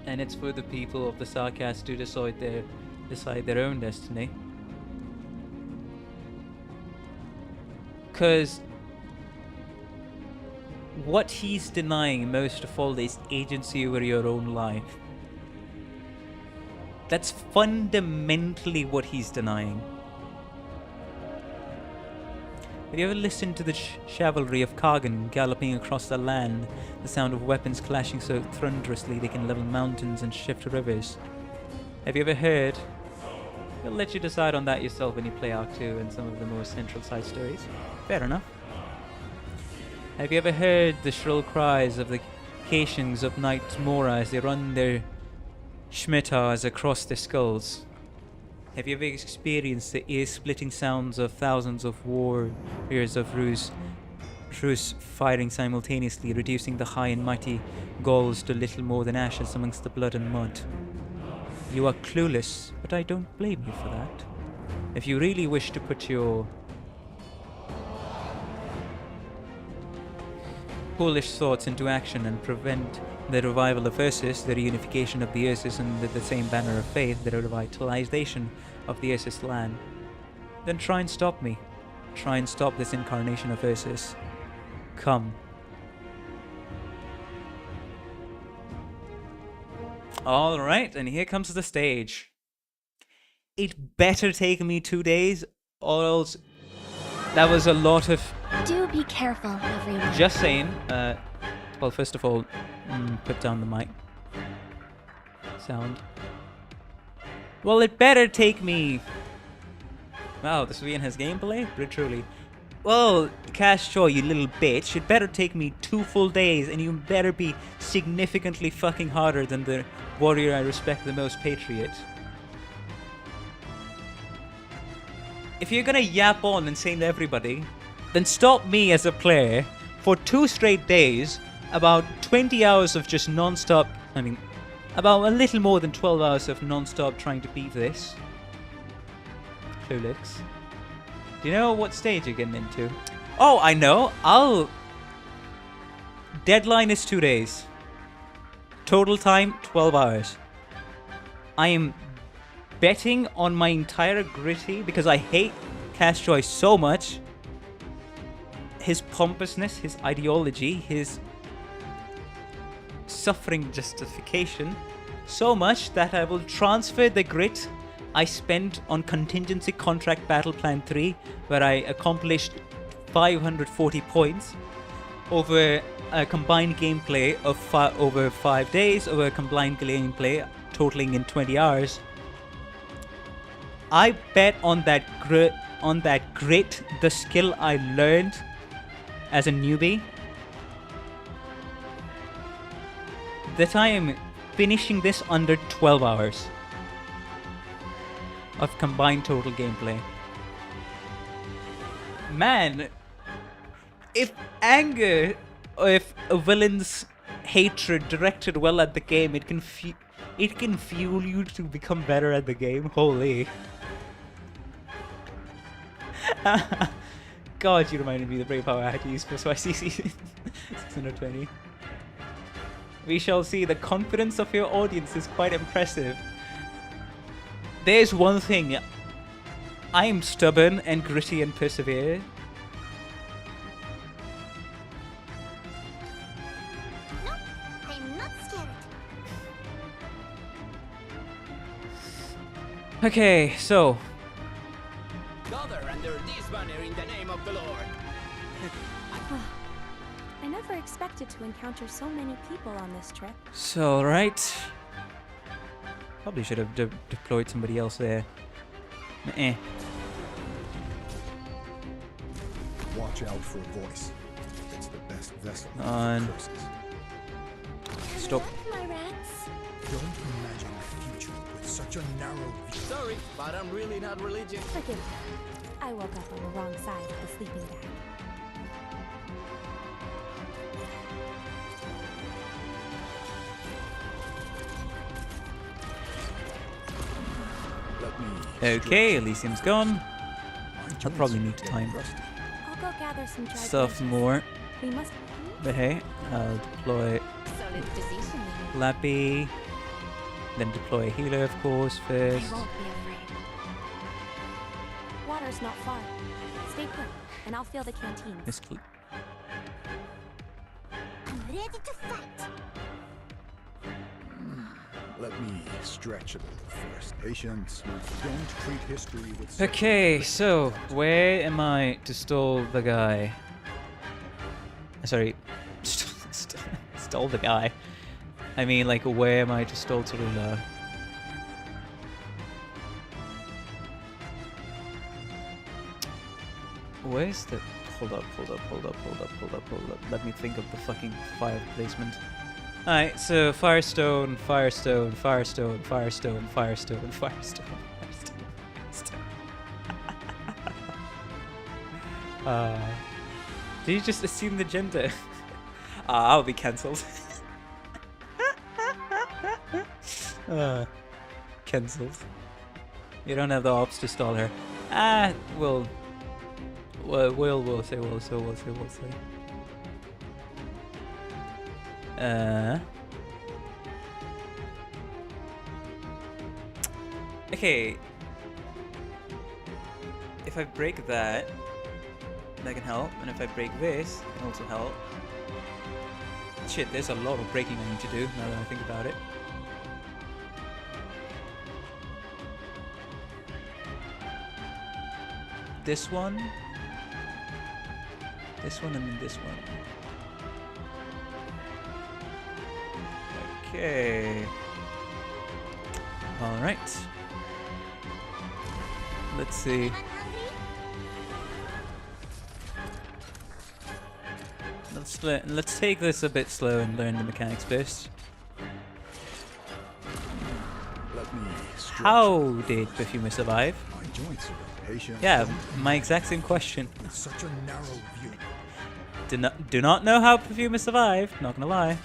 And it's for the people of the Sarkaz to decide their own destiny. Because what he's denying most of all is agency over your own life. That's fundamentally what he's denying. Have you ever listened to the chivalry of Kargan galloping across the land, the sound of weapons clashing so thunderously they can level mountains and shift rivers? Have you ever heard? I'll let you decide on that yourself when you play Arc 2 and some of the more central side stories. Fair enough. Have you ever heard the shrill cries of the Caitians of Knight Mora as they run their Shmitars across their skulls? Have you ever experienced the ear-splitting sounds of thousands of warriors of Rus firing simultaneously, reducing the high and mighty Gauls to little more than ashes amongst the blood and mud? You are clueless, but I don't blame you for that. If you really wish to put your foolish thoughts into action and prevent the revival of Ursus, the reunification of the Ursus under the same banner of faith, the revitalization of the Ursus land, then try and stop me. Try and stop this incarnation of Ursus. Come. Alright, and here comes the stage. It better take me 2 days, or else that was a lot of... Do be careful, everyone. Just saying, well, first of all, put down the mic. Sound. Well, it better take me... Wow, this Vian has gameplay? Literally. Well, Cash Shaw, you little bitch, it better take me 2 full days, and you better be significantly fucking harder than the warrior I respect the most, Patriot. If you're gonna yap on and say to everybody, then stop me as a player for 2 straight days, about 20 hours of just non-stop, about a little more than 12 hours of non-stop trying to beat this. Clueless. Do you know what stage you're getting into? Oh, I know. Deadline is 2 days. Total time, 12 hours. I am betting on my entire Gritty because I hate Cash Joy so much. His pompousness, his ideology, his suffering justification, so much that I will transfer the grit I spent on Contingency Contract Battle Plan 3, where I accomplished 540 points over a combined gameplay of over 5 days, over a combined gameplay totaling in 20 hours. I bet on that grit, the skill I learned as a newbie, that I am finishing this under 12 hours of combined total gameplay. Man, if anger, or if a villain's hatred directed well at the game, it can fuel you to become better at the game. Holy. God, you reminded me of the brave power I had to use for YCC 620. We shall see. The confidence of your audience is quite impressive. There's one thing. I am stubborn and gritty and persevere. No, I'm not scared. Okay, so Gather under this banner in the name of the Lord. I never expected to encounter so many people on this trip. So, right. Probably should have deployed somebody else there. Watch out for a voice. It's the best vessel. On. Stop. My rats. Don't imagine a future with such a narrow view. Sorry, but I'm really not religious. Forgive I woke up on the wrong side of the sleeping bag. Okay, Elysium's gone. I'll probably need to time I'll go gather some dry stuff branches. more. We must. But hey, I'll deploy Solid positioning. Lappy, then deploy a healer, of course, I first. won't be afraid. Water's not far. Stay put, and I'll fill the canteen. I'm ready to fight. Let me stretch a little first. Patience. Don't treat history with... Okay, so where am I to stall the guy? Sorry, stall the guy. I mean, like, where am I to stall Talulah? Where's the... Hold up. Let me think of the fucking fire placement. Alright, so Firestone. Did you just assume the gender? I'll be cancelled. Cancelled. You don't have the ops to stall her. We'll say. Okay. If I break that can help, and if I break this, it can also help. Shit, there's a lot of breaking I need to do now that I think about it. This one, and then this one. Okay. All right. Let's see. Let's take this a bit slow and learn the mechanics first. How did Perfumer survive? Yeah, my exact same question. Such a narrow view. Do not know how Perfumer survived, not gonna lie.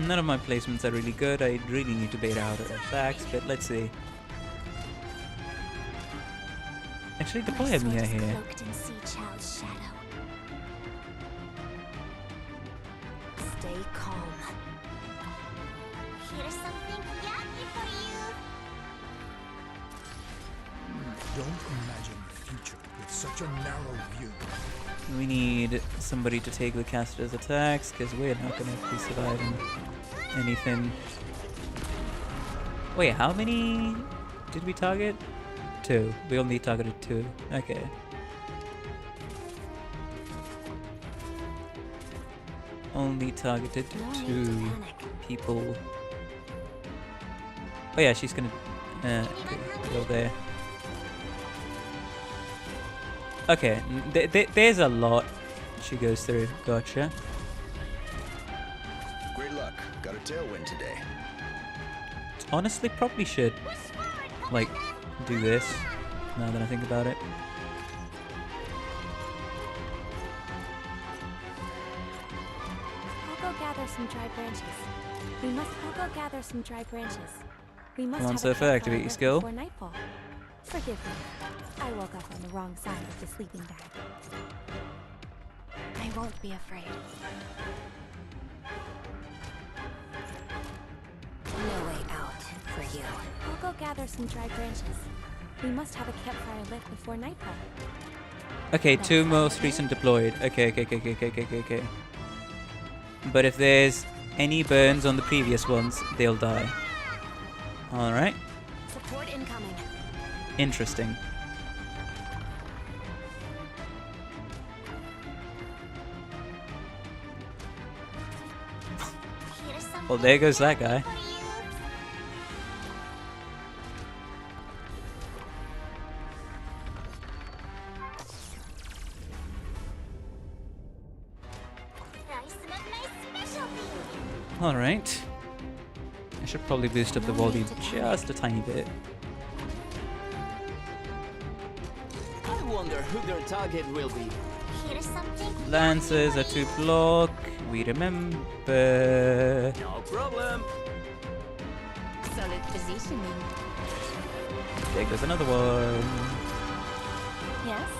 None of my placements are really good. I really need to bait out attacks, but let's see. Actually, deploy a Mia here. Stay calm. Here's something yucky for you. Don't imagine the future with such a narrow view. We need somebody to take the caster's attacks, because we're not going to be surviving anything. Wait, how many did we target? 2. We only targeted 2. Okay. Only targeted 2 people. Oh yeah, she's gonna go there. Okay, there's a lot she goes through. Gotcha. Great luck. Got a tailwind today. Honestly, probably should, like, do this, now that I think about it. I'll go gather some dry branches. I'll go gather some dry branches. We must Come on, have a Surfer, campfire activate your lit skill. before nightfall. Forgive me. I woke up on the wrong side of the sleeping bag. I won't be afraid. No way out for you. I'll go gather some dry branches. We must have a campfire lit before nightfall. Okay, 2 most recent deployed. Okay. But if there's any burns on the previous ones, they'll die. Alright. Support incoming. Interesting. Well, there goes that guy. Alright. should probably boost up the volume just a tiny bit. I wonder who their target will be. Here's something. Lancers are to block. We remember. No problem. Solid positioning. There goes another one. Yes?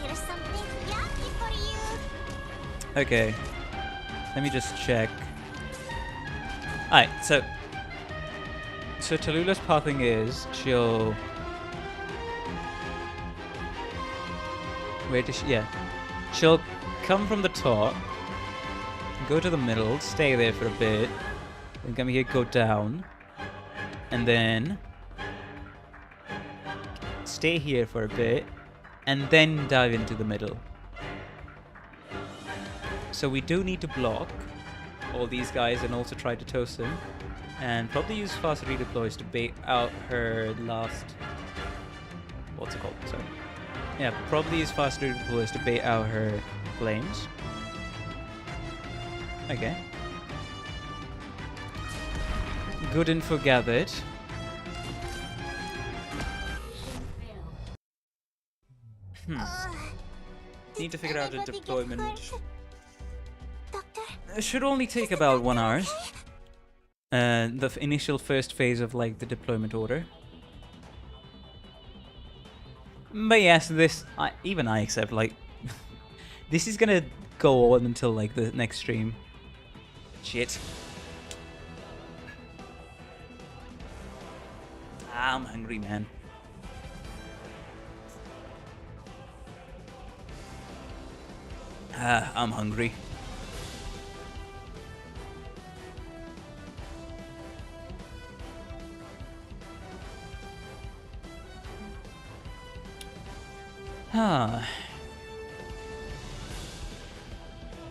Here's something yummy for you. Okay. Let me just check. Alright, so Talulah's pathing is she'll... Where does she... Yeah. She'll come from the top, go to the middle, stay there for a bit, then come here, go down, and then stay here for a bit, and then dive into the middle. So we do need to block all these guys and also try to toast them, and probably use fast redeploys to bait out her last... What's it called? Sorry. Yeah, probably use fast redeploys to bait out her flames. Okay. Good info gathered. Need to figure out a deployment. It should only take about 1 hour. The initial first phase of like the deployment order. But yes, this even I accept like this is gonna go on until like the next stream. Shit. I'm hungry, man. I'm hungry.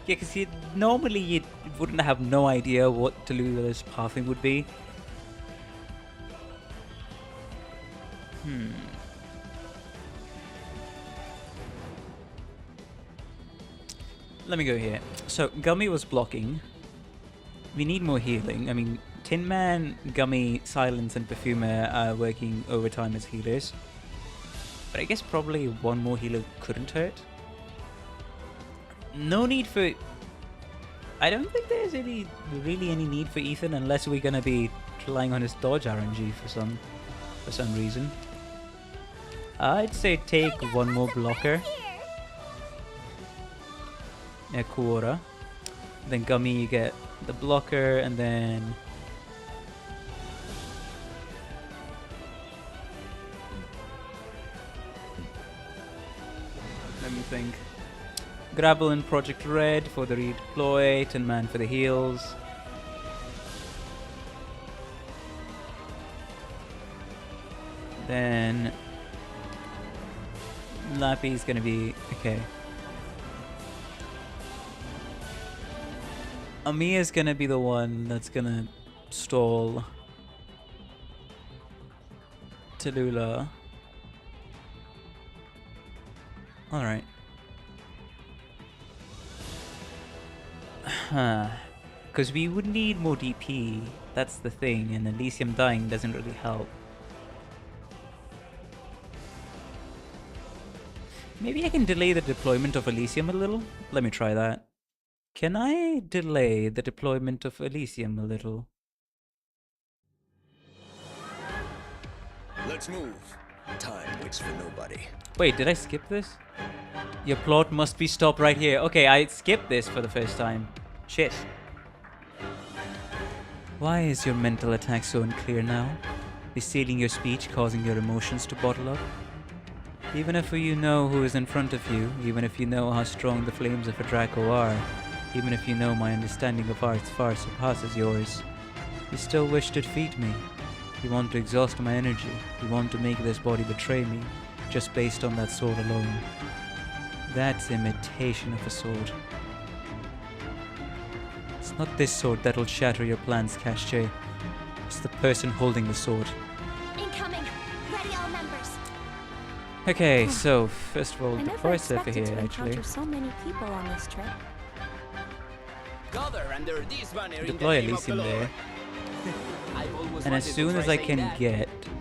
Yeah, because normally you wouldn't have no idea what Talulah's pathing would be. Let me go here. So, Gummy was blocking. We need more healing. I mean, Tin Man, Gummy, Silence, and Perfumer are working overtime as healers. But I guess probably one more healer couldn't hurt. No need for... I don't think there's really any need for Ethan unless we're gonna be relying on his dodge RNG for some reason. I'd say take one more blocker. Yeah, Kuora. Then Gummy, you get the blocker, and then... Let me think. Grapple and Project Red for the redeploy, Tin Man for the heals. Then Lappy's gonna be okay. Amiya's gonna be the one that's gonna stall Talulah. Alright. Because we would need more DP, that's the thing, and Elysium dying doesn't really help. Maybe I can delay the deployment of Elysium a little? Let me try that. Can I delay the deployment of Elysium a little? Let's move. Time waits for nobody. Wait, did I skip this? Your plot must be stopped right here. Okay, I skipped this for the first time. Shit. Why is your mental attack so unclear now? Is sealing your speech causing your emotions to bottle up? Even if you know who is in front of you, even if you know how strong the flames of a Draco are, even if you know my understanding of art far surpasses yours, you still wish to defeat me. You want to exhaust my energy. You want to make this body betray me, just based on that sword alone. That's imitation of a sword. It's not this sword that'll shatter your plans, Cache. It's the person holding the sword. Incoming. Ready all members. Okay, so first of all, deploy Surfer here, to actually. encounter so many people on this trip. Gather under this banner in the Deploy name of the Elysium Lord. there. And as soon as I can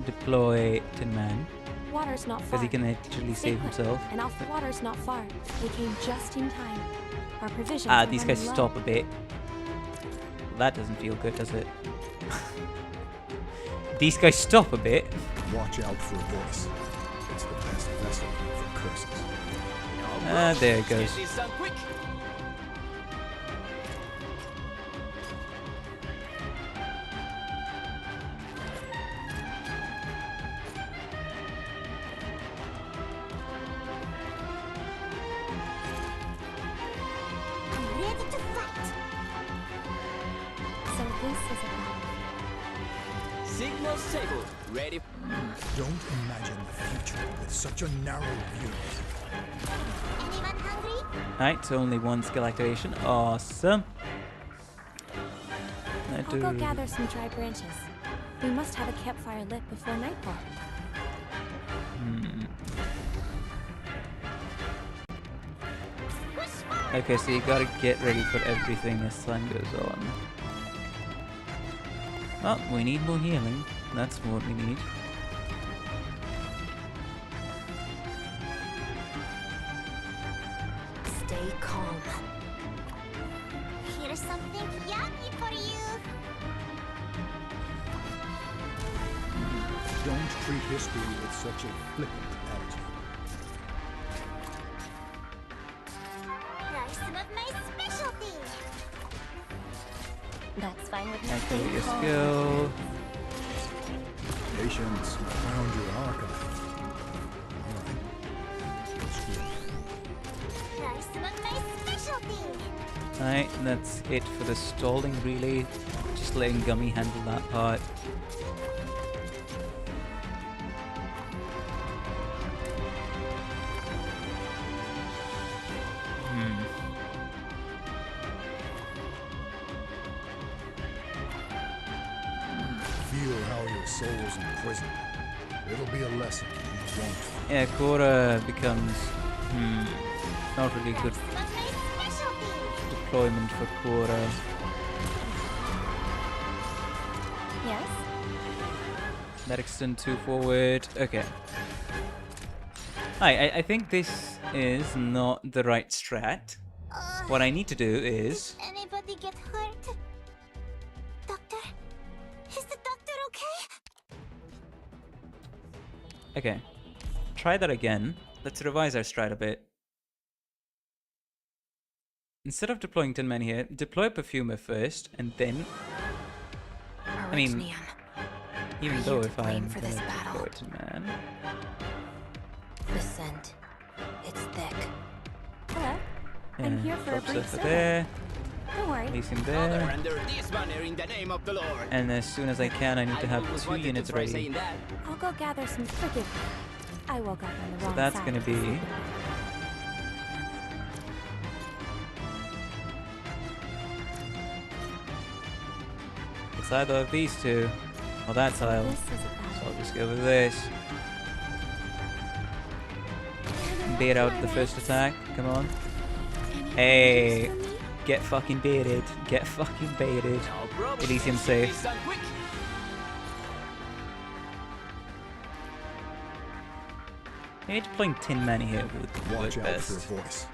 deploy Tin Man, Water's not far. because he can actually Stay save put, himself. And Alpha Water's not far. They came just in time. Our provisions Ah, are these guys running low. stop a bit. That doesn't feel good, does it? These guys stop a bit. Watch out for a voice. It's the best vessel for curses. Ah, there it goes. I'm ready to fight. So this is a Signal stable. Ready. Don't imagine the future with such a narrow view. Anyone hungry? Alright, so only one skill activation. Awesome. I'll go gather some dry branches. We must have a campfire lit before nightfall. Okay, so you gotta get ready for everything as time goes on. Oh, we need more healing. That's what we need. Stay calm. Here's something yummy for you. Don't treat history with such a flippant attitude. Try some of my specialty. That's fine with me. Activate your skill. Patience, found your archive. Alright. That's good. Try some of my specialty. Alright, that's it for the stalling, really. Just letting Gummy handle that part. Feel how your soul's imprisoned. It'll be a lesson you won't. Yeah, Cora becomes not really good Some of my specialty. deployment for Cora. Yes? That extend 2 forward. Okay. I think this is not the right strat. What I need to do is... Anybody get hurt? Doctor? Is the doctor okay? Okay. Try that again. Let's revise our strat a bit. Instead of deploying Tin Man here, deploy Perfumer first, and then... I mean, even though if I'm for gonna this battle. deploy Tin Man... The scent. It's thick. Hello. I'm here for a drop brief Surfer survey. there, Don't worry. place him Father, there, under this banner in the name of the Lord. and as soon as I can, I need to have always 2 wanted to units try ready. saying that. I'll go gather some. Forgive me. I woke up on the So wrong that's side. gonna be... It's either of these two, or that tile. This is a So I'll just go with this. Bait out the first attack. Come on. Hey, get fucking baited. Get fucking baited. No problem. Elysium Get safe. this done quick. Maybe deploying Tin Man here would Watch work out for a best. voice.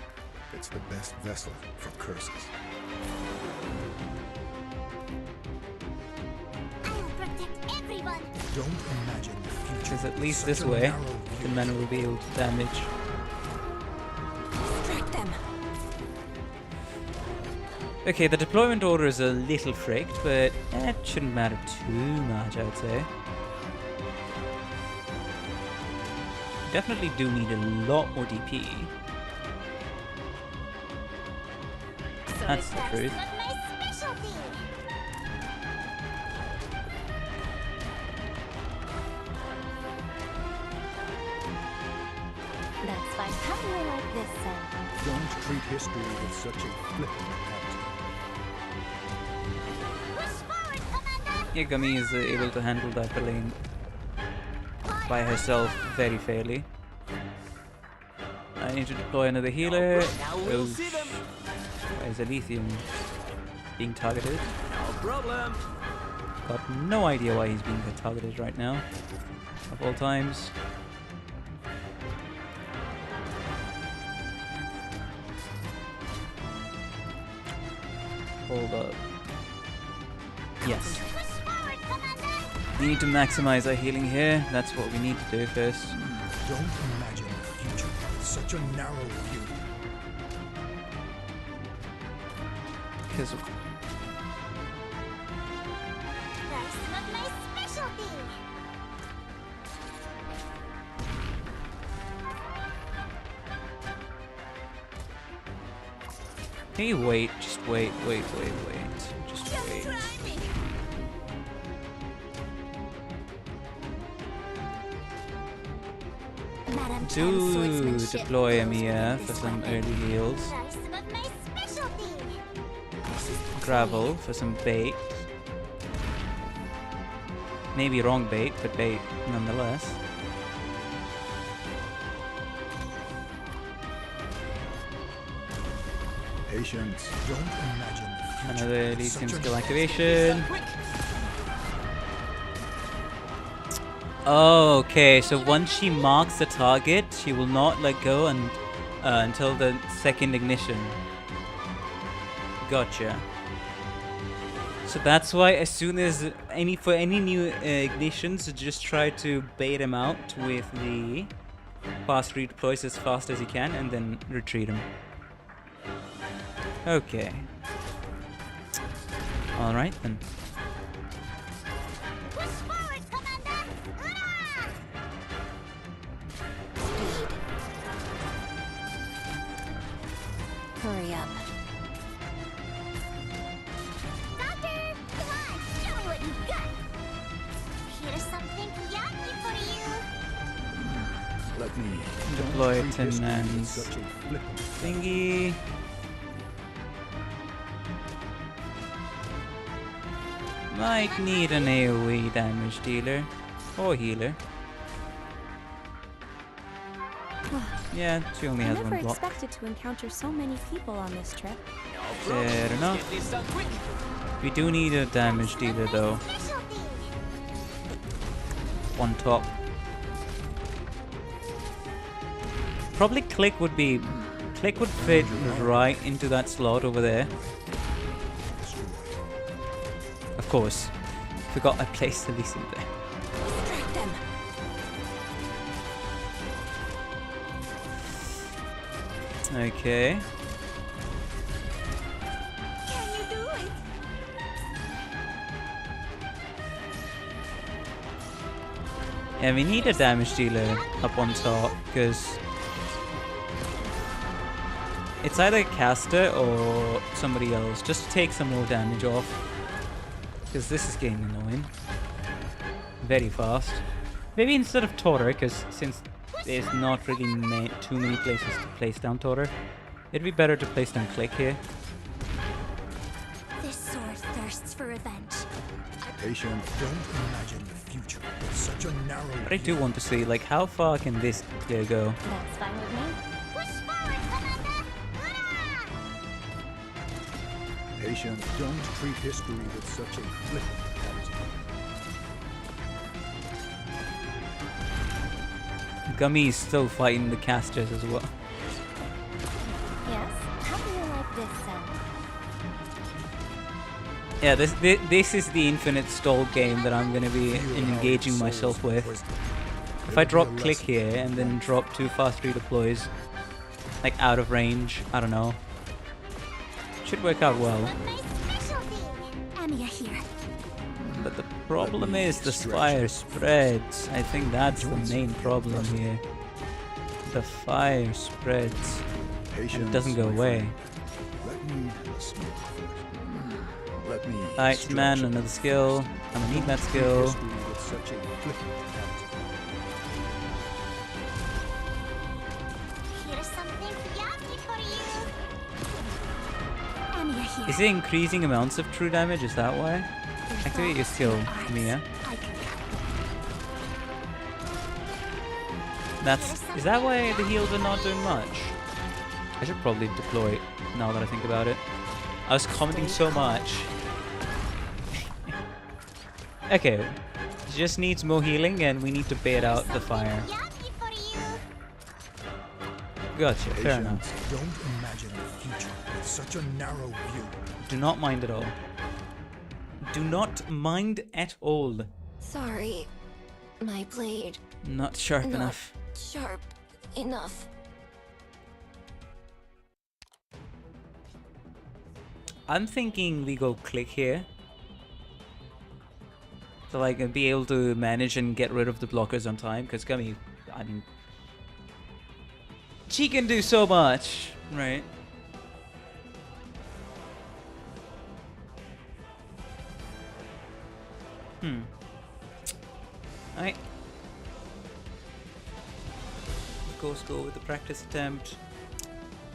It's the best vessel for curses. I'll protect everyone. Don't imagine the future. Because at least with this such a way, narrow view. Tin Man will be able to damage. Strike them. Okay, the deployment order is a little fricked, but it shouldn't matter too much, I would say. Definitely do need a lot more DP. That's the truth. Some of my specialty. That's fine. How do I like this scent? Don't treat history with such a flippant attitude. Push forward, Commander. Yeah, Gummy is able to handle that terrain by herself very fairly. I need to deploy another healer. Now we'll Oh, see them. why is Elysium being targeted? No problem. got no idea why he's being targeted right now. Of all times. Hold up. Yes. We need to maximize our healing here. That's what we need to do first. Don't imagine the future with such a narrow view. Because hey, wait, just wait. Just wait. Do deploy Amiya for some early heals. Gravel for some bait. Maybe wrong bait, but bait nonetheless. Patience. Don't imagine the future. Another Elysium skill activation. Oh, okay, so once she marks the target, she will not let go until the second ignition. Gotcha. So that's why as soon as for any new ignitions, just try to bait him out with the fast redeploys as fast as you can and then retreat him. Okay. Alright then. Hurry up. Doctor, come on, show me what you've got. Here's something yummy for you. Let me deploy Tin Man's thingy. Might need an AoE damage dealer or healer. Yeah, she only has one block. I never expected to encounter so many people on this trip. Fair enough. We do need a damage dealer though. On top. Probably Click would fit right into that slot over there. Of course. Forgot I placed Elysium there. Distract them. Okay. Can you do it? Yeah, we need a damage dealer up on top because it's either a caster or somebody else just to take some more damage off. Because this is getting annoying. Very fast. Maybe instead of Torter, because since there's not really too many places to place down Torter, it'd be better to place down Click here. This sword thirsts for revenge. Patient, don't imagine the future. It's such a narrow. But I do want to see, like, how far can this clear go? That's fine with me. Push forward, Commander! Patient, don't treat history with such a flippant attitude. Gummy is still fighting the casters as well. Yes? How do you like this sound? Yeah, this is the infinite stall game that I'm going to be engaging myself with. If I drop Click here and then drop 2 fast redeploys, like out of range, I don't know. Should work out well. Amiya here. But the problem is the fire spreads. I think that's the main problem here. The fire spreads. And it doesn't go away. Alright, man, another skill. I'm gonna need that skill. Here's something yummy for you. Amiya here. Is it increasing amounts of true damage? Is that why? Activate your skill, Mia. Is that why the heals are not doing much? I should probably deploy it now that I think about it. I was commenting so much. Okay, just needs more healing and we need to bait out the fire. Gotcha, fair enough. Don't imagine the future with such a narrow view. Do not mind at all. Do not mind at all. Sorry. My blade. Not sharp Not enough. sharp enough. I'm thinking we go click here. So like be able to manage and get rid of the blockers on time, because Gummy, I mean, she can do so much, right? Alright. Of course, go with the practice attempt.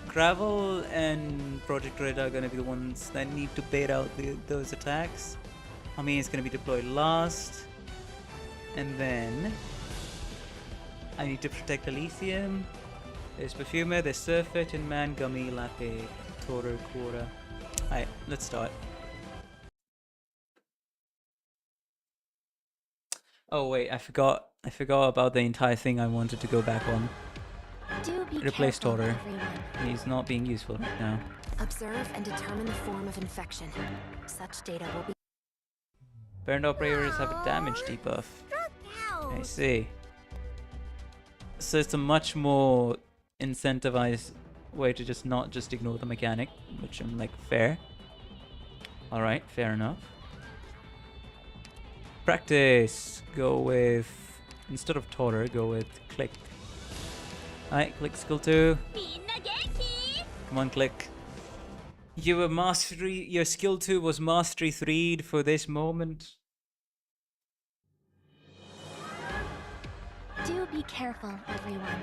Gravel and Project Red are gonna be the ones that need to bait out those attacks. Hami is gonna be deployed last. And then I need to protect Elysium. There's Perfumer, there's Surfer, Tin Man, Gummy, Latte, Toro, Quora. Alright, let's start. Oh wait, I forgot about the entire thing I wanted to go back on. Replace Toro. He's not being useful right now. Observe and determine the form of infection. Such data will be... Burned operators have a damage debuff. I see. So it's a much more incentivized way to just not just ignore the mechanic, which I'm like, fair. Alright, fair enough. Practice. Go with, instead of Toro, go with Click. Alright, Click skill 2. Come on, Click. You were mastery, your skill 2 was mastery 3'd for this moment. Do be careful, everyone.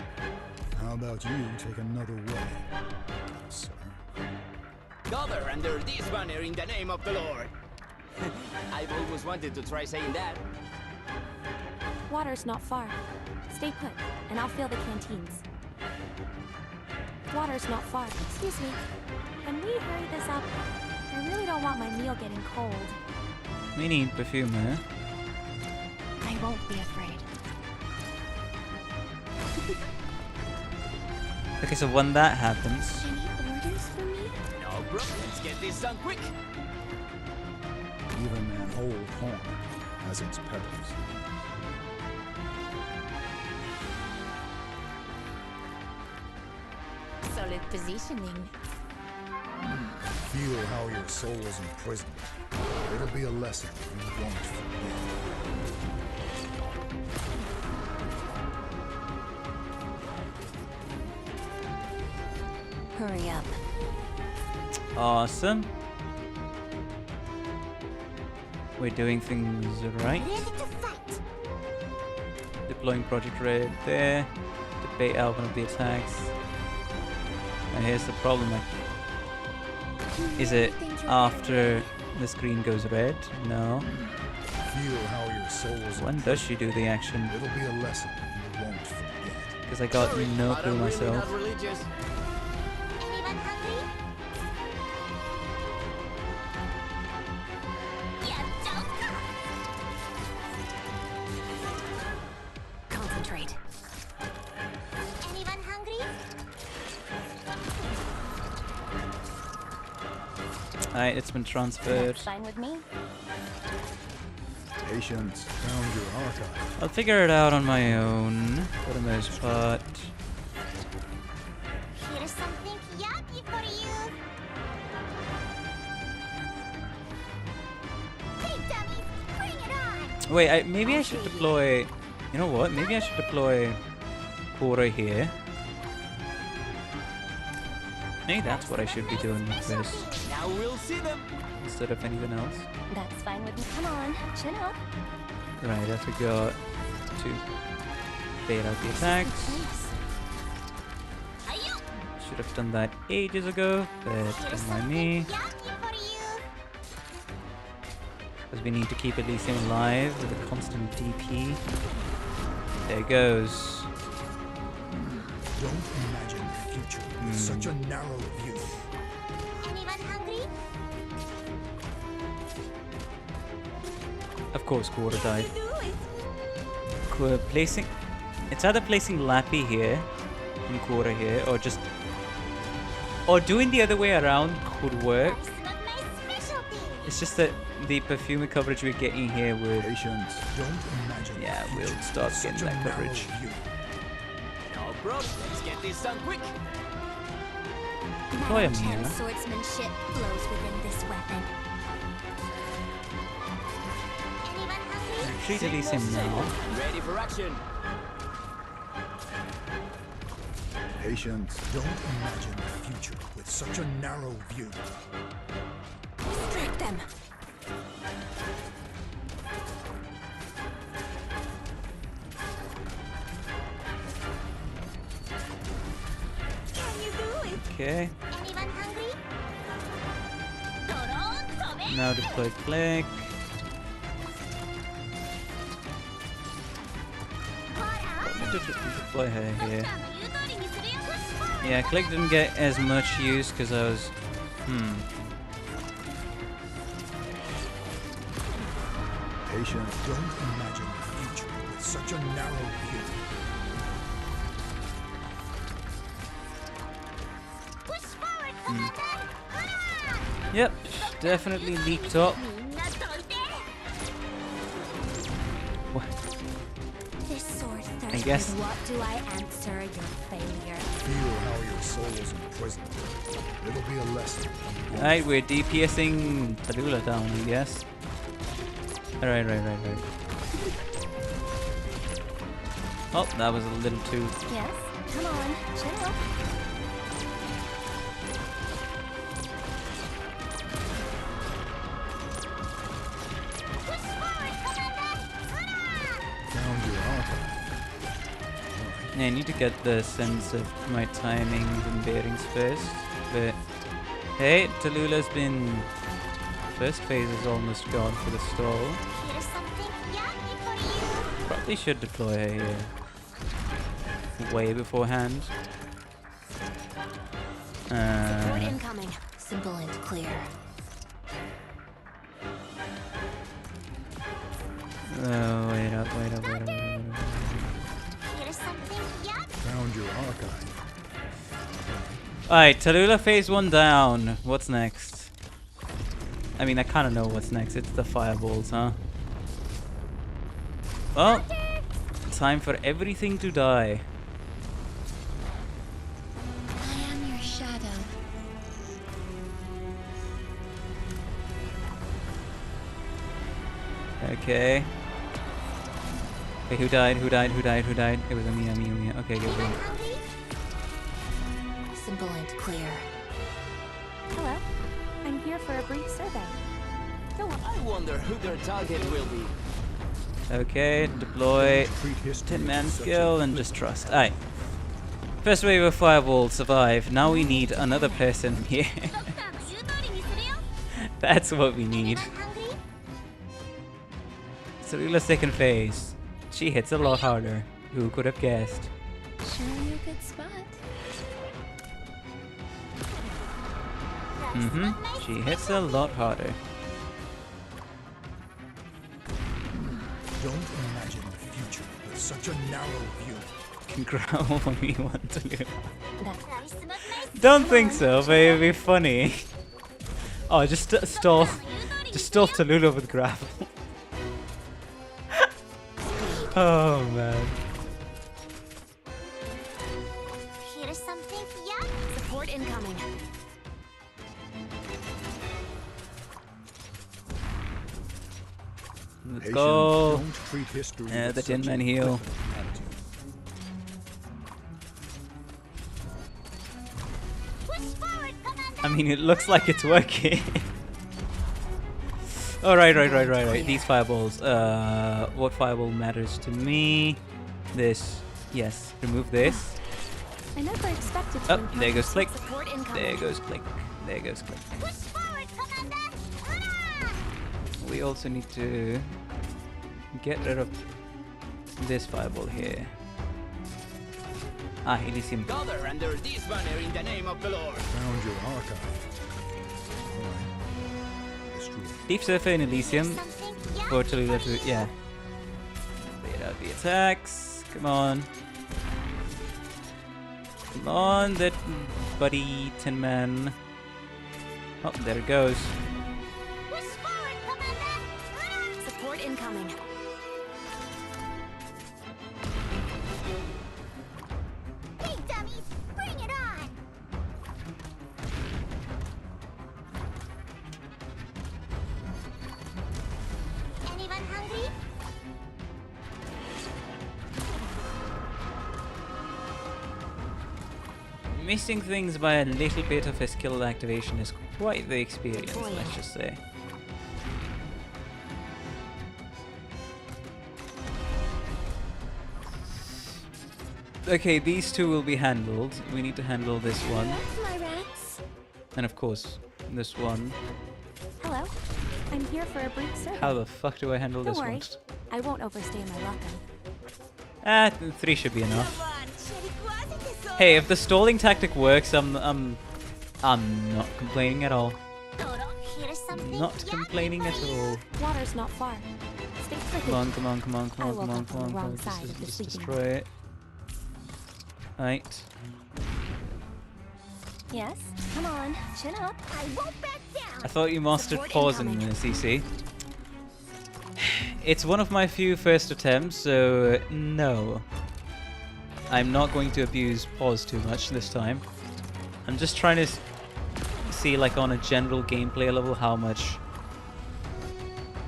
How about you take another way, sir? Gather under this banner in the name of the Lord. I've always wanted to try saying that. Water's not far. Stay put, and I'll fill the canteens. Water's not far. Excuse me. Can we hurry this up? I really don't want my meal getting cold. We need Perfumer. I won't be afraid. Okay, so when that happens, Any orders for me? No problem. Let's get this done quick. Even an old horn has its perils. Solid positioning. Feel how your soul is imprisoned. It'll be a lesson you won't forget. Hurry up. awesome. We're doing things right. Deploying Project Red there to bait out one of the attacks. And here's the problem. Is it after the screen goes red? No. Feel how your soul is When does she do the action? It'll be a lesson you won't forget. Because I got no clue myself. Anyone hungry? Concentrate. Anyone hungry? Alright, it's been transferred. Fine with me. Patience found your archive. I'll figure it out on my own, for the most part. Here's something yummy for you. Hey, dummies, bring it on. Wait, maybe I should deploy... You know what? Maybe I should deploy Quora here. Maybe that's what I should be doing with this, Now we'll see them. instead of anything else. That's fine with me. Come on, chin up. Right, I forgot to bait out the attacks. Should have done that ages ago, but don't mind me. Because we need to keep Elysium alive with a constant DP. There it goes. Don't imagine the future with such a narrow view. Anyone hungry? Of Of course, Quora died. Placing... It's either placing Lappy here and Quora here, or just... Or doing the other way around could work. It's just that the perfumer coverage we're getting here would... Patience. Don't imagine. Yeah, we'll start getting that coverage. No problem. Let's get this done quick. Boy, I'm here. Swordsmanship flows within this weapon. Retreat Elysium now. Ready for action. Patience. Don't imagine the future with such a narrow view. Strike them. Okay. Now deploy click. Deploy her here. Yeah, click didn't get as much use because I was... Patience. Don't imagine the future with such a narrow view. Yep, definitely leaked up. This sword I guess. What do I answer your failure? Feel how your soul's imprisoned. It'll be a lesson. Alright, we're DPSing Talulah down, I guess. Alright, right. Oh, that was a little too... Yes, come on, chill. Yeah, I need to get the sense of my timings and bearings first, but hey, Talulah's been... First phase is almost gone for the stall. Probably should deploy her here way beforehand. Support incoming. Simple and clear. Oh, wait up. Found your archive. Alright, Talulah phase 1 down. What's next? I mean, I kind of know what's next. It's the fireballs, huh? Well, time for everything to die. I am your shadow. Okay. Okay, who died? It was me. Okay, good one. Simple and clear. Hello. I'm here for a brief survey. Go on. I wonder who their target will be. Okay, deploy Tin Man skill and just trust. Alright. First wave of fireball survive. Now we need another person here. That's what we need. Talulah's second phase. She hits a lot harder. Who could have guessed? Showing you a good spot. She hits a lot harder. Don't imagine the future with such a narrow view. Can growl when we want to. Don't think so, but it'd be funny. Oh, just stall Talulah with grapple. Oh man. Here's something, yeah? Support incoming. Let's go. Don't treat history Yeah, with the Tin such Man a heal. flippant attitude. I mean, it looks like it's working. Oh, right. These fireballs. What fireball matters to me? This. Yes. Remove this. I never expected to. Oh, there goes click. Support incoming. There goes click. There goes click. We also need to get rid of this fireball here. Ah, Elysium. Gather under this banner in the name of the Lord. Found your archive. Alright. Destroy. Deep Surfer in Elysium. for Talulah to, yeah. Wait out the attacks. Come on. Come on, that buddy Tin Man. Oh, there it goes. Support incoming. Hey, dummies, bring it on! Anyone hungry? Missing things by a little bit of a skill activation is quite the experience, let's just say. Okay, these two will be handled. We need to handle this one. That's my rats. And of course, this one. Hello. I'm here for a brief service. How the fuck do I handle Don't this worry. one? I won't overstay my welcome. 3 should be enough. Hey, if the stalling tactic works, I'm not complaining at all. Not complaining at all. Water's not far. Stay frigid. Come on, come on, come on, come I on, woke come on, up come on on, the come wrong on. side of the Just sleeping destroy it. Right. Yes? Come on, chin up. I won't back down! I thought you mastered Support pausing, incoming. CC. It's one of my few first attempts, so no. I'm not going to abuse pause too much this time. I'm just trying to see, like, on a general gameplay level, how much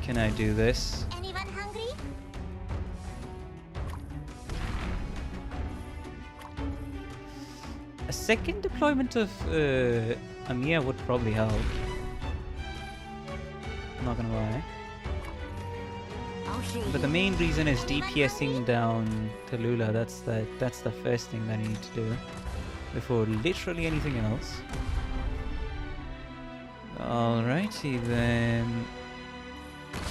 can I do this. Anyone hungry? A second deployment of Amia would probably help. Not gonna lie. I'll show But the you. main reason is DPSing down Talulah. That's the first thing that I need to do before literally anything else. Alrighty then.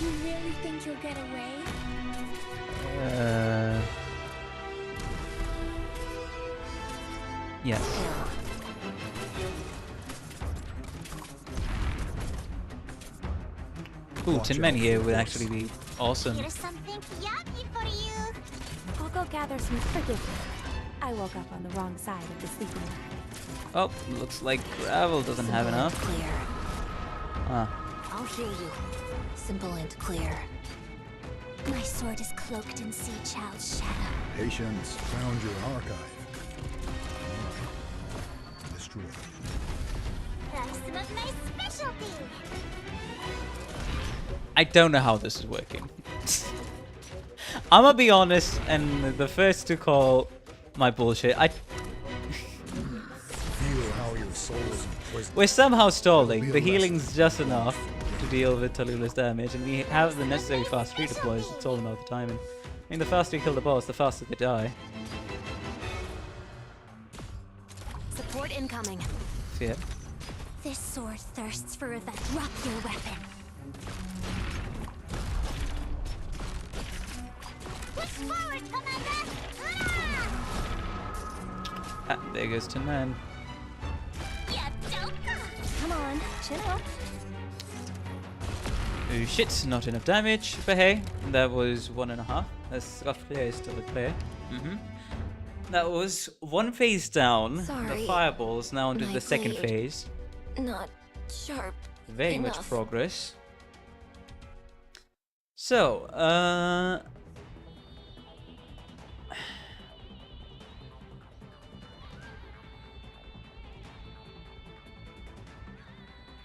You really think you'll get away? Yes. Ooh, Watch Tin Man out here for would this. actually be awesome. Here's something yummy for you! I'll go gather some forgiveness. I woke up on the wrong side of the sleeping bag. Oh, looks like Gravel doesn't have Simple and enough. Clear. Ah. I'll show you. Simple and clear. My sword is cloaked in Sea Child's shadow. Patience found your archive. Destroy. That's some of my specialty! I don't know how this is working. I'm gonna be honest, and the first to call my bullshit. Feel how your soul is imprisoned. We're somehow stalling. It'll The be a lesson. healing's just enough to deal with Talulah's damage, and we have the necessary fast redeploys. It's all about the timing. I mean, the faster you kill the boss, the faster they die. Support incoming. Fear. This sword thirsts for revenge. Drop your weapon. Push forward, Commander! Ah, there goes Tin Man. Yeah, come on, chin up. Oh shit, not enough damage, but hey, that was 1.5. That's scuffed clear is still a clear. That was one phase down. The Sorry. fireballs now into My the second blade. phase. Not sharp. Very much enough. progress. So,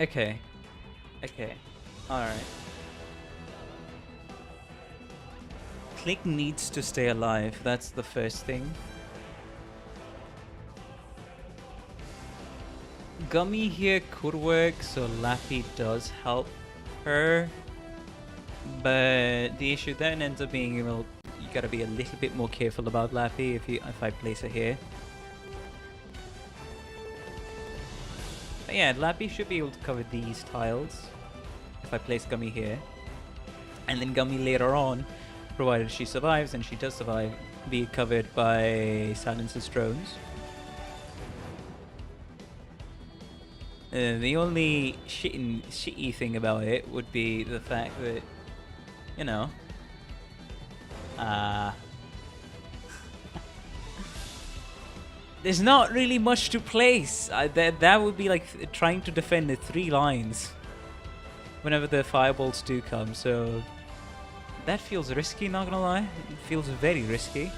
okay. Okay. Alright. Click needs to stay alive. That's the first thing. Gummy here could work, so Lappy does help her. But the issue then ends up being, well, you gotta be a little bit more careful about Lappy if I place her here. But yeah, Lappy should be able to cover these tiles if I place Gummy here. And then Gummy later on, provided she survives, and she does survive, be covered by Silence's drones. The only shitty thing about it would be the fact that you know. There's not really much to place. That would be like trying to defend the 3 lines whenever the fireballs do come, so that feels risky, not gonna lie. It feels very risky.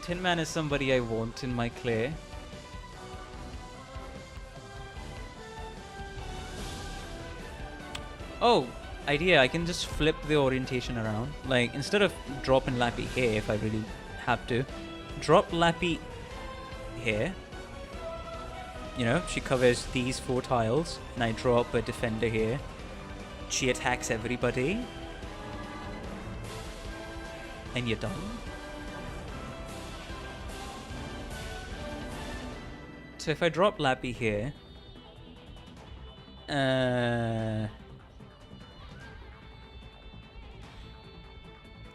Tin Man is somebody I want in my clear. Oh, idea, I can just flip the orientation around. Like, instead of dropping Lappy here, if I really have to, drop Lappy here. You know, she covers these 4 tiles, and I drop a defender here. She attacks everybody. And you're done. So if I drop Lappy here...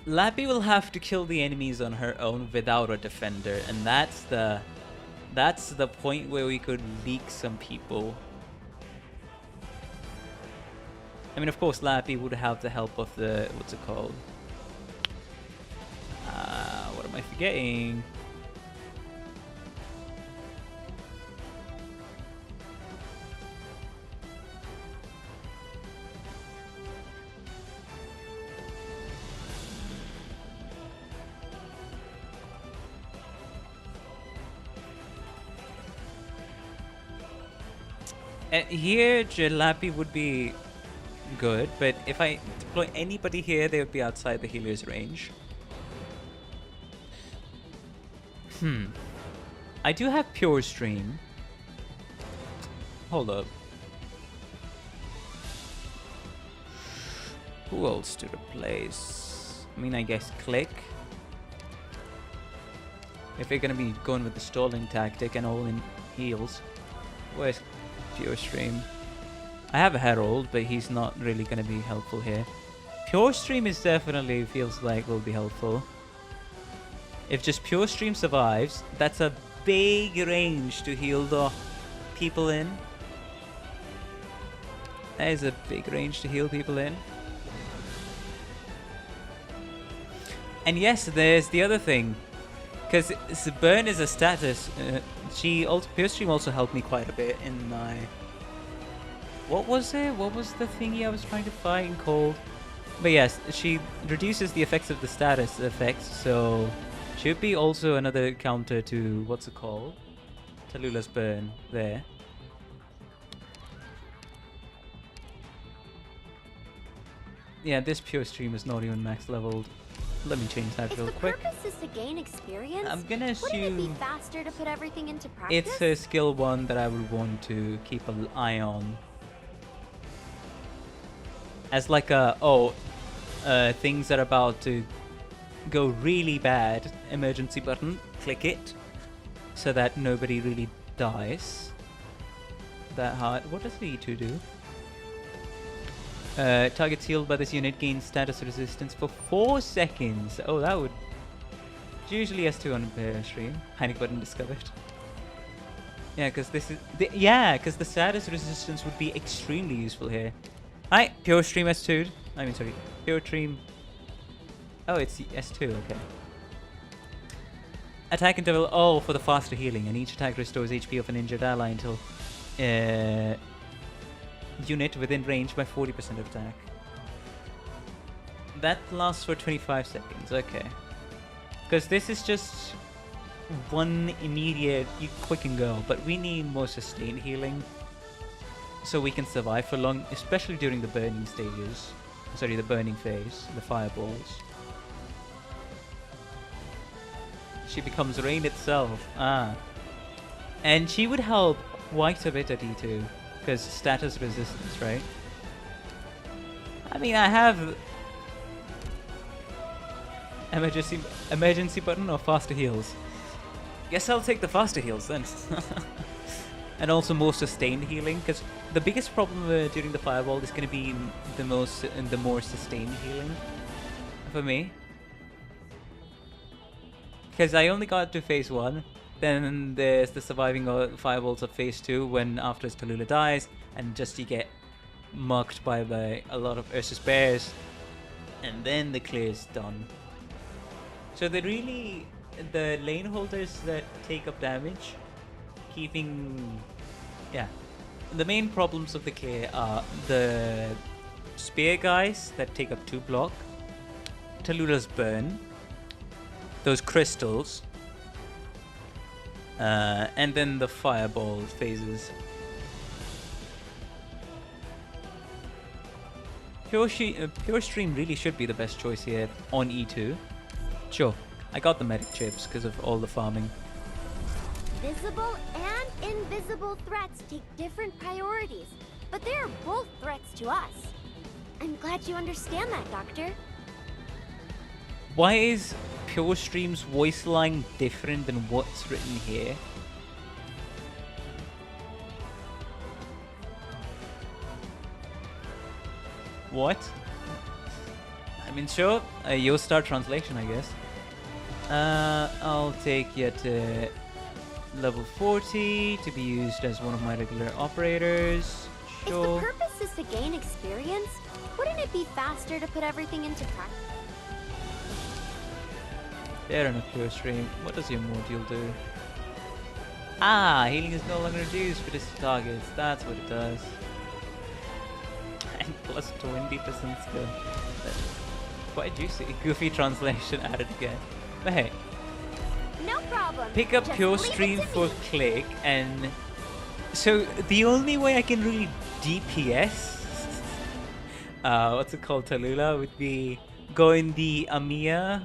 Lappy will have to kill the enemies on her own without a defender, and that's the point where we could leak some people. I mean, of course, Lappy would have the help of the... what's it called? What am I forgetting? Here, Jalapi would be good, but if I deploy anybody here, they would be outside the healer's range. I do have Pure Stream. Hold up. Who else to replace? I mean, I guess Click. If you're gonna be going with the stalling tactic and all in heals. Where's Pure Stream? I have a Herald, but he's not really gonna be helpful here. Pure Stream is definitely feels like will be helpful. If just Pure Stream survives, that's a big range to heal the people in. That is a big range to heal people in. And yes, there's the other thing. Because Burn is a status. Pure Stream also helped me quite a bit in my... What was it? What was the thingy I was trying to find called? But yes, she reduces the effects of the status effects, so... Should be also another counter to... What's it called? Talulah's Burn. There. Yeah, this Pure Stream is not even max leveled. Let me change that real quick. If the purpose is to gain experience, I'm gonna assume wouldn't it be faster to put everything into practice? it's a skill one that I would want to keep an eye on. As like a, things are about to go really bad, emergency button, click it, so that nobody really dies that hard. What does the E2 do? Targets healed by this unit gains status resistance for 4 seconds. Oh, that would... Usually S2 on per stream. Panic button discovered. Yeah, because this is... because the status resistance would be extremely useful here. Hi, Pure Stream S2. I mean, sorry. Pure Stream... Oh, it's the S2, okay. Attack interval, for the faster healing. And each attack restores HP of an injured ally until... unit within range by 40% of attack. That lasts for 25 seconds, okay. Because this is just one immediate, quick and go, but we need more sustained healing so we can survive for long, especially during the burning stages. Sorry, the burning phase, the fireballs. She becomes rain itself. And she would help quite a bit at E2. Because status resistance, right? I mean, I have emergency button or faster heals. Guess I'll take the faster heals then. And also more sustained healing, because the biggest problem during the fireball is going to be the more sustained healing for me. Because I only got to phase 1, Then there's the surviving fireballs of phase 2 when after Talulah dies and just you get mucked by a lot of Ursus bears, and then the clear is done. So they're really the lane holders that take up damage, keeping the main problems of the clear are the spear guys that take up 2 block, Talulah's burn, those crystals, and then the fireball phases. Pure Stream really should be the best choice here on E2. Sure, I got the medic chips because of all the farming. Visible and invisible threats take different priorities, but they are both threats to us. I'm glad you understand that, Doctor. Why is Pure Stream's voice line different than what's written here? What? I mean, sure, you'll start translation, I guess. I'll take you to level 40 to be used as one of my regular operators. Sure. If the purpose is to gain experience, wouldn't it be faster to put everything into practice? Fair enough, Pure Stream. What does your module do? Ah, healing is no longer reduced for this targets. That's what it does. And plus 20% skill. That's quite juicy. Goofy translation added again. But hey, no problem. Pick up Just Pure leave it Stream to for me. click, and so the only way I can really DPS, what's it called, Talulah, would be going the Amiya,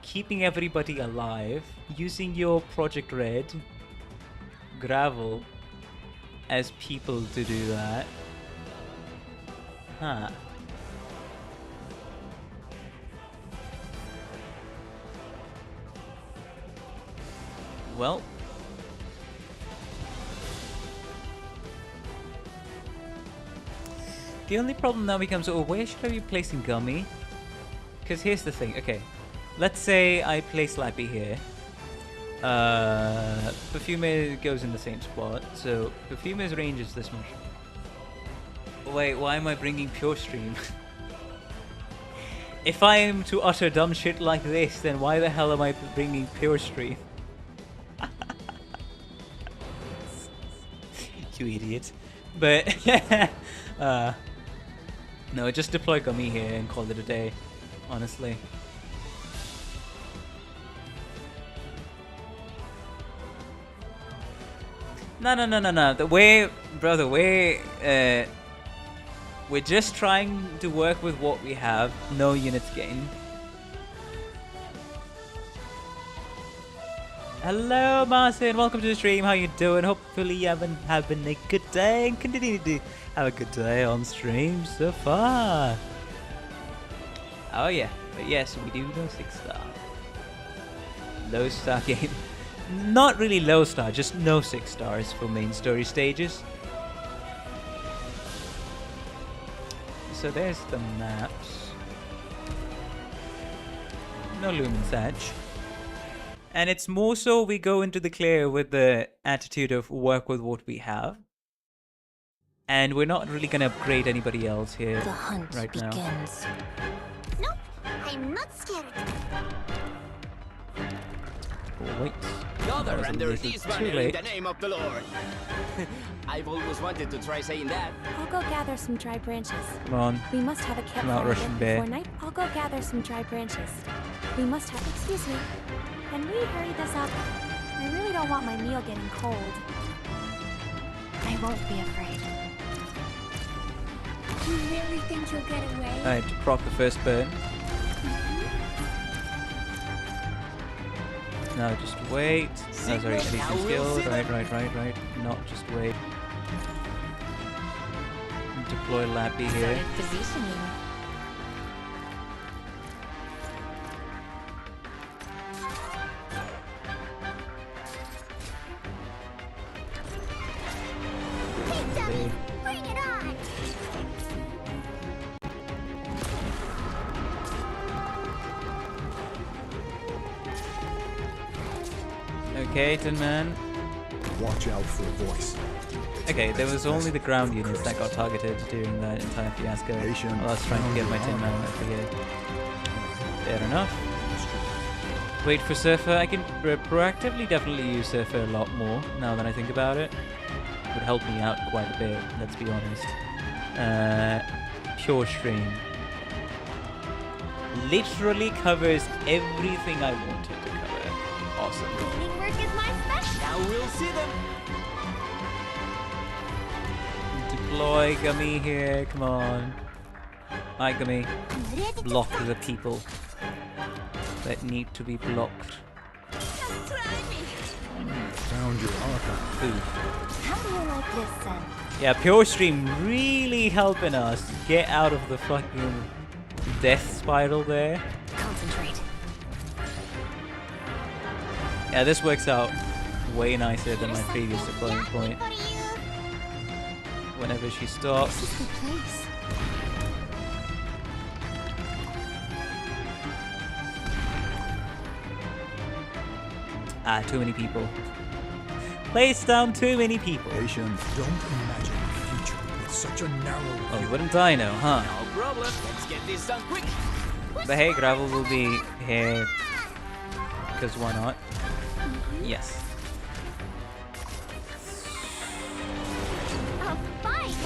keeping everybody alive, using your Project Red, Gravel, as people to do that. Huh. Well. The only problem now becomes, oh, where should I be placing Gummy? Because here's the thing, okay. Let's say I place Lappy here. Perfume goes in the same spot, so Perfume's range is this much. Wait, why am I bringing Pure Stream? If I am to utter dumb shit like this, then why the hell am I bringing Pure Stream? You idiot. But, no, just deploy Gummy here and call it a day, honestly. No. The way, brother, we're just trying to work with what we have. No units gain. Hello, Martin. Welcome to the stream. How you doing? Hopefully you have been having a good day and continue to have a good day on stream so far. Oh yeah, but yes, we do know 6-star. Low star game. Not really low star, just no 6 stars for main story stages. So there's the maps. No Lumen Satch. And it's more so we go into the clear with the attitude of work with what we have. And we're not really going to upgrade anybody else here The hunt right begins. now. Nope, I'm not scared. Oh, wait. Gather That under was this too banner in late. the name of the Lord. I've always wanted to try saying that. I'll go gather some dry branches. Come on. We must have a Come out, campfire Russian lit bear. before night. I'll go gather some dry branches. We must have. Excuse me. Can we hurry this up? I really don't want my meal getting cold. I won't be afraid. You really think you'll get away? Alright, to proc the first burn. Now just wait. Oh, sorry, anything Now we'll skill. see Right. Not just wait. Deploy Lappy here. Started positioning. Hey, dummy, bring it on! Okay, Tin Man. Watch out for a voice. Okay, there was only the ground units that got targeted during that entire fiasco. While I was trying to get my Tin Man over here. Fair enough. Wait for Surfer. I can proactively definitely use Surfer a lot more now that I think about it. Would help me out quite a bit, let's be honest. Pure Stream. Literally covers everything I wanted to cover. Awesome. Cleaning work is my specialty. Now we'll see them. Deploy Gummy here, come on. Hi Gummy. Block the people that need to be blocked. Just try me. Found your archive. Oof. How do you like this, son? Yeah, Pure Stream really helping us get out of the fucking death spiral there. Concentrate. Yeah, this works out way nicer than my previous deployment point. Whenever she stops. This is the place. Ah, too many people. Place down too many people. Patience. Don't imagine the future with such a narrow Oh, view. wouldn't I know, huh? No problem. Let's get this done quick. The hay gravel will be here. Because why not? Yes.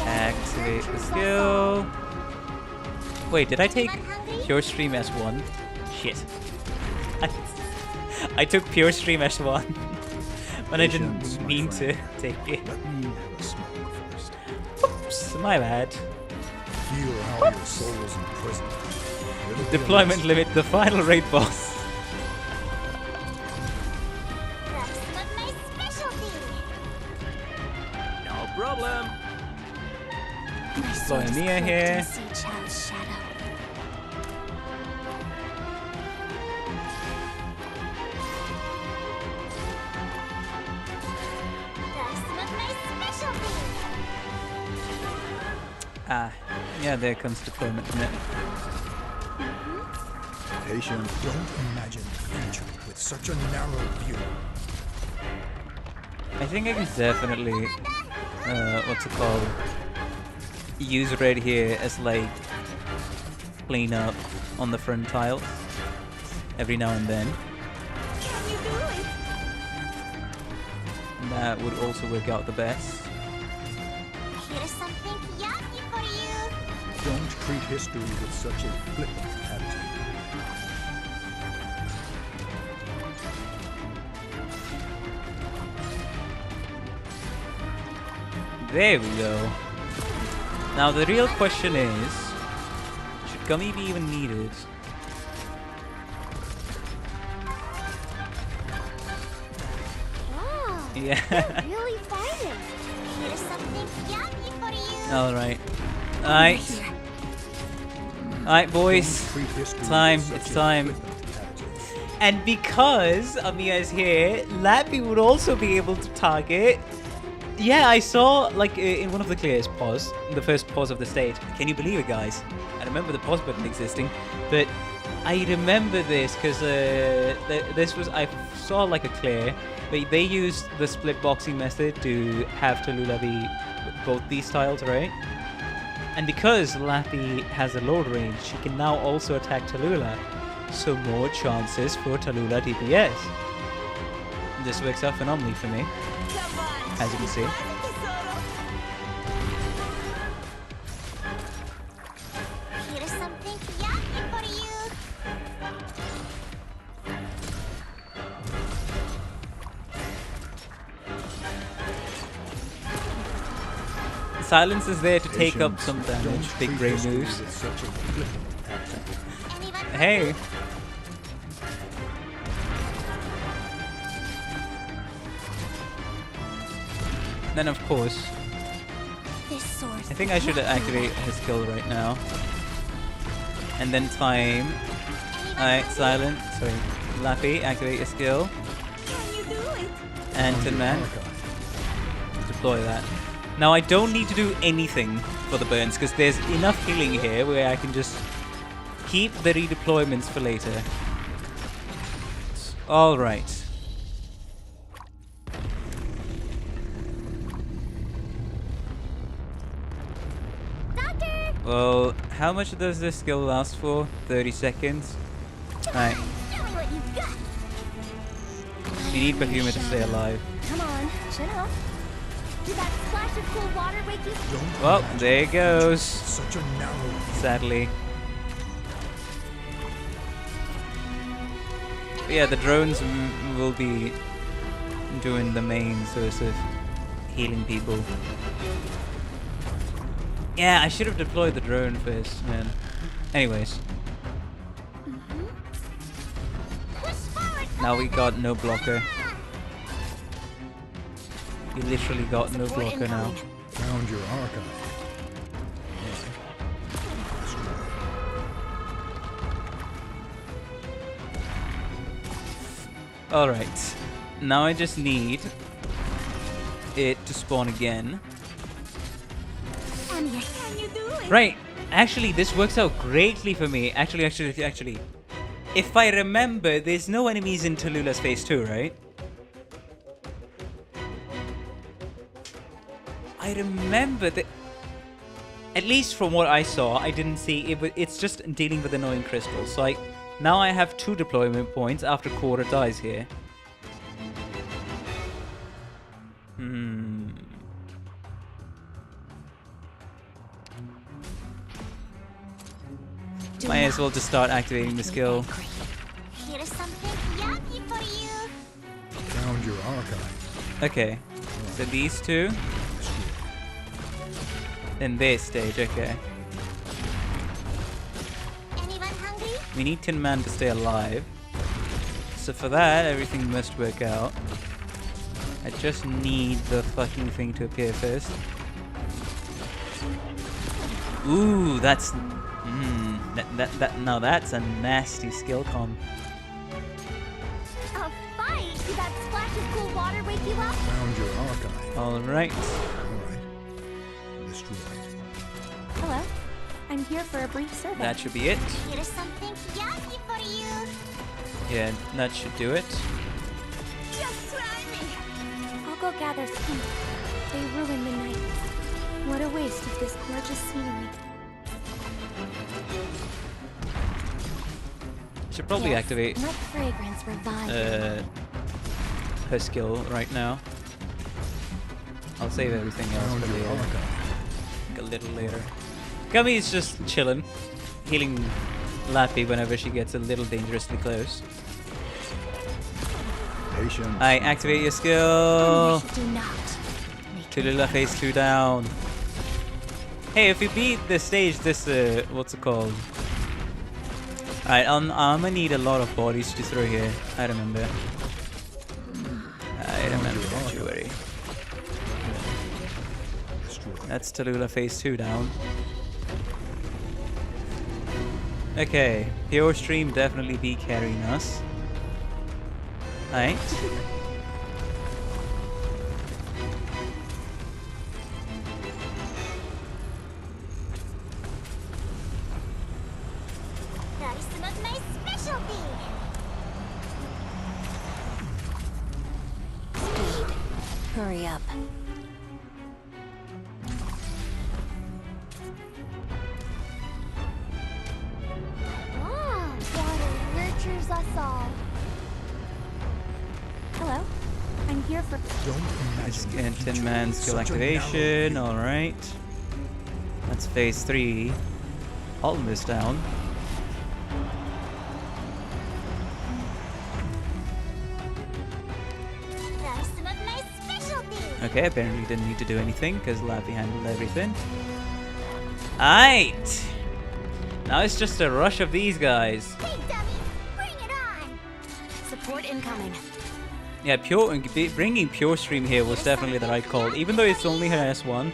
Activate the skill. Wait, did I take Pure Stream S1? Shit. I took Pure Stream S1 when I didn't mean to take it. Let me have a smoke first. Oops, my bad. Feel how your soul's imprisoned. It'll be a Deployment limit, the final raid boss. That's not my specialty. No problem. My sword is Mia clipped here. in Sea Child's shadow. That's not my specialty. Ah, yeah, there comes deployment limit. Patient, don't imagine the future with such a narrow view. I think I can definitely, what's it called? Use red here as like clean up on the front tiles every now and then. Can you do it? And that would also work out the best. Here's something yummy for you. Don't treat history with such a flippant attitude. There we go. Now the real question is, should Gummy be even needed? Wow. Yeah. You're really fighting. Here's something yummy for you. Alright. Alright. Alright boys. Treat history Time. with such It's a time. flippant attitude. And because Amiya is here, Lappy would also be able to target. Yeah, I saw, like, in one of the clears, pause, the first pause of the stage. Can you believe it, guys? I remember the pause button existing, but I remember this because this was, I saw, like, a clear. They used the split boxing method to have Talulah be both these styles, right? And because Lappy has a load range, she can now also attack Talulah. So more chances for Talulah DPS. This works out phenomenally for me, as you can see. Here's something yummy for you. Silence is there to take up some damage. Don't Big treat brain history moves. with such a flippant attitude. Anyone Hey. Then of course, This sword. I think I should activate his skill right now. And then time. Alright, Silent. Sorry. Lappy, activate your skill. Can you do it? And Tin Man, deploy that. Now I don't need to do anything for the burns because there's enough healing here where I can just keep the redeployments for later. Alright. Well, how much does this skill last for? 30 seconds? Alright. We need Perfuma to stay alive. Come on, chin up. Did that splash of cool water wake you? Well, there it goes. Such a narrow. Sadly. But yeah, the drones will be doing the main source of healing people. Yeah, I should have deployed the drone first, man. Anyways. Now we got no blocker. You literally got no blocker now. Found your archive. Alright. Now I just need it to spawn again. Right. Actually, this works out greatly for me. Actually. If I remember, there's no enemies in Talulah's phase 2, right? I remember that, at least from what I saw, I didn't see it. It's just dealing with annoying crystals. So now I have 2 deployment points after Korra dies here. Might as well just start activating the skill. Here's something yummy for you. Found your archive. Okay, so these 2. Then this stage, okay. Anyone hungry? We need Tin Man to stay alive. So for that, everything must work out. I just need the fucking thing to appear first. Ooh, that's... now that's a nasty skill comp. A fight? Did that splash of cool water wake you up? Found your archive. Alright. Hello. I'm here for a brief survey. That should be it. Here's something yummy for you. Yeah, that should do it. Just try me. I'll go gather speed. They ruin the night. What a waste of this gorgeous scenery. Should probably activate Let fragrance revive. her skill right now. I'll save everything else for later. Like a little later. Gummy is just chilling, healing Lappy whenever she gets a little dangerously close. I activate your skill. Talulah phase 2 down. Hey, if we beat this stage, this what's it called? Alright, I'm gonna need a lot of bodies to throw here. I remember. Don't you worry. That's Talulah phase 2 down. Okay, Pure Stream definitely be carrying us. Alright. That is some of my specialty. Speed. Hurry up. Water nurtures us all. Hello. I'm here for... And Tin Man skill activation, alright. That's phase 3. Almost down. That is some of my specialty. Okay, apparently didn't need to do anything because Lappy handled everything. Aight! Now it's just a rush of these guys. Hey, dummy, bring it on. Support incoming. Yeah, bringing Pure Stream here was definitely the right call. Even though it's only her S1,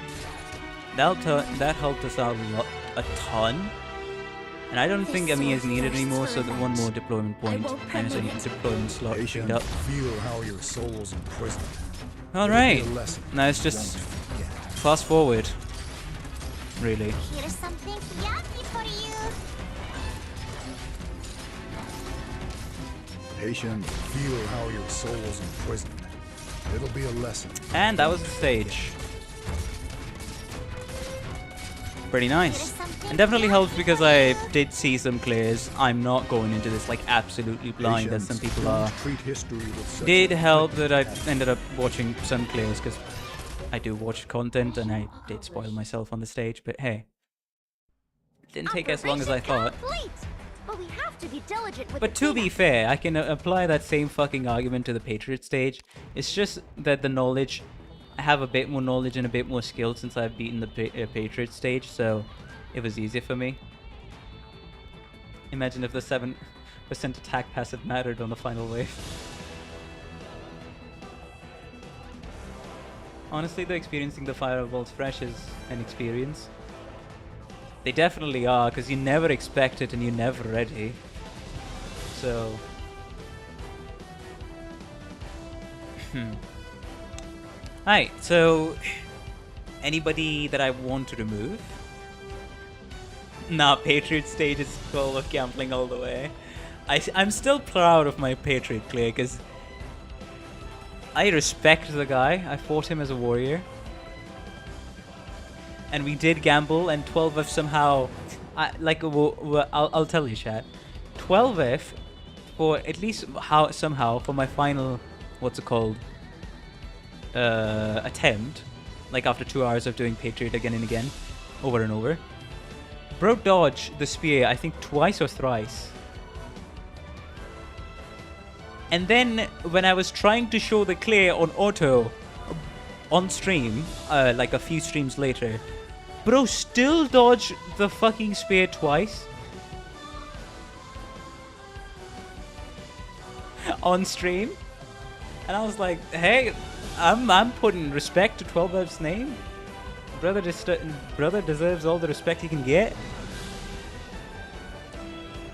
that helped us out a ton. And I don't think Ami is needed anymore, so one more deployment point and a deployment slot freed up. Feel how your soul's imprisoned. Alright, now it's just fast forward. Really. Here's something yummy for you. Patient, feel how your soul's imprisoned. It'll be a lesson. And that was the stage. Pretty nice. And definitely helps because I did see some clears. I'm not going into this like absolutely blind as some people are. Did help that I ended up watching some clears because I do watch content and I did spoil myself on the stage, but hey. It didn't take as long as I thought. But we have to be diligent with But to be fair, I can apply that same fucking argument to the Patriot stage. It's just that the knowledge, I have a bit more knowledge and a bit more skill since I've beaten the Patriot stage, so it was easier for me. Imagine if the 7% attack pass had mattered on the final wave. Honestly, though, experiencing the fireballs fresh is an experience. They definitely are, because you never expect it and you're never ready. So... Alright, so... Anybody that I want to remove? Nah, Patriot stage is full of gambling all the way. I'm still proud of my Patriot clear, because... I respect the guy. I fought him as a warrior. And we did gamble, and 12F somehow... I'll tell you, chat. 12F, for at least somehow, for my final... What's it called? Attempt. Like after 2 hours of doing Patriot again and again. Over and over. Bro dodged the spear, I think twice or thrice. And then, when I was trying to show the clear on auto, on stream, like a few streams later, bro still dodged the fucking spear twice. On stream. And I was like, hey, I'm putting respect to 12F's name. Brother deserves all the respect he can get.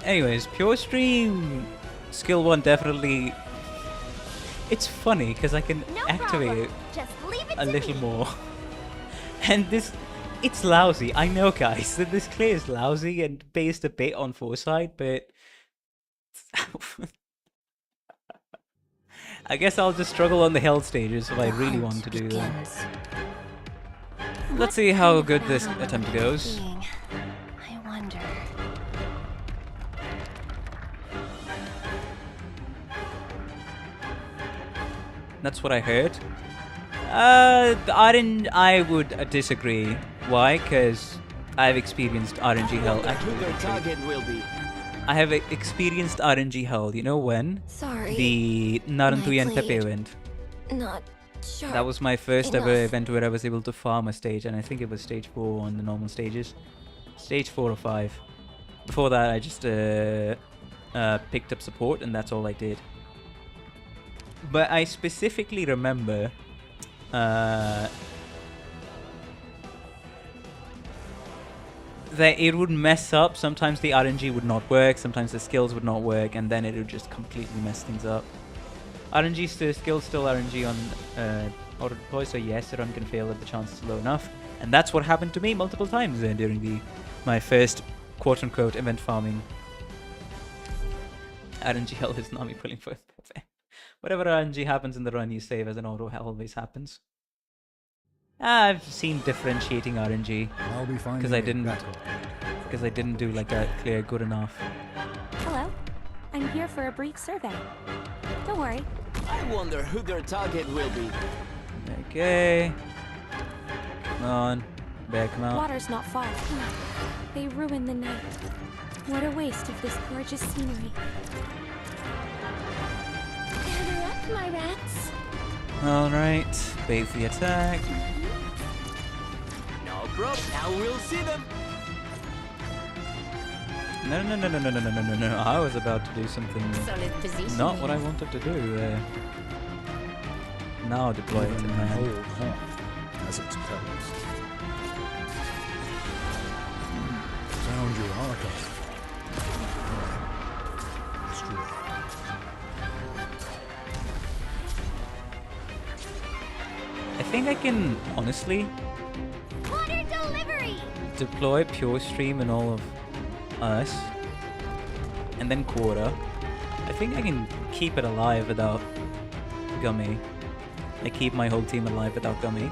Anyways, pure stream... Skill 1 definitely... It's funny because I can activate it a little more. And this... It's lousy. I know, guys, that this clear is lousy and based a bit on foresight, but... I guess I'll just struggle on the hell stages if I really want to do that. Let's see how good this attempt goes. I wonder. That's what I heard. I would disagree. Why? Because I've experienced RNG hell. Actually, I have experienced RNG hell. You know when? Sorry. The Narantuyan Pepe event. Not sure. That was my first ever event where I was able to farm a stage, and I think it was stage 4 on the normal stages. Stage 4 or 5. Before that, I just picked up support, and that's all I did. But I specifically remember that it would mess up. Sometimes the RNG would not work, sometimes the skills would not work, and then it would just completely mess things up. RNG skills still RNG on auto deploy, so yes, a run can fail if the chance is low enough. And that's what happened to me multiple times during my first quote-unquote event farming. RNG hell is not me pulling for Pepe. Whatever RNG happens in the run you save as an auto always happens. I've seen differentiating RNG because I didn't do like a clear good enough. Hello, I'm here for a brief survey. Don't worry. I wonder who their target will be. Okay. Come on. Back them out. Water's not far. They ruined the night. What a waste of this gorgeous scenery. Gather up, my rats. Alright. Bathe the attack. No problem. Now we'll see them. No. I was about to do something not what I wanted to do there. Now deploy it in hand. As its pebbles. Found your archive. Destroy. I think I can honestly Water delivery. deploy Pure Stream in all of us, and then Quarter. I think I can keep it alive without Gummy. I keep my whole team alive without Gummy.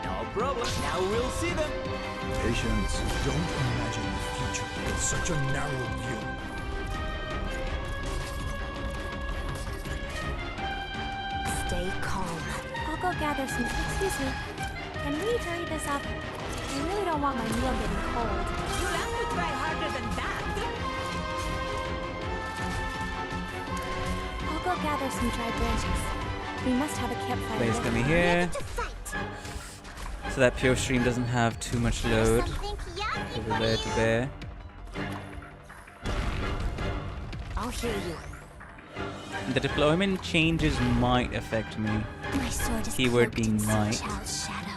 No problem. Now will see them. Patience. Don't imagine the future with such a narrow view. Stay calm. I'll go gather some. Excuse me. Can we hurry this up? I really don't want my meal getting cold. You'll have to try harder than that. I'll go gather some dry branches. We must have a campfire. Place gummy here. So that pure stream doesn't have too much load over there to bear. I'll hear you. The deployment changes might affect me. My sword is Keyword cloaked in being some might. child's shadow.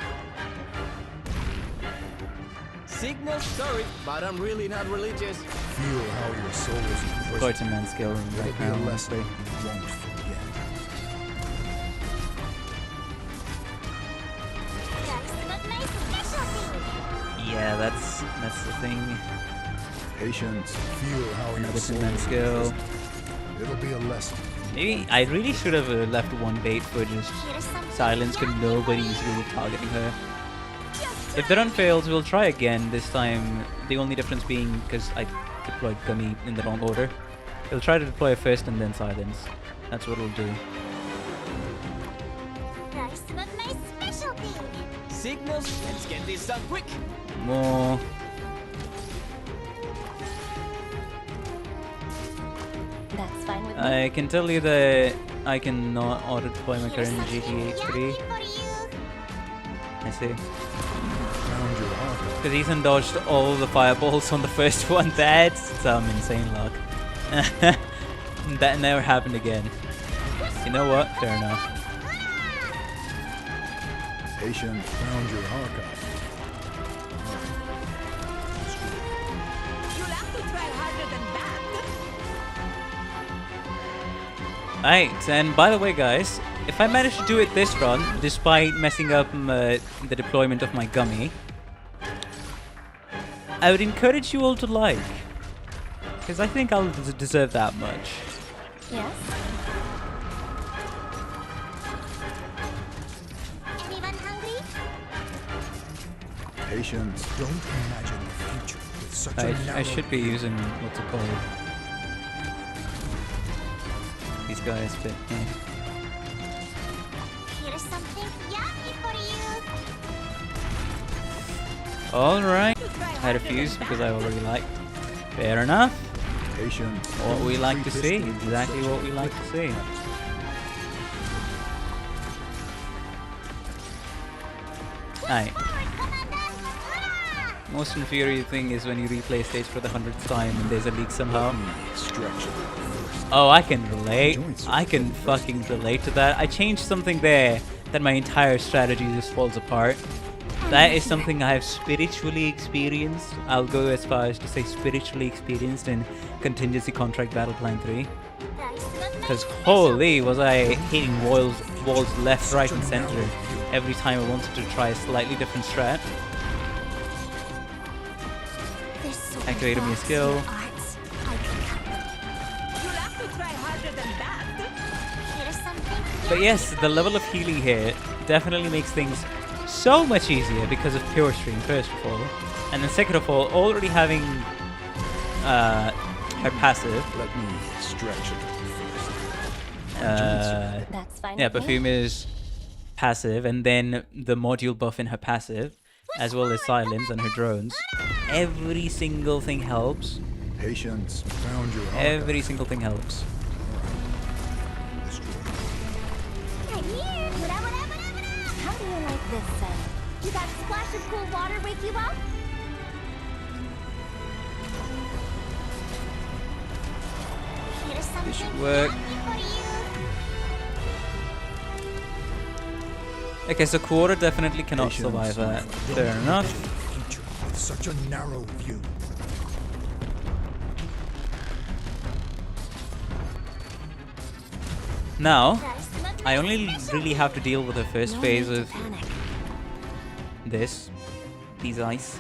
Signal, sorry, but I'm really not religious. Feel how your soul is imprisoned. Quite a man skill It'll right be now, a lesson honestly. you won't forget. Yeah, that's the thing. Patience. Feel how your Another soul man is skill. imprisoned. It'll be a lesson. Maybe I really should have left one bait for just silence because nobody's really targeting her. If the run fails, we'll try again this time. The only difference being because I deployed Gummy in the wrong order. We'll try to deploy her first and then silence. That's what we'll do. That's some of my specialty. Signals, let's get this done quick. More. That's fine with me. I can tell you that I cannot auto deploy my current GTA 3. I see. Found your heart. Because Ethan dodged all the fireballs on the first one. That's some insane luck. That never happened again. You know what? Fair enough. Patience. Found your heart. You'll have to try harder than that. Alright, and by the way guys, if I manage to do it this run, despite messing up the deployment of my Gummy, I would encourage you all to like. Because I think I'll deserve that much. Yes? Anyone hungry? Patience. Don't imagine the future with such a narrow I should be using, what's it called? These guys, but yeah. Here's something yummy for you. Alright, I refuse because I already liked. Fair enough. Patience. What we like to see, exactly what we like to see. Alright. Most infuriating thing is when you replay stage for the 100th time and there's a leak somehow. Oh, I can relate. I can fucking relate to that. I changed something there that my entire strategy just falls apart. That is something I have spiritually experienced. I'll go as far as to say spiritually experienced in Contingency Contract Battle Plan 3. Because holy, was I hitting walls left, right and center every time I wanted to try a slightly different strat. Activated me a skill. You'll have to try harder than that. Here's something But yes, the level of healing here definitely makes things so much easier because of Pure Stream, first of all. And then second of all, already having her passive. Let me stretch it first. That's fine. Yeah, with me. Perfume is passive, and then the module buff in her passive, as well as Silence and her drones. Every single thing helps. Patience. Found your heart. Every single thing helps. I'm here. How do you like this scent? You got a splash of cool water wake you up? Here's something This should work. yummy for you. Okay, so Quarter definitely cannot Patience. survive that. Don't Fair enough. imagine the future with such a narrow view. Now, There's some of my I only special really have to deal with the first No phase need to of panic. these ice.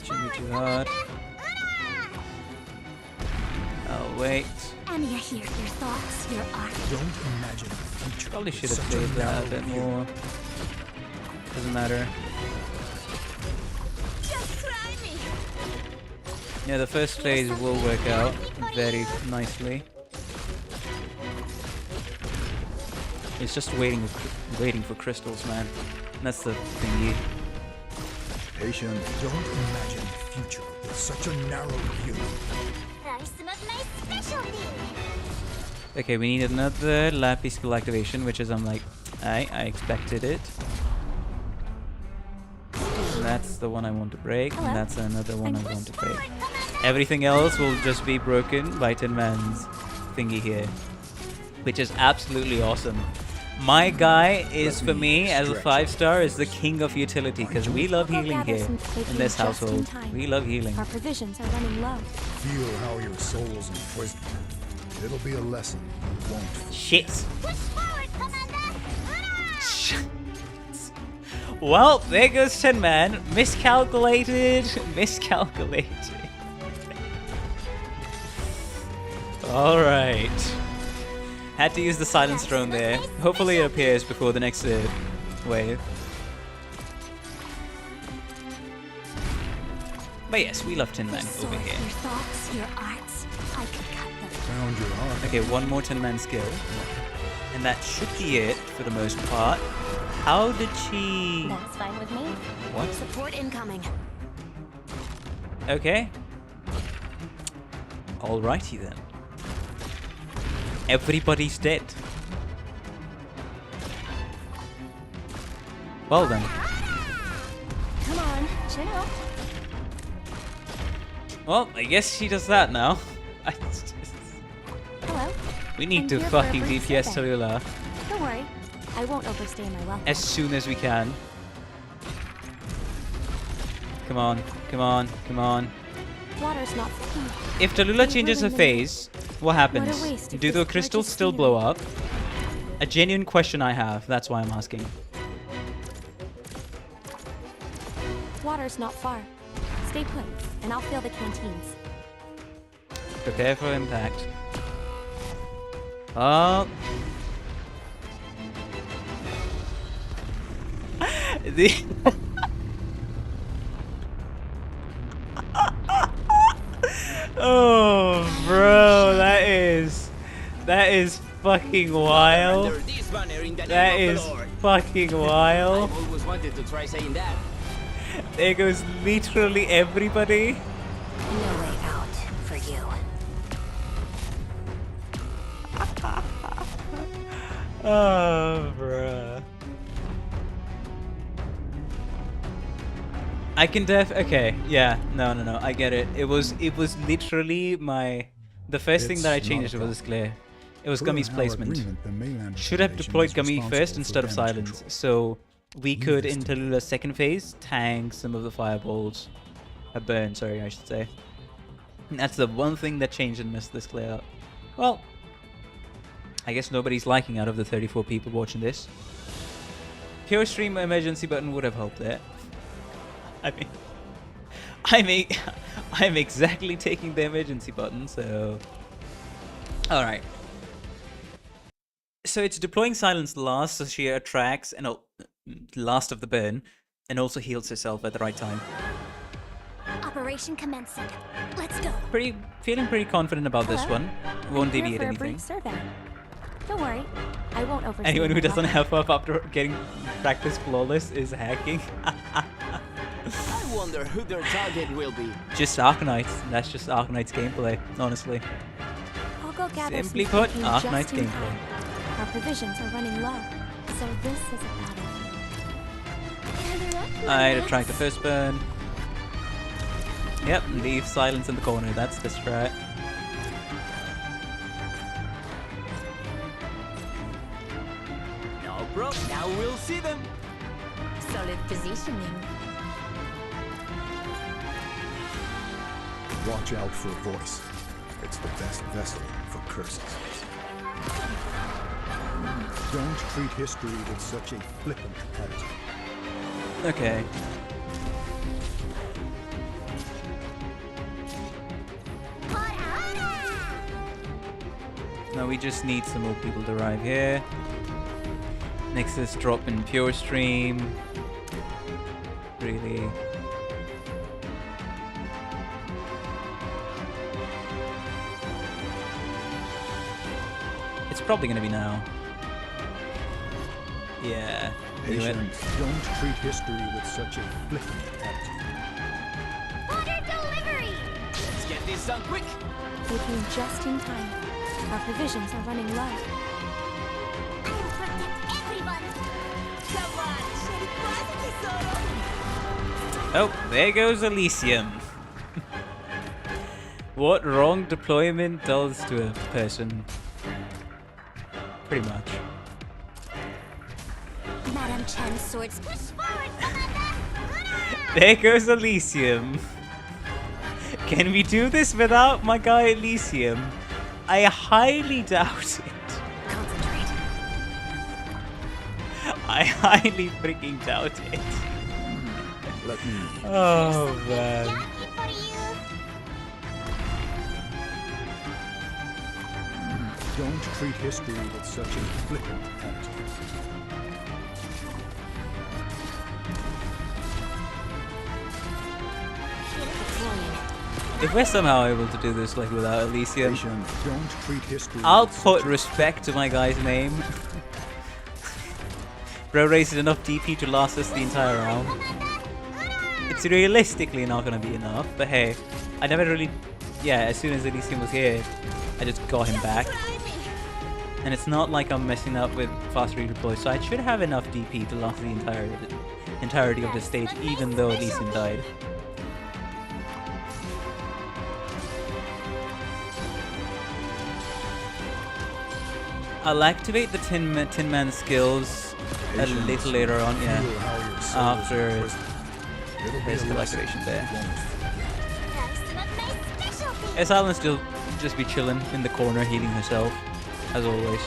Shouldn't be too hard. Oh, wait. Amiya here, your thoughts, your art. Don't imagine the future. Probably with should have such played that a narrow bit view. more. Doesn't matter. Just try me. Yeah, the first phase will work out very nicely. It's just waiting for crystals, man. That's the thingy. Patient, don't imagine the future with such a narrow view. Try some of my specialty. Okay, we need another lapis skill activation, which is I expected it. That's the one I want to break, and that's another one I want to break. Everything else will just be broken by Tin Man's thingy here, which is absolutely awesome. My guy is, for me, as a 5-star, is the king of utility, because we love healing here in this household. We love healing. Our provisions are running low. Feel how your soul's imprisoned. It'll be a lesson you won't forget. Shit. Push forward, Commander. Well, there goes Tin Man. Miscalculated. Alright. Had to use the silence drone there. Hopefully it appears before the next wave. But yes, we love Tin Man over here. Your thoughts, your arts, I could cut them. Found your heart. Okay, one more Tin Man skill. And that should be it for the most part. How did she... That's fine with me. What? Support incoming. Okay. Alrighty then. Everybody's dead. Well then. Come on, chin up. Well, I guess she does that now. Hello. We need I'm to here for a fucking brief DPS survey. Talulah Don't worry, I won't overstay my welcome. as soon as we can. Come on, come on, come on. Water's not full. If Talulah changes her phase, what happens? waste if Do the this crystals gorgeous still blow up? A genuine question I have, that's why I'm asking. Water's not far. Stay put, and I'll fill the canteens. Prepare for impact. Oh. The oh, bro, that is fucking wild. Under this banner in the That name of is the Lord. fucking wild. I've always wanted to try saying that. There goes literally everybody. No way out for you. Oh, bruh. I can okay, yeah, no, I get it. It was literally the first thing that I changed was clear. It was Gummy's placement. Should have deployed Gummy first instead of Silence, so we could, in Talulah's second phase, tank some of the fireballs. Burn, sorry, I should say. And that's the one thing that changed and messed this clear up. Well, I guess nobody's liking out of the 34 people watching this. Pure stream emergency button would have helped there. I'm exactly taking the emergency button, so... Alright. So it's deploying Silence last, so she attracts and last of the burn, and also heals herself at the right time. Operation commencing. Let's go. Feeling pretty confident about this one. Won't I'm here deviate for a anything. brief survey. Don't worry, I won't overstay. Anyone who my doesn't welcome. have up after getting practice flawless is hacking. I wonder who their target will be. Just Arknights. That's just Arknights gameplay, honestly. I'll go gather Simply some put, protein Arknights just in gameplay. time. Our provisions are running low, so this is a battle. I'd attract the first burn. Yep, leave Silence in the corner. That's the strat. No, bro. Now we'll see them. Solid positioning. Watch out for a voice. It's the best vessel for curses. Don't treat history with such a flippant attitude. Okay. Now we just need some more people to arrive here. Next is drop in pure stream. Really. It's probably gonna be now. Yeah. Patience, don't treat history with such a flippant attitude. Order delivery! Let's get this done quick! They came just in time. Our provisions are running low. I'll protect everyone! Come on, shady quasi tesoro. Oh, there goes Elysium. What wrong deployment does to a person. Pretty much. Madame Chan's swords push forward, Commander! There goes Elysium. Can we do this without my guy Elysium? I highly doubt it. Concentrate. I highly freaking doubt it. Let me. Oh man. Yummy for you! Don't treat history with such a flippant attitude. If we're somehow able to do this like without Elysium, Patience, don't treat history. I'll with put such a- respect to my guy's name. Bro raises enough DP to last us the entire round. It's realistically not gonna be enough, but hey, I never really... Yeah, as soon as Elysium was here, I just got him back. And it's not like I'm messing up with fast redeploy, so I should have enough DP to last the entirety of the stage, even though Elysium died. I'll activate the Tin Man skills a little later on, yeah, Feel how your soul is after imprisoned. It'll be there's a still lesson activation you there. won't forget. That's not my specialty! Asylum will still just be chilling in the corner, healing herself, as always.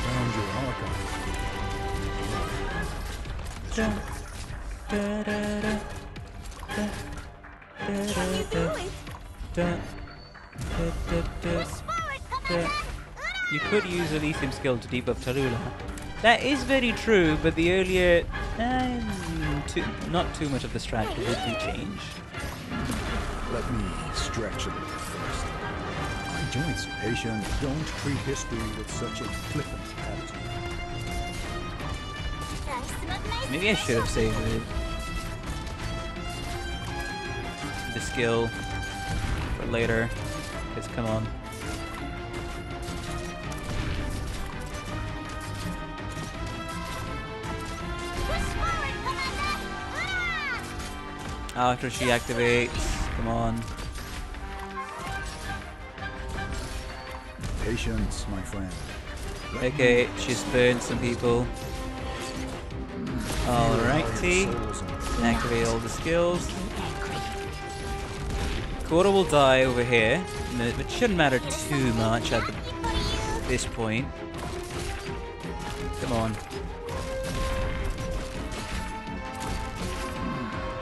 Found your archive. Da, da, da, da, da, Can you do it? da, da, da, da, da. You could use Elysium skill to debuff Talulah. That is very true, but the earlier... not too much of the strat would be changed. Let me stretch a little first. My joints. Patience, don't treat history with such a flippant attitude. That's not my Maybe I should have saved the skill for later. Because come on. After she activates, come on. Patience, my friend. Okay, she's burned some people. Alrighty. Activate all the skills. Quarter will die over here, but shouldn't matter too much at this point. Come on.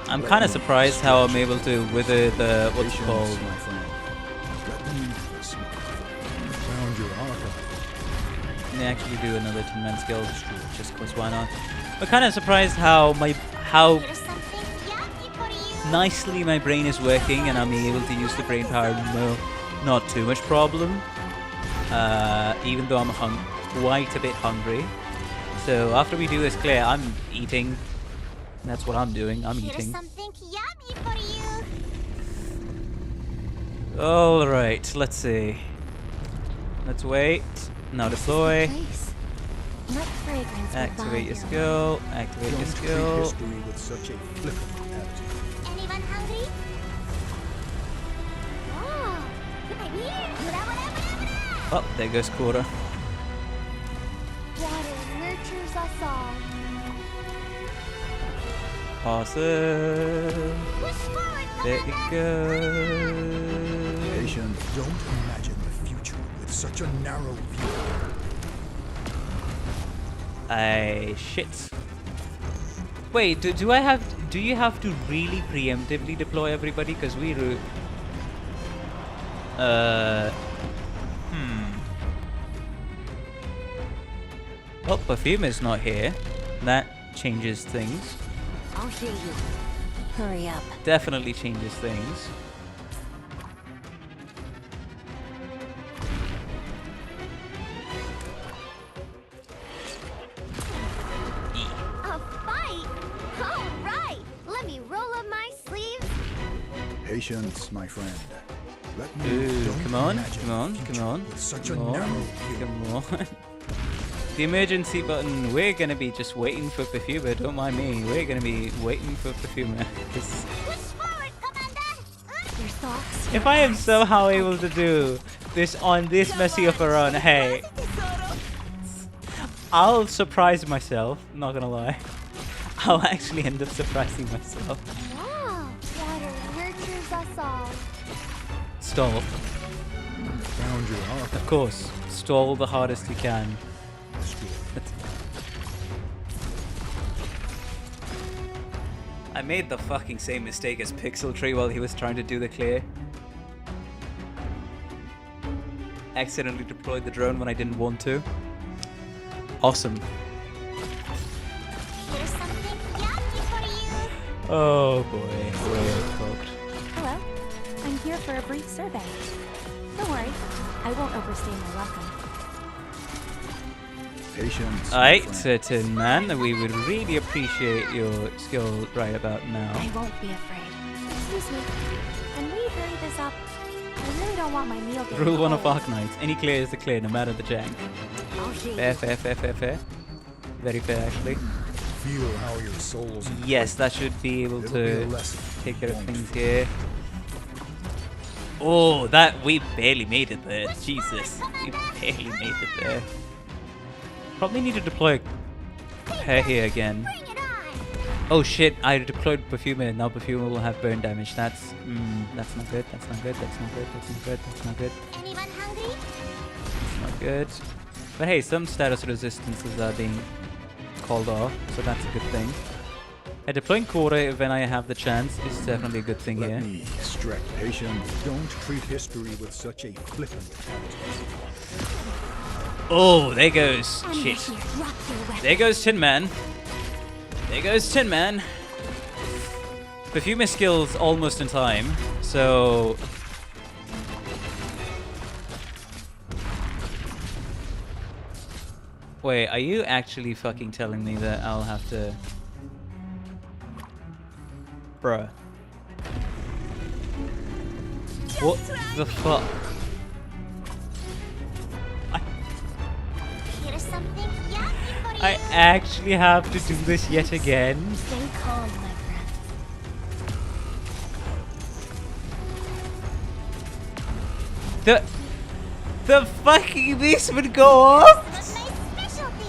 I'm kind of surprised how I'm able to wither the what's it called. My friend. Let me found your archive. And actually do another 10-man skill, just cause why not? I'm kind of surprised how nicely my brain is working, and I'm able to use the brain power not too much problem. Even though I'm quite a bit hungry. So after we do this clear, I'm eating. That's what I'm doing. I'm eating. Something yummy for you. All right, let's see. Let's wait. Now deploy. Not fragrance, but Activate your volume. skill. Activate your Don't treat skill. history with such a flippant attitude. Anyone hungry? Oh, I'm here. Oh, there goes Quarter. Water nurtures us all. Awesome. Push forward, There you go. Patience, don't imagine the future with such a narrow view. Shit. Wait, do you have to really preemptively deploy everybody? Because Oh, Perfume is not here. That changes things. I'll hear you. Hurry up. Definitely changes things. A fight? All right. Let me roll up my sleeves. Patience, my friend. Let me Ooh, don't come on, imagine come on, the future come on. with such a Come on, narrow view. come on. The emergency button, we're gonna be just waiting for Perfumer, don't mind me. We're gonna be waiting for Perfumer. Push forward, Commander. Your thoughts? If I am somehow able to do this on this messy of a run, hey, I'll surprise myself, not gonna lie. I'll actually end up surprising myself. Wow. Water nurtures us all. Stall. Found your heart. Of course, stall the hardest you can. I made the fucking same mistake as Pixel Tree while he was trying to do the clear. Accidentally deployed the drone when I didn't want to. Awesome. Here's something yummy for you. Oh boy, we're cooked. Hello. I'm here for a brief survey. Don't worry, I won't overstay my welcome. Patience. my Alright, friend. certain man, we would really appreciate your skill right about now. I won't be afraid. Excuse me. Can we hurry this up? I really don't want my meal getting Rule 1 of cold. Arknights. Any clear is the clear, no matter the jank. I'll hear Fair, you. fair, fair, fair, fair. Very fair, actually. Feel how your souls. Yes, that should be able It'll be a to lesson. take care of Won't things here. Oh, that we barely made it there. Jesus, we barely made it there. Probably need to deploy her here again. Bring it on. Oh shit! I deployed Perfumer. Now Perfumer will have burn damage. That's that's not good. That's not good. That's not good. That's not good. That's not good. Anyone hungry? That's not good. But hey, some status resistances are being called off, so that's a good thing. Deploying quarter when I have the chance is definitely a good thing Let here. me stretch. Patience. Don't treat history with such a flippant attitude. Oh, there goes I'm shit. here. Rock your weapon. There goes Tin Man. There goes Tin Man. Perfumer skills almost in time, so wait, are you actually fucking telling me that I'll have to? Bruh. What the fuck? Here's something yummy for you. I actually have to do this yet again? Stay calm, my friend. The fucking beast would go off? This was my specialty.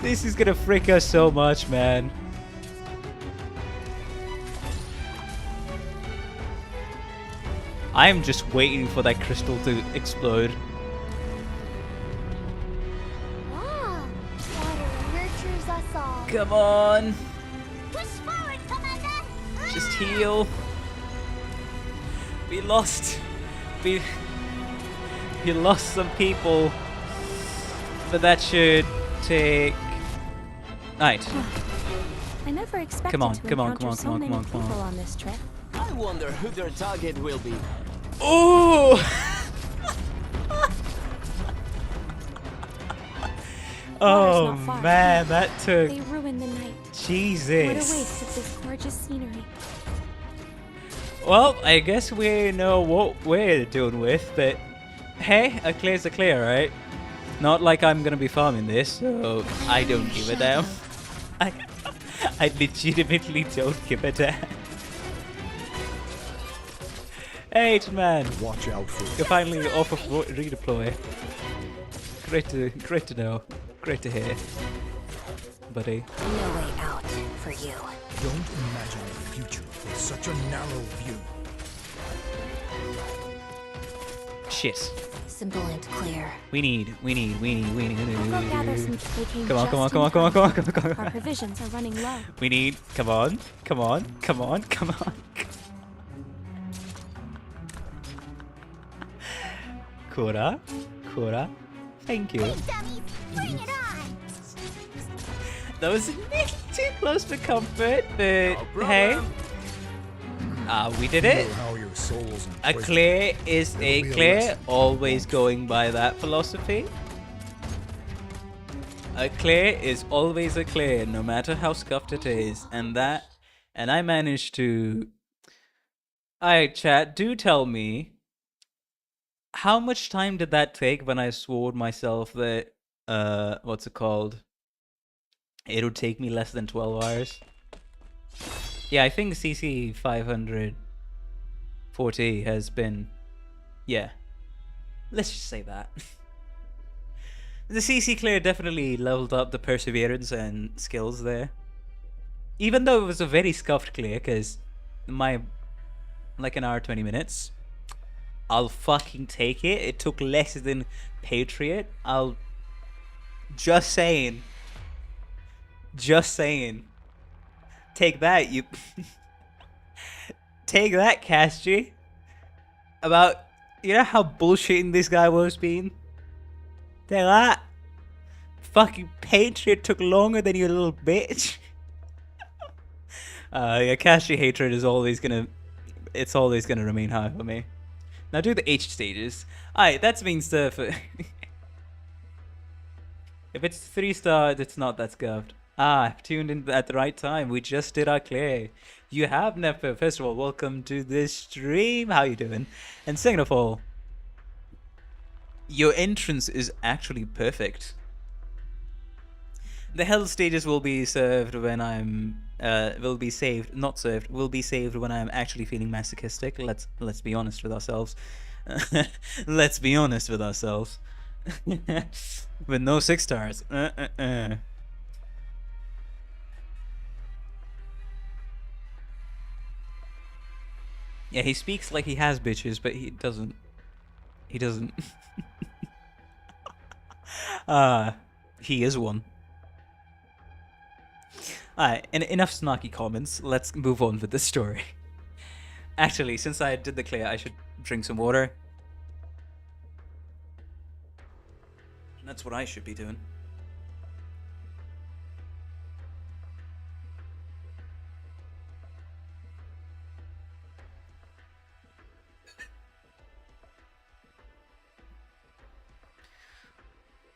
This is gonna freak us so much, man. I'm just waiting for that crystal to explode. Wow. Water nurtures us all. Come on, Push forward, Commander. just heal. We lost. We lost some people, but that should take. Right. I never expected Come on, to come on, encounter come on, so come on, many come on, come on. people on this trip. I wonder who their target will be. Ooh! Oh not far. man, that took They ruined the night. Jesus. What a waste of this gorgeous scenery. Well, I guess we know what we're doing with, but hey, a clear's a clear, right? Not like I'm gonna be farming this, so I don't give a damn. I legitimately don't give a damn. Hey, man, Watch out for you're finally off of redeploy. Great to know. Great to hear, buddy. No way out for you. Don't imagine the future with such a narrow view. Shit. Simple and clear. We need. I'll go gather some baking. Come on. Our provisions are running low. We need. Come on. Kura. Thank you. Dummies, bring it on. That was a little too close for comfort, but hey. We did it. A clear is a clear, always going by that philosophy. A clear is always a clear, no matter how scuffed it is. And I managed to... Alright, chat, do tell me, how much time did that take when I swore myself that, what's it called? It would take me less than 12 hours. Yeah, I think CC 540 has been... Yeah. Let's just say that. The CC clear definitely leveled up the perseverance and skills there. Even though it was a very scuffed clear, because like an hour 20 minutes. I'll fucking take it. It took less than Patriot. Just saying. Just saying. Take that, you... Take that, Casty. About... You know how bullshitting this guy was being? Take that. Fucking Patriot took longer than you little bitch. Yeah, Casty hatred is always gonna... It's always gonna remain high for me. Now do the H stages. Alright, that means stuff. If it's 3 stars, it's not that scuffed. I've tuned in at the right time. We just did our clear. You have never. First of all, welcome to this stream. How you doing? And second of all, your entrance is actually perfect. The hell stages will be served when I'm will be saved, not served, will be saved when I'm actually feeling masochistic. Let's be honest with ourselves. Let's be honest with ourselves. With no 6 stars. Yeah, he speaks like he has bitches, but he doesn't. He doesn't. He is one. Alright, enough snarky comments. Let's move on with the story. Actually, since I did the clear, I should drink some water. That's what I should be doing.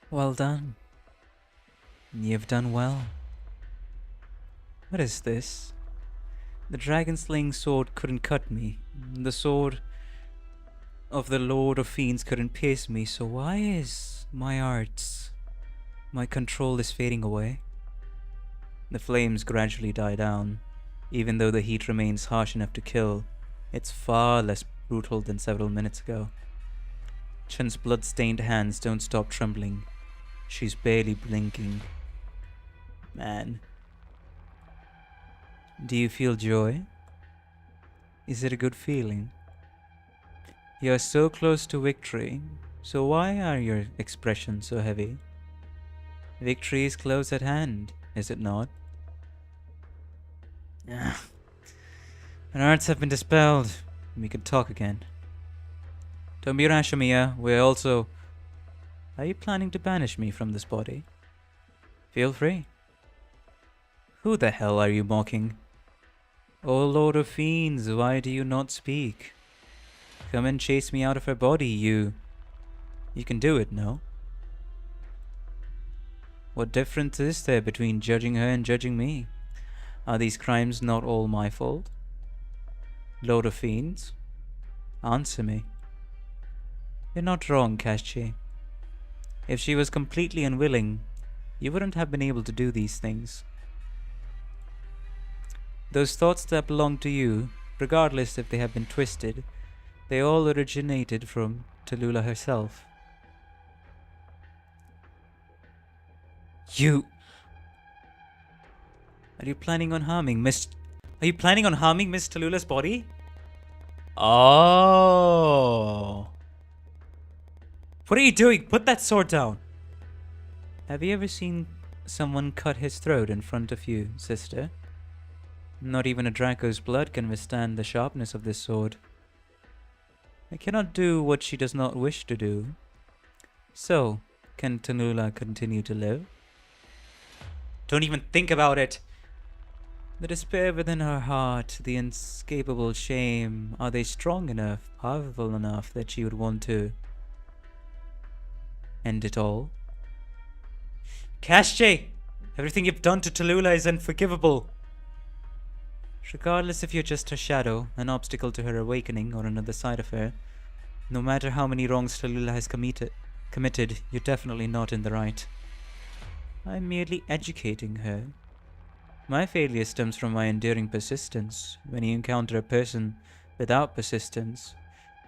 Well done. You've done well. What is this? The dragon-slaying sword couldn't cut me. The sword of the Lord of Fiends couldn't pierce me, so why is my arts... My control is fading away? The flames gradually die down. Even though the heat remains harsh enough to kill, it's far less brutal than several minutes ago. Chun's blood-stained hands don't stop trembling. She's barely blinking. Man. Do you feel joy? Is it a good feeling? You're so close to victory, so why are your expressions so heavy? Victory is close at hand, is it not? Our arts have been dispelled. We can talk again. Don't be rash, Amiya. We're also... Are you planning to banish me from this body? Feel free. Who the hell are you mocking? Oh Lord of Fiends, why do you not speak? Come and chase me out of her body, you... You can do it, no? What difference is there between judging her and judging me? Are these crimes not all my fault? Lord of Fiends? Answer me. You're not wrong, Kashi. If she was completely unwilling, you wouldn't have been able to do these things. Those thoughts that belong to you, regardless if they have been twisted, they all originated from Talulah herself. You... Are you planning on harming Miss Talulah's body? Oh... What are you doing? Put that sword down! Have you ever seen someone cut his throat in front of you, sister? Not even a Draco's blood can withstand the sharpness of this sword. I cannot do what she does not wish to do. So, can Talulah continue to live? Don't even think about it. The despair within her heart, the inescapable shame, are they strong enough, powerful enough that she would want to end it all? Kashche! Everything you've done to Talulah is unforgivable. Regardless if you're just her shadow, an obstacle to her awakening, or another side of her, no matter how many wrongs Talulah has committed, you're definitely not in the right. I'm merely educating her. My failure stems from my enduring persistence. When you encounter a person without persistence,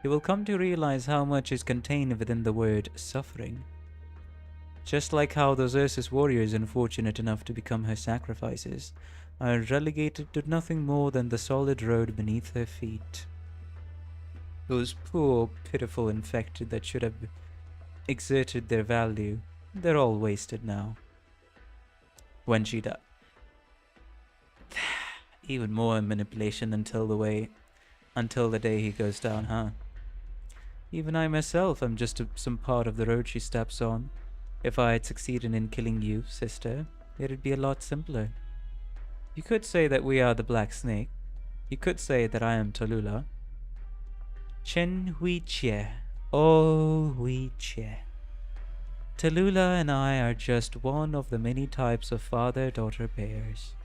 you will come to realize how much is contained within the word suffering. Just like how those Ursus warriors, unfortunate enough to become her sacrifices, are relegated to nothing more than the solid road beneath her feet. Those poor, pitiful infected that should have exerted their value, they're all wasted now. When she died. Even more manipulation until the day he goes down, huh? Even I myself am just some part of the road she steps on. If I had succeeded in killing you, sister, it'd be a lot simpler. You could say that we are the Black Snake. You could say that I am Talulah. Chen Hui Che. Oh, Hui Che. Talulah and I are just one of the many types of father-daughter pairs.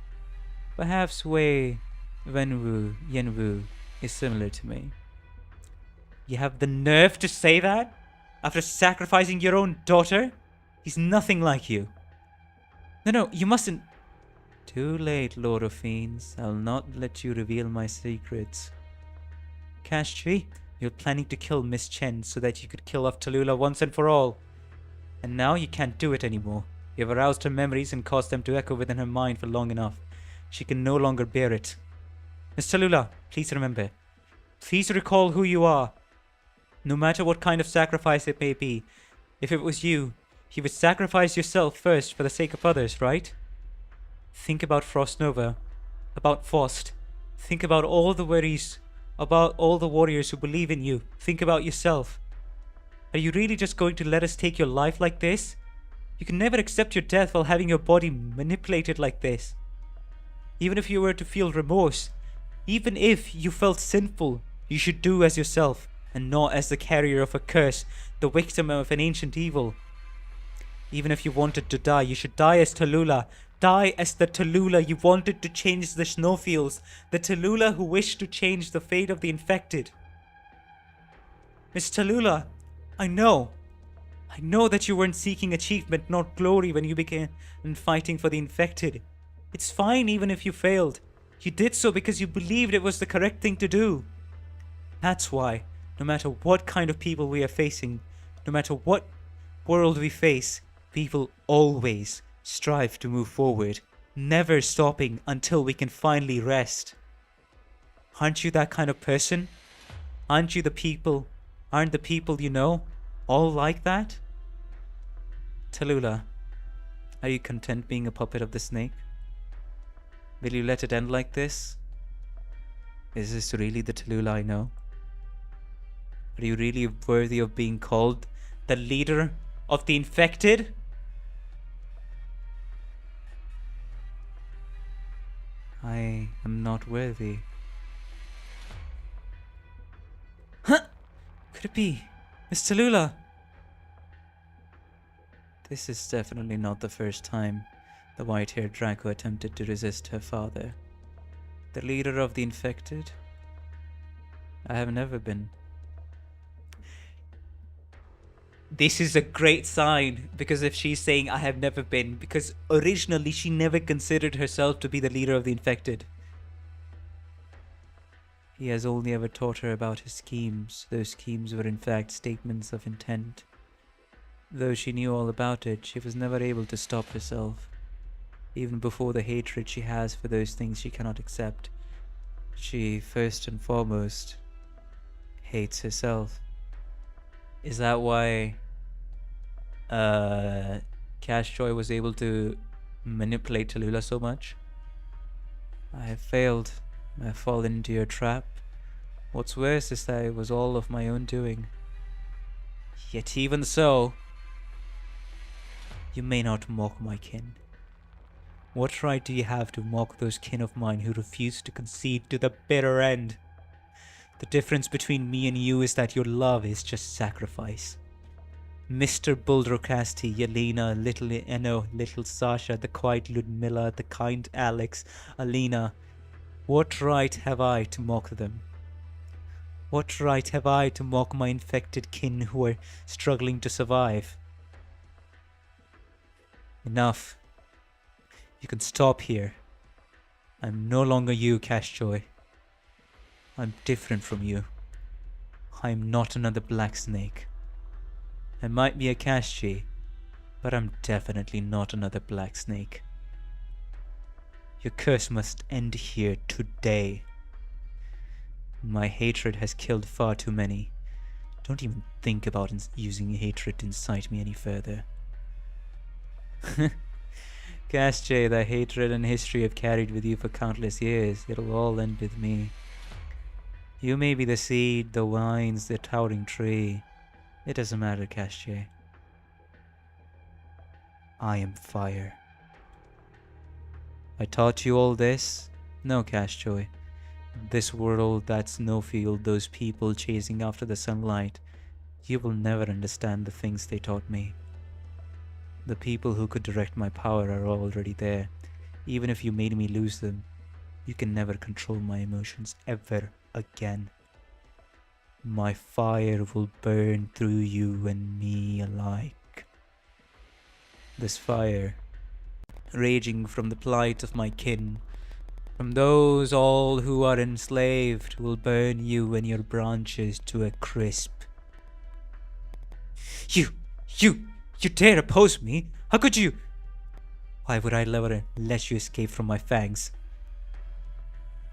Perhaps Wei Wenwu Yenwu is similar to me. You have the nerve to say that? After sacrificing your own daughter? He's nothing like you. No, you mustn't. Too late, Lord of Fiends. I'll not let you reveal my secrets. Kashchi, you're planning to kill Miss Chen so that you could kill off Talulah once and for all. And now you can't do it anymore. You've aroused her memories and caused them to echo within her mind for long enough. She can no longer bear it. Miss Talulah, please remember. Please recall who you are. No matter what kind of sacrifice it may be, if it was you would sacrifice yourself first for the sake of others, right? Think about Frost Nova, about Faust. Think about all the worries, about all the warriors who believe in you. Think about yourself. Are you really just going to let us take your life like this? You can never accept your death while having your body manipulated like this. Even if you were to feel remorse, even if you felt sinful, you should do as yourself, and not as the carrier of a curse, the victim of an ancient evil. Even if you wanted to die, you should die as Talulah. Die as the Talulah you wanted to change the snowfields, the Talulah who wished to change the fate of the infected. Miss Talulah, I know that you weren't seeking achievement, not glory, when you began fighting for the infected. It's fine even if you failed. You did so because you believed it was the correct thing to do. That's why, no matter what kind of people we are facing, no matter what world we face, we will always strive to move forward, never stopping until we can finally rest. Aren't you that kind of person? Aren't the people you know all like that? Talulah, are you content being a puppet of the snake? Will you let it end like this? Is this really the Talulah I know? Are you really worthy of being called the leader of the infected? I am not worthy. Huh? Could it be Miss Talulah? This is definitely not the first time the white-haired Draco attempted to resist her father. The leader of the infected? I have never been. This is a great sign, because if she's saying I have never been, because originally she never considered herself to be the leader of the infected. He has only ever taught her about his schemes. Those schemes were in fact statements of intent. Though she knew all about it, she was never able to stop herself. Even before the hatred she has for those things she cannot accept, she first and foremost hates herself. Is that why Cash Joy was able to manipulate Talulah so much? I have failed. I have fallen into your trap. What's worse is that it was all of my own doing. Yet even so, you may not mock my kin. What right do you have to mock those kin of mine who refuse to concede to the bitter end? The difference between me and you is that your love is just sacrifice. Mr. Buldrokasti, Yelena, little Eno, little Sasha, the quiet Ludmilla, the kind Alex, Alina. What right have I to mock them? What right have I to mock my infected kin who are struggling to survive? Enough. You can stop here. I'm no longer you, Cashjoy. I'm different from you. I'm not another Black Snake. I might be a Kashji, but I'm definitely not another Black Snake. Your curse must end here today. My hatred has killed far too many. Don't even think about using hatred to incite me any further. Kashji, the hatred and history I've carried with you for countless years, it'll all end with me. You may be the seed, the vines, the towering tree. It doesn't matter, Kashji. I am fire. I taught you all this? No, Cashjoy. This world, that snowfield, those people chasing after the sunlight, you will never understand the things they taught me. The people who could direct my power are already there. Even if you made me lose them, you can never control my emotions ever again. My fire will burn through you and me alike. This fire, raging from the plight of my kin, from those all who are enslaved, will burn you and your branches to a crisp. You dare oppose me? How could you? Why would I ever let you escape from my fangs?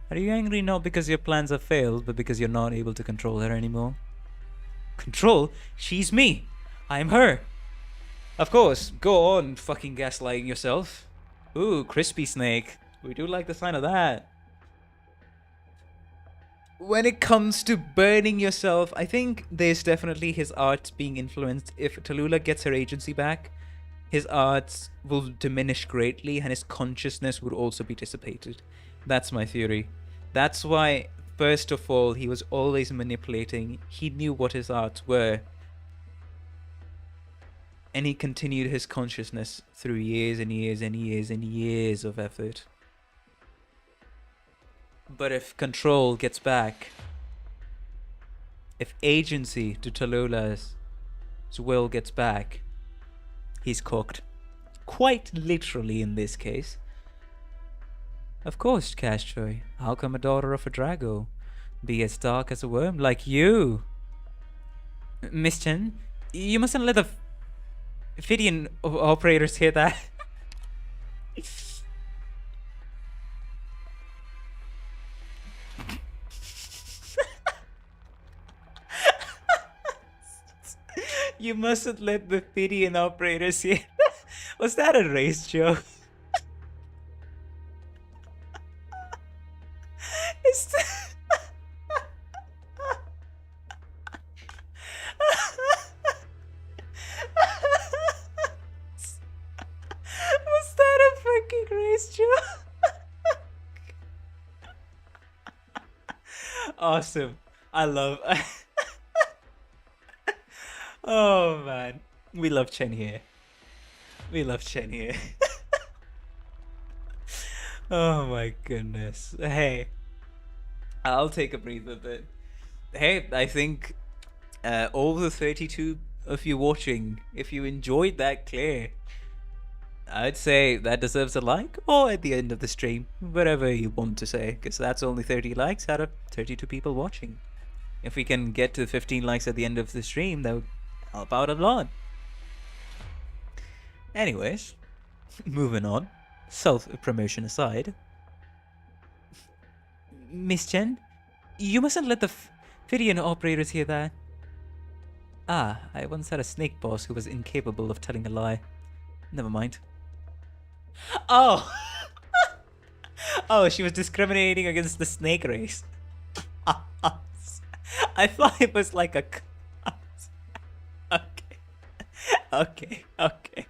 Are you angry not because your plans have failed, but because you're not able to control her anymore? Control? She's me. I'm her. Of course, go on fucking gaslighting yourself. Ooh, crispy snake. We do like the sign of that. When it comes to burning yourself, I think there's definitely his art being influenced. If Talulah gets her agency back, his arts will diminish greatly and his consciousness would also be dissipated. That's my theory. That's why, first of all, he was always manipulating. He knew what his arts were. And he continued his consciousness through years and years and years and years of effort. But if control gets back, if agency to Talulah's will gets back, he's cooked. Quite literally in this case. Of course, Cashjoy. How come a daughter of a Drago be as dark as a worm like you? Miss Chen, you mustn't let the Phidian operators hear that. You mustn't let the Phidian operators hear that. Was that a race joke? Is that... Was that a fucking race joke? Awesome. I love... Oh man. We love Chen here. We love Chen here. Oh my goodness. Hey. I'll take a breather, but hey, I think all the 32 of you watching, if you enjoyed that clear, I'd say that deserves a like, or at the end of the stream, whatever you want to say, because that's only 30 likes out of 32 people watching. If we can get to 15 likes at the end of the stream, that would help out a lot. Anyways, moving on, self-promotion aside. Miss Chen, you mustn't let the Phidian operators hear that. Ah, I once had a snake boss who was incapable of telling a lie. Never mind. Oh! Oh, she was discriminating against the snake race. I thought it was like a... Okay. Okay, okay.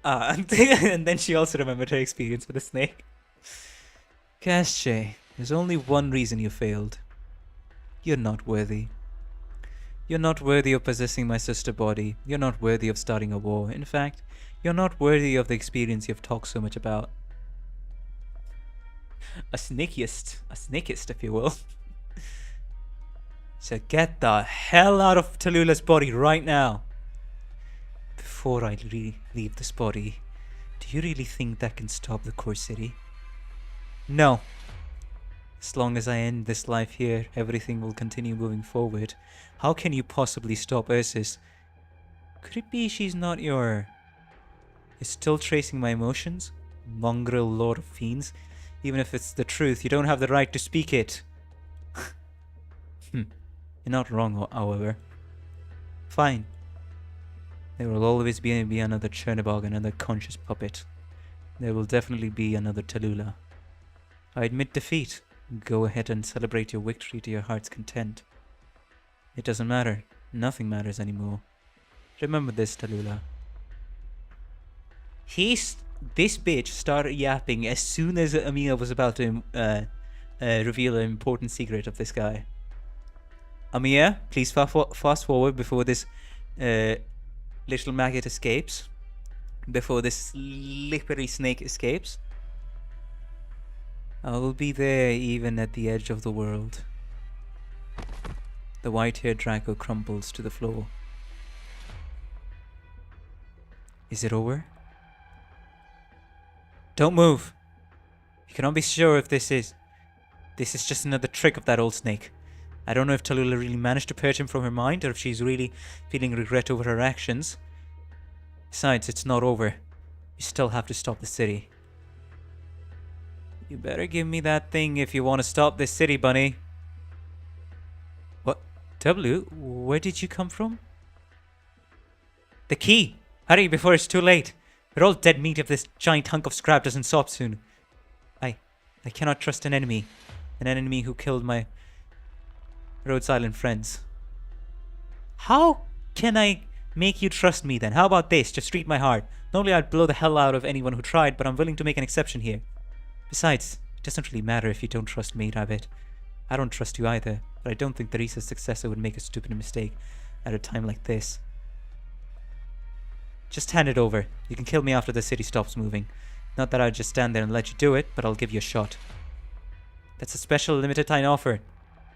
And then she also remembered her experience with the snake. Casche, there's only one reason you failed. You're not worthy. You're not worthy of possessing my sister body. You're not worthy of starting a war. In fact, you're not worthy of the experience you've talked so much about. A snakiest, if you will. So get the hell out of Talulah's body right now. Before I leave this body, do you really think that can stop the core city? No. As long as I end this life here, everything will continue moving forward. How can you possibly stop Ursus? Could it be she's not your... You're still tracing my emotions? Mongrel Lord of Fiends? Even if it's the truth, you don't have the right to speak it. You're not wrong, however. Fine. There will always be another Chernobog, another conscious puppet. There will definitely be another Talulah. I admit defeat. Go ahead and celebrate your victory to your heart's content. It doesn't matter. Nothing matters anymore. Remember this, Talulah. This bitch started yapping as soon as Amiya was about to reveal an important secret of this guy. Amiya, please fast forward before this little maggot escapes. Before this slippery snake escapes. I will be there even at the edge of the world. The white-haired Draco crumbles to the floor. Is it over? Don't move. You cannot be sure if this is just another trick of that old snake. I don't know if Talulah really managed to purge him from her mind or if she's really feeling regret over her actions. Besides, it's not over. You still have to stop the city. You better give me that thing if you want to stop this city, bunny. What? W? Where did you come from? The key! Hurry before it's too late. We're all dead meat if this giant hunk of scrap doesn't stop soon. I cannot trust an enemy. An enemy who killed my Rhodes Island friends. How can I make you trust me then? How about this? Just read my heart. Normally I'd blow the hell out of anyone who tried, but I'm willing to make an exception here. Besides, it doesn't really matter if you don't trust me, Rabbit. I don't trust you either, but I don't think Theresa's successor would make a stupid mistake at a time like this. Just hand it over. You can kill me after the city stops moving. Not that I'll just stand there and let you do it, but I'll give you a shot. That's a special limited time offer.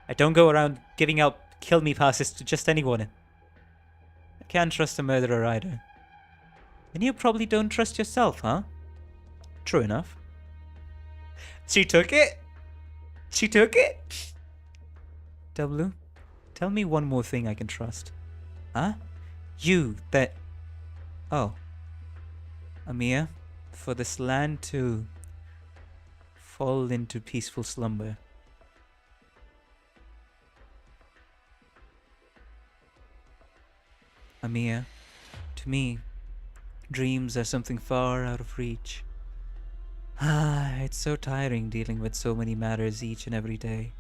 I don't go around giving out kill me passes to just anyone. I can't trust a murderer either. And you probably don't trust yourself, huh? True enough. She took it? She took it? W, tell me one more thing I can trust. Huh? You, that... Oh. Amiya, for this land to fall into peaceful slumber. Amiya, to me, dreams are something far out of reach. It's so tiring dealing with so many matters each and every day.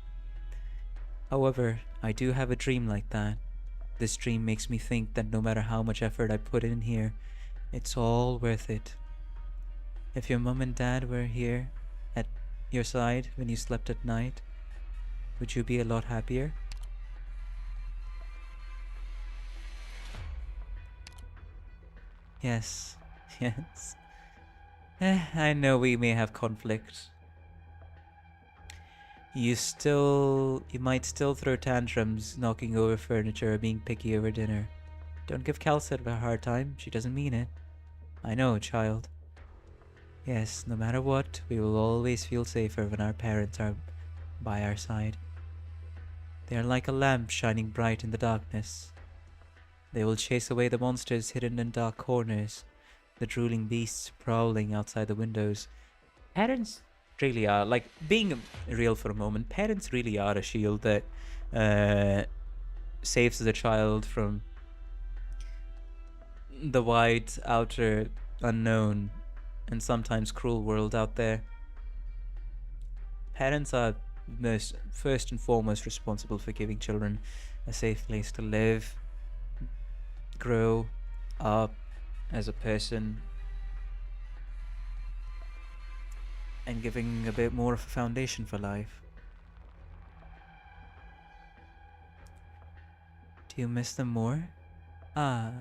However, I do have a dream like that. This dream makes me think that no matter how much effort I put in here, it's all worth it. If your mom and dad were here at your side when you slept at night, would you be a lot happier? Yes, yes. I know we may have conflict. You might still throw tantrums, knocking over furniture or being picky over dinner. Don't give Calcet a hard time, she doesn't mean it. I know, child. Yes, no matter what, we will always feel safer when our parents are by our side. They are like a lamp shining bright in the darkness. They will chase away the monsters hidden in dark corners, the drooling beasts prowling outside the windows. Parents really are, like, being real for a moment, parents really are a shield that saves the child from the wide, outer, unknown, and sometimes cruel world out there. Parents are first and foremost responsible for giving children a safe place to live, grow up as a person, and giving a bit more of a foundation for life. Do you miss them more? Ah,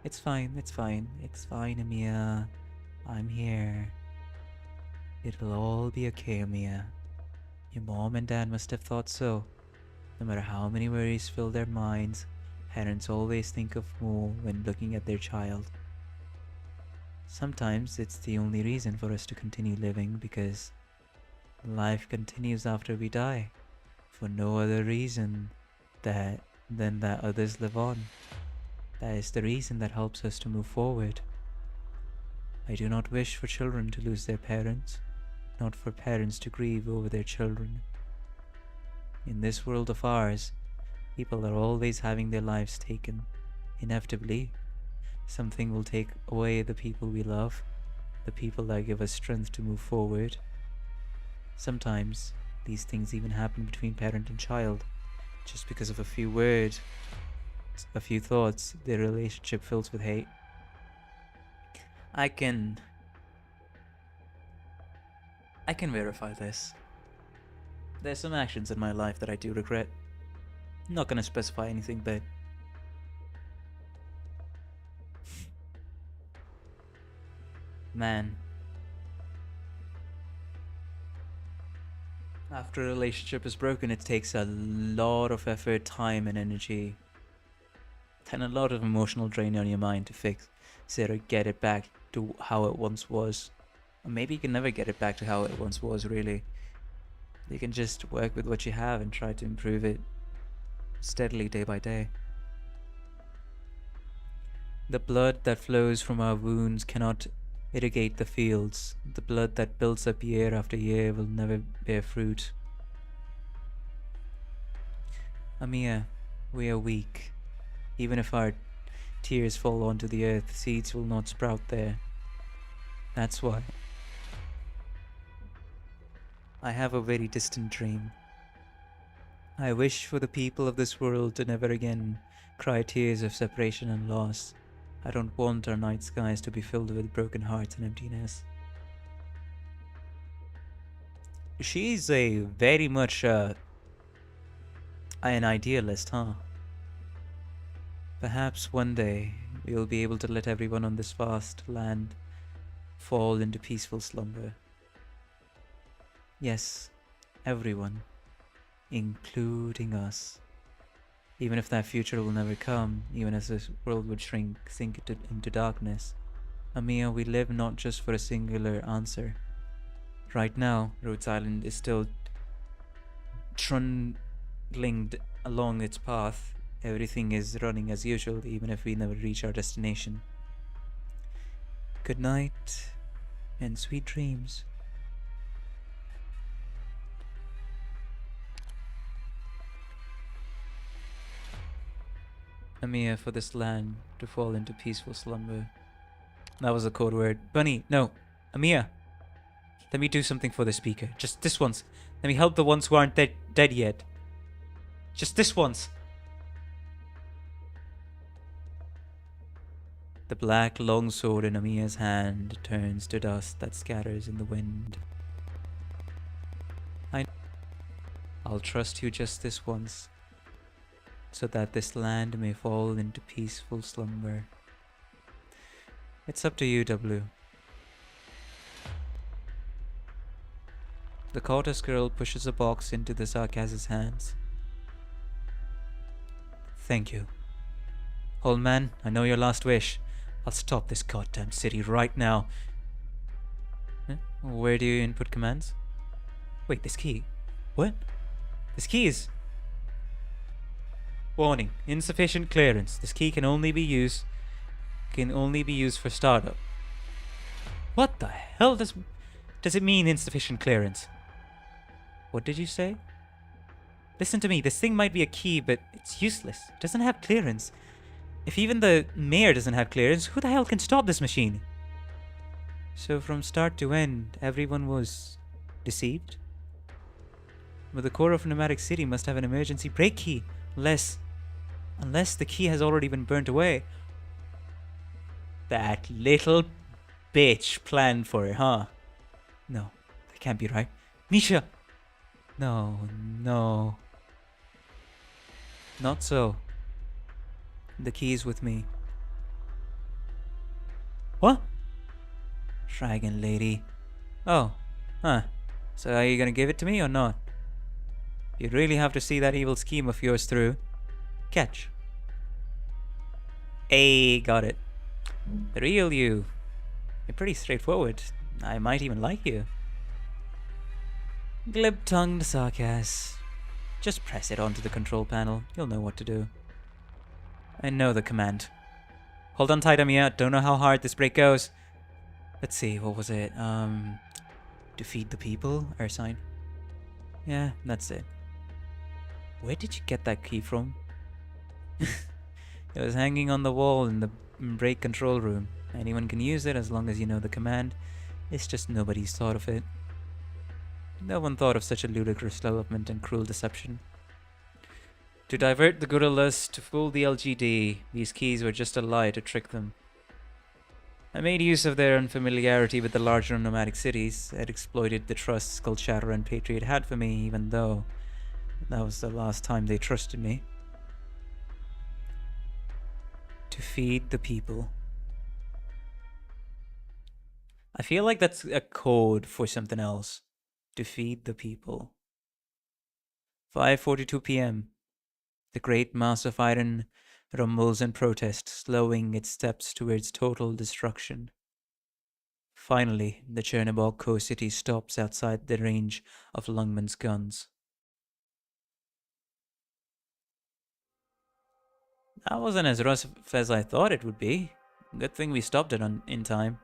It's fine, it's fine, it's fine, Amiya. I'm here. It'll all be okay, Amiya. Your mom and dad must have thought so. No matter how many worries fill their minds, parents always think of more when looking at their child. Sometimes it's the only reason for us to continue living, because life continues after we die, for no other reason than that others live on. That is the reason that helps us to move forward. I do not wish for children to lose their parents, not for parents to grieve over their children. In this world of ours, people are always having their lives taken. Inevitably, something will take away the people we love, the people that give us strength to move forward. Sometimes, these things even happen between parent and child, just because of a few words, a few thoughts, their relationship fills with hate. I can verify this. There's some actions in my life that I do regret. I'm not gonna specify anything, but man, after a relationship is broken, it takes a lot of effort, time, and energy, and a lot of emotional drain on your mind to fix it or get it back to how it once was. Or maybe you can never get it back to how it once was, really. You can just work with what you have and try to improve it steadily, day by day. The blood that flows from our wounds cannot irrigate the fields. The blood that builds up year after year will never bear fruit. Amiya, we are weak. Even if our tears fall onto the earth, seeds will not sprout there. That's why I have a very distant dream. I wish for the people of this world to never again cry tears of separation and loss. I don't want our night skies to be filled with broken hearts and emptiness. She's a very much an idealist, huh? Perhaps one day we'll be able to let everyone on this vast land fall into peaceful slumber. Yes, everyone, including us. Even if that future will never come, even as this world would sink into darkness, Amiya, we live not just for a singular answer. Right now, Rhodes Island is still trundling along its path. Everything is running as usual, even if we never reach our destination. Good night, and sweet dreams. Amiya, for this land to fall into peaceful slumber. That was a code word. Bunny, no. Amiya, let me do something for the speaker. Just this once. Let me help the ones who aren't dead yet. Just this once. The black longsword in Amiya's hand turns to dust that scatters in the wind. I'll trust you just this once, so that this land may fall into peaceful slumber. It's up to you, W. The Cortes girl pushes a box into the Sarkaz's hands. Thank you. Old man, I know your last wish. I'll stop this goddamn city right now. Huh? Where do you input commands? Wait, this key. What? This key is... Warning, insufficient clearance. This key can only be used for startup. What the hell does it mean, insufficient clearance? What did you say? Listen to me, this thing might be a key, but it's useless. It doesn't have clearance. If even the mayor doesn't have clearance, who the hell can stop this machine? So from start to end, everyone was deceived? But the core of Pneumatic City must have an emergency brake key, unless the key has already been burnt away. That little bitch planned for it, huh? No, that can't be right. Misha! No, no. Not so. The key is with me. What? Dragon lady. Oh, huh. So are you gonna give it to me or not? You really have to see that evil scheme of yours through. Catch. Hey, got it. The real you. You're pretty straightforward. I might even like you. Glib-tongued sarcasm. Just press it onto the control panel. You'll know what to do. I know the command. Hold on tight, Amiya. Don't know how hard this break goes. Let's see, what was it? To feed the people? Or sign? Yeah, that's it. Where did you get that key from? It was hanging on the wall in the break control room. Anyone can use it as long as you know the command. It's just nobody's thought of it. No one thought of such a ludicrous development and cruel deception. To divert the guerrillas, to fool the LGD, these keys were just a lie to trick them. I made use of their unfamiliarity with the larger nomadic cities. I'd exploited the trust Skullshatter and Patriot had for me, even though that was the last time they trusted me. To feed the people. I feel like that's a code for something else. To feed the people. 5:42 p.m. The great mass of iron rumbles in protest, slowing its steps towards total destruction. Finally, the Chernobog core city stops outside the range of Lungman's guns. That wasn't as rough as I thought it would be. Good thing we stopped it in time.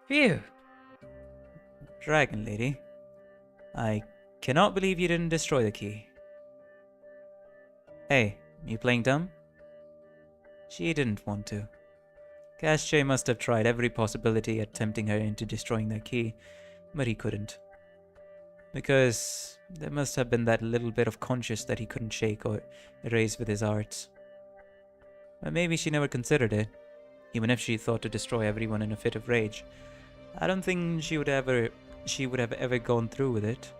Phew! Dragon lady, I cannot believe you didn't destroy the key. Hey, you playing dumb? She didn't want to. Casche must have tried every possibility at tempting her into destroying that key, but he couldn't. Because there must have been that little bit of conscience that he couldn't shake or erase with his arts. But maybe she never considered it, even if she thought to destroy everyone in a fit of rage. I don't think she would have ever gone through with it.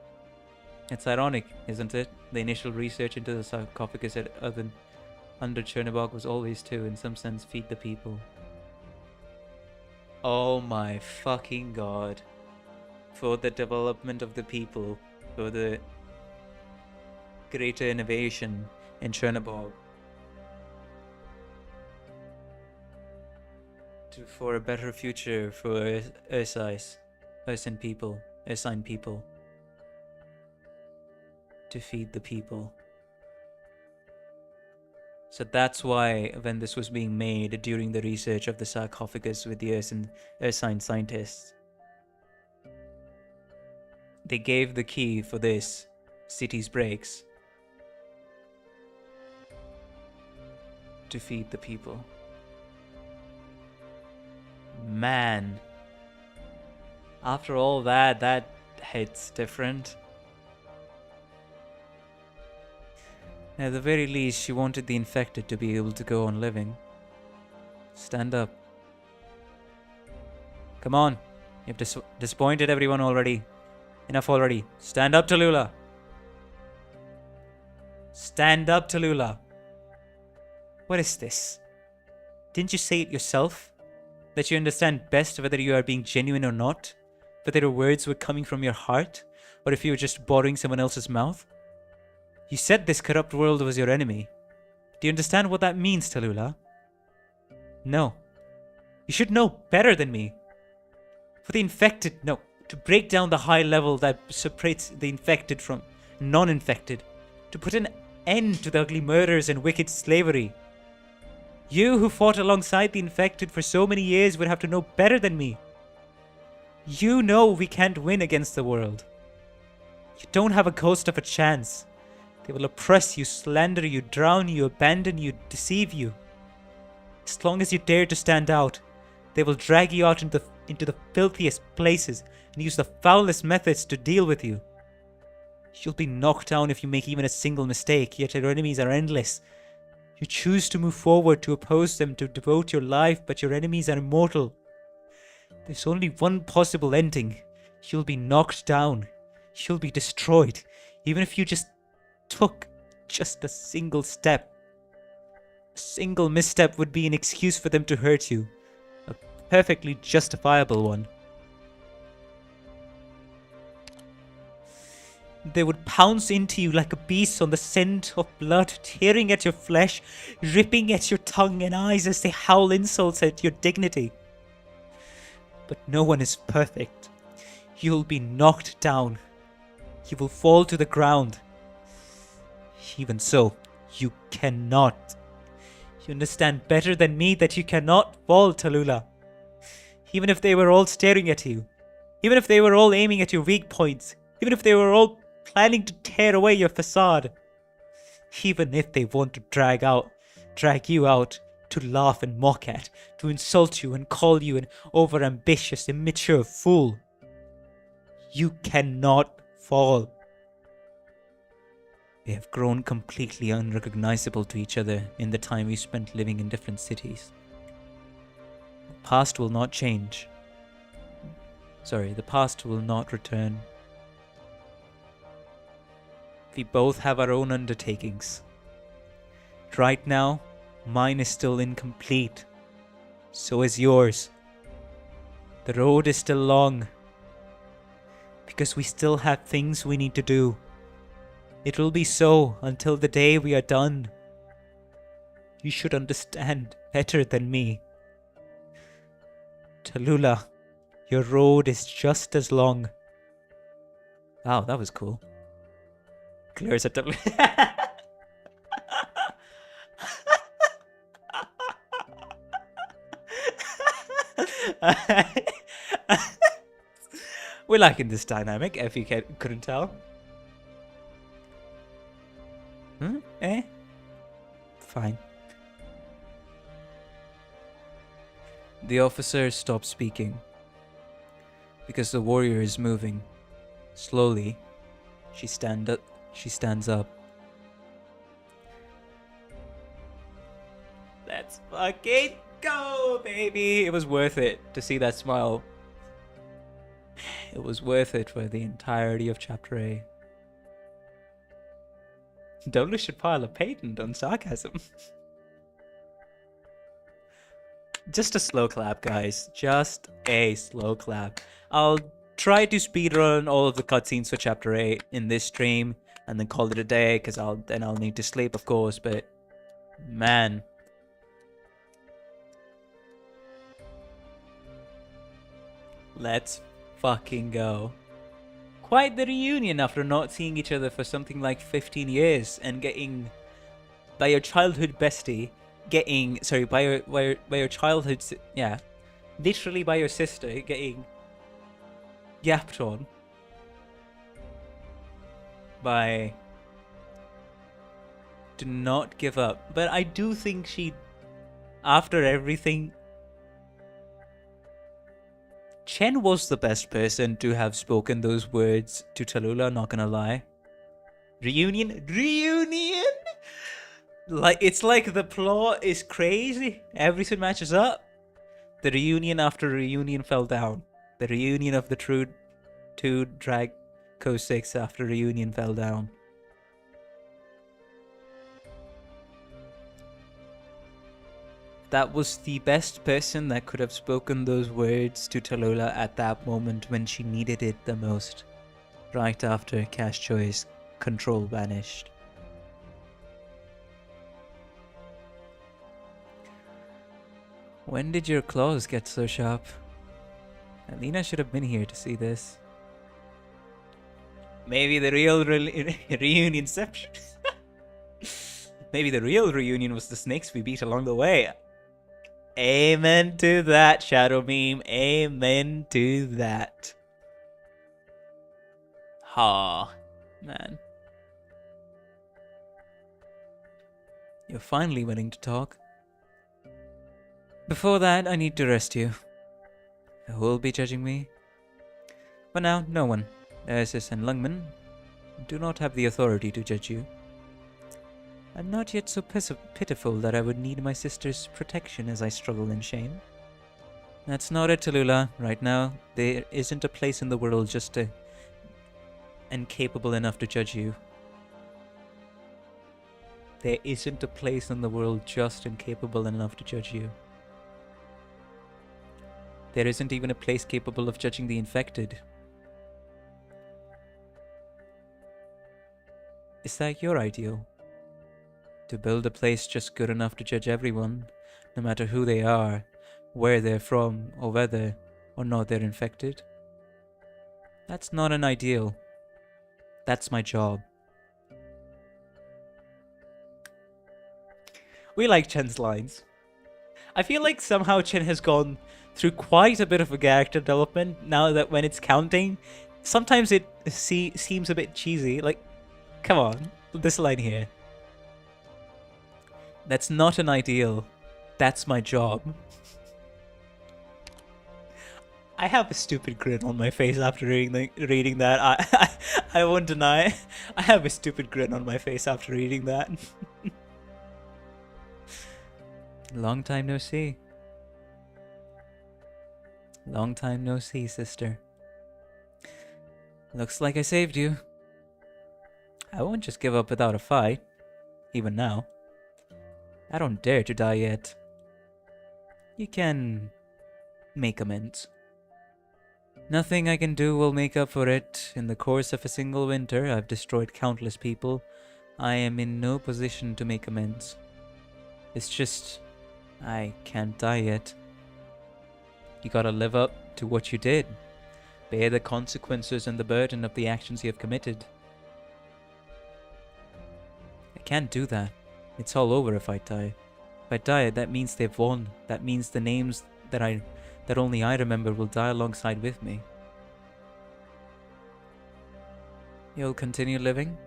It's ironic, isn't it? The initial research into the sarcophagus at under Chernobog was always to, in some sense, feed the people. Oh my fucking god. For the development of the people, for the greater innovation in Chernobog. For a better future for Ursine people. To feed the people. So that's why when this was being made during the research of the sarcophagus with the Ursine scientists, they gave the key for this, city's breaks, to feed the people. Man, after all that hits different. At the very least, she wanted the infected to be able to go on living. Stand up. Come on. You've disappointed everyone already. Enough already. Stand up, Talulah. Stand up, Talulah. What is this? Didn't you say it yourself? That you understand best whether you are being genuine or not? Whether your words were coming from your heart? Or if you were just borrowing someone else's mouth? You said this corrupt world was your enemy. Do you understand what that means, Talulah? No. You should know better than me. For the infected, no. To break down the high level that separates the infected from non-infected. To put an end to the ugly murders and wicked slavery. You who fought alongside the infected for so many years would have to know better than me. You know we can't win against the world. You don't have a ghost of a chance. They will oppress you, slander you, drown you, abandon you, deceive you. As long as you dare to stand out, they will drag you out into the filthiest places and use the foulest methods to deal with you. You'll be knocked down if you make even a single mistake, yet your enemies are endless. You choose to move forward, to oppose them, to devote your life, but your enemies are immortal. There's only one possible ending. You'll be knocked down. You'll be destroyed. Even if you just took just a single step. A single misstep would be an excuse for them to hurt you. A perfectly justifiable one. They would pounce into you like a beast on the scent of blood, tearing at your flesh, ripping at your tongue and eyes as they howl insults at your dignity. But no one is perfect. You'll be knocked down. You will fall to the ground. Even so, you cannot. You understand better than me that you cannot fall, Talulah. Even if they were all staring at you. Even if they were all aiming at your weak points. Even if they were all planning to tear away your facade. Even if they want to drag you out, to laugh and mock at, to insult you and call you an overambitious, immature fool. You cannot fall. We have grown completely unrecognizable to each other in the time we spent living in different cities. The past will not change. The past will not return. We both have our own undertakings. Right now, mine is still incomplete. So is yours. The road is still long. Because we still have things we need to do. It will be so until the day we are done. You should understand better than me. Talulah, your road is just as long. Wow, that was cool. Clear as a We're liking this dynamic, if you couldn't tell. Fine. The officer stops speaking. Because the warrior is moving. Slowly, she stands up. Let's fucking go, baby! It was worth it to see that smile. It was worth it for the entirety of Chapter A. Talulah should file a patent on sarcasm. Just a slow clap, guys. Just a slow clap. I'll try to speedrun all of the cutscenes for Chapter 8 in this stream and then call it a day, because I'll need to sleep, of course, but man. Let's fucking go. Quite the reunion after not seeing each other for something like 15 years and getting by your childhood bestie, by your childhood, yeah, literally by your sister getting yapped on by do not give up. But I do think after everything, Chen was the best person to have spoken those words to Talulah, not gonna lie. Reunion? Like, it's like the plot is crazy. Everything matches up. The reunion after reunion fell down. The reunion of the true two Draco 6 after reunion fell down. That was the best person that could have spoken those words to Talulah at that moment when she needed it the most. Right after Cash Choi's control vanished. When did your claws get so sharp? Alina should have been here to see this. Maybe the real reunionception. Maybe the real reunion was the snakes we beat along the way. Amen to that, Shadow Meme. Amen to that. Ha, man. You're finally willing to talk. Before that, I need to rest you. Who will be judging me? For now, no one. Ursus and Lungman do not have the authority to judge you. I'm not yet so pitiful that I would need my sister's protection as I struggle in shame. That's not it, Talulah. Right now, there isn't a place in the world just and capable enough to judge you. There isn't a place in the world just and capable enough to judge you. There isn't even a place capable of judging the infected. Is that your ideal? To build a place just good enough to judge everyone, no matter who they are, where they're from, or whether or not they're infected? That's not an ideal. That's my job. We like Chen's lines. I feel like somehow Chen has gone through quite a bit of a character development now that when it's counting, sometimes it seems a bit cheesy. Like, come on, this line here. That's not an ideal. That's my job. I have a stupid grin on my face after reading that. I won't deny. I have a stupid grin on my face after reading that. Long time no see. Long time no see, sister. Looks like I saved you. I won't just give up without a fight. Even now. I don't dare to die yet. You can make amends. Nothing I can do will make up for it. In the course of a single winter, I've destroyed countless people. I am in no position to make amends. It's just, I can't die yet. You gotta live up to what you did. Bear the consequences and the burden of the actions you have committed. I can't do that. It's all over if I die. If I die, that means they've won. That means the names that only I remember will die alongside with me. You'll continue living?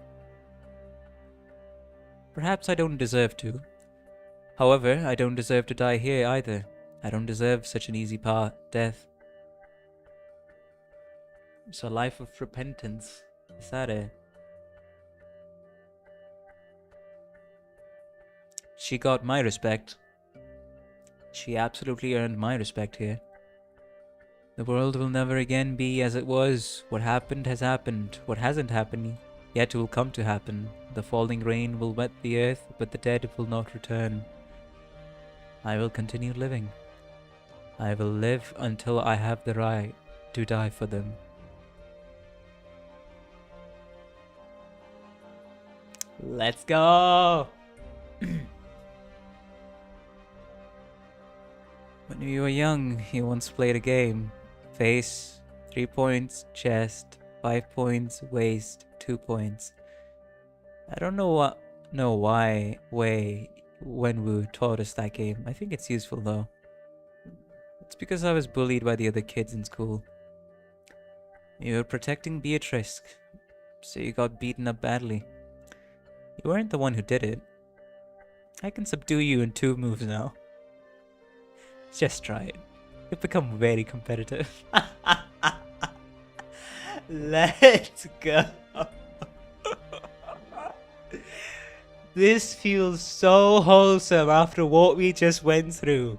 Perhaps I don't deserve to. However, I don't deserve to die here either. I don't deserve such an easy death. It's a life of repentance. Is that it? She got my respect. She absolutely earned my respect here. The world will never again be as it was. What happened has happened. What hasn't happened yet will come to happen. The falling rain will wet the earth, but the dead will not return. I will continue living. I will live until I have the right to die for them. Let's go! When you were young, you once played a game. Face, 3 points, chest, 5 points, waist, 2 points. I don't know why Wenwu taught us that game. I think it's useful though. It's because I was bullied by the other kids in school. You were protecting Beatrice, so you got beaten up badly. You weren't the one who did it. I can subdue you in 2 moves now. Just try it. You'll become very competitive. Let's go. This feels so wholesome after what we just went through.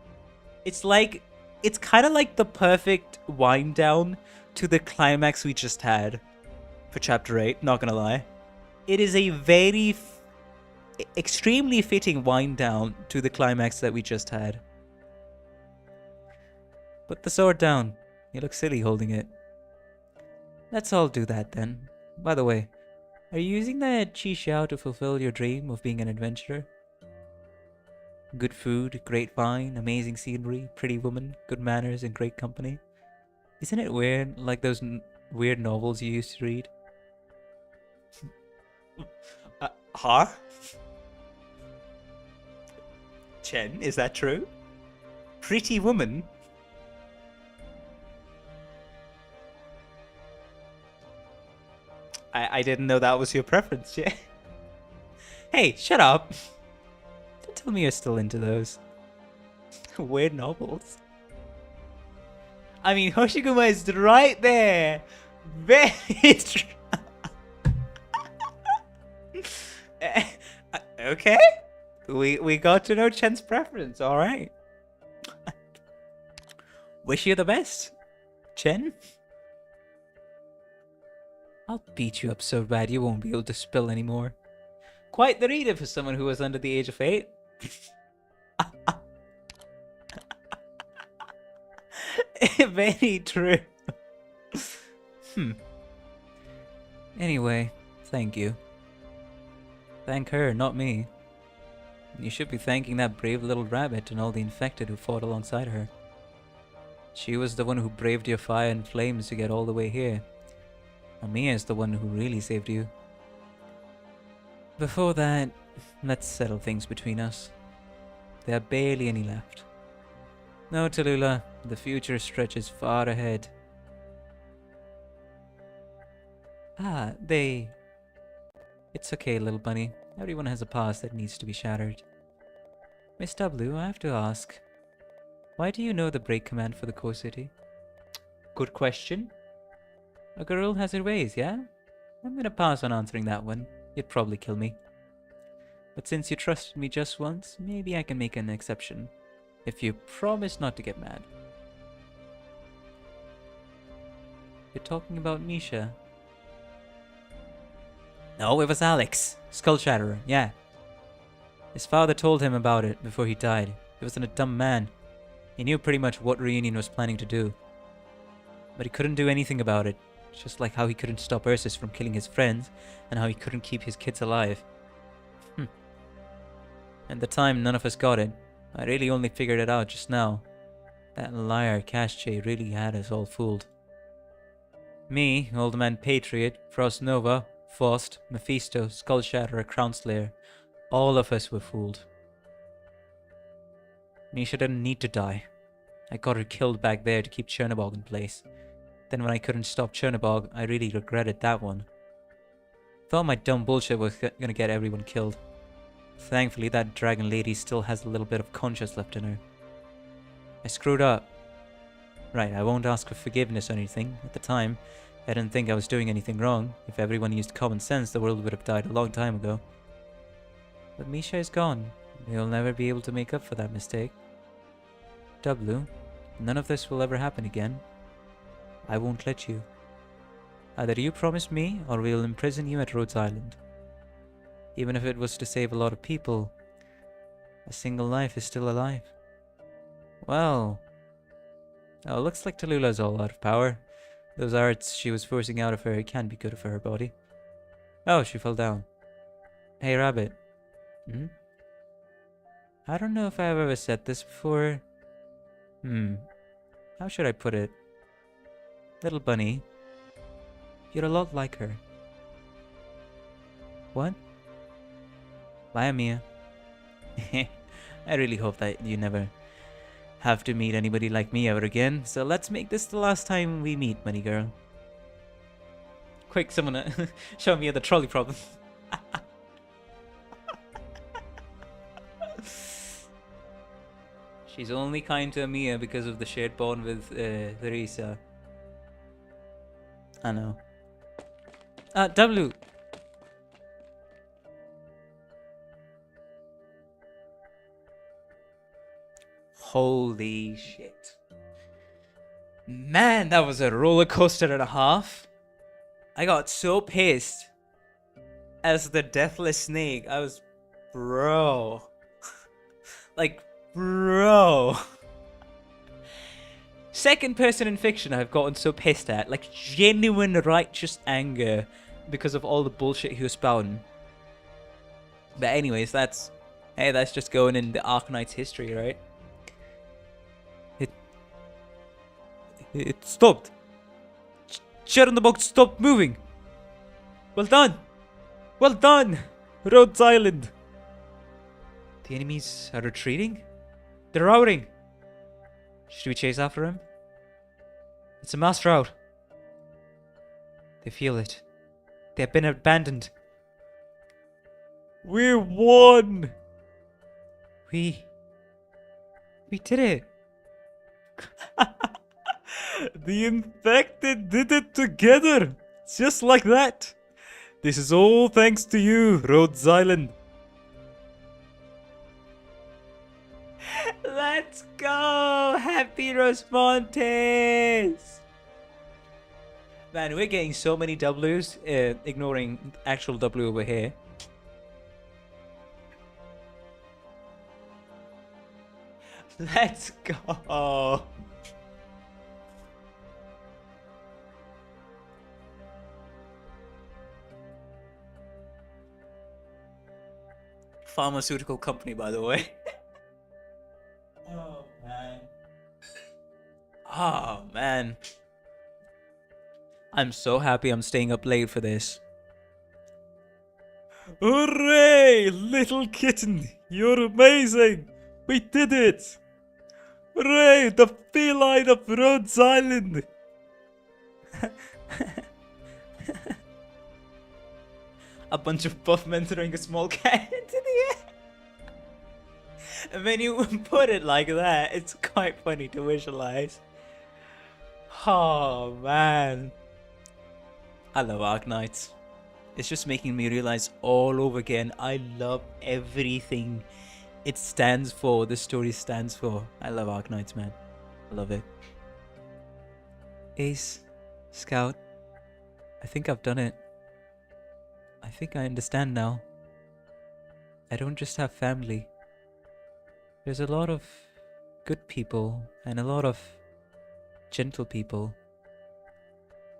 It's kind of like the perfect wind down to the climax we just had for chapter 8, not gonna lie. It is a very extremely fitting wind down to the climax that we just had. Put the sword down. You look silly holding it. Let's all do that then. By the way, are you using that Chi Xiao to fulfill your dream of being an adventurer? Good food, great wine, amazing scenery, pretty woman, good manners, and great company. Isn't it weird, like those weird novels you used to read? Huh? Chen, is that true? Pretty woman? I didn't know that was your preference, yeah? Hey, shut up! Don't tell me you're still into those weird novels. I mean, Hoshiguma is right there! Very okay? We got to know Chen's preference, alright. Wish you the best, Chen. I'll beat you up so bad you won't be able to spill anymore. Quite the reader for someone who was under the age of 8. Very true. Anyway, thank you. Thank her, not me. You should be thanking that brave little rabbit and all the infected who fought alongside her. She was the one who braved your fire and flames to get all the way here. Mia is the one who really saved you. Before that, let's settle things between us. There are barely any left. No, Talulah, the future stretches far ahead. It's okay, little bunny. Everyone has a past that needs to be shattered. Miss W, I have to ask. Why do you know the break command for the core city? Good question. A girl has her ways, yeah? I'm gonna pass on answering that one. You'd probably kill me. But since you trusted me just once, maybe I can make an exception. If you promise not to get mad. You're talking about Misha? No, it was Alex. Skull Shatterer, yeah. His father told him about it before he died. He wasn't a dumb man. He knew pretty much what Reunion was planning to do. But he couldn't do anything about it. Just like how he couldn't stop Ursus from killing his friends, and how he couldn't keep his kids alive. At the time, none of us got it. I really only figured it out just now. That liar Casche really had us all fooled. Me, Old Man Patriot, Frost Nova, Faust, Mephisto, Skull Shatterer, Crown Slayer. All of us were fooled. Misha didn't need to die. I got her killed back there to keep Chernobog in place. Then when I couldn't stop Chernobog, I really regretted that one. Thought my dumb bullshit was gonna get everyone killed. Thankfully, that dragon lady still has a little bit of conscience left in her. I screwed up. Right, I won't ask for forgiveness or anything. At the time, I didn't think I was doing anything wrong. If everyone used common sense, the world would have died a long time ago. But Misha is gone. You'll never be able to make up for that mistake. W, none of this will ever happen again. I won't let you. Either you promise me, or we'll imprison you at Rhodes Island. Even if it was to save a lot of people, a single life is still alive. Well... Oh, looks like Talulah's all out of power. Those arts she was forcing out of her can't be good for her body. Oh, she fell down. Hey, Rabbit. I don't know if I've ever said this before. How should I put it? Little bunny, you're a lot like her. What? Bye, Mia. I really hope that you never have to meet anybody like me ever again. So let's make this the last time we meet, Money Girl. Quick, someone show me the trolley problem. She's only kind to Mia because of the shared bond with Theresa. I know. W. Holy shit. Man, that was a roller coaster and a half. I got so pissed as the Deathless Snake. I was... Bro. Like, bro. Second person in fiction I've gotten so pissed at. Like, genuine righteous anger because of all the bullshit he was spouting. But anyways, that's... Hey, that's just going in the Arknights history, right? It stopped. Sharon the box stopped moving. Well done. Well done. Rhodes Island. The enemies are retreating? They're routing. Should we chase after him? It's a mass rout. They feel it. They have been abandoned. We won. We did it. The infected did it together. Just like that. This is all thanks to you, Rhodes Island. Let's go. go! Happy Rosmontes! Man, we're getting so many W's, ignoring actual W over here. Let's go! Pharmaceutical company, by the way. Oh, man. Oh, man. I'm so happy I'm staying up late for this. Hooray! Little kitten, you're amazing! We did it! Hooray! The feline of Rhodes Island! A bunch of buff men throwing a small cat into the air. And when you put it like that, it's quite funny to visualize. Oh man. I love Arknights. It's just making me realize all over again, I love everything it stands for, the story stands for. I love Arknights, man. I love it. Ace, Scout, I think I've done it. I think I understand now. I don't just have family. There's a lot of good people and a lot of gentle people.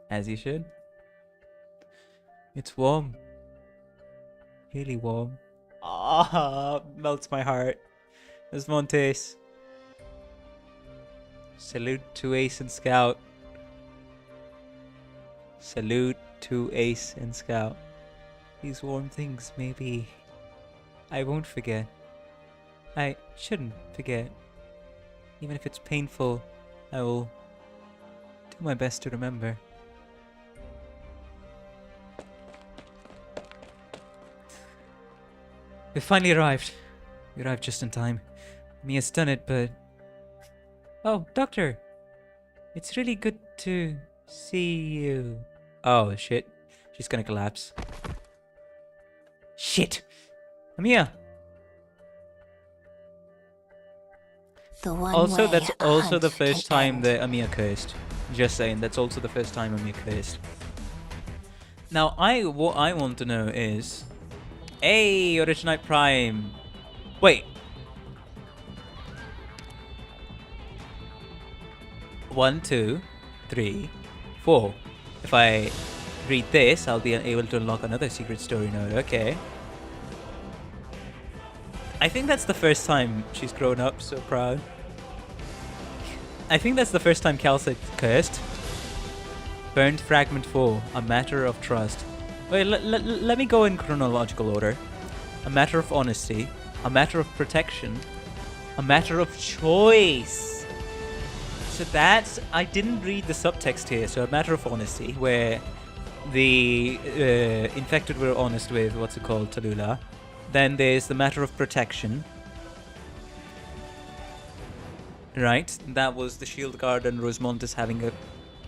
As you should. It's warm. Really warm. Ah, melts my heart. There's Montes. Salute to Ace and Scout. Salute to Ace and Scout. These warm things, maybe I won't forget. I shouldn't forget. Even if it's painful, I will do my best to remember. We finally arrived. We arrived just in time. Mia's done it, but... Oh, Doctor! It's really good to see you. Oh, shit. She's gonna collapse. Shit! Mia! Also, that's also the first time that Amia cursed. Just saying, that's also the first time Amia cursed. Now, what I want to know is... Hey, Arknight Prime! Wait! 1, 2, 3, 4. If I read this, I'll be able to unlock another secret story node. Okay. I think that's the first time she's grown up. So proud. I think that's the first time Calcit cursed. Burned Fragment 4. A matter of trust. Wait, let me go in chronological order. A matter of honesty. A matter of protection. A matter of choice. So that's... I didn't read the subtext here. So a matter of honesty, where the infected were honest with, what's it called, Talulah. Then there's the matter of protection. Right, that was the Shield Guard and Rosmontes having a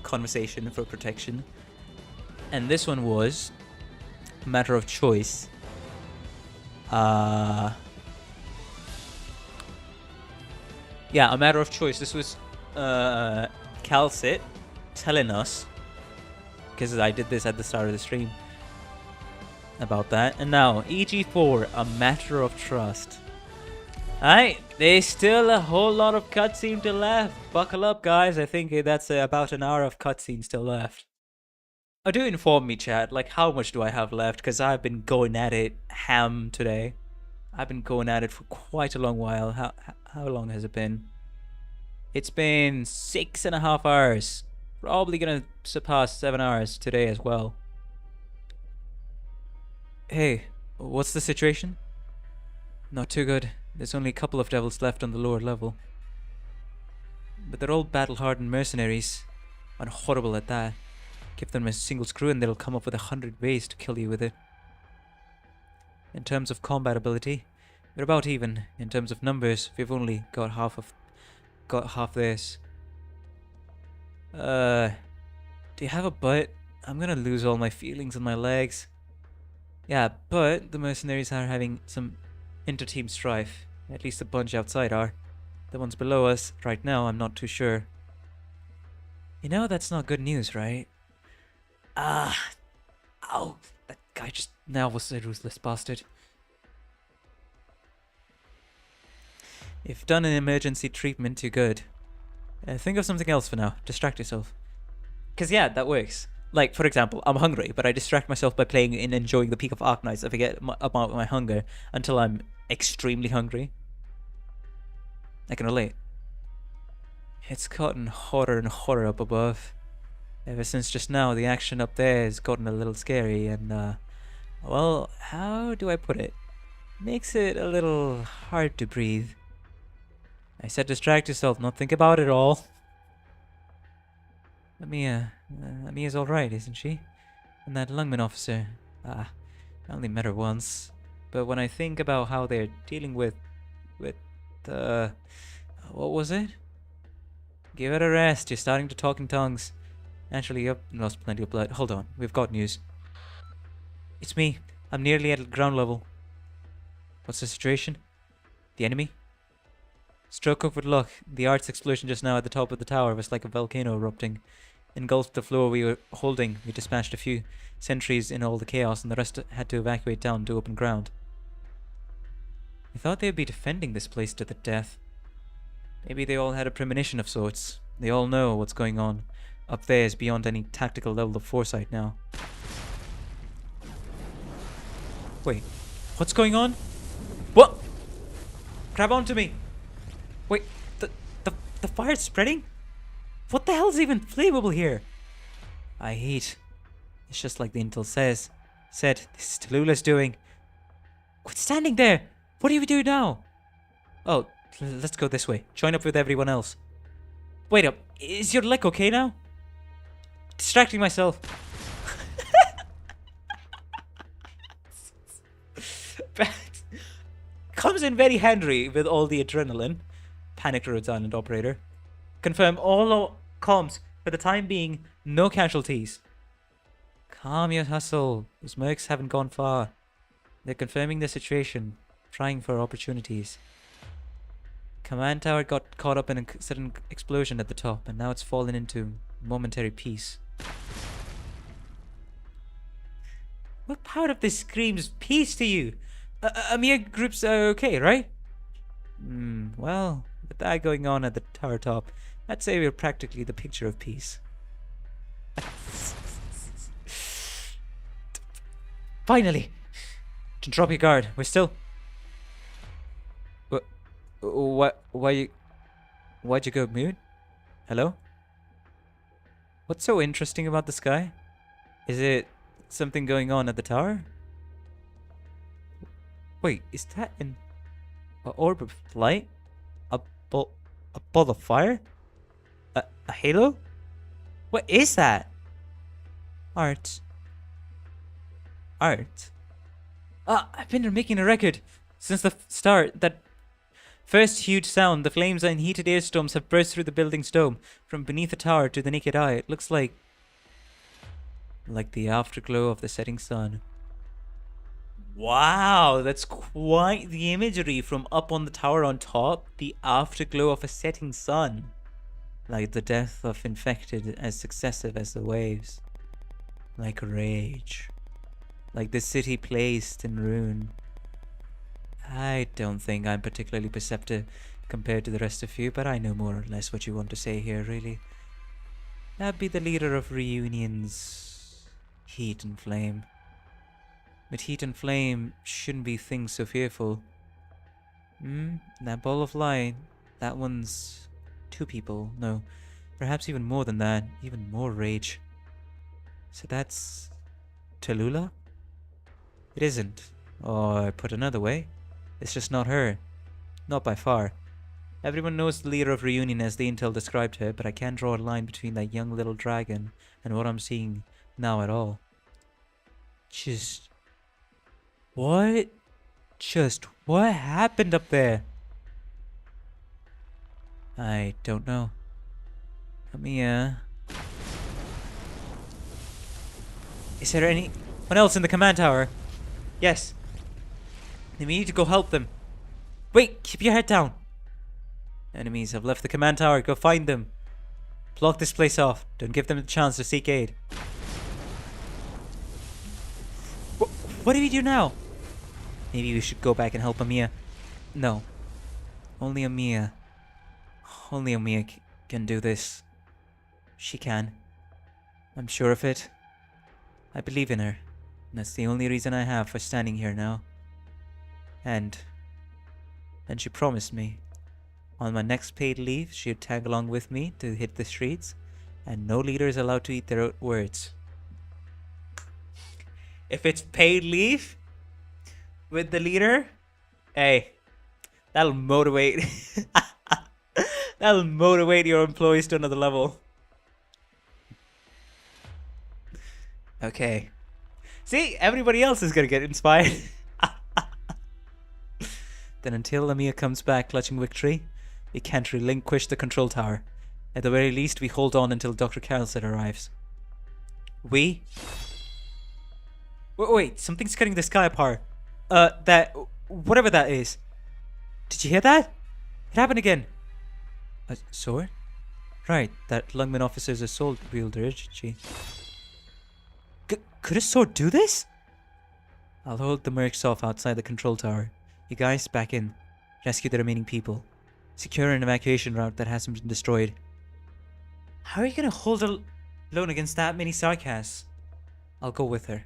conversation for protection. And this one was a matter of choice. Yeah, a matter of choice. This was Calcit telling us, because I did this at the start of the stream, about that. And now EG4, a matter of trust. Alright, there's still a whole lot of cutscene to left. Buckle up, guys. I think that's about an hour of cutscene still left. Do inform me, chat, like how much do I have left, because I've been going at it ham today. I've been going at it for quite a long while. How long has it been? It's been 6.5 hours. Probably gonna surpass 7 hours today as well. Hey, what's the situation? Not too good. There's only a couple of devils left on the lower level. But they're all battle-hardened mercenaries. And horrible at that. Give them a single screw and they'll come up with 100 ways to kill you with it. In terms of combat ability, we're about even. In terms of numbers, we've only got half this. Do you have a butt? I'm gonna lose all my feelings in my legs. Yeah, but the mercenaries are having some inter-team strife. At least the bunch outside are. The ones below us right now, I'm not too sure. You know, that's not good news, right? Ah. Ow. That guy just now was a ruthless bastard. If done an emergency treatment, you're good. Think of something else for now. Distract yourself. Because yeah, that works. Like, for example, I'm hungry, but I distract myself by playing and enjoying the peak of Arknights. I forget about my hunger until I'm extremely hungry. I can relate. It's gotten hotter and hotter up above. Ever since just now, the action up there has gotten a little scary and, well, how do I put it? Makes it a little hard to breathe. I said distract yourself, not think about it all. Mia's alright, isn't she? And that Lungman officer, I only met her once. But when I think about how they're dealing with, what was it? Give it a rest, you're starting to talk in tongues. Actually, you've lost plenty of blood. Hold on, we've got news. It's me. I'm nearly at ground level. What's the situation? The enemy? Struck up with luck. The arts explosion just now at the top of the tower was like a volcano erupting. Engulfed the floor we were holding. We dispatched a few sentries in all the chaos and the rest had to evacuate down to open ground. We thought they'd be defending this place to the death. Maybe they all had a premonition of sorts. They all know what's going on. Up there is beyond any tactical level of foresight now. Wait, what's going on? What? Grab onto me! Wait, the fire's spreading? What the hell's even flammable here? Heat. It's just like the intel said, this is Talulah's doing. Quit standing there! What do we do now? Oh, let's go this way. Join up with everyone else. Wait up, is your leg okay now? Distracting myself. Comes in very handy with all the adrenaline. Panicked Rhodes Island operator. Confirm all comms. For the time being, no casualties. Calm your hustle. Those mercs haven't gone far. They're confirming the situation. Trying for opportunities. Command tower got caught up in a sudden explosion at the top, and now it's fallen into momentary peace. What part of this screams peace to you? Amir groups are okay, right? Well, with that going on at the tower top, I'd say we're practically the picture of peace. Finally! Drop your guard. We're still... Why'd you go mute? Hello? What's so interesting about the sky? Is it something going on at the tower? Wait, is that an orb of light? A ball of fire? A halo? What is that? Art. I've been making a record since the start. That first huge sound, the flames and heated air storms have burst through the building's dome. From beneath the tower to the naked eye, it looks like the afterglow of the setting sun. Wow, that's quite the imagery from up on the tower on top. The afterglow of a setting sun. Like the death of infected as successive as the waves. Like rage. Like the city placed in ruin. I don't think I'm particularly perceptive compared to the rest of you, but I know more or less what you want to say here, really. That'd be the leader of reunions. Heat and flame. But heat and flame shouldn't be things so fearful. That ball of light, that one's 2 people. No, perhaps even more than that. Even more rage. So that's Talulah? It isn't. Or put another way, it's just not her. Not by far. Everyone knows the leader of Reunion as the intel described her, but I can't draw a line between that young little dragon and what I'm seeing now at all. What happened up there? I don't know. Is there anyone else in the command tower? Yes. Then we need to go help them. Wait, keep your head down. Enemies have left the command tower. Go find them. Block this place off. Don't give them the chance to seek aid. What do we do now? Maybe we should go back and help Amia. No. Only Amia. Only Amia can do this. She can. I'm sure of it. I believe in her. And that's the only reason I have for standing here now. And she promised me on my next paid leave she'd tag along with me to hit the streets, and no leader is allowed to eat their own words. If it's paid leave with the leader, hey, that'll motivate that'll motivate your employees to another level. Okay. See, everybody else is gonna get inspired. Then until Lamia comes back clutching victory, we can't relinquish the control tower. At the very least, we hold on until Dr. Carlson arrives. We? Wait, something's cutting the sky apart. Whatever that is. Did you hear that? It happened again. A sword? Right, that Lungman officer's a sword wielder, isn't she? Could a sword do this? I'll hold the mercs off outside the control tower. You guys, back in. Rescue the remaining people. Secure an evacuation route that hasn't been destroyed. How are you gonna hold alone against that many sarcasts? I'll go with her.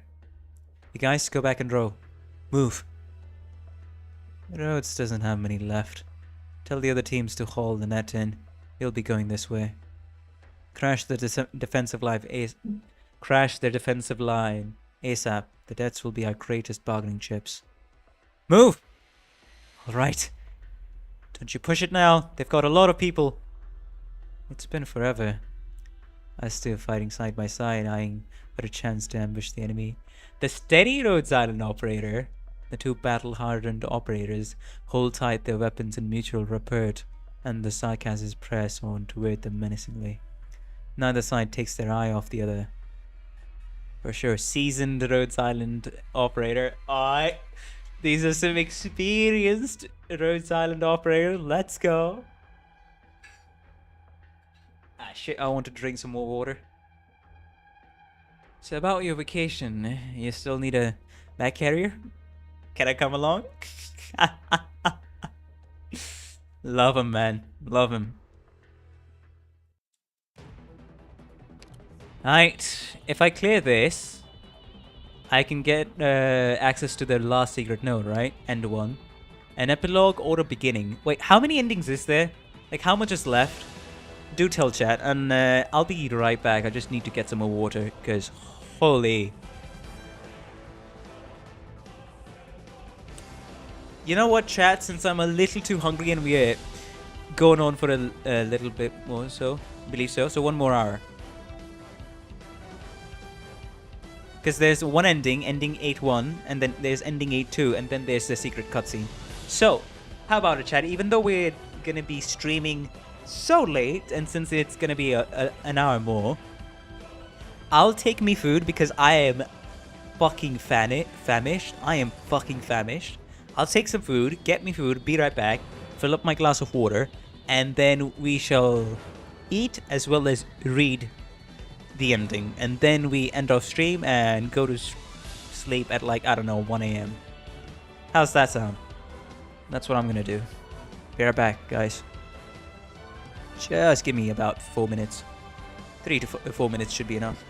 You guys, go back and row. Move. Rhodes doesn't have many left. Tell the other teams to haul the net in. He'll be going this way. Crash the defensive Crash their defensive line ASAP. The deaths will be our greatest bargaining chips. Move! Alright. Don't you push it now. They've got a lot of people. It's been forever. Us two fighting side by side, eyeing for a chance to ambush the enemy. The steady Rhodes Island operator, the two battle-hardened operators, hold tight their weapons in mutual rapport, and the sarcasts press on toward them menacingly. Neither side takes their eye off the other. For sure, seasoned Rhodes Island operator. These are some experienced Rhodes Island operators. Let's go. Ah shit, I want to drink some more water. So about your vacation, you still need a bag carrier? Can I come along? Love him, man. Love him. Alright, if I clear this, I can get access to the last secret node, right? End 1. An epilogue or a beginning. Wait, how many endings is there? Like, how much is left? Do tell chat, and I'll be right back. I just need to get some more water, because holy... You know what, chat? Since I'm a little too hungry and we're going on for a little bit more, so one more hour. Because there's one ending 8-1, and then there's ending 8-2, and then there's the secret cutscene. So, how about it, chat? Even though we're gonna be streaming so late, and since it's gonna be an hour more, I'll take me food because I am fucking famished. I am fucking famished. I'll take some food, get me food, be right back, fill up my glass of water, and then we shall eat as well as read the ending, and then we end our stream and go to sleep at like, I don't know, 1 AM. How's that sound? That's what I'm gonna do. Be right back, guys. Just give me about 4 minutes. 3 to 4 minutes should be enough.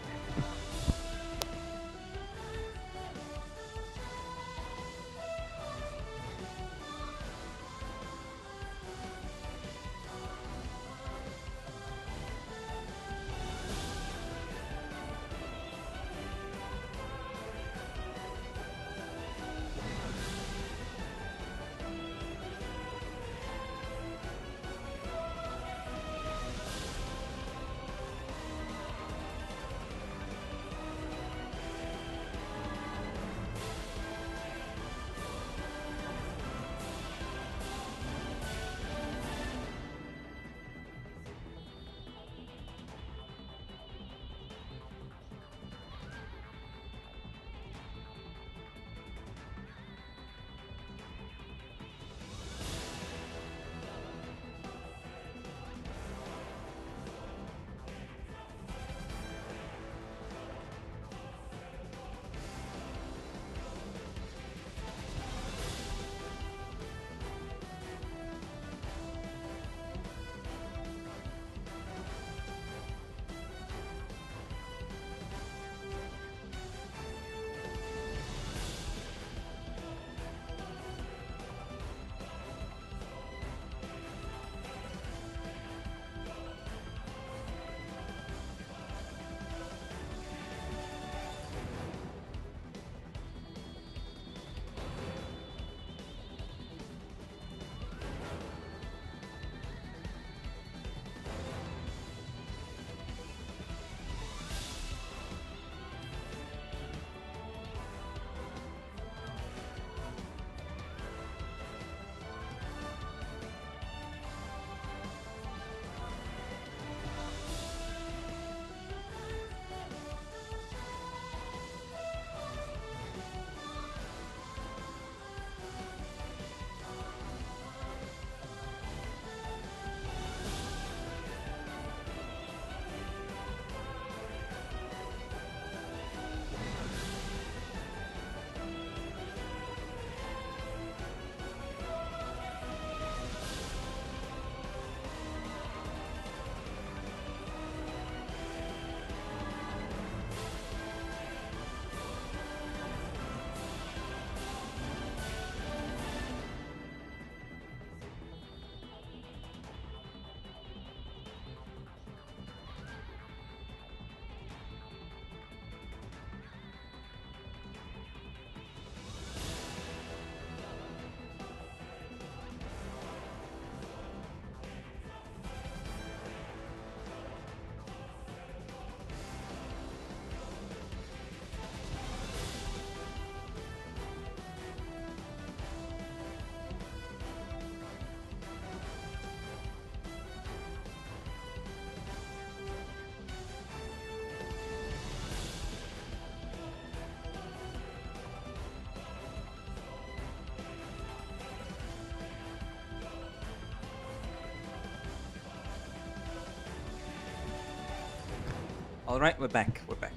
Alright, we're back. We're back.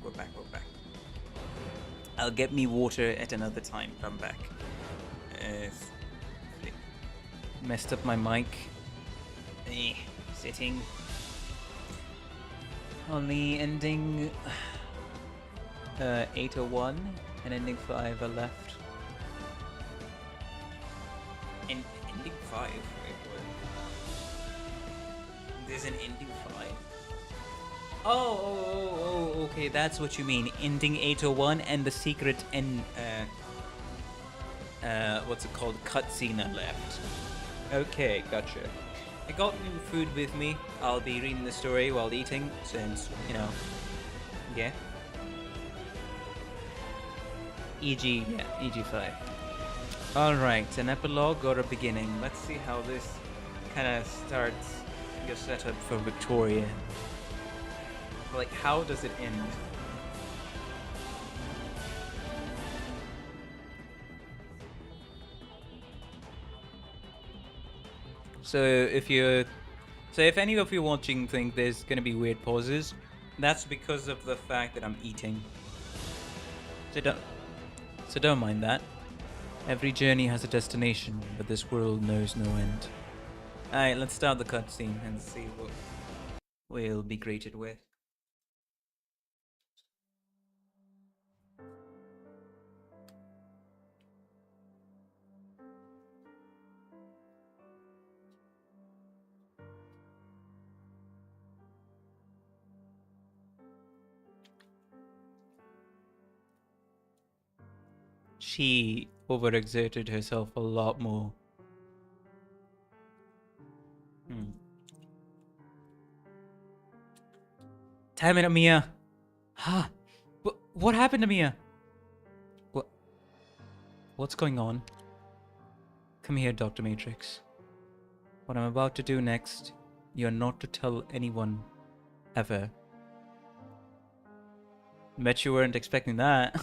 I'll get me water at another time. I'm back. Messed up my mic. Sitting. Only ending 801 and ending 5 are left. Ending 5? Wait, what? There's an ending 5? Oh, okay, that's what you mean. Ending 801 and the secret end, what's it called? Cutscene are left. Okay, gotcha. I got new food with me. I'll be reading the story while eating, since, you know, yeah. EG5. Alright, an epilogue or a beginning. Let's see how this kind of starts your setup for Victoria. Like, how does it end? So if any of you watching think there's gonna be weird pauses, that's because of the fact that I'm eating. So don't mind that. Every journey has a destination, but this world knows no end. Alright, let's start the cutscene and see what we'll be greeted with. She overexerted herself a lot more. Damn it, Mia! Ha! What happened to Mia? What's going on? Come here, Dr. Matrix. What I'm about to do next, you're not to tell anyone. Ever. Bet you weren't expecting that.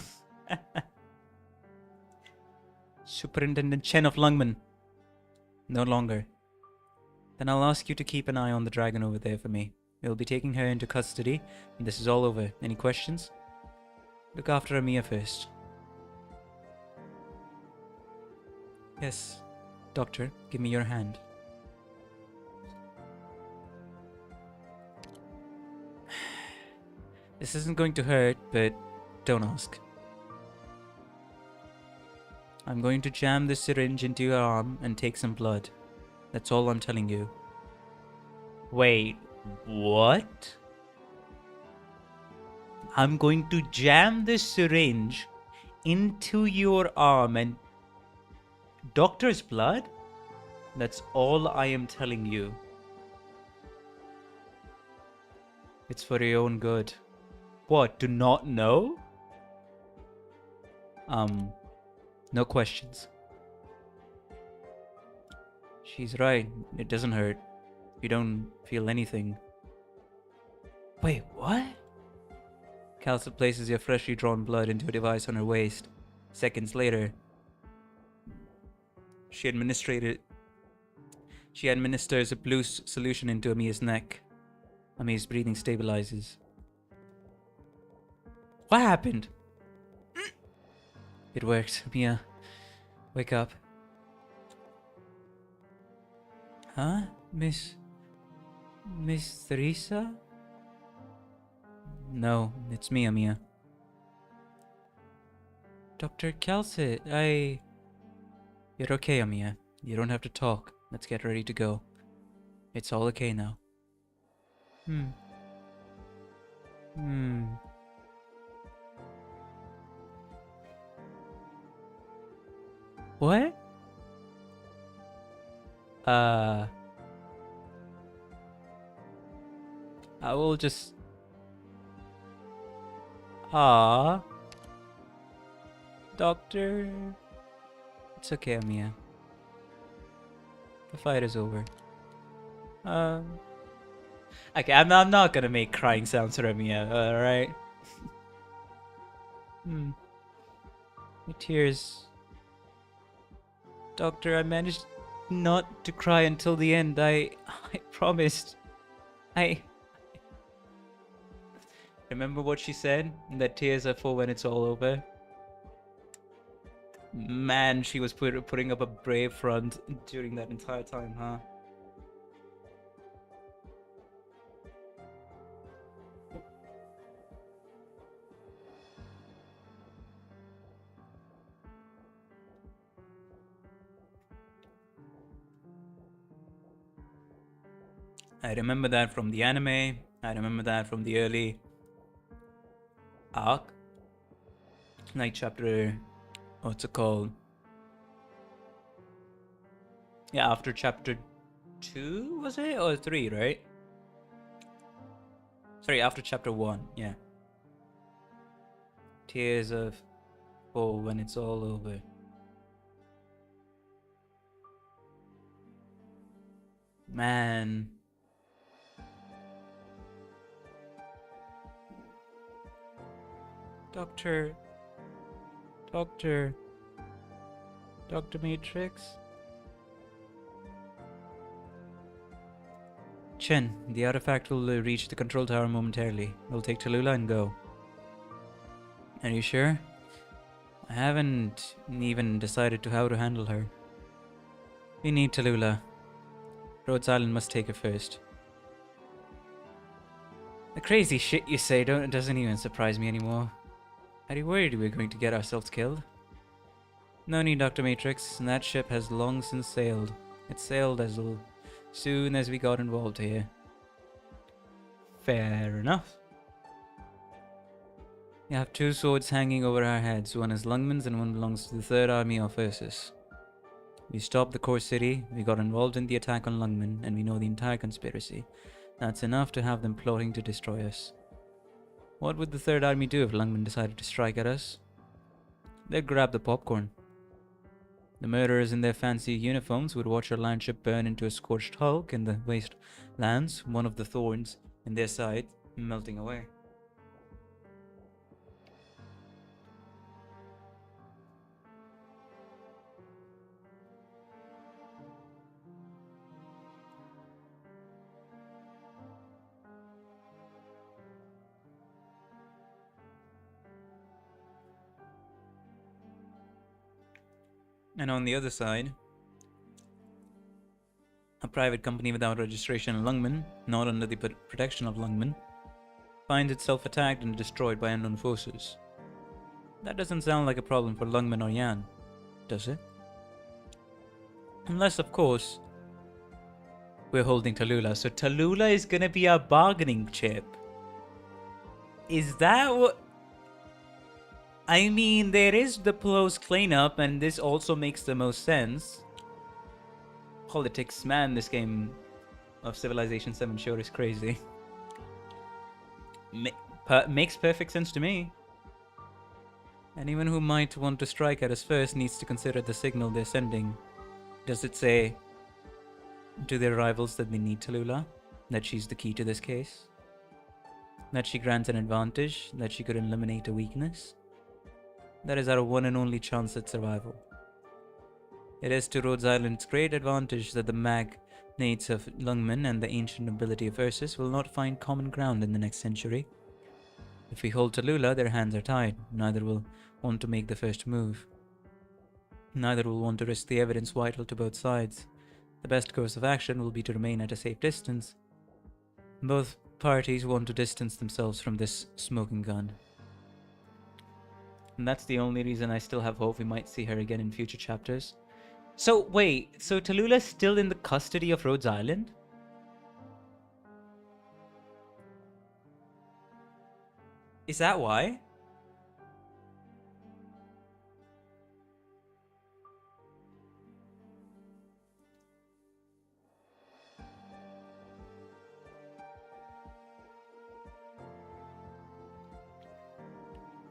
Superintendent Chen of Lungman. No longer. Then I'll ask you to keep an eye on the dragon over there for me. We'll be taking her into custody when this is all over. Any questions? Look after Amia first. Yes. Doctor, give me your hand. This isn't going to hurt, but don't ask. I'm going to jam this syringe into your arm and take some blood. That's all I'm telling you. Wait, what? I'm going to jam this syringe into your arm and... Doctor's blood? That's all I am telling you. It's for your own good. What, do not know? No questions. She's right, it doesn't hurt. You don't feel anything. Wait, what? Calcid places your freshly drawn blood into a device on her waist. Seconds later, she administers a blue solution into Amia's neck. Amia's breathing stabilizes. What happened? It worked. Amia, wake up. Huh? Miss Teresa? No, it's me, Amia. Dr. Calcid, You're okay, Amia. You don't have to talk. Let's get ready to go. It's all okay now. What? I will just... Doctor... It's okay, Amia. The fight is over. Okay, I'm not gonna make crying sounds for Amia, alright? My tears... Doctor, I managed not to cry until the end. I promised. Remember what she said? That tears are for when it's all over? Man, she was putting up a brave front during that entire time, huh? I remember that from the anime. I remember that from the early arc. Like chapter... what's it called? Yeah, after chapter 2, was it? Or 3, right? Sorry, after chapter 1, yeah. Tears of... oh, when it's all over. Man... Doctor Matrix? Chen, the artifact will reach the control tower momentarily. We'll take Talulah and go. Are you sure? I haven't even decided to how to handle her. We need Talulah. Rhodes Island must take her first. The crazy shit you say doesn't even surprise me anymore. Are you worried we're going to get ourselves killed? No need, Dr. Matrix. That ship has long since sailed. It sailed as soon as we got involved here. Fair enough. We have 2 swords hanging over our heads. One is Lungman's and one belongs to the 3rd Army of Ursus. We stopped the core city, we got involved in the attack on Lungman, and we know the entire conspiracy. That's enough to have them plotting to destroy us. What would the 3rd Army do if Lungman decided to strike at us? They'd grab the popcorn. The murderers in their fancy uniforms would watch our land ship burn into a scorched hulk in the wastelands, one of the thorns in their side melting away. And on the other side, a private company without registration in Lungman, not under the protection of Lungman, finds itself attacked and destroyed by unknown forces. That doesn't sound like a problem for Lungman or Yan, does it? Unless, of course, we're holding Talulah. So Talulah is gonna be our bargaining chip. Is that what... I mean, there is the close cleanup, and this also makes the most sense. Politics, man, this game of Civilization 7 sure is crazy. Makes perfect sense to me. Anyone who might want to strike at us first needs to consider the signal they're sending. Does it say to their rivals that they need Talulah? That she's the key to this case? That she grants an advantage? That she could eliminate a weakness? That is our one and only chance at survival. It is to Rhodes Island's great advantage that the magnates of Lungman and the ancient nobility of Ursus will not find common ground in the next century. If we hold Talulah, their hands are tied. Neither will want to make the first move. Neither will want to risk the evidence vital to both sides. The best course of action will be to remain at a safe distance. Both parties want to distance themselves from this smoking gun. And that's the only reason I still have hope we might see her again in future chapters. So, wait, so Talulah's still in the custody of Rhodes Island? Is that why?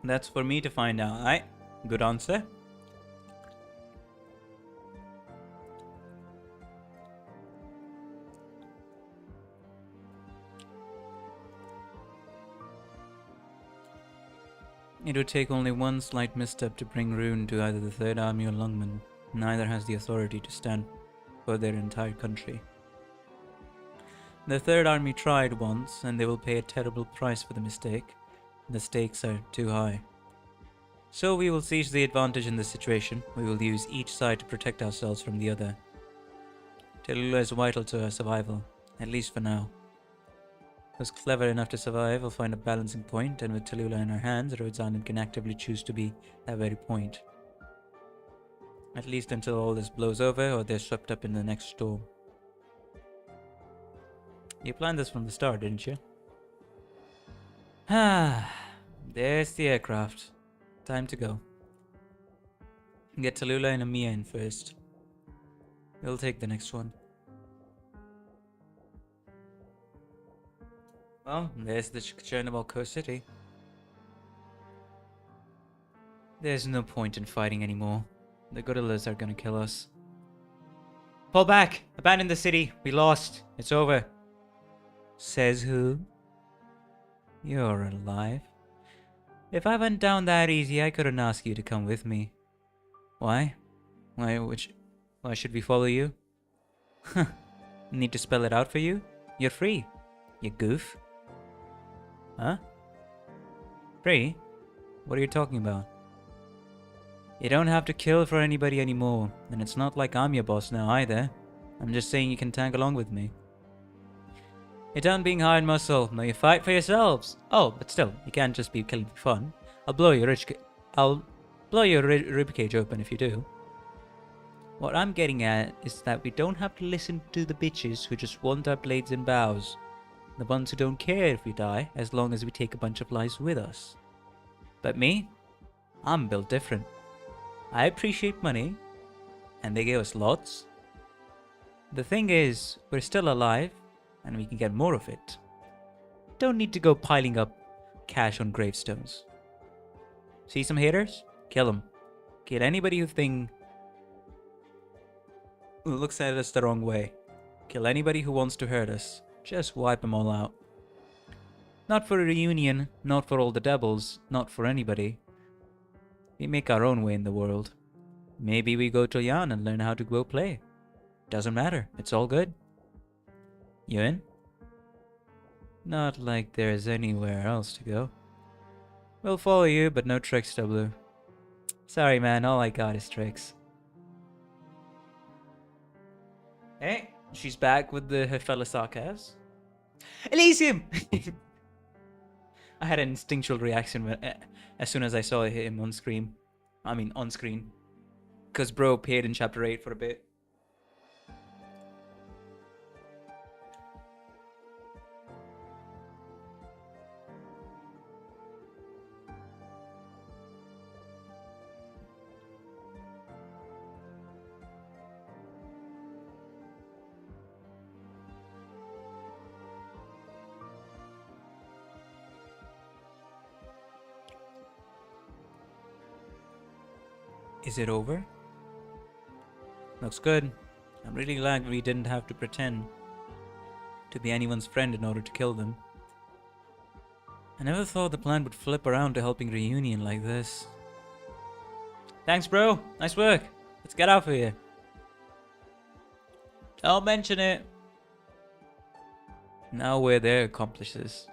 That's for me to find out. Alright, good answer. It would take only one slight misstep to bring ruin to either the Third Army or Lungman. Neither has the authority to stand for their entire country. The Third Army tried once, and they will pay a terrible price for the mistake. The stakes are too high. So we will seize the advantage in this situation. We will use each side to protect ourselves from the other. Talulah is vital to our survival, at least for now. Who's clever enough to survive will find a balancing point, and with Talulah in our hands, Rhodes Island can actively choose to be that very point. At least until all this blows over or they're swept up in the next storm. You planned this from the start, didn't you? Ah, there's the aircraft. Time to go. Get Talulah and Amia in first. We'll take the next one. Well, there's the Chernobyl coast city. There's no point in fighting anymore. The gorillas are gonna kill us. Pull back! Abandon the city! We lost! It's over! Says who? You're alive. If I went down that easy, I couldn't ask you to come with me. Why? Why should we follow you? Huh. Need to spell it out for you? You're free. You goof. Huh? Free? What are you talking about? You don't have to kill for anybody anymore, and it's not like I'm your boss now either. I'm just saying you can tag along with me. You're done being hired muscle. Now you fight for yourselves. Oh, but still, you can't just be killing for fun. I'll blow your ribcage open if you do. What I'm getting at is that we don't have to listen to the bitches who just want our blades and bows. The ones who don't care if we die, as long as we take a bunch of lives with us. But me? I'm built different. I appreciate money, and they gave us lots. The thing is, we're still alive, and we can get more of it. Don't need to go piling up cash on gravestones. See some haters? Kill them. Kill anybody who looks at us the wrong way. Kill anybody who wants to hurt us. Just wipe them all out. Not for a reunion, not for all the devils, not for anybody. We make our own way in the world. Maybe we go to Yan and learn how to go play. Doesn't matter, it's all good. You in? Not like there's anywhere else to go. We'll follow you, but no tricks, W. Sorry man, all I got is tricks. Hey, she's back with her fellow sarcasms. Elysium! I had an instinctual reaction as soon as I saw him on screen. On screen. Because bro appeared in chapter 8 for a bit. Is it over? Looks good. I'm really glad we didn't have to pretend to be anyone's friend in order to kill them. I never thought the plan would flip around to helping Reunion like this. Thanks, bro. Nice work. Let's get out of here. Don't mention it. Now we're their accomplices.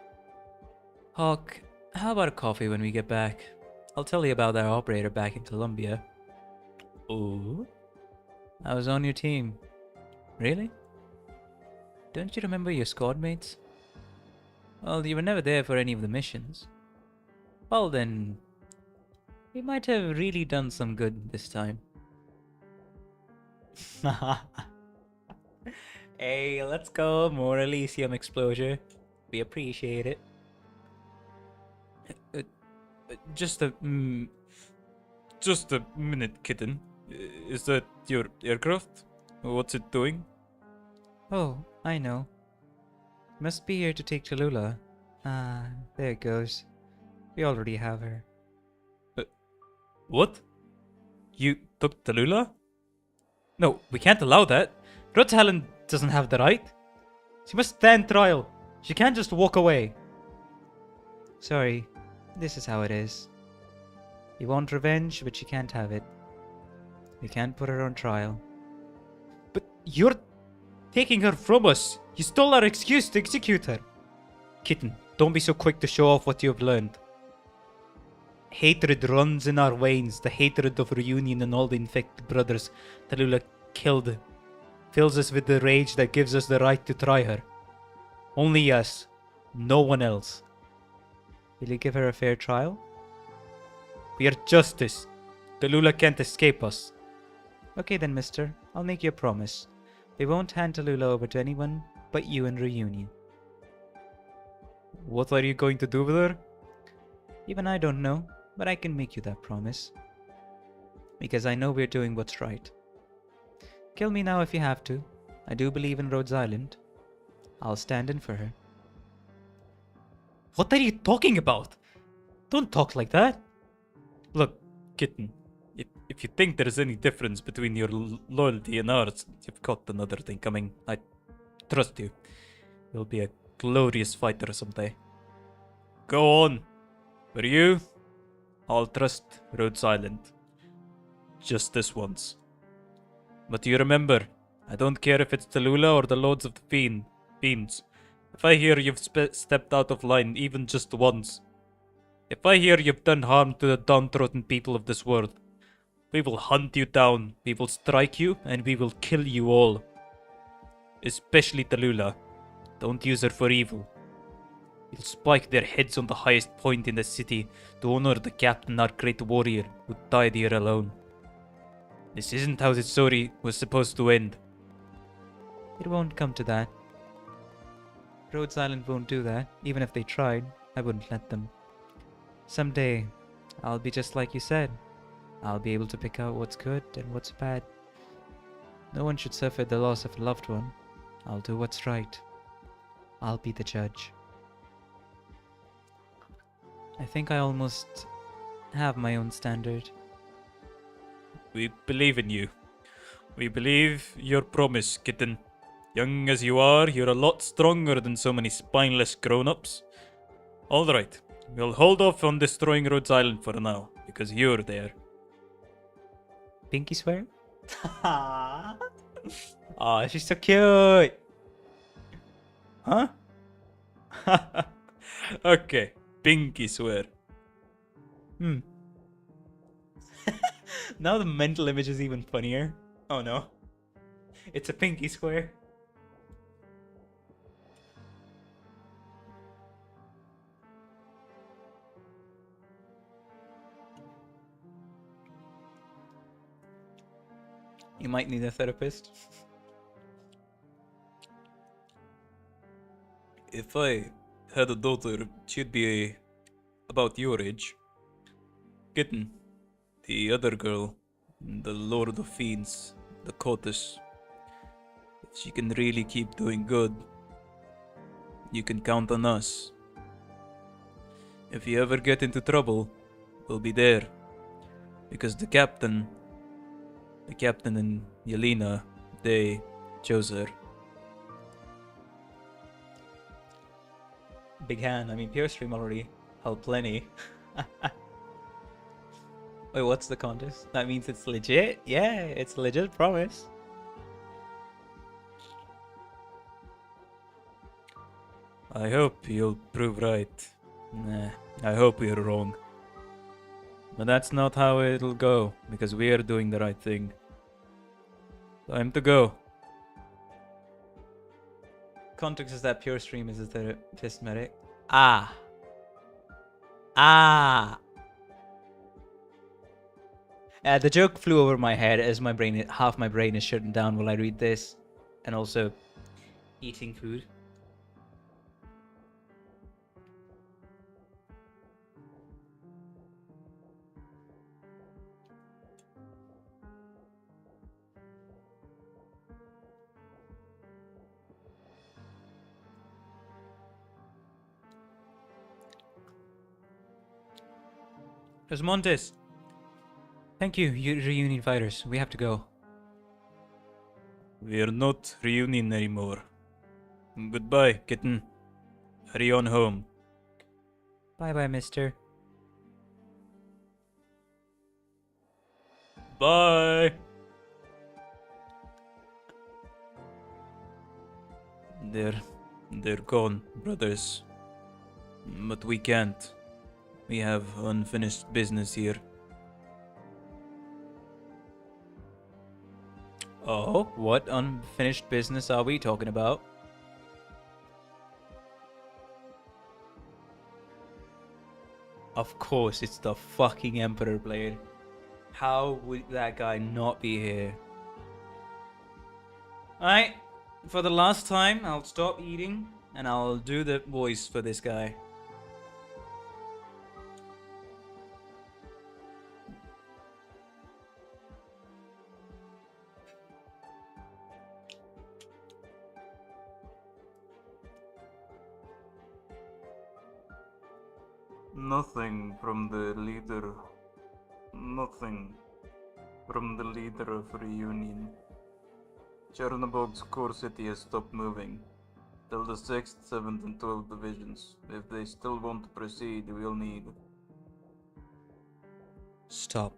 Hawk, how about a coffee when we get back? I'll tell you about that operator back in Colombia. Oh? I was on your team. Really? Don't you remember your squad mates? Well, you were never there for any of the missions. Well then, we might have really done some good this time. Hey, let's go. More Elysium exposure. We appreciate it. Just a minute, kitten. Is that your aircraft? What's it doing? Oh, I know. Must be here to take Talulah. Ah, there it goes. We already have her. What? You took Talulah? No, we can't allow that. Rhodes doesn't have the right. She must stand trial. She can't just walk away. Sorry, this is how it is. You want revenge, but you can't have it. You can't put her on trial. But you're taking her from us. You stole our excuse to execute her. Kitten, don't be so quick to show off what you've learned. Hatred runs in our veins, the hatred of reunion and all the infected brothers Talulah killed fills us with the rage that gives us the right to try her. Only us, no one else. Will you give her a fair trial? We are justice. Talulah can't escape us. Okay then, mister. I'll make you a promise. We won't hand Talulah over to anyone but you in reunion. What are you going to do with her? Even I don't know, but I can make you that promise. Because I know we're doing what's right. Kill me now if you have to. I do believe in Rhodes Island. I'll stand in for her. What are you talking about? Don't talk like that. Look, kitten. If you think there's any difference between your loyalty and ours, you've got another thing coming. I trust you. You'll be a glorious fighter someday. Go on. For you, I'll trust Rhodes Island. Just this once. But you remember, I don't care if it's Talulah or the Lords of the Fiends. If I hear you've stepped out of line even just once, if I hear you've done harm to the downtrodden people of this world, we will hunt you down, we will strike you, and we will kill you all. Especially Talulah. Don't use her for evil. We'll spike their heads on the highest point in the city to honor the captain, our great warrior, who died here alone. This isn't how the story was supposed to end. It won't come to that. Rhodes Island won't do that. Even if they tried, I wouldn't let them. Someday, I'll be just like you said. I'll be able to pick out what's good and what's bad. No one should suffer the loss of a loved one. I'll do what's right. I'll be the judge. I think I almost have my own standard. We believe in you. We believe your promise, kitten. Young as you are, you're a lot stronger than so many spineless grown-ups. Alright, we'll hold off on destroying Rhodes Island for now, because you're there. Pinky swear? Aw, she's so cute! Huh? Okay, pinky swear. Now the mental image is even funnier. Oh no. It's a pinky swear. You might need a therapist. If I had a daughter, she'd be about your age. Kitten, the other girl, the Lord of Fiends, the Cotis. If she can really keep doing good, you can count on us. If you ever get into trouble, we'll be there. Because the captain and Yelena, they chose her. Big hand, I mean Pure Stream already held plenty. Wait, what's the contest? That means it's legit? Yeah, it's a legit promise. I hope you'll prove right. Nah, I hope you're wrong. But that's not how it'll go, because we are doing the right thing. Time to go. Context is that Pure Stream is a therapist medic. Ah. The joke flew over my head as my brain, half my brain is shutting down while I read this. And also eating food. There's Montes. Thank you, you reunion fighters. We have to go. We are not reunion anymore. Goodbye, kitten. Hurry on home. Bye-bye, mister. Bye. They're gone, brothers. But we can't. We have unfinished business here. Oh, what unfinished business are we talking about? Of course, it's the fucking Emperor Blade. How would that guy not be here? Alright, for the last time, I'll stop eating and I'll do the voice for this guy. Nothing from the leader. Nothing from the leader of Reunion. Chernobog's core city has stopped moving. Tell the 6th, 7th and 12th divisions. If they still want to proceed, we'll need... Stop.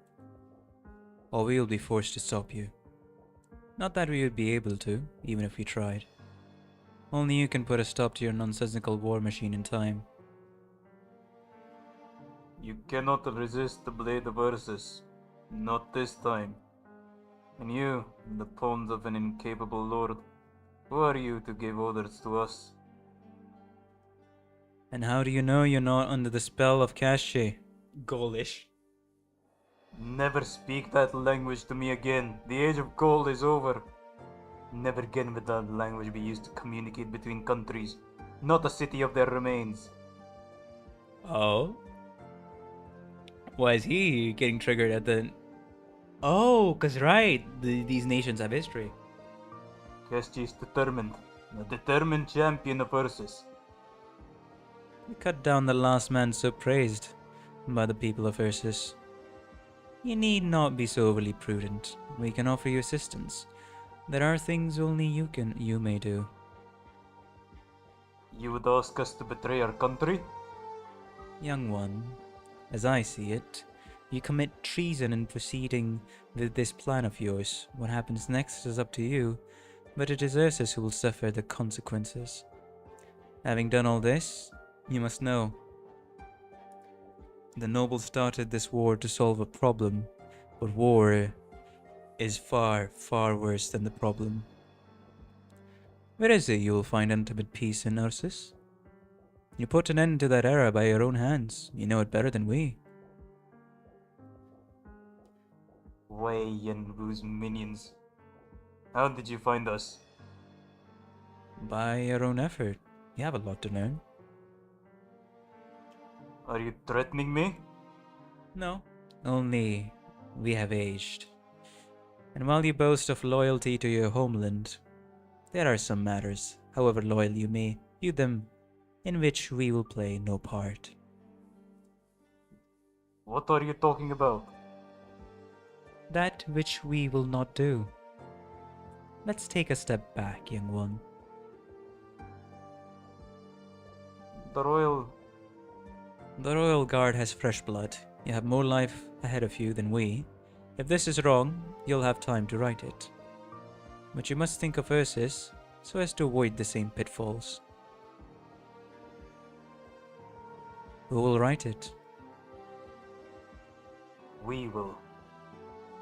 Or we will be forced to stop you. Not that we would be able to, even if we tried. Only you can put a stop to your nonsensical war machine in time. You cannot resist the blade of Ursus. Not this time. And you, the pawns of an incapable lord, who are you to give orders to us? And how do you know you're not under the spell of Kashe? Gaulish. Never speak that language to me again. The age of gold is over. Never again will that language be used to communicate between countries, not a city of their remains. Oh? Why is he getting triggered at the... Oh, cause right, these nations have history. Kashe is determined. A determined champion of Ursus. We cut down the last man so praised by the people of Ursus. You need not be so overly prudent. We can offer you assistance. There are things only you may do. You would ask us to betray our country? Young one, as I see it, you commit treason in proceeding with this plan of yours. What happens next is up to you, but it is Ursus who will suffer the consequences. Having done all this, you must know. The nobles started this war to solve a problem, but war is far, far worse than the problem. Where is it you will find ultimate peace in Ursus? You put an end to that era by your own hands. You know it better than we. Wei and Wu's minions. How did you find us? By your own effort. You have a lot to learn. Are you threatening me? No. Only we have aged. And while you boast of loyalty to your homeland, there are some matters, however loyal you may view them, in which we will play no part. What are you talking about? That which we will not do. Let's take a step back, young one. The Royal Guard has fresh blood. You have more life ahead of you than we. If this is wrong, you'll have time to right it. But you must think of Ursus so as to avoid the same pitfalls. Who will right it? We will.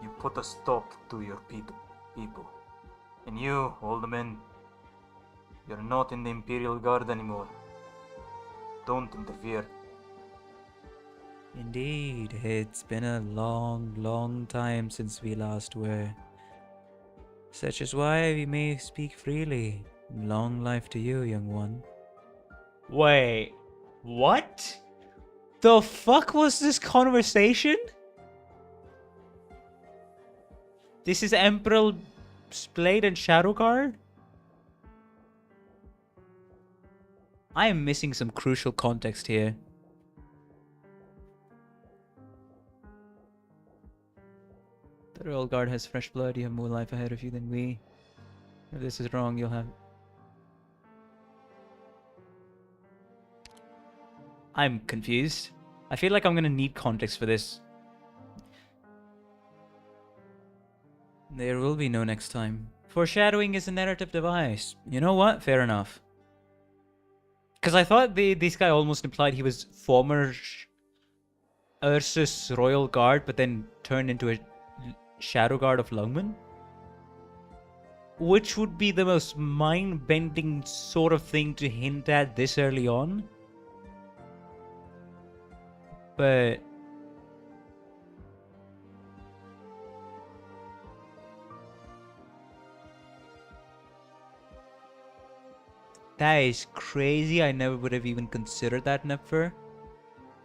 You put a stop to your people. And you, all the men, you're not in the Imperial Guard anymore. Don't interfere. Indeed, it's been a long, long time since we last were. Such is why we may speak freely. Long life to you, young one. Wait, what? The fuck was this conversation? This is Emperor Blade and Shadow Guard? I am missing some crucial context here. The Royal Guard has fresh blood. You have more life ahead of you than we. If this is wrong, you'll have... I'm confused. I feel like I'm gonna need context for this. There will be no next time. Foreshadowing is a narrative device. You know what? Fair enough. Because I thought this guy almost implied he was former Ursus Royal Guard, but then turn into a Shadow Guard of Lungmen? Which would be the most mind-bending sort of thing to hint at this early on. But that is crazy. I never would have even considered that, Nefer.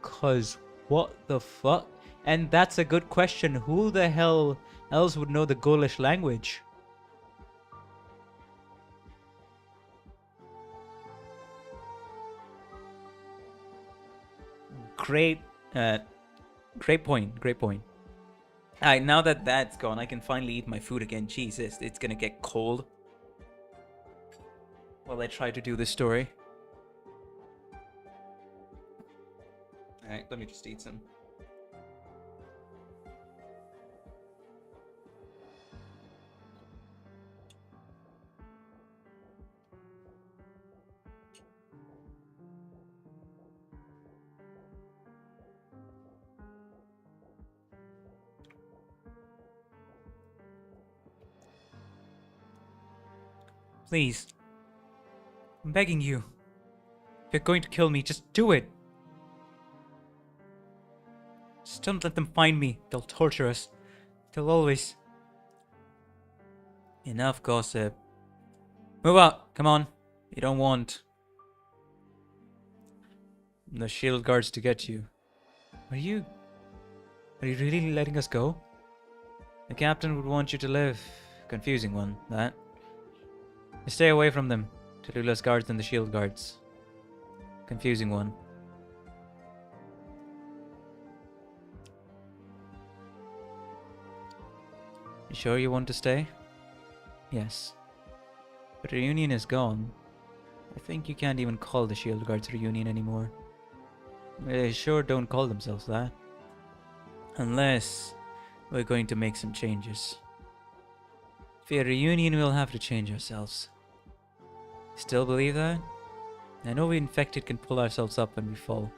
Cause what the fuck? And that's a good question. Who the hell else would know the Gaulish language? Great point. Great point. Alright, now that that's gone, I can finally eat my food again. Jesus, it's gonna get cold while I try to do this story. Alright, let me just eat some. Please. I'm begging you. If you're going to kill me, just do it. Just don't let them find me. They'll torture us. They'll always... Enough gossip. Move out. Come on. You don't want the shield guards to get you. Are you really letting us go? The captain would want you to live. Confusing one, that. Stay away from them. Talulah's guards and the shield guards. Confusing one. You sure you want to stay? Yes. But reunion is gone. I think you can't even call the shield guards reunion anymore. They sure don't call themselves that. Unless we're going to make some changes. For a reunion, we'll have to change ourselves. Still believe that? I know we infected can pull ourselves up when we fall.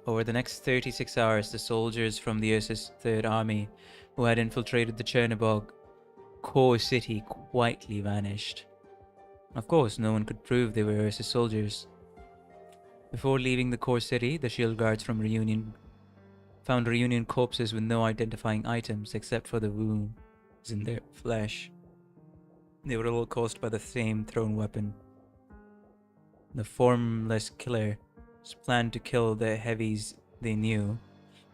Over the next 36 hours, the soldiers from the Ursus Third Army who had infiltrated the Chernobog core city quietly vanished. Of course, no one could prove they were Ursus soldiers. Before leaving the core city, the shield guards from Reunion found Reunion corpses with no identifying items except for the wounds in their flesh. They were all caused by the same thrown weapon. The formless killer planned to kill the heavies they knew,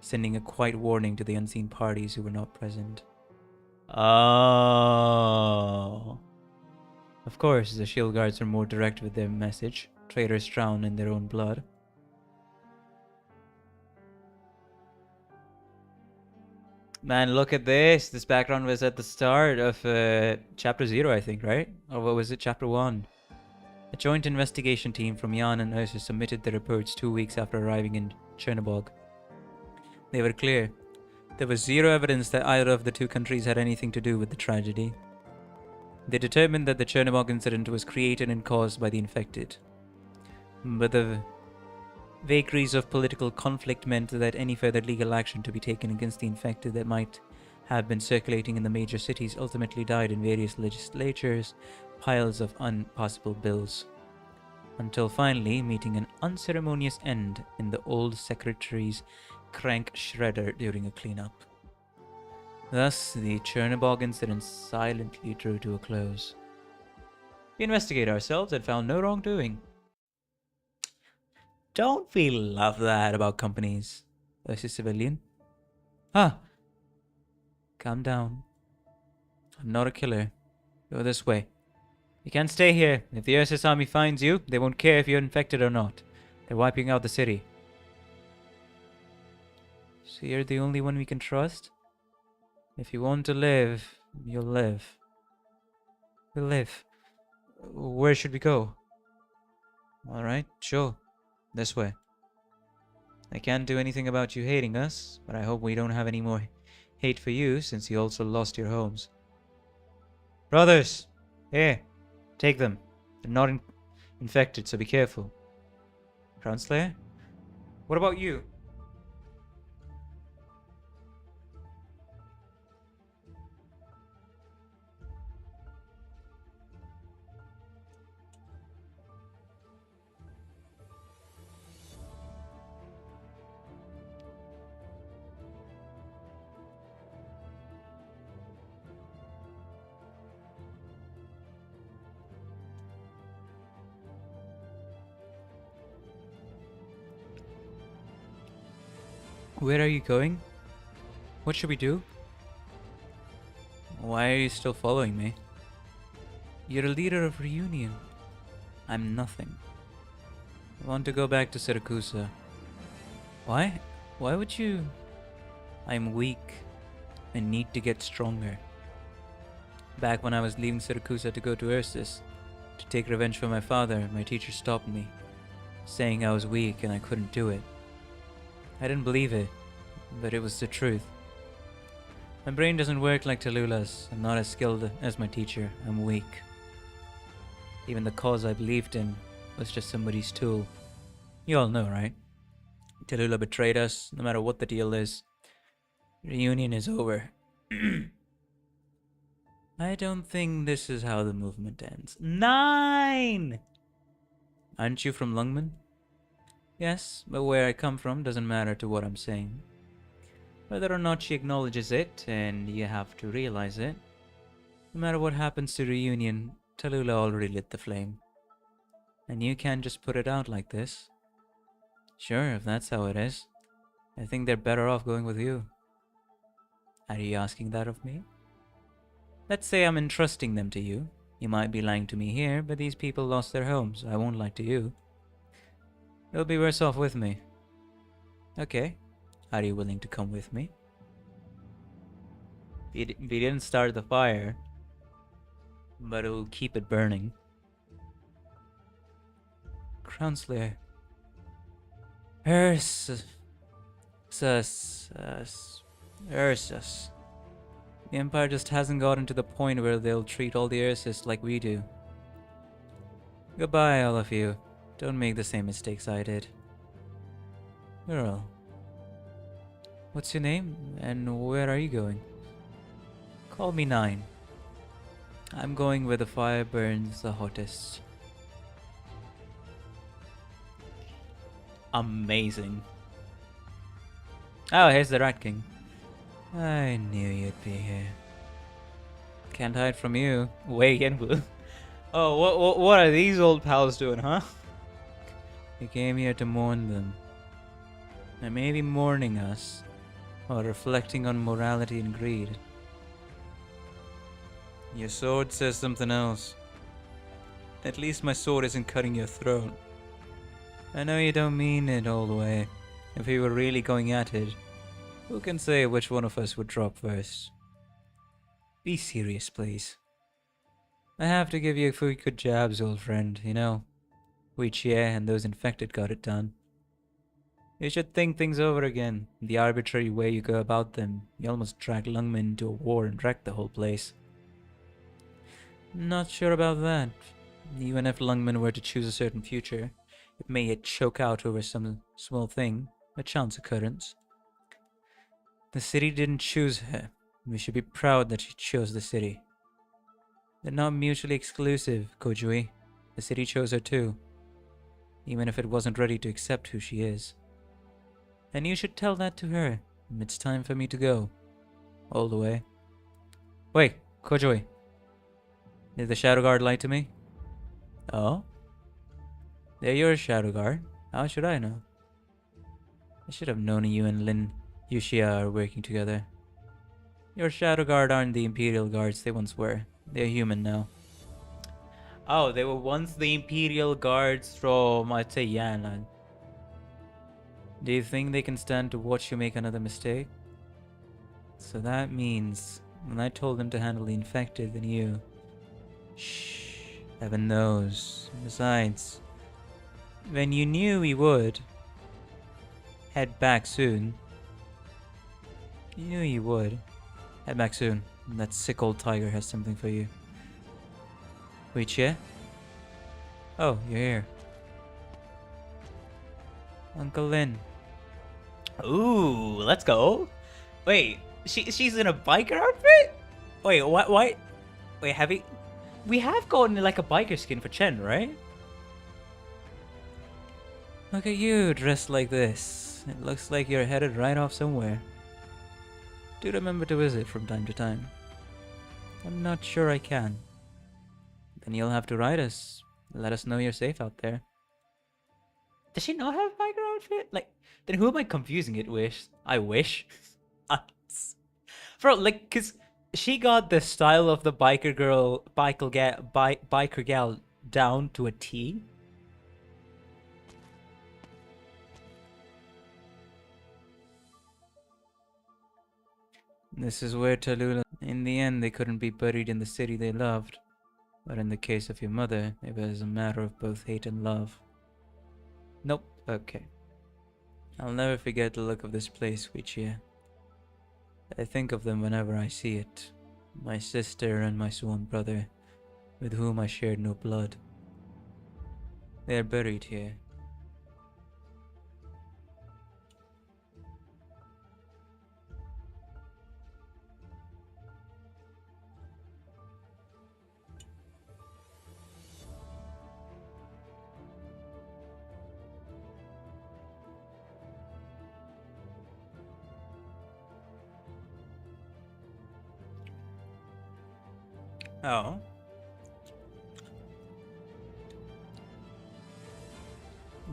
sending a quiet warning to the unseen parties who were not present. Oh. Of course, the shield guards were more direct with their message. Traitors drown in their own blood. Man, look at this. This background was at the start of Chapter 0, I think, right? Or what was it? Chapter 1. A joint investigation team from Jan and Ursus submitted their reports 2 weeks after arriving in Chernobog. They were clear. There was zero evidence that either of the two countries had anything to do with the tragedy. They determined that the Chernobog incident was created and caused by the infected. But the vagaries of political conflict meant that any further legal action to be taken against the infected that might have been circulating in the major cities ultimately died in various legislatures, piles of unpassable bills, until finally meeting an unceremonious end in the old secretary's crank shredder during a cleanup. Thus, the Chernobog incident silently drew to a close. We investigated ourselves and found no wrongdoing. Don't we love that about companies? Versus civilian. Ah! Calm down. I'm not a killer. Go this way. You can't stay here. If the Ursus army finds you, they won't care if you're infected or not. They're wiping out the city. So you're the only one we can trust? If you want to live, you'll live. We'll live. Where should we go? Alright, sure. This way. I can't do anything about you hating us, but I hope we don't have any more hate for you since you also lost your homes. Brothers! Here, take them. They're not infected, so be careful. Crown Slayer? What about you? Where are you going? What should we do? Why are you still following me? You're a leader of Reunion. I'm nothing. I want to go back to Siracusa. Why? Why would you? I'm weak and need to get stronger. Back when I was leaving Siracusa to go to Ursus to take revenge for my father, my teacher stopped me, saying I was weak and I couldn't do it. I didn't believe it, but it was the truth. My brain doesn't work like Talulah's. I'm not as skilled as my teacher. I'm weak. Even the cause I believed in was just somebody's tool. You all know, right? Talulah betrayed us, no matter what the deal is. Reunion is over. I don't think this is how the movement ends. 9! Aren't you from Lungmen? Yes, but where I come from doesn't matter to what I'm saying. Whether or not she acknowledges it, and you have to realize it, no matter what happens to Reunion, Talulah already lit the flame. And you can't just put it out like this. Sure, if that's how it is, I think they're better off going with you. Are you asking that of me? Let's say I'm entrusting them to you. You might be lying to me here, but these people lost their homes. I won't lie to you. You'll be worse off with me. Okay. Are you willing to come with me? We didn't start the fire, but it will keep it burning. Crown Slayer. Ursus. The Empire just hasn't gotten to the point where they'll treat all the Ursus like we do. Goodbye, all of you. Don't make the same mistakes I did. Girl. What's your name, and where are you going? Call me 9. I'm going where the fire burns the hottest. Amazing. Oh, here's the Rat King. I knew you'd be here. Can't hide from you. Wei Yanwu. Oh, what are these old pals doing, huh? We came here to mourn them. And maybe mourning us, or reflecting on morality and greed. Your sword says something else. At least my sword isn't cutting your throat. I know you don't mean it all the way. If we were really going at it, who can say which one of us would drop first? Be serious, please. I have to give you a few good jabs, old friend, you know. Huichie and those infected got it done. You should think things over again. The arbitrary way you go about them, you almost dragged Lungmen into a war and wrecked the whole place. Not sure about that. Even if Lungmen were to choose a certain future, it may yet choke out over some small thing, a chance occurrence. The city didn't choose her. We should be proud that she chose the city. They're not mutually exclusive, Kojui. The city chose her too, even if it wasn't ready to accept who she is. And you should tell that to her. It's time for me to go. All the way. Wait, Kojui. Did the Shadow Guard lie to me? Oh? They're your Shadow Guard. How should I know? I should have known you and Lin Yushia are working together. Your Shadow Guard aren't the Imperial Guards they once were. They're human now. Oh, they were once the Imperial Guards from, I'd say, Yanlan. Do you think they can stand to watch you make another mistake? So that means, when I told them to handle the infected, then you... Shh, heaven knows. Besides, when you knew we would head back soon, you knew you would head back soon. That sick old tiger has something for you. Wait, yeah? Oh, you're here. Uncle Lin. Ooh, let's go. Wait, she's in a biker outfit? Wait, what? Why? Wait, we have gotten like a biker skin for Chen, right? Look at you dressed like this. It looks like you're headed right off somewhere. Do remember to visit from time to time. I'm not sure I can. Then you'll have to write us. Let us know you're safe out there. Does she not have a biker outfit? Like, then who am I confusing it with? I wish. Bro, like, cause she got the style of the biker gal down to a T. This is where Talulah. In the end, they couldn't be buried in the city they loved. But in the case of your mother, it was a matter of both hate and love. Nope. Okay. I'll never forget the look of this place, Wichia. I think of them whenever I see it. My sister and my sworn brother, with whom I shared no blood. They are buried here. Oh.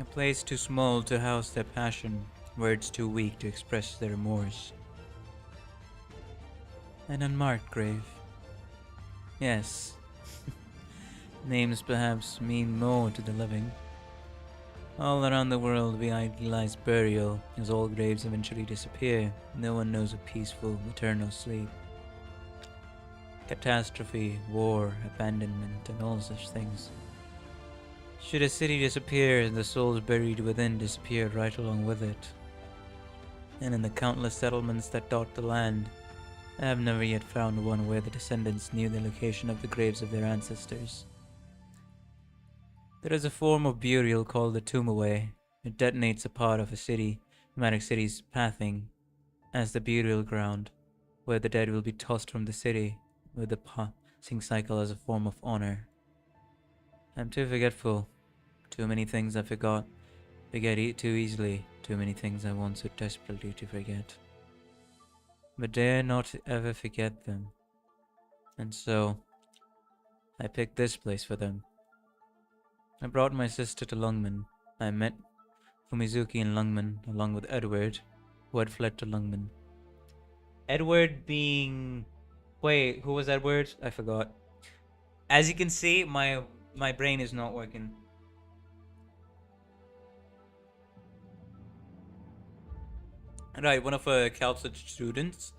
A place too small to house their passion, words too weak to express their remorse. An unmarked grave. Yes. Names perhaps mean more to the living. All around the world we idealize burial, as all graves eventually disappear. No one knows of peaceful, eternal sleep. Catastrophe, war, abandonment, and all such things. Should a city disappear, the souls buried within disappear right along with it. And in the countless settlements that dot the land, I have never yet found one where the descendants knew the location of the graves of their ancestors. There is a form of burial called the tomb away. It detonates a part of a city, nomadic city's pathing, as the burial ground, where the dead will be tossed from the city, with the passing cycle as a form of honor. I'm too forgetful. Too many things I forget too easily. Too many things I want so desperately to forget. But dare not ever forget them. And so, I picked this place for them. I brought my sister to Lungmen. I met Fumizuki in Lungmen, along with Edward, who had fled to Lungmen. Edward being... Wait, who was Edward? I forgot. As you can see, my brain is not working. Right, one of Cal's students.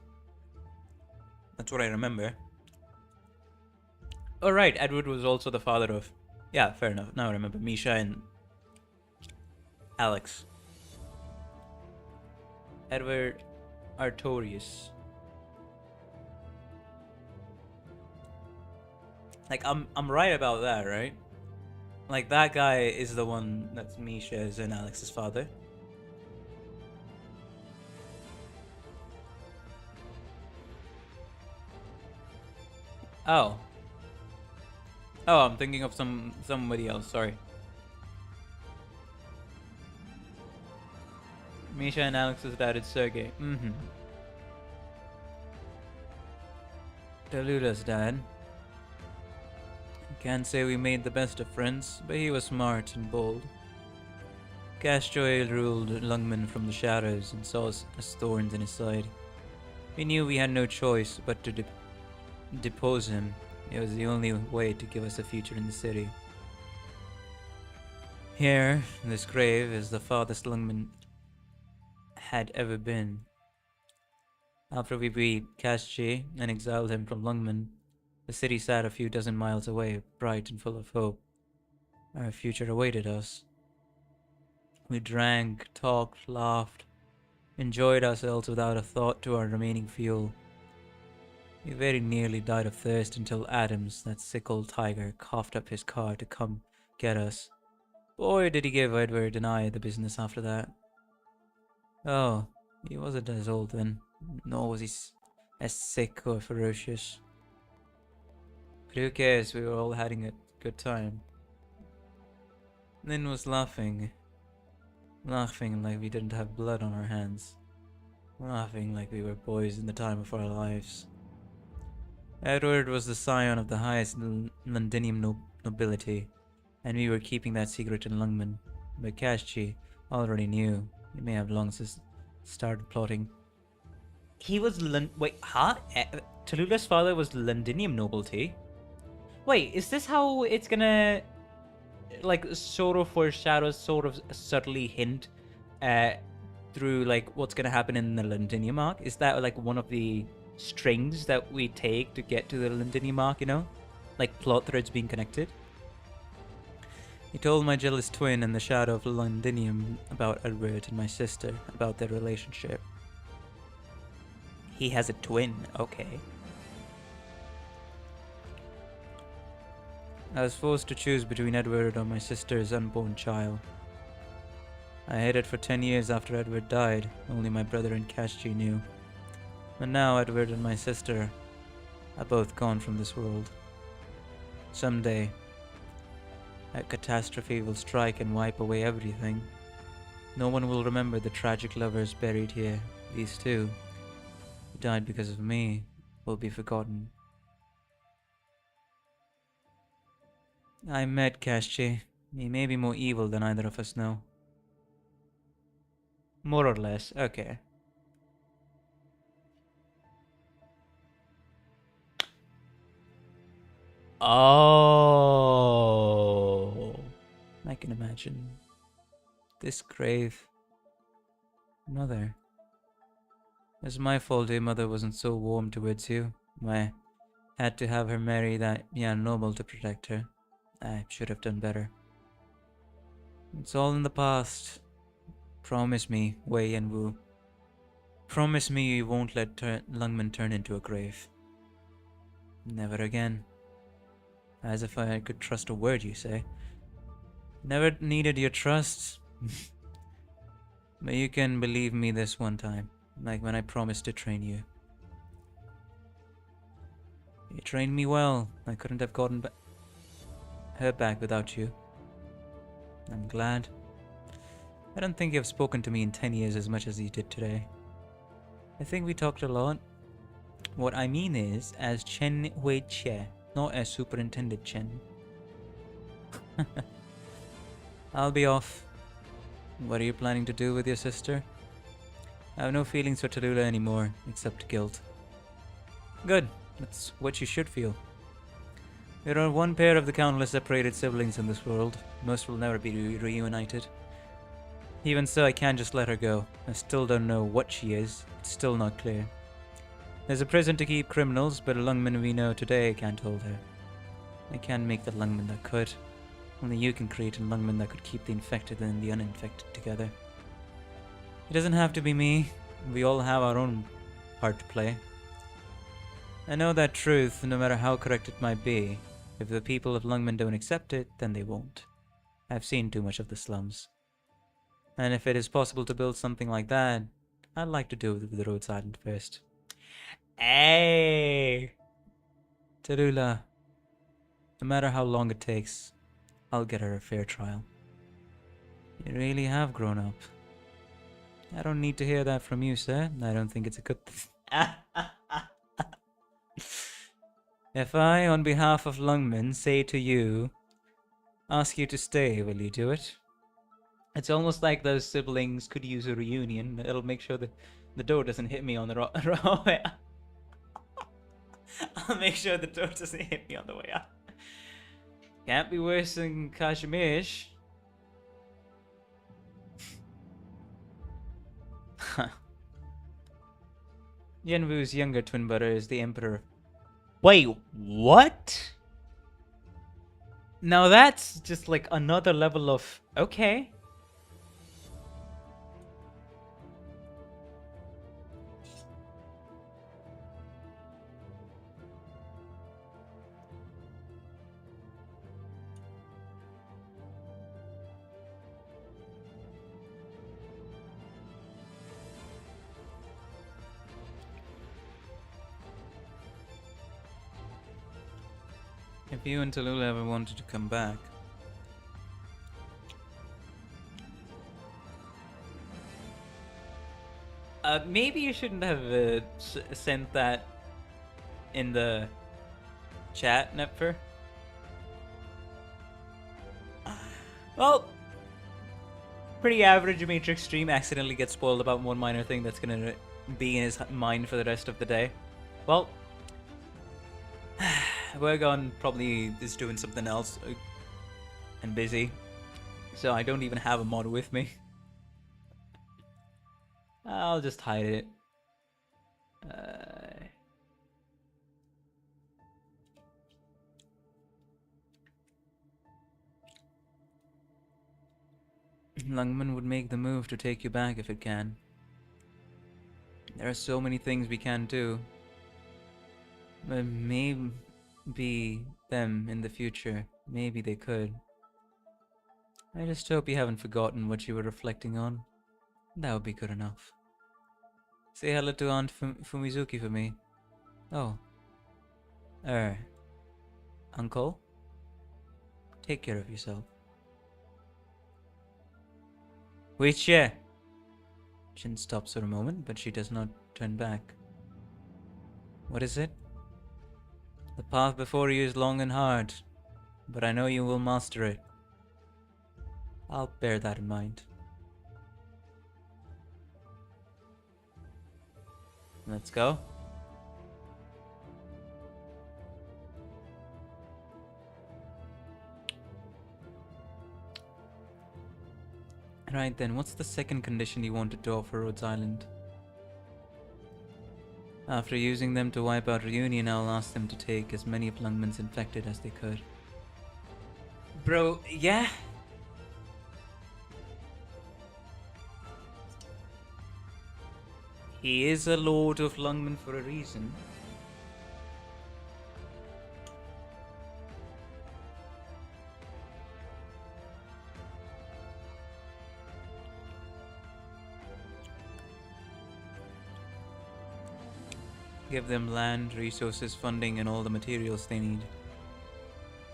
That's what I remember. Oh right, Edward was also the father of... Yeah, fair enough. Now I remember Misha and Alex. Edward Artorius. Like, I'm right about that, right? Like, that guy is the one that's Misha's and Alex's father. Oh. Oh, I'm thinking of somebody else, sorry. Misha and Alex's dad is Sergey. Talulah's dad. Can't say we made the best of friends, but he was smart and bold. Castjoy ruled Lungmen from the shadows and saw us as thorns in his side. We knew we had no choice but to depose him. It was the only way to give us a future in the city. Here, in this grave, is the farthest Lungmen had ever been. After we beat Castjoy and exiled him from Lungmen, the city sat a few dozen miles away, bright and full of hope. Our future awaited us. We drank, talked, laughed, enjoyed ourselves without a thought to our remaining fuel. We very nearly died of thirst until Adams, that sick old tiger, coughed up his car to come get us. Boy, did he give Edward and I the business after that. Oh, he wasn't as old then, nor was he as sick or ferocious. But who cares, we were all having a good time. Lynn was laughing like we didn't have blood on our hands. Laughing like we were boys in the time of our lives. Edward was the scion of the highest Londinium nobility, and we were keeping that secret in Lungmen. But Kashchi already knew. He may have long since started plotting. He was wait, huh? Talulah's father was Londinium nobility? Wait, is this how it's gonna, like, sort of foreshadow, sort of subtly hint through, like, what's gonna happen in the Londinium arc? Is that, like, one of the strings that we take to get to the Londinium arc, you know? Like, plot threads being connected? He told my jealous twin and the shadow of Londinium about Edward and my sister, about their relationship. He has a twin, okay. I was forced to choose between Edward or my sister's unborn child. I hid it for 10 years after Edward died, only my brother and Kashchi knew. But now Edward and my sister are both gone from this world. Someday, a catastrophe will strike and wipe away everything. No one will remember the tragic lovers buried here. These two, who died because of me, will be forgotten. I met Kashchi. He may be more evil than either of us know. More or less, okay. Oh, I can imagine. This grave. Mother. It's my fault your mother wasn't so warm towards you. I had to have her marry that young noble to protect her. I should have done better. It's all in the past. Promise me, Wei and Wu. Promise me you won't let Lungmen turn into a grave. Never again. As if I could trust a word you say. Never needed your trust. But you can believe me this one time, like when I promised to train you. You trained me well. I couldn't have gotten her back without you. I'm glad. I don't think you've spoken to me in 10 years as much as you did today. I think we talked a lot. What I mean is, as Chen Hui Che, not as Superintendent Chen. I'll be off. What are you planning to do with your sister? I have no feelings for Talulah anymore, except guilt. Good. That's what you should feel. There are one pair of the countless separated siblings in this world. Most will never be reunited. Even so, I can't just let her go. I still don't know what she is. It's still not clear. There's a prison to keep criminals, but a Lungman we know today can't hold her. I can't make the Lungman that could. Only you can create a Lungman that could keep the infected and the uninfected together. It doesn't have to be me. We all have our own part to play. I know that truth, no matter how correct it might be. If the people of Lungmen don't accept it, then they won't. I've seen too much of the slums. And if it is possible to build something like that, I'd like to do it with the Rhodes Island first. Hey! Talulah, no matter how long it takes, I'll get her a fair trial. You really have grown up. I don't need to hear that from you, sir. I don't think it's a good thing. If I, on behalf of Lungmen, say to you, ask you to stay, will you do it? It's almost like those siblings could use a reunion. It'll make sure that the door doesn't hit me on the wrong way out. I'll make sure the door doesn't hit me on the way out. Can't be worse than Kashmirish. Yenwu's younger twin brother is the Emperor. Wait, what? Now that's just like another level of... Okay. If you and Talulah ever wanted to come back, maybe you shouldn't have sent that in the chat, Nepfer. Well, pretty average Matrix stream accidentally gets spoiled about one minor thing that's gonna be in his mind for the rest of the day. Well, Wergon probably is doing something else and busy, so I don't even have a mod with me. I'll just hide it. Lungman would make the move to take you back if it can. There are so many things we can do. But maybe them in the future. Maybe they could. I just hope you haven't forgotten what you were reflecting on. That would be good enough. Say hello to Aunt Fumizuki for me. Oh. Uncle? Take care of yourself. Wait, yeah. Jin stops for a moment, but she does not turn back. What is it? The path before you is long and hard, but I know you will master it. I'll bear that in mind. Let's go. Right then, what's the second condition you wanted to offer Rhodes Island? After using them to wipe out Reunion, I'll ask them to take as many of Lungman's infected as they could. Bro, yeah? He is a lord of Lungman for a reason. Give them land, resources, funding, and all the materials they need.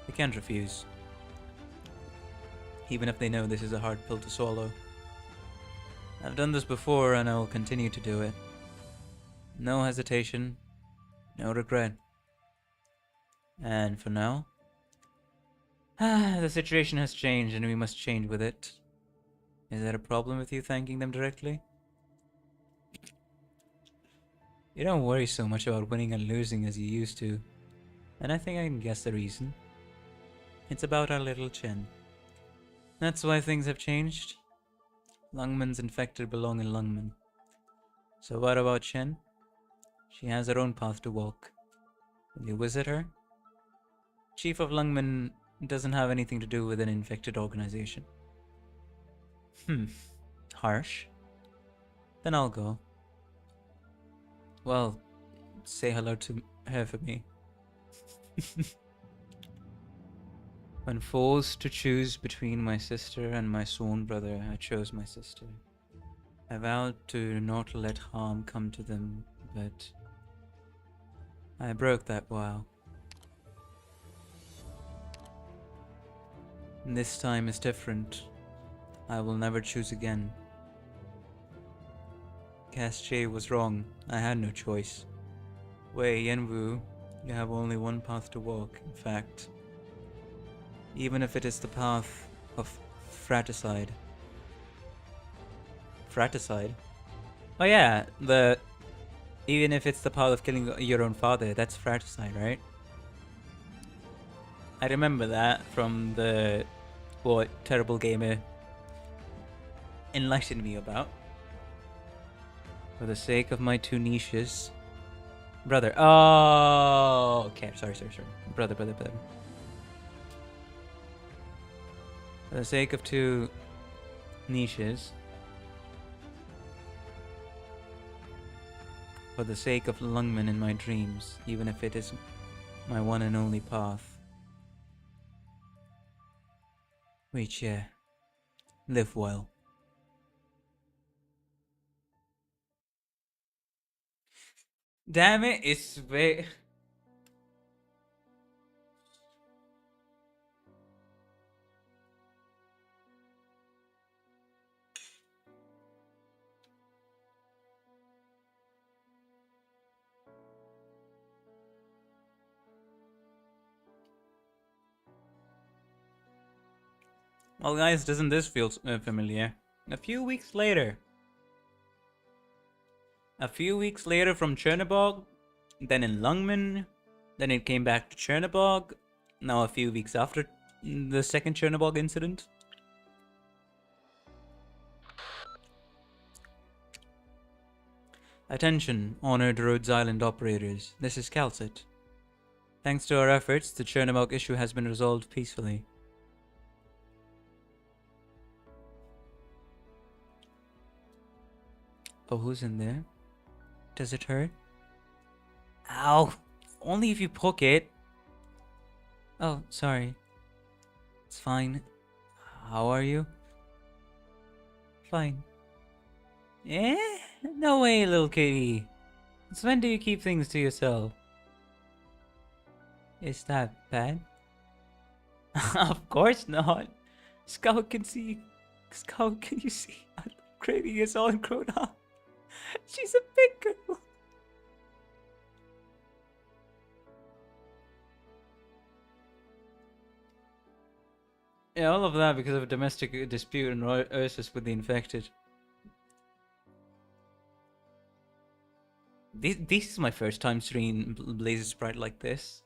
They can't refuse. Even if they know this is a hard pill to swallow. I've done this before and I will continue to do it. No hesitation, no regret. And for now, the situation has changed and we must change with it. Is there a problem with you thanking them directly? You don't worry so much about winning and losing as you used to. And I think I can guess the reason. It's about our little Chen. That's why things have changed. Lungman's infected belong in Lungman. So what about Chen? She has her own path to walk. Will you visit her? Chief of Lungman doesn't have anything to do with an infected organization. Harsh. Then I'll go. Well, say hello to her for me. When forced to choose between my sister and my sworn brother, I chose my sister. I vowed to not let harm come to them, but I broke that vow. This time is different. I will never choose again. Casche was wrong. I had no choice. Wei Yanwu, you have only one path to walk, in fact. Even if it is the path of fratricide. Fratricide? Oh yeah, even if it's the path of killing your own father, that's fratricide, right? I remember that from what Terrible Gamer enlightened me about. For the sake of my two niches. Brother. Oh, okay. Sorry. Brother. For the sake of two niches. For the sake of Lungman in my dreams, even if it is my one and only path. Wait, yeah. Live well. Damn it, it's way... Well, guys, doesn't this feel familiar? A few weeks later. A few weeks later from Chernobog, then in Lungmen, then it came back to Chernobog, now a few weeks after the second Chernobog incident. Attention, honored Rhodes Island operators, this is Calcit. Thanks to our efforts, the Chernobog issue has been resolved peacefully. Oh, who's in there? Does it hurt? Ow! Only if you poke it. Oh, sorry. It's fine. How are you? Fine. Eh? No way, little kitty. Since when do you keep things to yourself? Is that bad? Of course not. Scout can see. Scout, can you see? Gravy is all grown up. She's a big girl. Yeah, all of that because of a domestic dispute and Ursus with the infected. This is my first time seeing Blaze's sprite like this.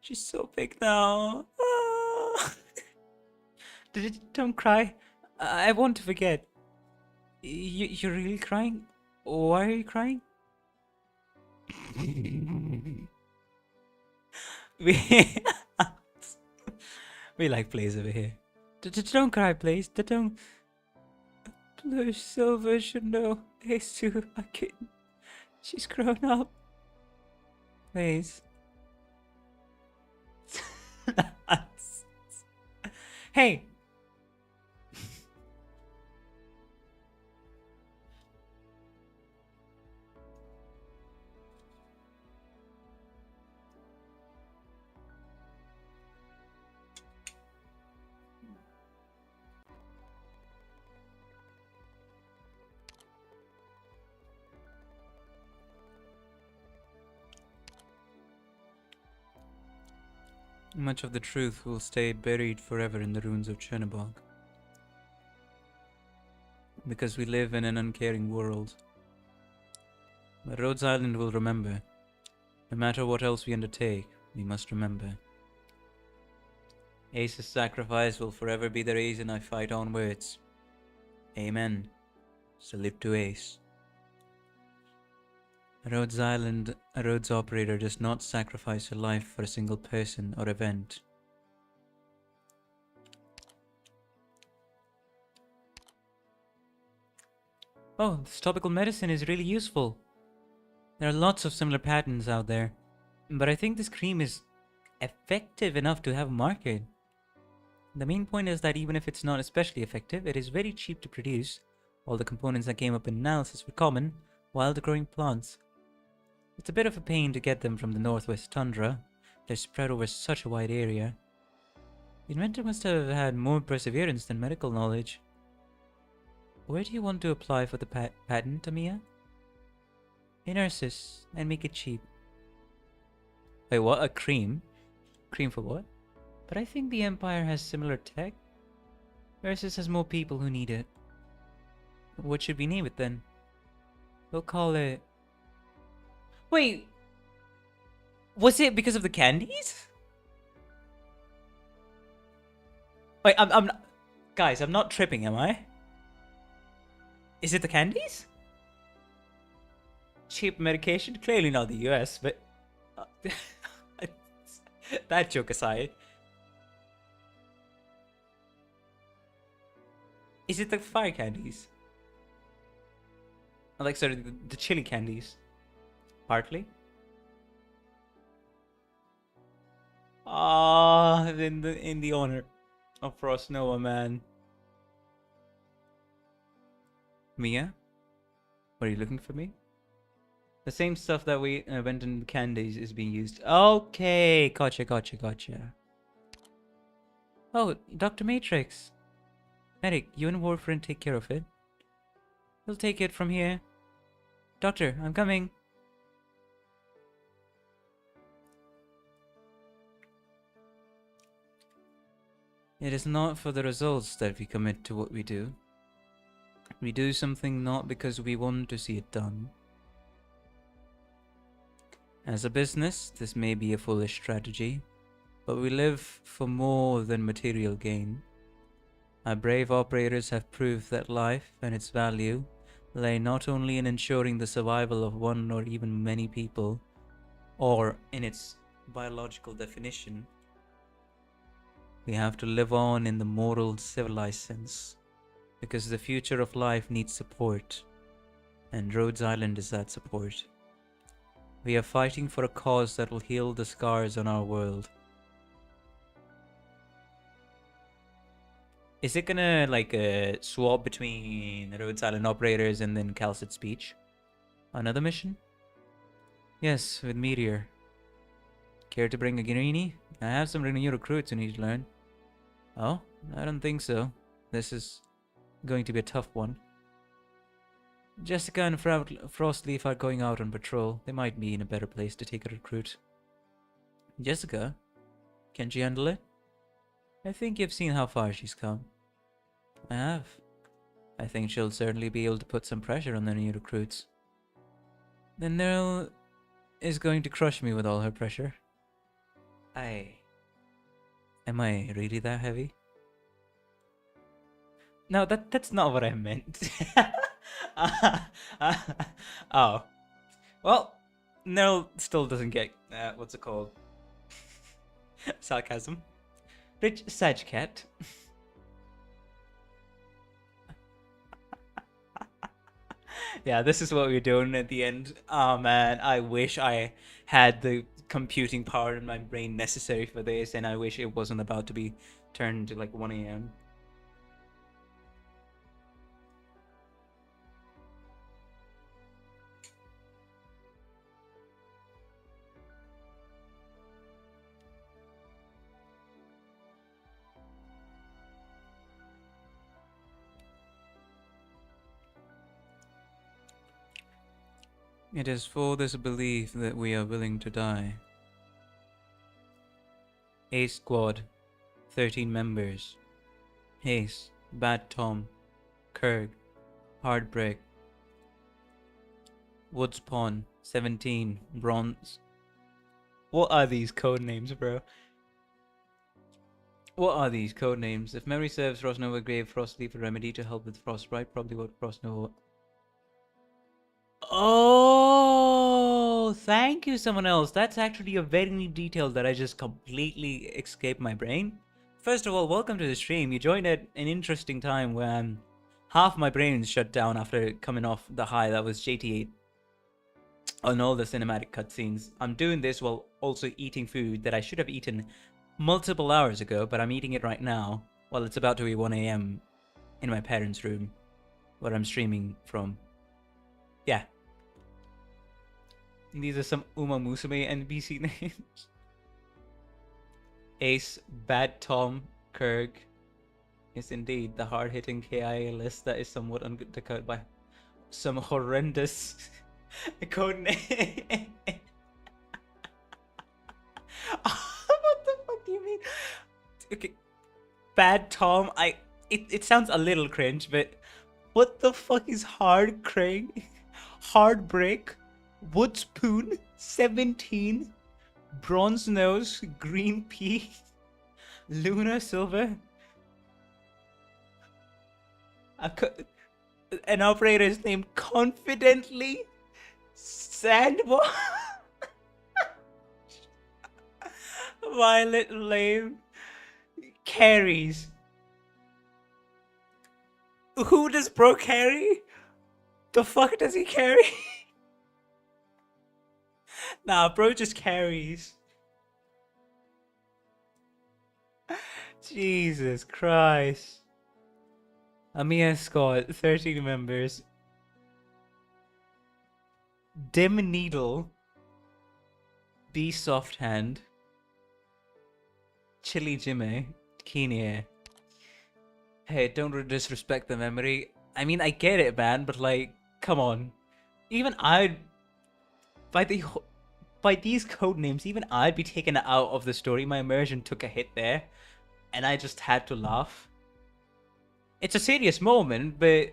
She's so big now. Ah. Don't cry. I want to forget. You're really crying? Why are you crying? We like Blaze over here. Don't cry, Blaze. Don't. Blue Silver should know. Ace too. A kitten. She's grown up. Blaze. Hey. Much of the truth will stay buried forever in the ruins of Chernobog. Because we live in an uncaring world. But Rhodes Island will remember. No matter what else we undertake, we must remember. Ace's sacrifice will forever be the reason I fight onwards. Amen. Salute to Ace. Rhodes Island, a Rhodes operator does not sacrifice her life for a single person or event. Oh, this topical medicine is really useful. There are lots of similar patents out there, but I think this cream is effective enough to have a market. The main point is that even if it's not especially effective, it is very cheap to produce. All the components that came up in analysis were common, wild-growing plants. It's a bit of a pain to get them from the northwest tundra. They're spread over such a wide area. The inventor must have had more perseverance than medical knowledge. Where do you want to apply for the patent, Tamiya? In Ursus, and make it cheap. Wait, what? A cream? Cream for what? But I think the Empire has similar tech. Ursus has more people who need it. What should we name it then? We'll call it... Wait! Was it because of the candies? Wait, I'm not... Guys, I'm not tripping, am I? Is it the candies? Cheap medication? Clearly not the US, but... that joke aside. Is it the fire candies? Like, sorry, the chili candies. Partly. Ah, in the honor of Frost Nova, man. Mia? Were you looking for me? The same stuff that we went in the candies is being used. Okay, gotcha. Oh, Dr. Matrix. Medic, you and Warfarin take care of it. We'll take it from here. Doctor, I'm coming. It is not for the results that we commit to what we do. We do something not because we want to see it done. As a business, this may be a foolish strategy, but we live for more than material gain. Our brave operators have proved that life and its value lay not only in ensuring the survival of one or even many people, or in its biological definition, we have to live on in the moral, civilized sense, because the future of life needs support, and Rhodes Island is that support. We are fighting for a cause that will heal the scars on our world. Is it gonna swap between Rhodes Island operators and then Calcit's Beach? Another mission? Yes, with Meteor. Care to bring a Guinea? I have some new recruits who need to learn. Oh, I don't think so. This is going to be a tough one. Jessica and Frostleaf are going out on patrol. They might be in a better place to take a recruit. Jessica? Can she handle it? I think you've seen how far she's come. I have. I think she'll certainly be able to put some pressure on the new recruits. Then Nell is going to crush me with all her pressure. Am I really that heavy? No, that's not what I meant. Oh. Well, Nell still doesn't get, what's it called? Sarcasm. Rich Sag Cat. Yeah, this is what we're doing at the end. Oh man, I wish I had the computing power in my brain necessary for this, and I wish it wasn't about to be turned to like 1 a.m. It is for this belief that we are willing to die. Ace Squad, 13 members. Ace, Bad Tom, Kurg, Heartbreak. Woods Pawn, 17, Bronze. What are these code names, bro? What are these code names? If memory serves, Frostnova gave Frostleaf a remedy to help with Frostbite. Probably what Frostnova... Oh, thank you, someone else. That's actually a very neat detail that I just completely escaped my brain. First of all, welcome to the stream. You joined at an interesting time when half my brain shut down after coming off the high that was JT8 on all the cinematic cutscenes. I'm doing this while also eating food that I should have eaten multiple hours ago, but I'm eating it right now while it's about to be 1 a.m. in my parents' room where I'm streaming from. Yeah. These are some Uma Musume NPC names. Ace, Bad Tom, Kurg. Yes, indeed, the hard-hitting KIA list that is somewhat undercut by some horrendous code name. What the fuck do you mean? Okay, Bad Tom. It sounds a little cringe, but what the fuck is Hard Crane? Heartbreak, Wood Spoon, 17, Bronze Nose, Green Pea, Luna Silver. An operator is named Confidently Sandbar. Violet Lame carries. Who does bro carry? The fuck does he carry? Nah, bro just carries. Jesus Christ. Amia Scott, 13 members. Dim Needle. B Soft Hand. Chili Jimmy. Keener. Hey, don't disrespect the memory. I mean, I get it, man, but like, come on. Even I'd... By these code names, even I'd be taken out of the story. My immersion took a hit there. and I just had to laugh. It's a serious moment, but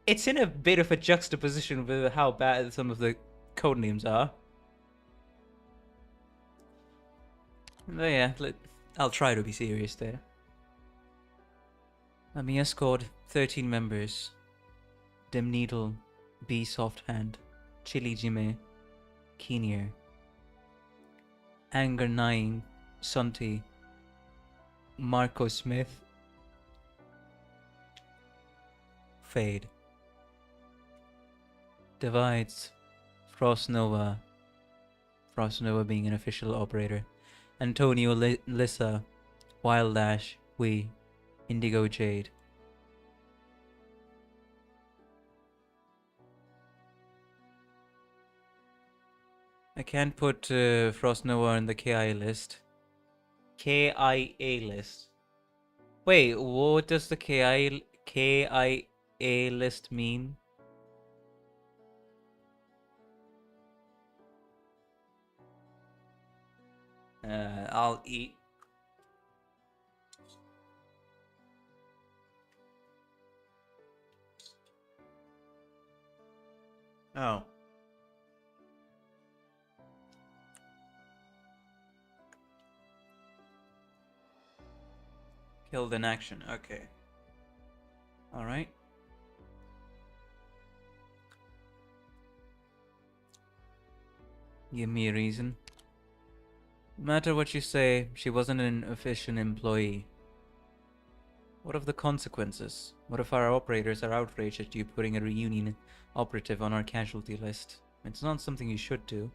it's in a bit of a juxtaposition with how bad some of the codenames are. But yeah, I'll try to be serious there. Amiya scored 13 members. Dim Needle, B Soft Hand, Chili Jime, Keener, Anger 9, Sunti, Marco Smith, Fade, Divides, Frost Nova being an official operator, Antonio Lissa, Wild Dash, We, Indigo Jade. I can't put Frost Nova in the KIA list. KIA list. Wait, what does the KIA list mean? I'll eat. Oh. Killed in action. Okay. Alright. Give me a reason. No matter what you say, she wasn't an efficient employee. What of the consequences? What if our operators are outraged at you putting a reunion operative on our casualty list? It's not something you should do.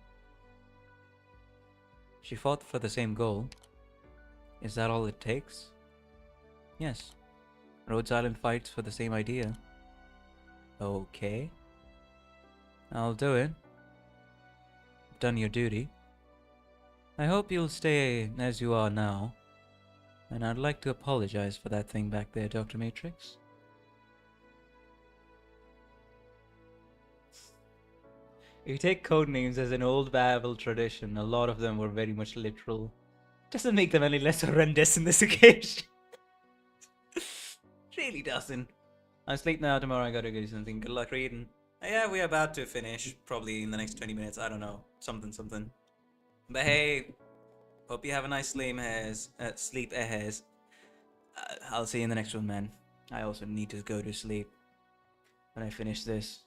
She fought for the same goal. Is that all it takes? Yes. Rhodes Island fights for the same idea. Okay. I'll do it. You've done your duty. I hope you'll stay as you are now. And I'd like to apologize for that thing back there, Dr. Matrix. If you take codenames as an old Babel tradition, a lot of them were very much literal. Doesn't make them any less horrendous in this occasion. Really doesn't. I'm asleep now, tomorrow I gotta do something. Good luck reading. Yeah, we're about to finish. Probably in the next 20 minutes, I don't know. Something. But hey, hope you have a nice sleep, Ahez. I'll see you in the next one, man. I also need to go to sleep when I finish this.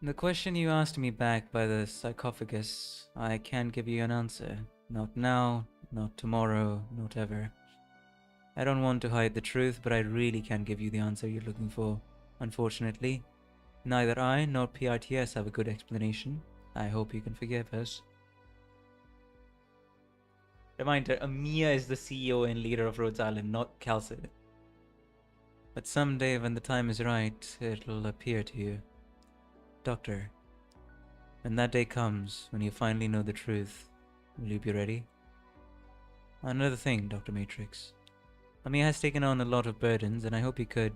The question you asked me back by the sarcophagus, I can't give you an answer. Not now, not tomorrow, not ever. I don't want to hide the truth, but I really can't give you the answer you're looking for. Unfortunately, neither I nor PRTS have a good explanation. I hope you can forgive us. Reminder, Amiya is the CEO and leader of Rhodes Island, not Calcid. But someday when the time is right, it'll appear to you. Doctor, when that day comes, when you finally know the truth, will you be ready? Another thing, Dr. Matrix. Amiya has taken on a lot of burdens, and I hope you could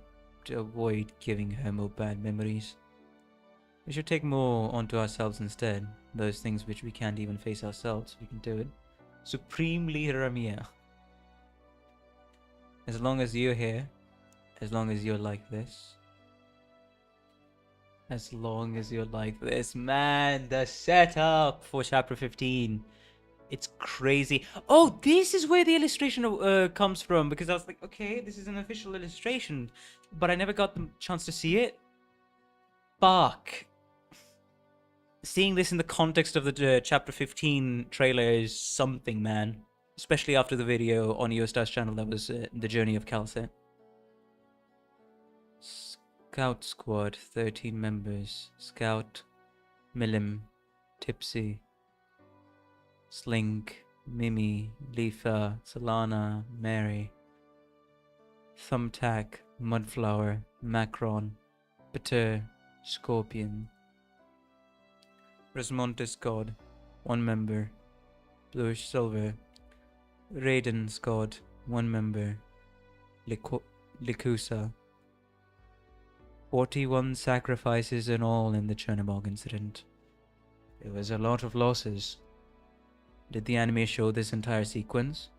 avoid giving her more bad memories. We should take more onto ourselves instead. Those things which we can't even face ourselves, we can do it. Supreme Leader Amiya. As long as you're here, as long as you're like this. As long as you're like this. Man, the setup for chapter 15. It's crazy. Oh, this is where the illustration comes from. Because I was like, okay, this is an official illustration. But I never got the chance to see it. Fuck. Seeing this in the context of the chapter 15 trailer is something, man. Especially after the video on Eostar's channel that was The Journey of Calcet. Scout Squad, 13 members. Scout, Milim, Tipsy, Slink, Mimi, Leafa, Solana, Mary, Thumbtack, Mudflower, Macron, Bitter, Scorpion, Resmontis God, 1 member. Bluish Silver, Raiden's God, 1 member. Likusa. 41 sacrifices in all in the Chernobog incident. There was a lot of losses. Did the anime show this entire sequence?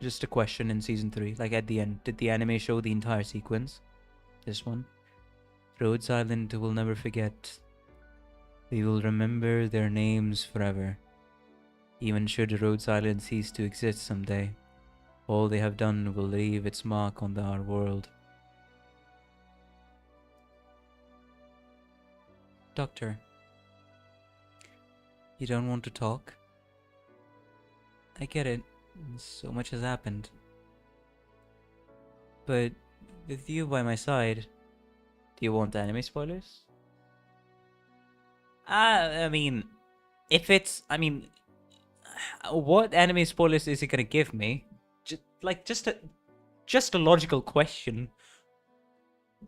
Just a question in season 3, like at the end. Did the anime show the entire sequence? This one? Rhodes Island will never forget. We will remember their names forever. Even should Rhodes Island cease to exist someday, all they have done will leave its mark on our world. Doctor, you don't want to talk? I get it. So much has happened. But with you by my side, do you want anime spoilers? I mean, if it's... I mean, what anime spoilers is it gonna give me? Just a logical question.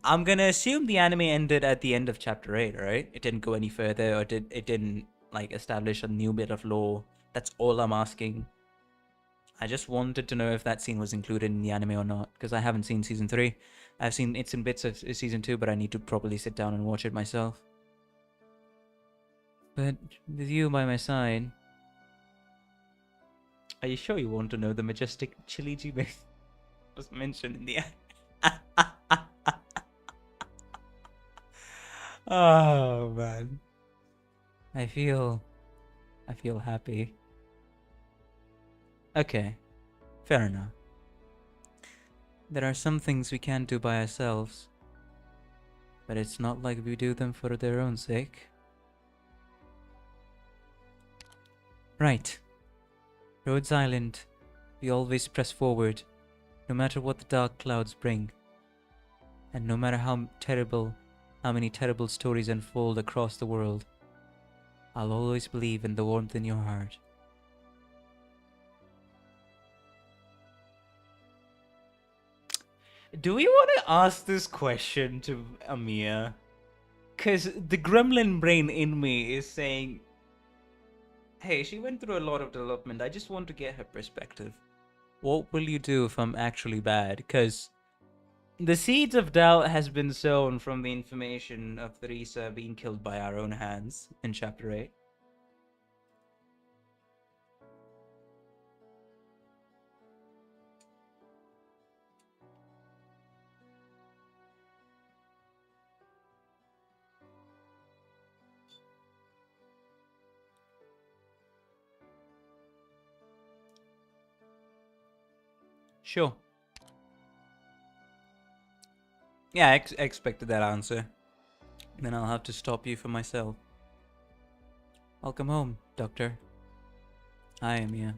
I'm gonna assume the anime ended at the end of chapter 8, right? It didn't go any further, or it didn't like establish a new bit of lore. That's all I'm asking. I just wanted to know if that scene was included in the anime or not, because I haven't seen season 3. I've seen it's in bits of season 2, but I need to properly sit down and watch it myself. But with you by my side, are you sure you want to know the majestic Chiliji was mentioned in the Oh man, I feel happy. Okay, fair enough. There are some things we can't do by ourselves, but it's not like we do them for their own sake. Right. Rhodes Island, we always press forward, no matter what the dark clouds bring. And no matter how many terrible stories unfold across the world, I'll always believe in the warmth in your heart. Do we want to ask this question to Amia? Because the gremlin brain in me is saying, hey, she went through a lot of development. I just want to get her perspective. What will you do if I'm actually bad? Because the seeds of doubt has been sown from the information of Theresa being killed by our own hands in chapter 8. Sure. Yeah, I expected that answer. Then I'll have to stop you for myself. Welcome home, Doctor. I am here.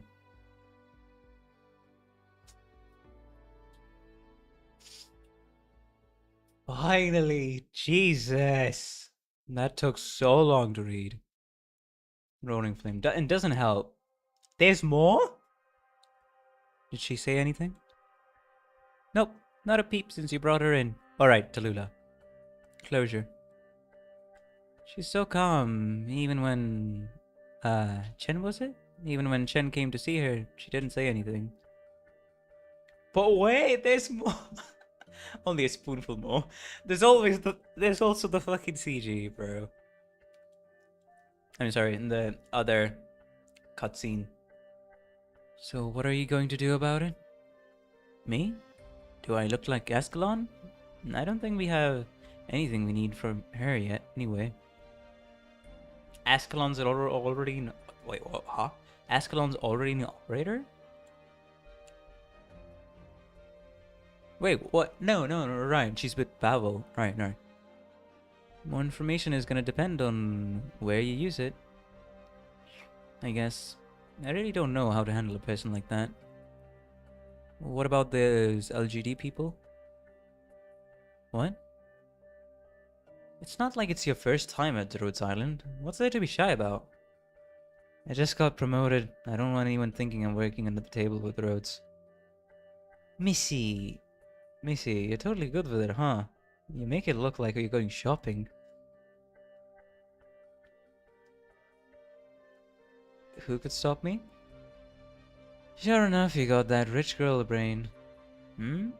Finally! Jesus! That took so long to read. Roaring Flame. And doesn't help. There's more? Did she say anything? Nope, not a peep since you brought her in. Alright, Talulah. Closure. She's so calm, even when... Chen was it? Even when Chen came to see her, she didn't say anything. But wait, there's more! Only a spoonful more. There's also the fucking CG, bro. I'm sorry, in the other cutscene. So what are you going to do about it? Me? Do I look like Ascalon? I don't think we have anything we need from her yet, anyway. Ascalon's already... Wait, what? Huh? Ascalon's already an operator? Wait, what? No, right. She's with Pavel. Right. More information is gonna depend on where you use it. I guess. I really don't know how to handle a person like that. What about those LGD people? What? It's not like it's your first time at Rhodes Island. What's there to be shy about? I just got promoted. I don't want anyone thinking I'm working under the table with Rhodes. Missy, you're totally good with it, huh? You make it look like you're going shopping. Who could stop me? Sure enough, you got that rich girl brain. Hmm?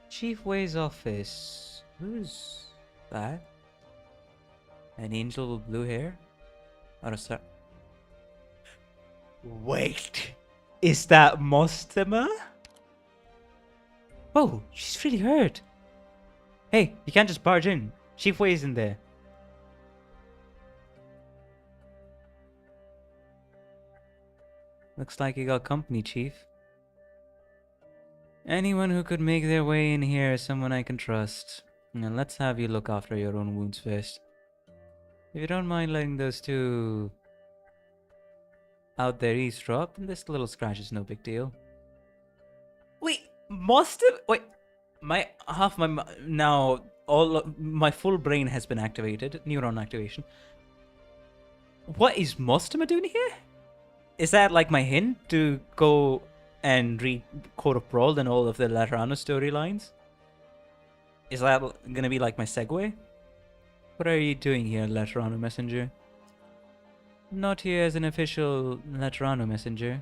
Chief Way's office. Who's that? An angel with blue hair? Or a star? Wait, is that Mostima? Whoa, she's really hurt. Hey, you can't just barge in. Chief Wei's in there. Looks like you got company, Chief. Anyone who could make their way in here is someone I can trust. Now let's have you look after your own wounds first. If you don't mind letting those two out there eavesdrop, then this little scratch is no big deal. Wait, Mostima? Wait, now my full brain has been activated. Neuron activation. What is Mostima doing here? Is that like my hint to go and read Court of Brawl and all of the Laterano storylines? Is that gonna be like my segue? What are you doing here, Laterano Messenger? Not here as an official Laterano Messenger.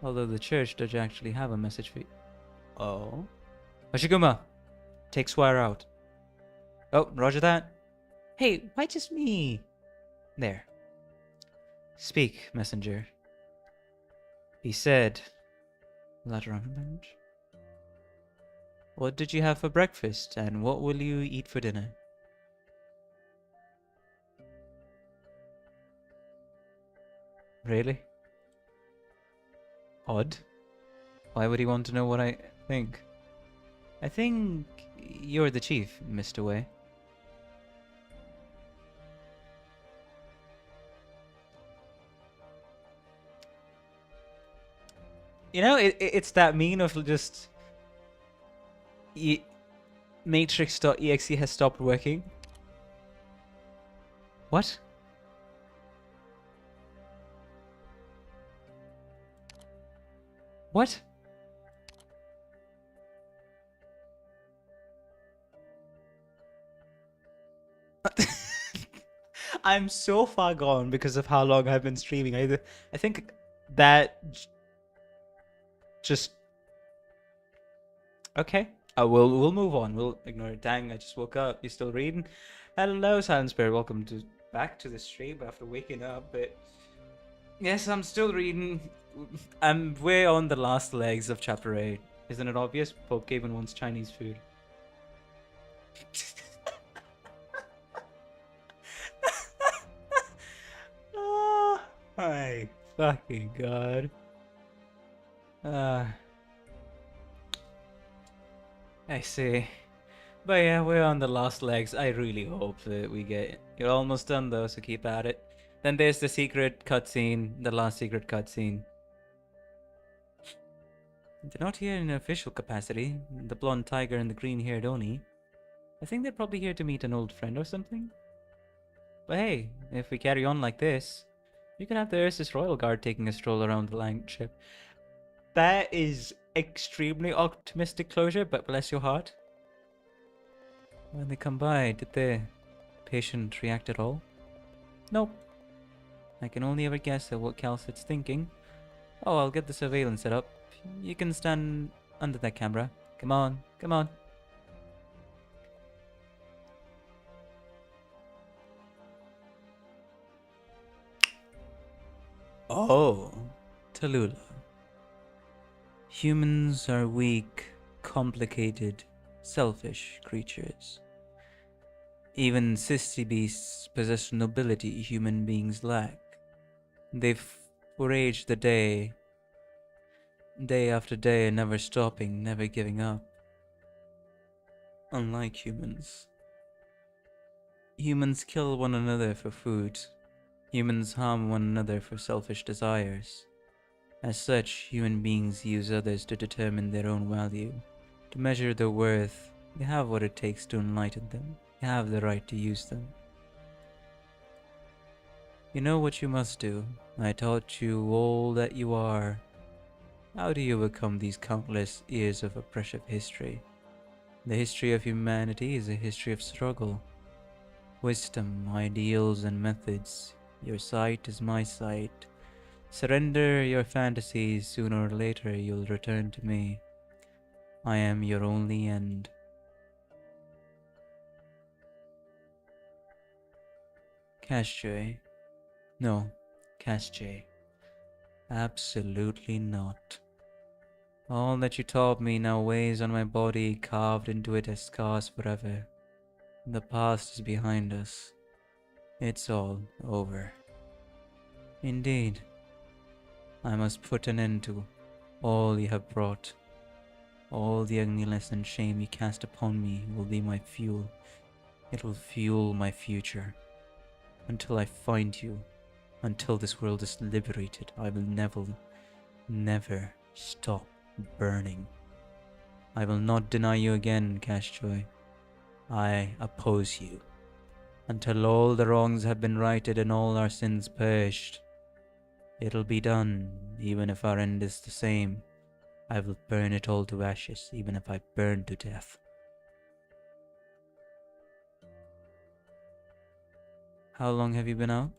Although the church does actually have a message for you. Oh? Hoshiguma, take Squire out. Oh, roger that. Hey, why just me? There. Speak, messenger. He said, Laterano bench. What did you have for breakfast, and what will you eat for dinner? Really? Odd. Why would he want to know what I think? I think you're the chief, Mr. Wei. You know, it's that mean of just... Matrix.exe has stopped working. What? What? I'm so far gone because of how long I've been streaming. I think that just... Okay. We'll move on. We'll ignore it. Dang, I just woke up. You still reading? Hello, Silent Spirit. Welcome back to the stream after waking up. But yes, I'm still reading. We're on the last legs of chapter 8. Isn't it obvious? Pope Gaben wants Chinese food. Oh my fucking god. I see. But yeah, we're on the last legs. I really hope that we get... You're almost done though, so keep at it. Then there's the secret cutscene, the last secret cutscene. They're not here in an official capacity. The blonde tiger and the green-haired Oni. I think they're probably here to meet an old friend or something. But hey, if we carry on like this, you can have the Ursus Royal Guard taking a stroll around the land ship. That is extremely optimistic closure, but bless your heart. When they come by, did the patient react at all? Nope. I can only ever guess at what Calcit's thinking. Oh, I'll get the surveillance set up. You can stand under that camera. Come on, come on. Oh, Talulah. Humans are weak, complicated, selfish creatures. Even sissy beasts possess nobility human beings lack. They forage the day after day, never stopping, never giving up. Unlike humans. Humans kill one another for food. Humans harm one another for selfish desires. As such, human beings use others to determine their own value. To measure their worth, you have what it takes to enlighten them. You have the right to use them. You know what you must do. I taught you all that you are. How do you overcome these countless years of oppressive history? The history of humanity is a history of struggle. Wisdom, ideals, and methods. Your sight is my sight. Surrender your fantasies, sooner or later you'll return to me. I am your only end. Castaway. No, Casche. Absolutely not. All that you taught me now weighs on my body, carved into it as scars forever. The past is behind us. It's all over. Indeed, I must put an end to all you have brought. All the ugliness and shame you cast upon me will be my fuel. It will fuel my future. Until I find you, until this world is liberated, I will never stop burning. I will not deny you again, Cashjoy. I oppose you. Until all the wrongs have been righted and all our sins purged. It'll be done, even if our end is the same. I will burn it all to ashes, even if I burn to death. How long have you been out?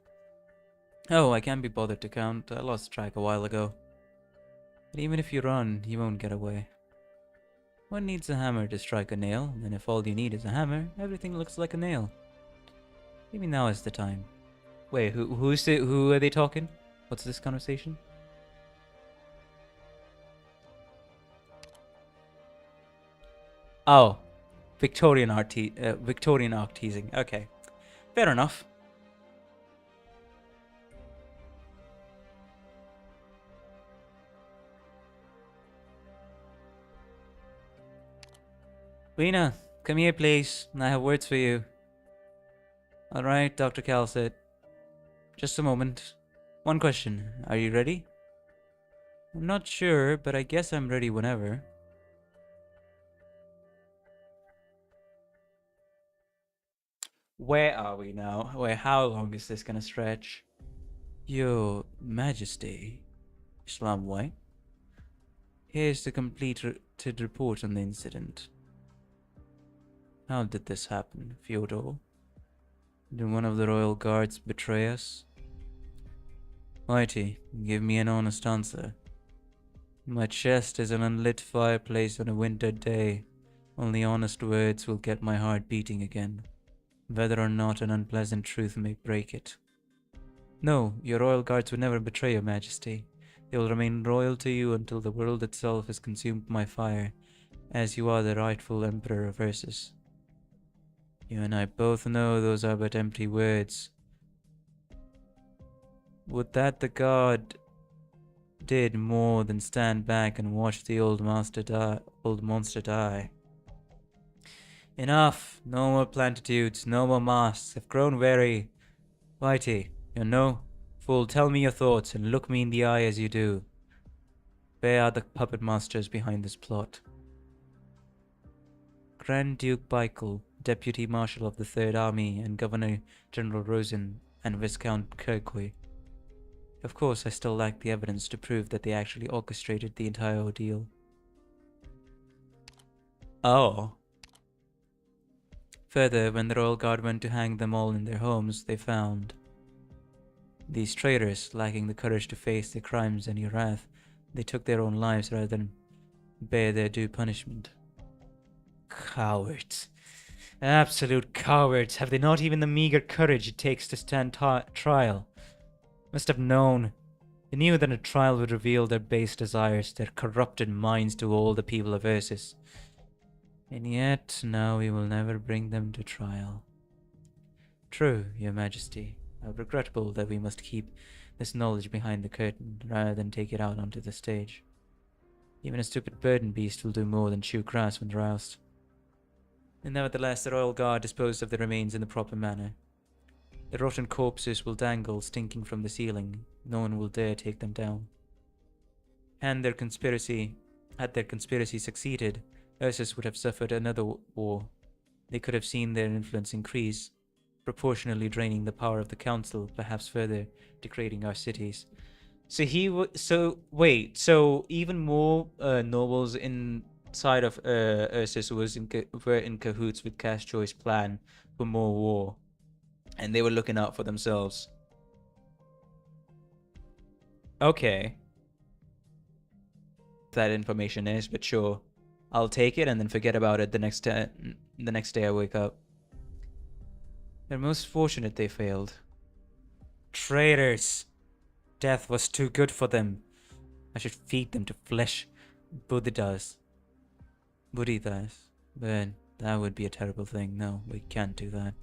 Oh, I can't be bothered to count. I lost track a while ago. But even if you run, you won't get away. One needs a hammer to strike a nail, and if all you need is a hammer, everything looks like a nail. Maybe now is the time. Wait, who are they talking? What's this conversation? Oh, Victorian art teasing. Okay, fair enough. Lena, come here, please. I have words for you. Alright, Dr. Calcet. Just a moment. One question. Are you ready? I'm not sure, but I guess I'm ready whenever. Where are we now? Wait, how long is this gonna stretch? Your Majesty, Islam White. Here's the completed report on the incident. How did this happen, Fyodor? Did one of the royal guards betray us? Whitey, give me an honest answer. My chest is an unlit fireplace on a winter day. Only honest words will get my heart beating again, whether or not an unpleasant truth may break it. No, your royal guards would never betray your Majesty. They will remain loyal to you until the world itself is consumed by fire, as you are the rightful Emperor of Ursus. You and I both know those are but empty words. Would that the guard did more than stand back and watch the old monster die. Enough! No more platitudes, no more masks. I've grown weary. Whitey, you know, fool, tell me your thoughts and look me in the eye as you do. Where are the puppet masters behind this plot? Grand Duke Baikel, Deputy Marshal of the Third Army, and Governor General Rosen, and Viscount Kirkwood. Of course, I still lack the evidence to prove that they actually orchestrated the entire ordeal. Oh. Further, when the Royal Guard went to hang them all in their homes, they found these traitors lacking the courage to face their crimes and your wrath. They took their own lives rather than bear their due punishment. Cowards. Absolute cowards. Have they not even the meager courage it takes to stand trial? Must have known. They knew that a trial would reveal their base desires, their corrupted minds to all the people of Ursus. And yet, now we will never bring them to trial. True, Your Majesty. How regrettable that we must keep this knowledge behind the curtain, rather than take it out onto the stage. Even a stupid burden beast will do more than chew grass when roused. And nevertheless, the Royal Guard disposed of the remains in the proper manner. The rotten corpses will dangle, stinking from the ceiling. No one will dare take them down. Had their conspiracy succeeded, Ursus would have suffered another war. They could have seen their influence increase, proportionally draining the power of the council, perhaps further degrading our cities. So even more nobles inside of Ursus were in cahoots with Cashjoy's plan for more war. And they were looking out for themselves. Okay. That information is, but sure. I'll take it and then forget about it the next day I wake up. They're most fortunate they failed. Traitors! death was too good for them. I should feed them to flesh. Buddha does. But that would be a terrible thing. No, we can't do that.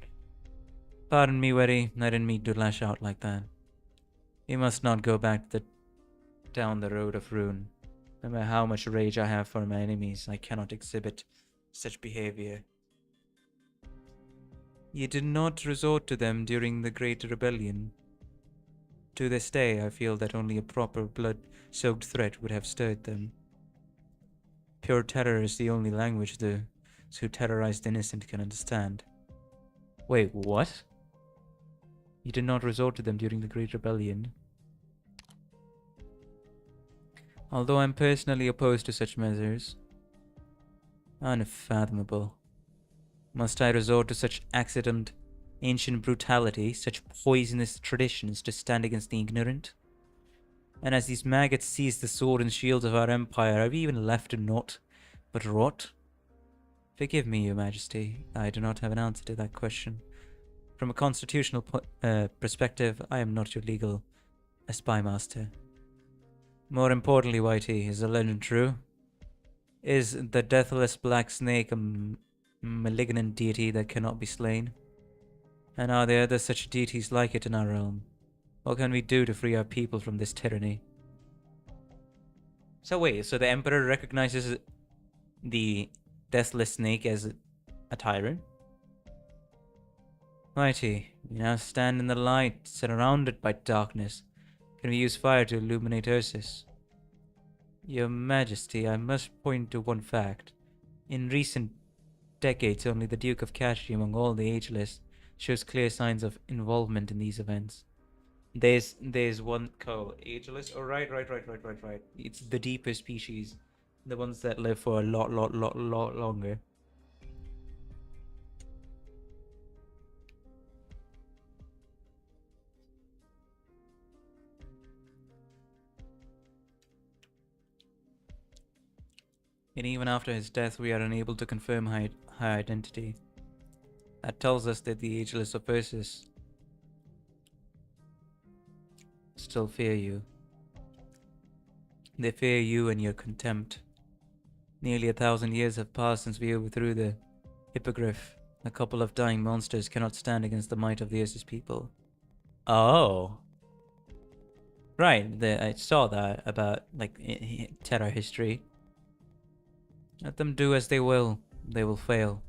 Pardon me, Weddy. I didn't mean to lash out like that. We must not go back down the road of ruin. No matter how much rage I have for my enemies, I cannot exhibit such behavior. You did not resort to them during the Great Rebellion. To this day, I feel that only a proper blood-soaked threat would have stirred them. Pure terror is the only language those who terrorize the innocent can understand. Wait, what? You did not resort to them during the Great Rebellion? Although I'm personally opposed to such measures. Unfathomable. Must I resort to such accident, ancient brutality, such poisonous traditions to stand against the ignorant? And as these maggots seize the sword and shields of our empire, are we even left to naught but rot? Forgive me, Your Majesty, I do not have an answer to that question. From a constitutional perspective, I am not your legal spy master. More importantly, Whitey, is the legend true? Is the deathless black snake a malignant deity that cannot be slain? And are there other such deities like it in our realm? What can we do to free our people from this tyranny? So wait, so the Emperor recognizes the deathless snake as a tyrant? Mighty, we now stand in the light, surrounded by darkness. Can we use fire to illuminate Ursus? Your Majesty, I must point to one fact. In recent decades, only the Duke of Kashi among all the ageless shows clear signs of involvement in these events. There's one called ageless. Oh, right. It's the deeper species, the ones that live for a lot longer. And even after his death, we are unable to confirm her identity. That tells us that the ageless of Ursus still fear you. They fear you and your contempt. Nearly 1,000 years have passed since we overthrew the Hippogriff. A couple of dying monsters cannot stand against the might of the Ursus people. Oh. Right, I saw that about, like, terror history. Let them do as they will fail.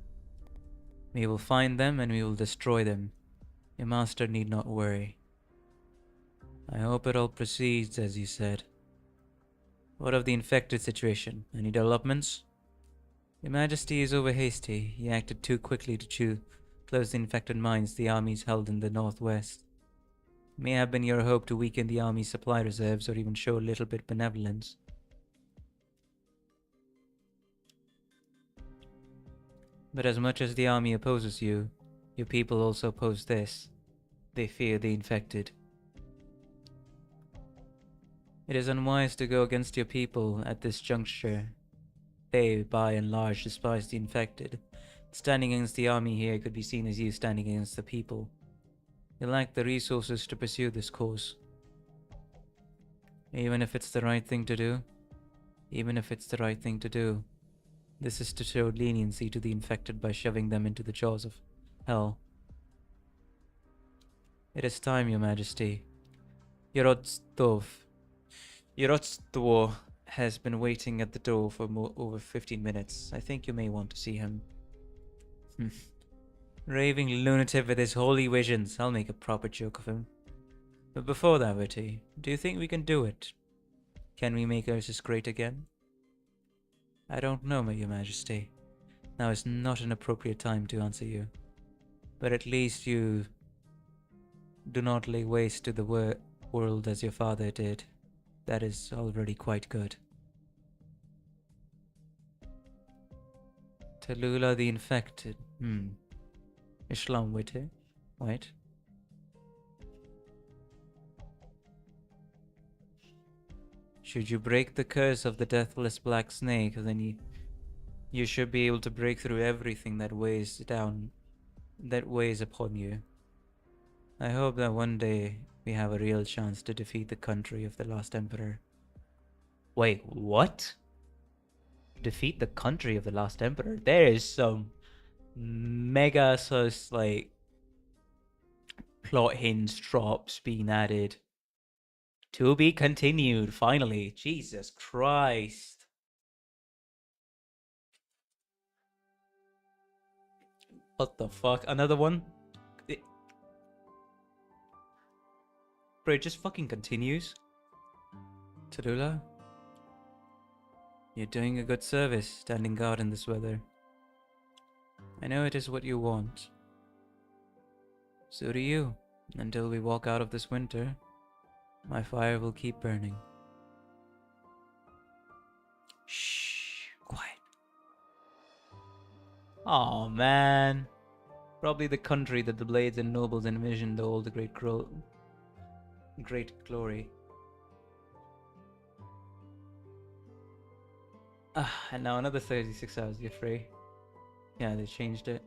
We will find them and we will destroy them. Your master need not worry. I hope it all proceeds as you said. What of the infected situation? Any developments? Your Majesty is over hasty. He acted too quickly to close the infected mines the armies held in the northwest. It may have been your hope to weaken the army's supply reserves or even show a little bit benevolence. But as much as the army opposes you, your people also oppose this. They fear the infected. It is unwise to go against your people at this juncture. They, by and large, despise the infected. Standing against the army here could be seen as you standing against the people. You lack the resources to pursue this course. Even if it's the right thing to do. This is to show leniency to the infected by shoving them into the jaws of hell. It is time, Your Majesty. Yorotstov has been waiting at the door for over 15 minutes. I think you may want to see him. Raving lunatic with his holy visions. I'll make a proper joke of him. But before that, Witty, do you think we can do it? Can we make Ursus great again? I don't know, Your Majesty. Now is not an appropriate time to answer you. But at least you do not lay waste to the world as your father did. That is already quite good. Talulah the infected. Islam Witte. Wait. Should you break the curse of the deathless black snake, then you should be able to break through everything that weighs upon you. I hope that one day we have a real chance to defeat the country of the last emperor. Wait, what? Defeat the country of the last emperor? There is some mega sus like plot hinge drops being added. To be continued, finally. Jesus Christ. What the fuck? Another one? Bro, it just fucking continues. Talulah, you're doing a good service standing guard in this weather. I know it is what you want. So do you. Until we walk out of this winter, my fire will keep burning. Shh, quiet. Oh man. Probably the country that the blades and nobles envisioned all the great glory. And now another 36 hours, you're free. Yeah, they changed it.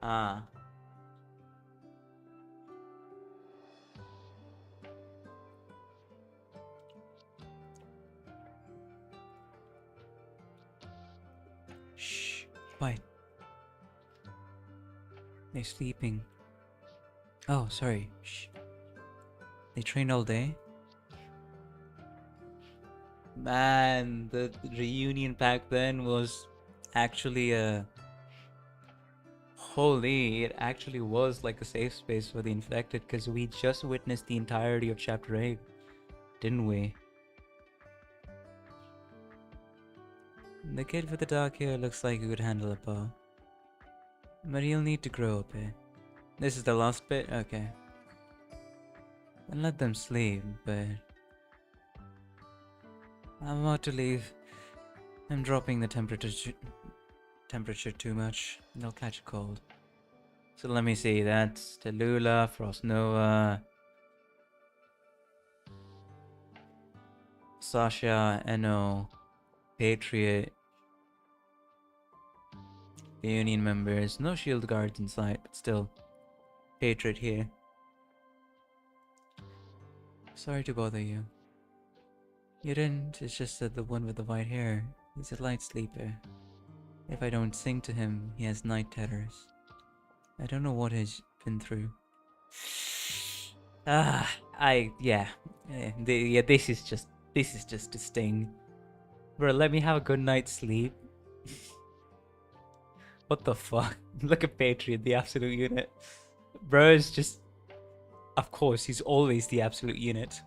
Ah. Shh, quiet. They're sleeping. Oh, sorry. Shh. They trained all day? Man, the reunion back then was actually a... Holy, it actually was like a safe space for the infected, because we just witnessed the entirety of Chapter 8, didn't we? The kid with the dark hair looks like he could handle a bow. But he'll need to grow up, eh? This is the last bit? Okay. Then let them sleep, but... I'm about to leave. I'm dropping the temperature too much. They'll catch a cold. So let me see, that's Talulah, Frost Nova, Sasha, Eno, Patriot, the Union members. No shield guards in sight, but still. Patriot here. Sorry to bother you. You didn't, it's just that the one with the white hair, he's a light sleeper. If I don't sing to him, he has night terrors. I don't know what he's been through. Yeah, this is just a sting. Bro, let me have a good night's sleep. What the fuck? Look at Patriot, the absolute unit. Bro is just... Of course, he's always the absolute unit.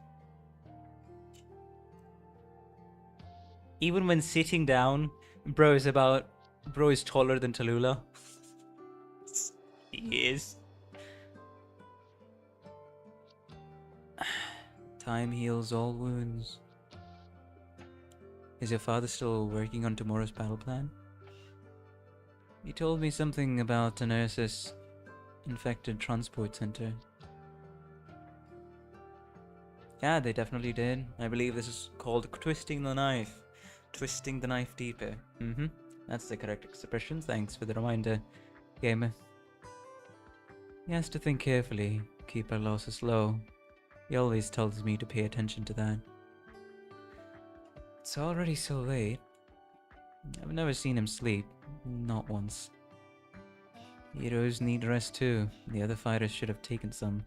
Even when sitting down, bro is taller than Talulah. He is. Time heals all wounds. Is your father still working on tomorrow's battle plan? He told me something about an Ursus infected transport center. Yeah, they definitely did. I believe this is called twisting the knife. Twisting the knife deeper. That's the correct expression. Thanks for the reminder, gamer. He has to think carefully, keep our losses low. He always tells me to pay attention to that. It's already so late. I've never seen him sleep, not once. Heroes need rest too. The other fighters should have taken some.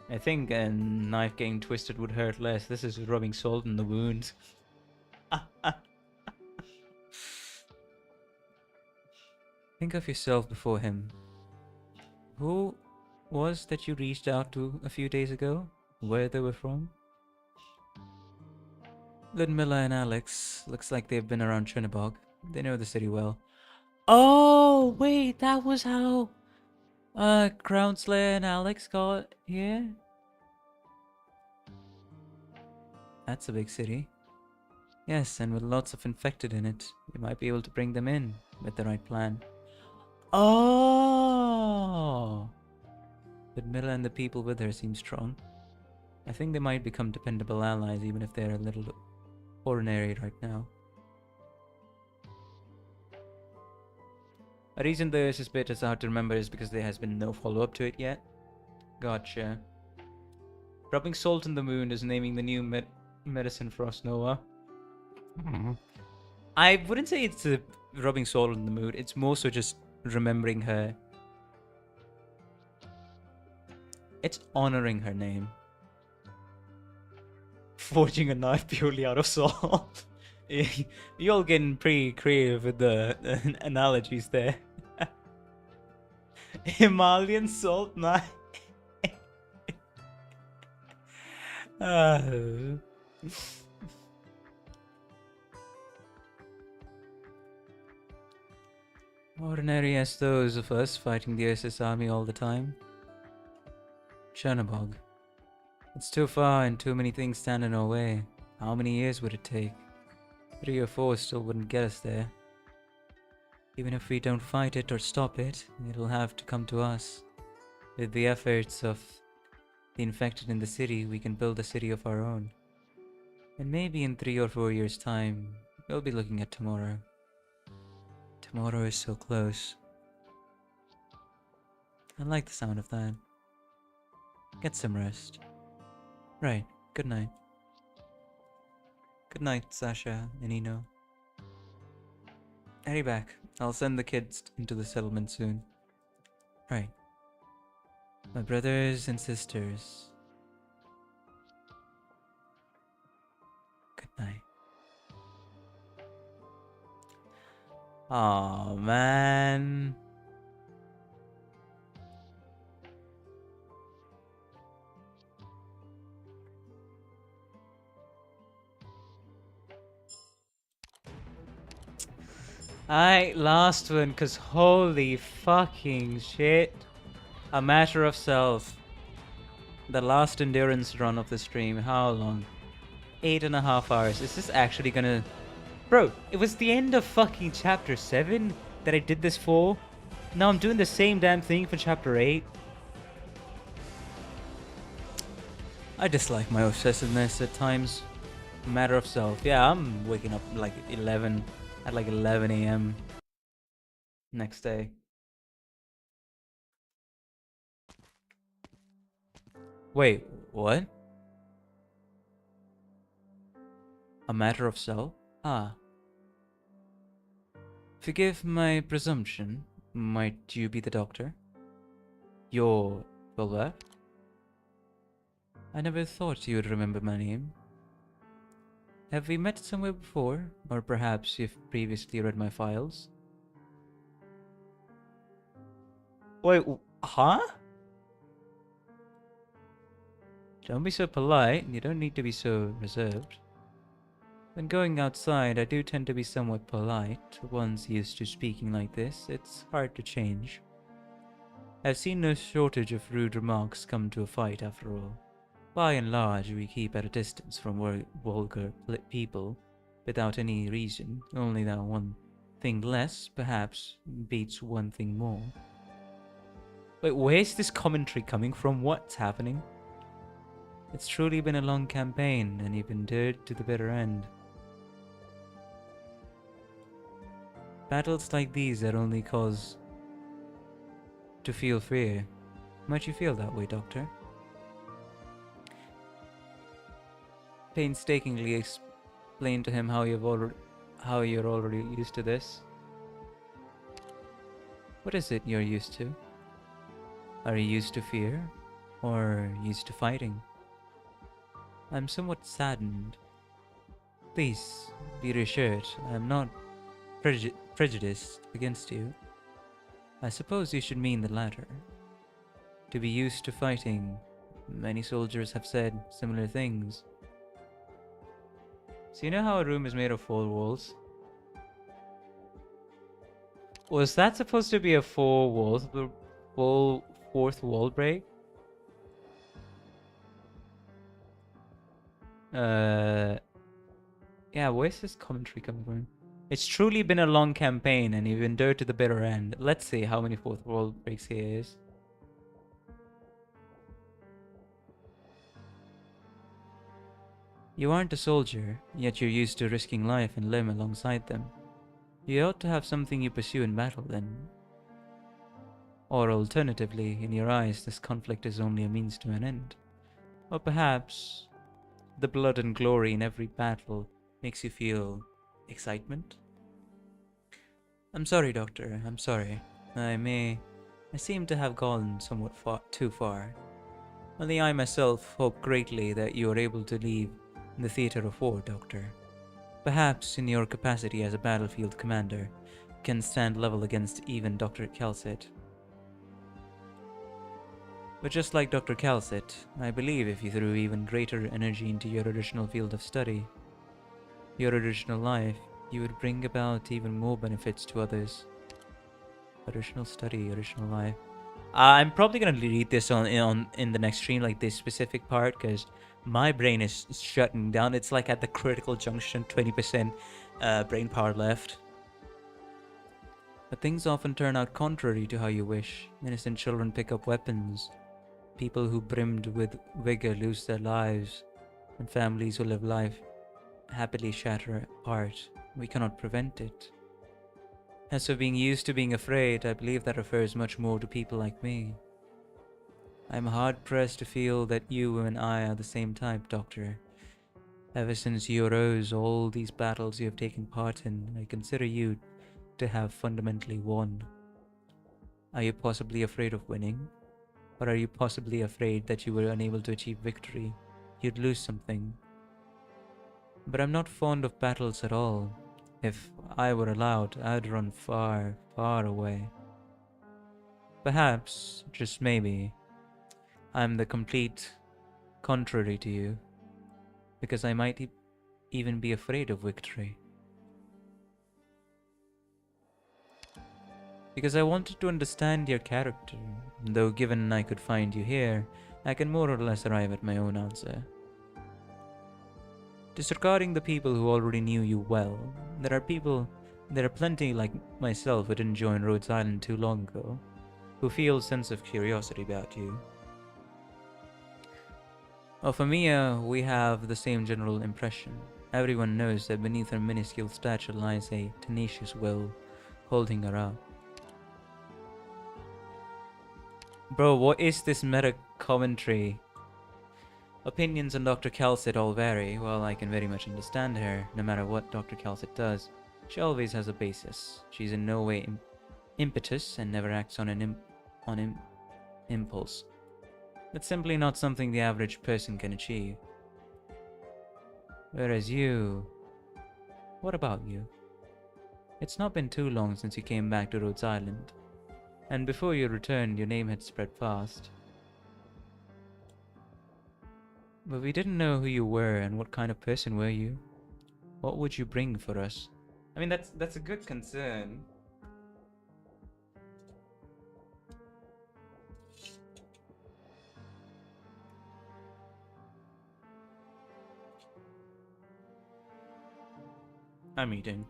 I think a knife getting twisted would hurt less. This is rubbing salt in the wound. Think of yourself before him. Who was that you reached out to a few days ago? Where they were from? Ludmilla and Alex. Looks like they've been around Trinibog. They know the city well. Oh, wait, that was how Crownslayer and Alex got here? That's a big city. Yes, and with lots of infected in it, we might be able to bring them in with the right plan. Oh! But Mila and the people with her seem strong. I think they might become dependable allies even if they're a little ordinary right now. A reason this is bit is hard to remember is because there has been no follow-up to it yet. Gotcha. Rubbing salt in the moon is naming the new medicine for Osnova. I wouldn't say it's rubbing salt in the moon. It's more so just remembering her. It's honoring her name. Forging a knife purely out of salt. You all getting pretty creative with the analogies there. Himalayan salt knife. Ordinary as those of us fighting the SS army all the time. Chernobog. It's too far and too many things stand in our way. How many years would it take? 3 or 4 still wouldn't get us there. Even if we don't fight it or stop it, it'll have to come to us. With the efforts of the infected in the city, we can build a city of our own. And maybe in 3 or 4 years' time, we'll be looking at tomorrow. Tomorrow is so close. I like the sound of that. Get some rest. Right, good night. Good night, Sasha and Eno. Hurry back. I'll send the kids into the settlement soon. Right. My brothers and sisters. Good night. Aw, man. Alright, last one, cause holy fucking shit. A matter of self. The last endurance run of the stream. How long? 8.5 hours. Is this actually gonna... Bro, it was the end of fucking chapter 7 that I did this for. Now I'm doing the same damn thing for chapter 8. I dislike my obsessiveness at times. Matter of self. Yeah, I'm waking up like 11 at like 11 a.m. next day. Wait, what? A matter of self? Ah. Forgive my presumption. Might you be the doctor? You're Talulah? I never thought you would remember my name. Have we met somewhere before? Or perhaps you've previously read my files? Wait, huh? Don't be so polite. You don't need to be so reserved. When going outside, I do tend to be somewhat polite. Once used to speaking like this, it's hard to change. I've seen no shortage of rude remarks come to a fight after all. By and large, we keep at a distance from vulgar people without any reason. Only that one thing less, perhaps, beats one thing more. Wait, where's this commentary coming from? What's happening? It's truly been a long campaign, and you've endured to the bitter end. Battles like these are only cause to feel fear. Might you feel that way, Doctor? Painstakingly explain to him how you're already used to this. What is it you're used to? Are you used to fear, or used to fighting? I'm somewhat saddened. Please, be reassured, I'm not prejudiced against you. I suppose you should mean the latter. To be used to fighting, many soldiers have said similar things. So you know how a room is made of 4 walls? Was that supposed to be a 4 walls, the full 4th wall break? Yeah, where's this commentary coming from? It's truly been a long campaign and you've endured to the bitter end. Let's see how many 4th wall breaks here is. You aren't a soldier, yet you're used to risking life and limb alongside them. You ought to have something you pursue in battle then. Or alternatively, in your eyes, this conflict is only a means to an end. Or perhaps the blood and glory in every battle makes you feel excitement? I'm sorry, Doctor, I'm sorry. I seem to have gone somewhat too far. Only I myself hope greatly that you are able to leave the theater of war, Doctor. Perhaps, in your capacity as a battlefield commander, you can stand level against even Dr. Calcet. But just like Dr. Calcet, I believe if you threw even greater energy into your original field of study, your original life, you would bring about even more benefits to others. Original study, original life. I'm probably gonna read this in the next stream, like this specific part, because my brain is shutting down. It's like at the critical junction, 20% brain power left. But things often turn out contrary to how you wish. Innocent children pick up weapons. People who brimmed with vigor lose their lives, and families who live life happily shatter apart. We cannot prevent it. As for being used to being afraid, I believe that refers much more to people like me. I am hard-pressed to feel that you and I are the same type, Doctor. Ever since you arose, all these battles you have taken part in, I consider you to have fundamentally won. Are you possibly afraid of winning? Or are you possibly afraid that you were unable to achieve victory? You'd lose something. But I'm not fond of battles at all. If I were allowed, I'd run far, far away. Perhaps, just maybe, I'm the complete contrary to you, because I might even be afraid of victory. Because I wanted to understand your character, though given I could find you here, I can more or less arrive at my own answer. Disregarding the people who already knew you well, there are plenty like myself who didn't join Rhodes Island too long ago, who feel a sense of curiosity about you. Of Amia, we have the same general impression. Everyone knows that beneath her minuscule stature lies a tenacious will, holding her up. Bro, what is this meta commentary? Opinions on Dr. Calcet all vary. Well, I can very much understand her. No matter what Dr. Calcet does, she always has a basis. She's in no way impetus and never acts on an impulse. That's simply not something the average person can achieve. Whereas you... What about you? It's not been too long since you came back to Rhodes Island. And before you returned, your name had spread fast. But we didn't know who you were and what kind of person were you. What would you bring for us? I mean, that's a good concern. I'm eating.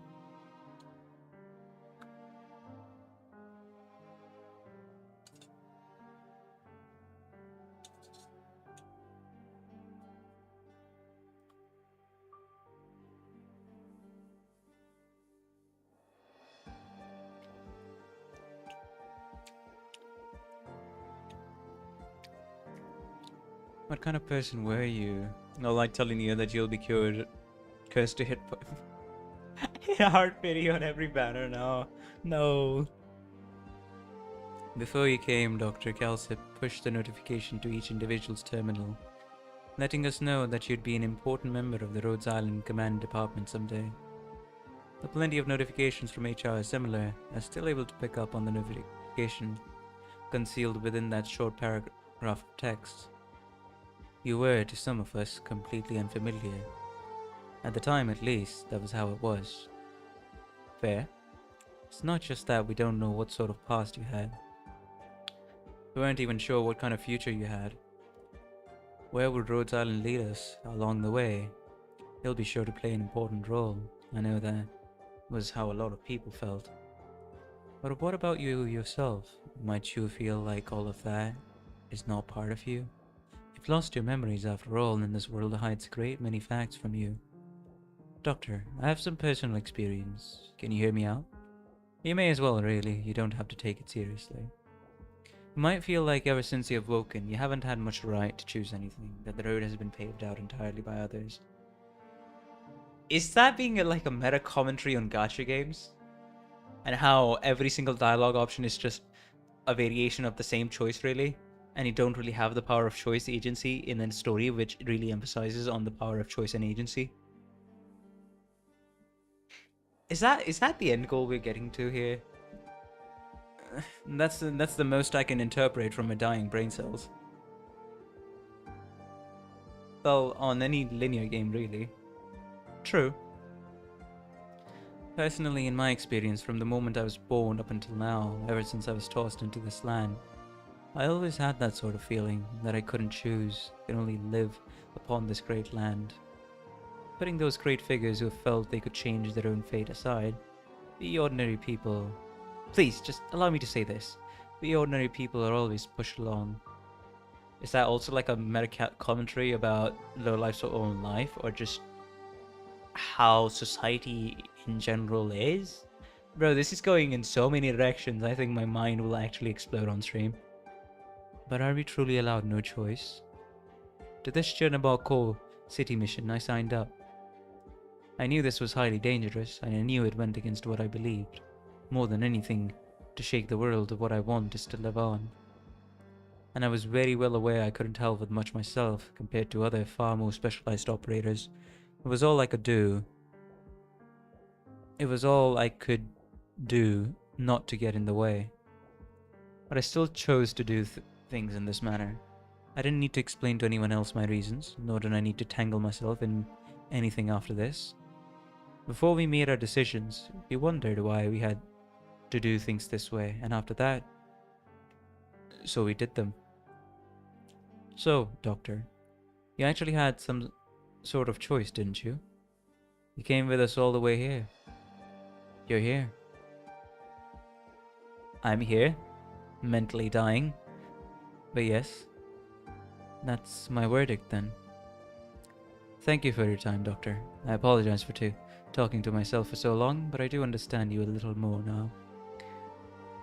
What kind of person were you? No, like telling you that you'll be cursed to hit a heart pity on every banner. No. Before you came, Dr. Calcet pushed the notification to each individual's terminal, letting us know that you'd be an important member of the Rhodes Island Command Department someday. The plenty of notifications from HR are similar, are still able to pick up on the notification concealed within that short paragraph of text. You were, to some of us, completely unfamiliar. At the time, at least, that was how it was. Fair. It's not just that we don't know what sort of past you had. We weren't even sure what kind of future you had. Where would Rhodes Island lead us along the way? He'll be sure to play an important role. I know that was how a lot of people felt. But what about you yourself? Might you feel like all of that is not part of you? You've lost your memories after all, and this world hides a great many facts from you. Doctor, I have some personal experience. Can you hear me out? You may as well, really. You don't have to take it seriously. You might feel like ever since you've woken, you haven't had much right to choose anything, that the road has been paved out entirely by others. Is that being like a meta commentary on gacha games? And how every single dialogue option is just a variation of the same choice, really? And you don't really have the power of choice agency in a story which really emphasizes on the power of choice and agency? Is that the end goal we're getting to here? That's the most I can interpret from my dying brain cells. Well, on any linear game, really. True. Personally, in my experience, from the moment I was born up until now, ever since I was tossed into this land, I always had that sort of feeling that I couldn't choose, could only live upon this great land. Putting those great figures who felt they could change their own fate aside, we ordinary people... Please, just allow me to say this. We ordinary people are always pushed along. Is that also like a meta commentary about low life's own life, or just how society in general is? Bro, this is going in so many directions, I think my mind will actually explode on stream. But are we truly allowed no choice? To this Chernobog city mission, I signed up. I knew this was highly dangerous, and I knew it went against what I believed. More than anything, to shake the world of what I want is to live on. And I was very well aware I couldn't help with much myself, compared to other far more specialized operators. It was all I could do. It was all I could do not to get in the way. But I still chose to do things in this manner. I didn't need to explain to anyone else my reasons, nor did I need to tangle myself in anything after this. Before we made our decisions, we wondered why we had to do things this way, and after that, so we did them. So, Doctor, you actually had some sort of choice, didn't you? You came with us all the way here. You're here. I'm here, mentally dying. But yes, that's my verdict then. Thank you for your time, Doctor. I apologize for talking to myself for so long, but I do understand you a little more now.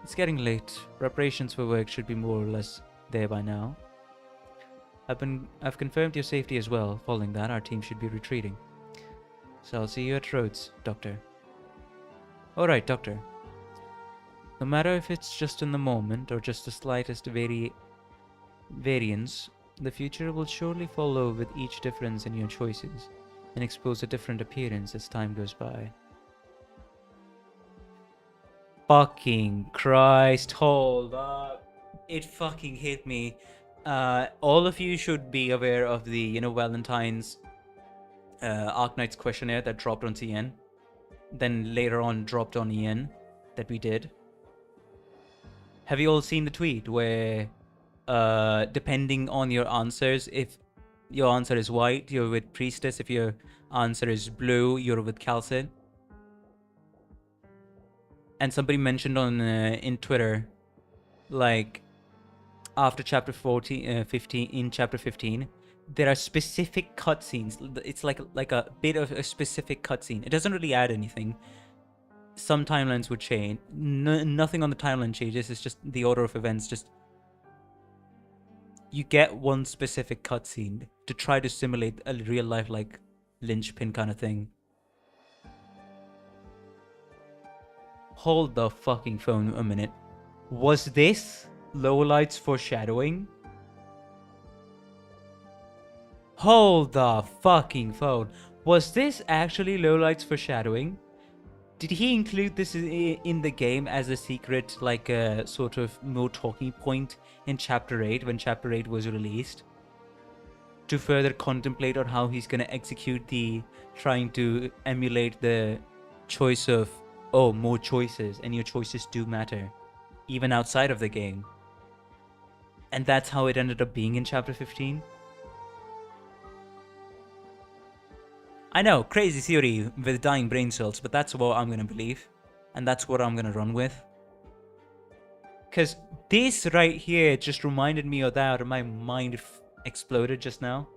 It's getting late. Preparations for work should be more or less there by now. I've confirmed your safety as well. Following that, our team should be retreating. So I'll see you at Rhodes, Doctor. Alright, Doctor. No matter if it's just in the moment or just the slightest variance, the future will surely follow with each difference in your choices and expose a different appearance as time goes by. Fucking Christ, hold up. It fucking hit me. All of you should be aware of the, Valentine's Arknights questionnaire that dropped on CN. Then later on dropped on EN that we did. Have you all seen the tweet where, depending on your answers, if your answer is white, you're with Priestess. If your answer is blue, you're with Calcid. And somebody mentioned on in Twitter, like, after chapter 15, in chapter 15, there are specific cutscenes. It's like a bit of a specific cutscene. It doesn't really add anything. Some timelines would change. Nothing on the timeline changes. It's just the order of events. Just you get one specific cutscene to try to simulate a real life like linchpin kind of thing. Hold the fucking phone a minute. Was this Lowlight's foreshadowing? Hold the fucking phone. Was this actually Lowlight's foreshadowing? Did he include this in the game as a secret, like a sort of more talking point in Chapter 8 when Chapter 8 was released? To further contemplate on how he's going to execute the trying to emulate the choice of, oh, more choices, and your choices do matter, even outside of the game. And that's how it ended up being in Chapter 15? I know, crazy theory with dying brain cells, but that's what I'm gonna believe. And that's what I'm gonna run with. Because this right here just reminded me of that, and my mind exploded just now.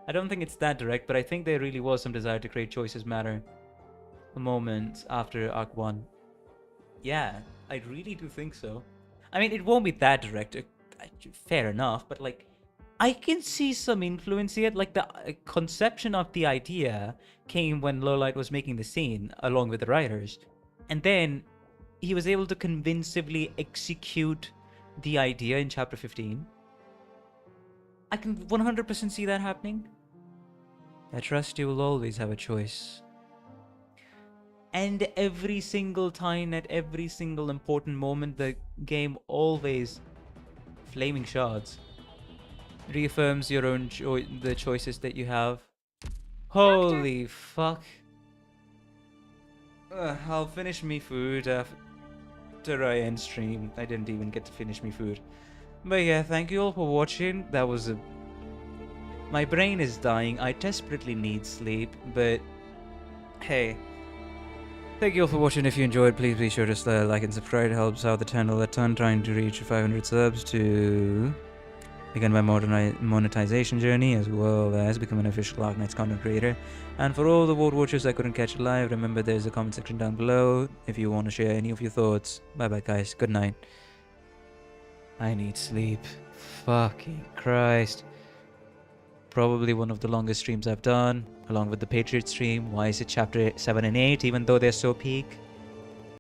I don't think it's that direct, but I think there really was some desire to create choices matter. A moment after Arc 1. Yeah, I really do think so. I mean, it won't be that direct. Fair enough, but like, I can see some influence here. Like the conception of the idea came when Lowlight was making the scene along with the writers, and then he was able to convincingly execute the idea in chapter 15. I can 100% see that happening. I trust you will always have a choice. And every single time, at every single important moment, the game always, flaming shards, reaffirms your own the choices that you have. Holy fuck. I'll finish me food after I end stream. I didn't even get to finish me food. But yeah, thank you all for watching. That was a... My brain is dying. I desperately need sleep, but hey. Thank you all for watching. If you enjoyed, please be sure to like and subscribe. It helps out the channel a ton, trying to reach 500 subs to begin my monetization journey, as well as become an official Arknights content creator. And for all the World Watchers I couldn't catch live, remember there's a comment section down below if you want to share any of your thoughts. Bye bye guys, good night. I need sleep. Fucking Christ. Probably one of the longest streams I've done, along with the Patriot stream. Why is it chapter 7 and 8, even though they're so peak?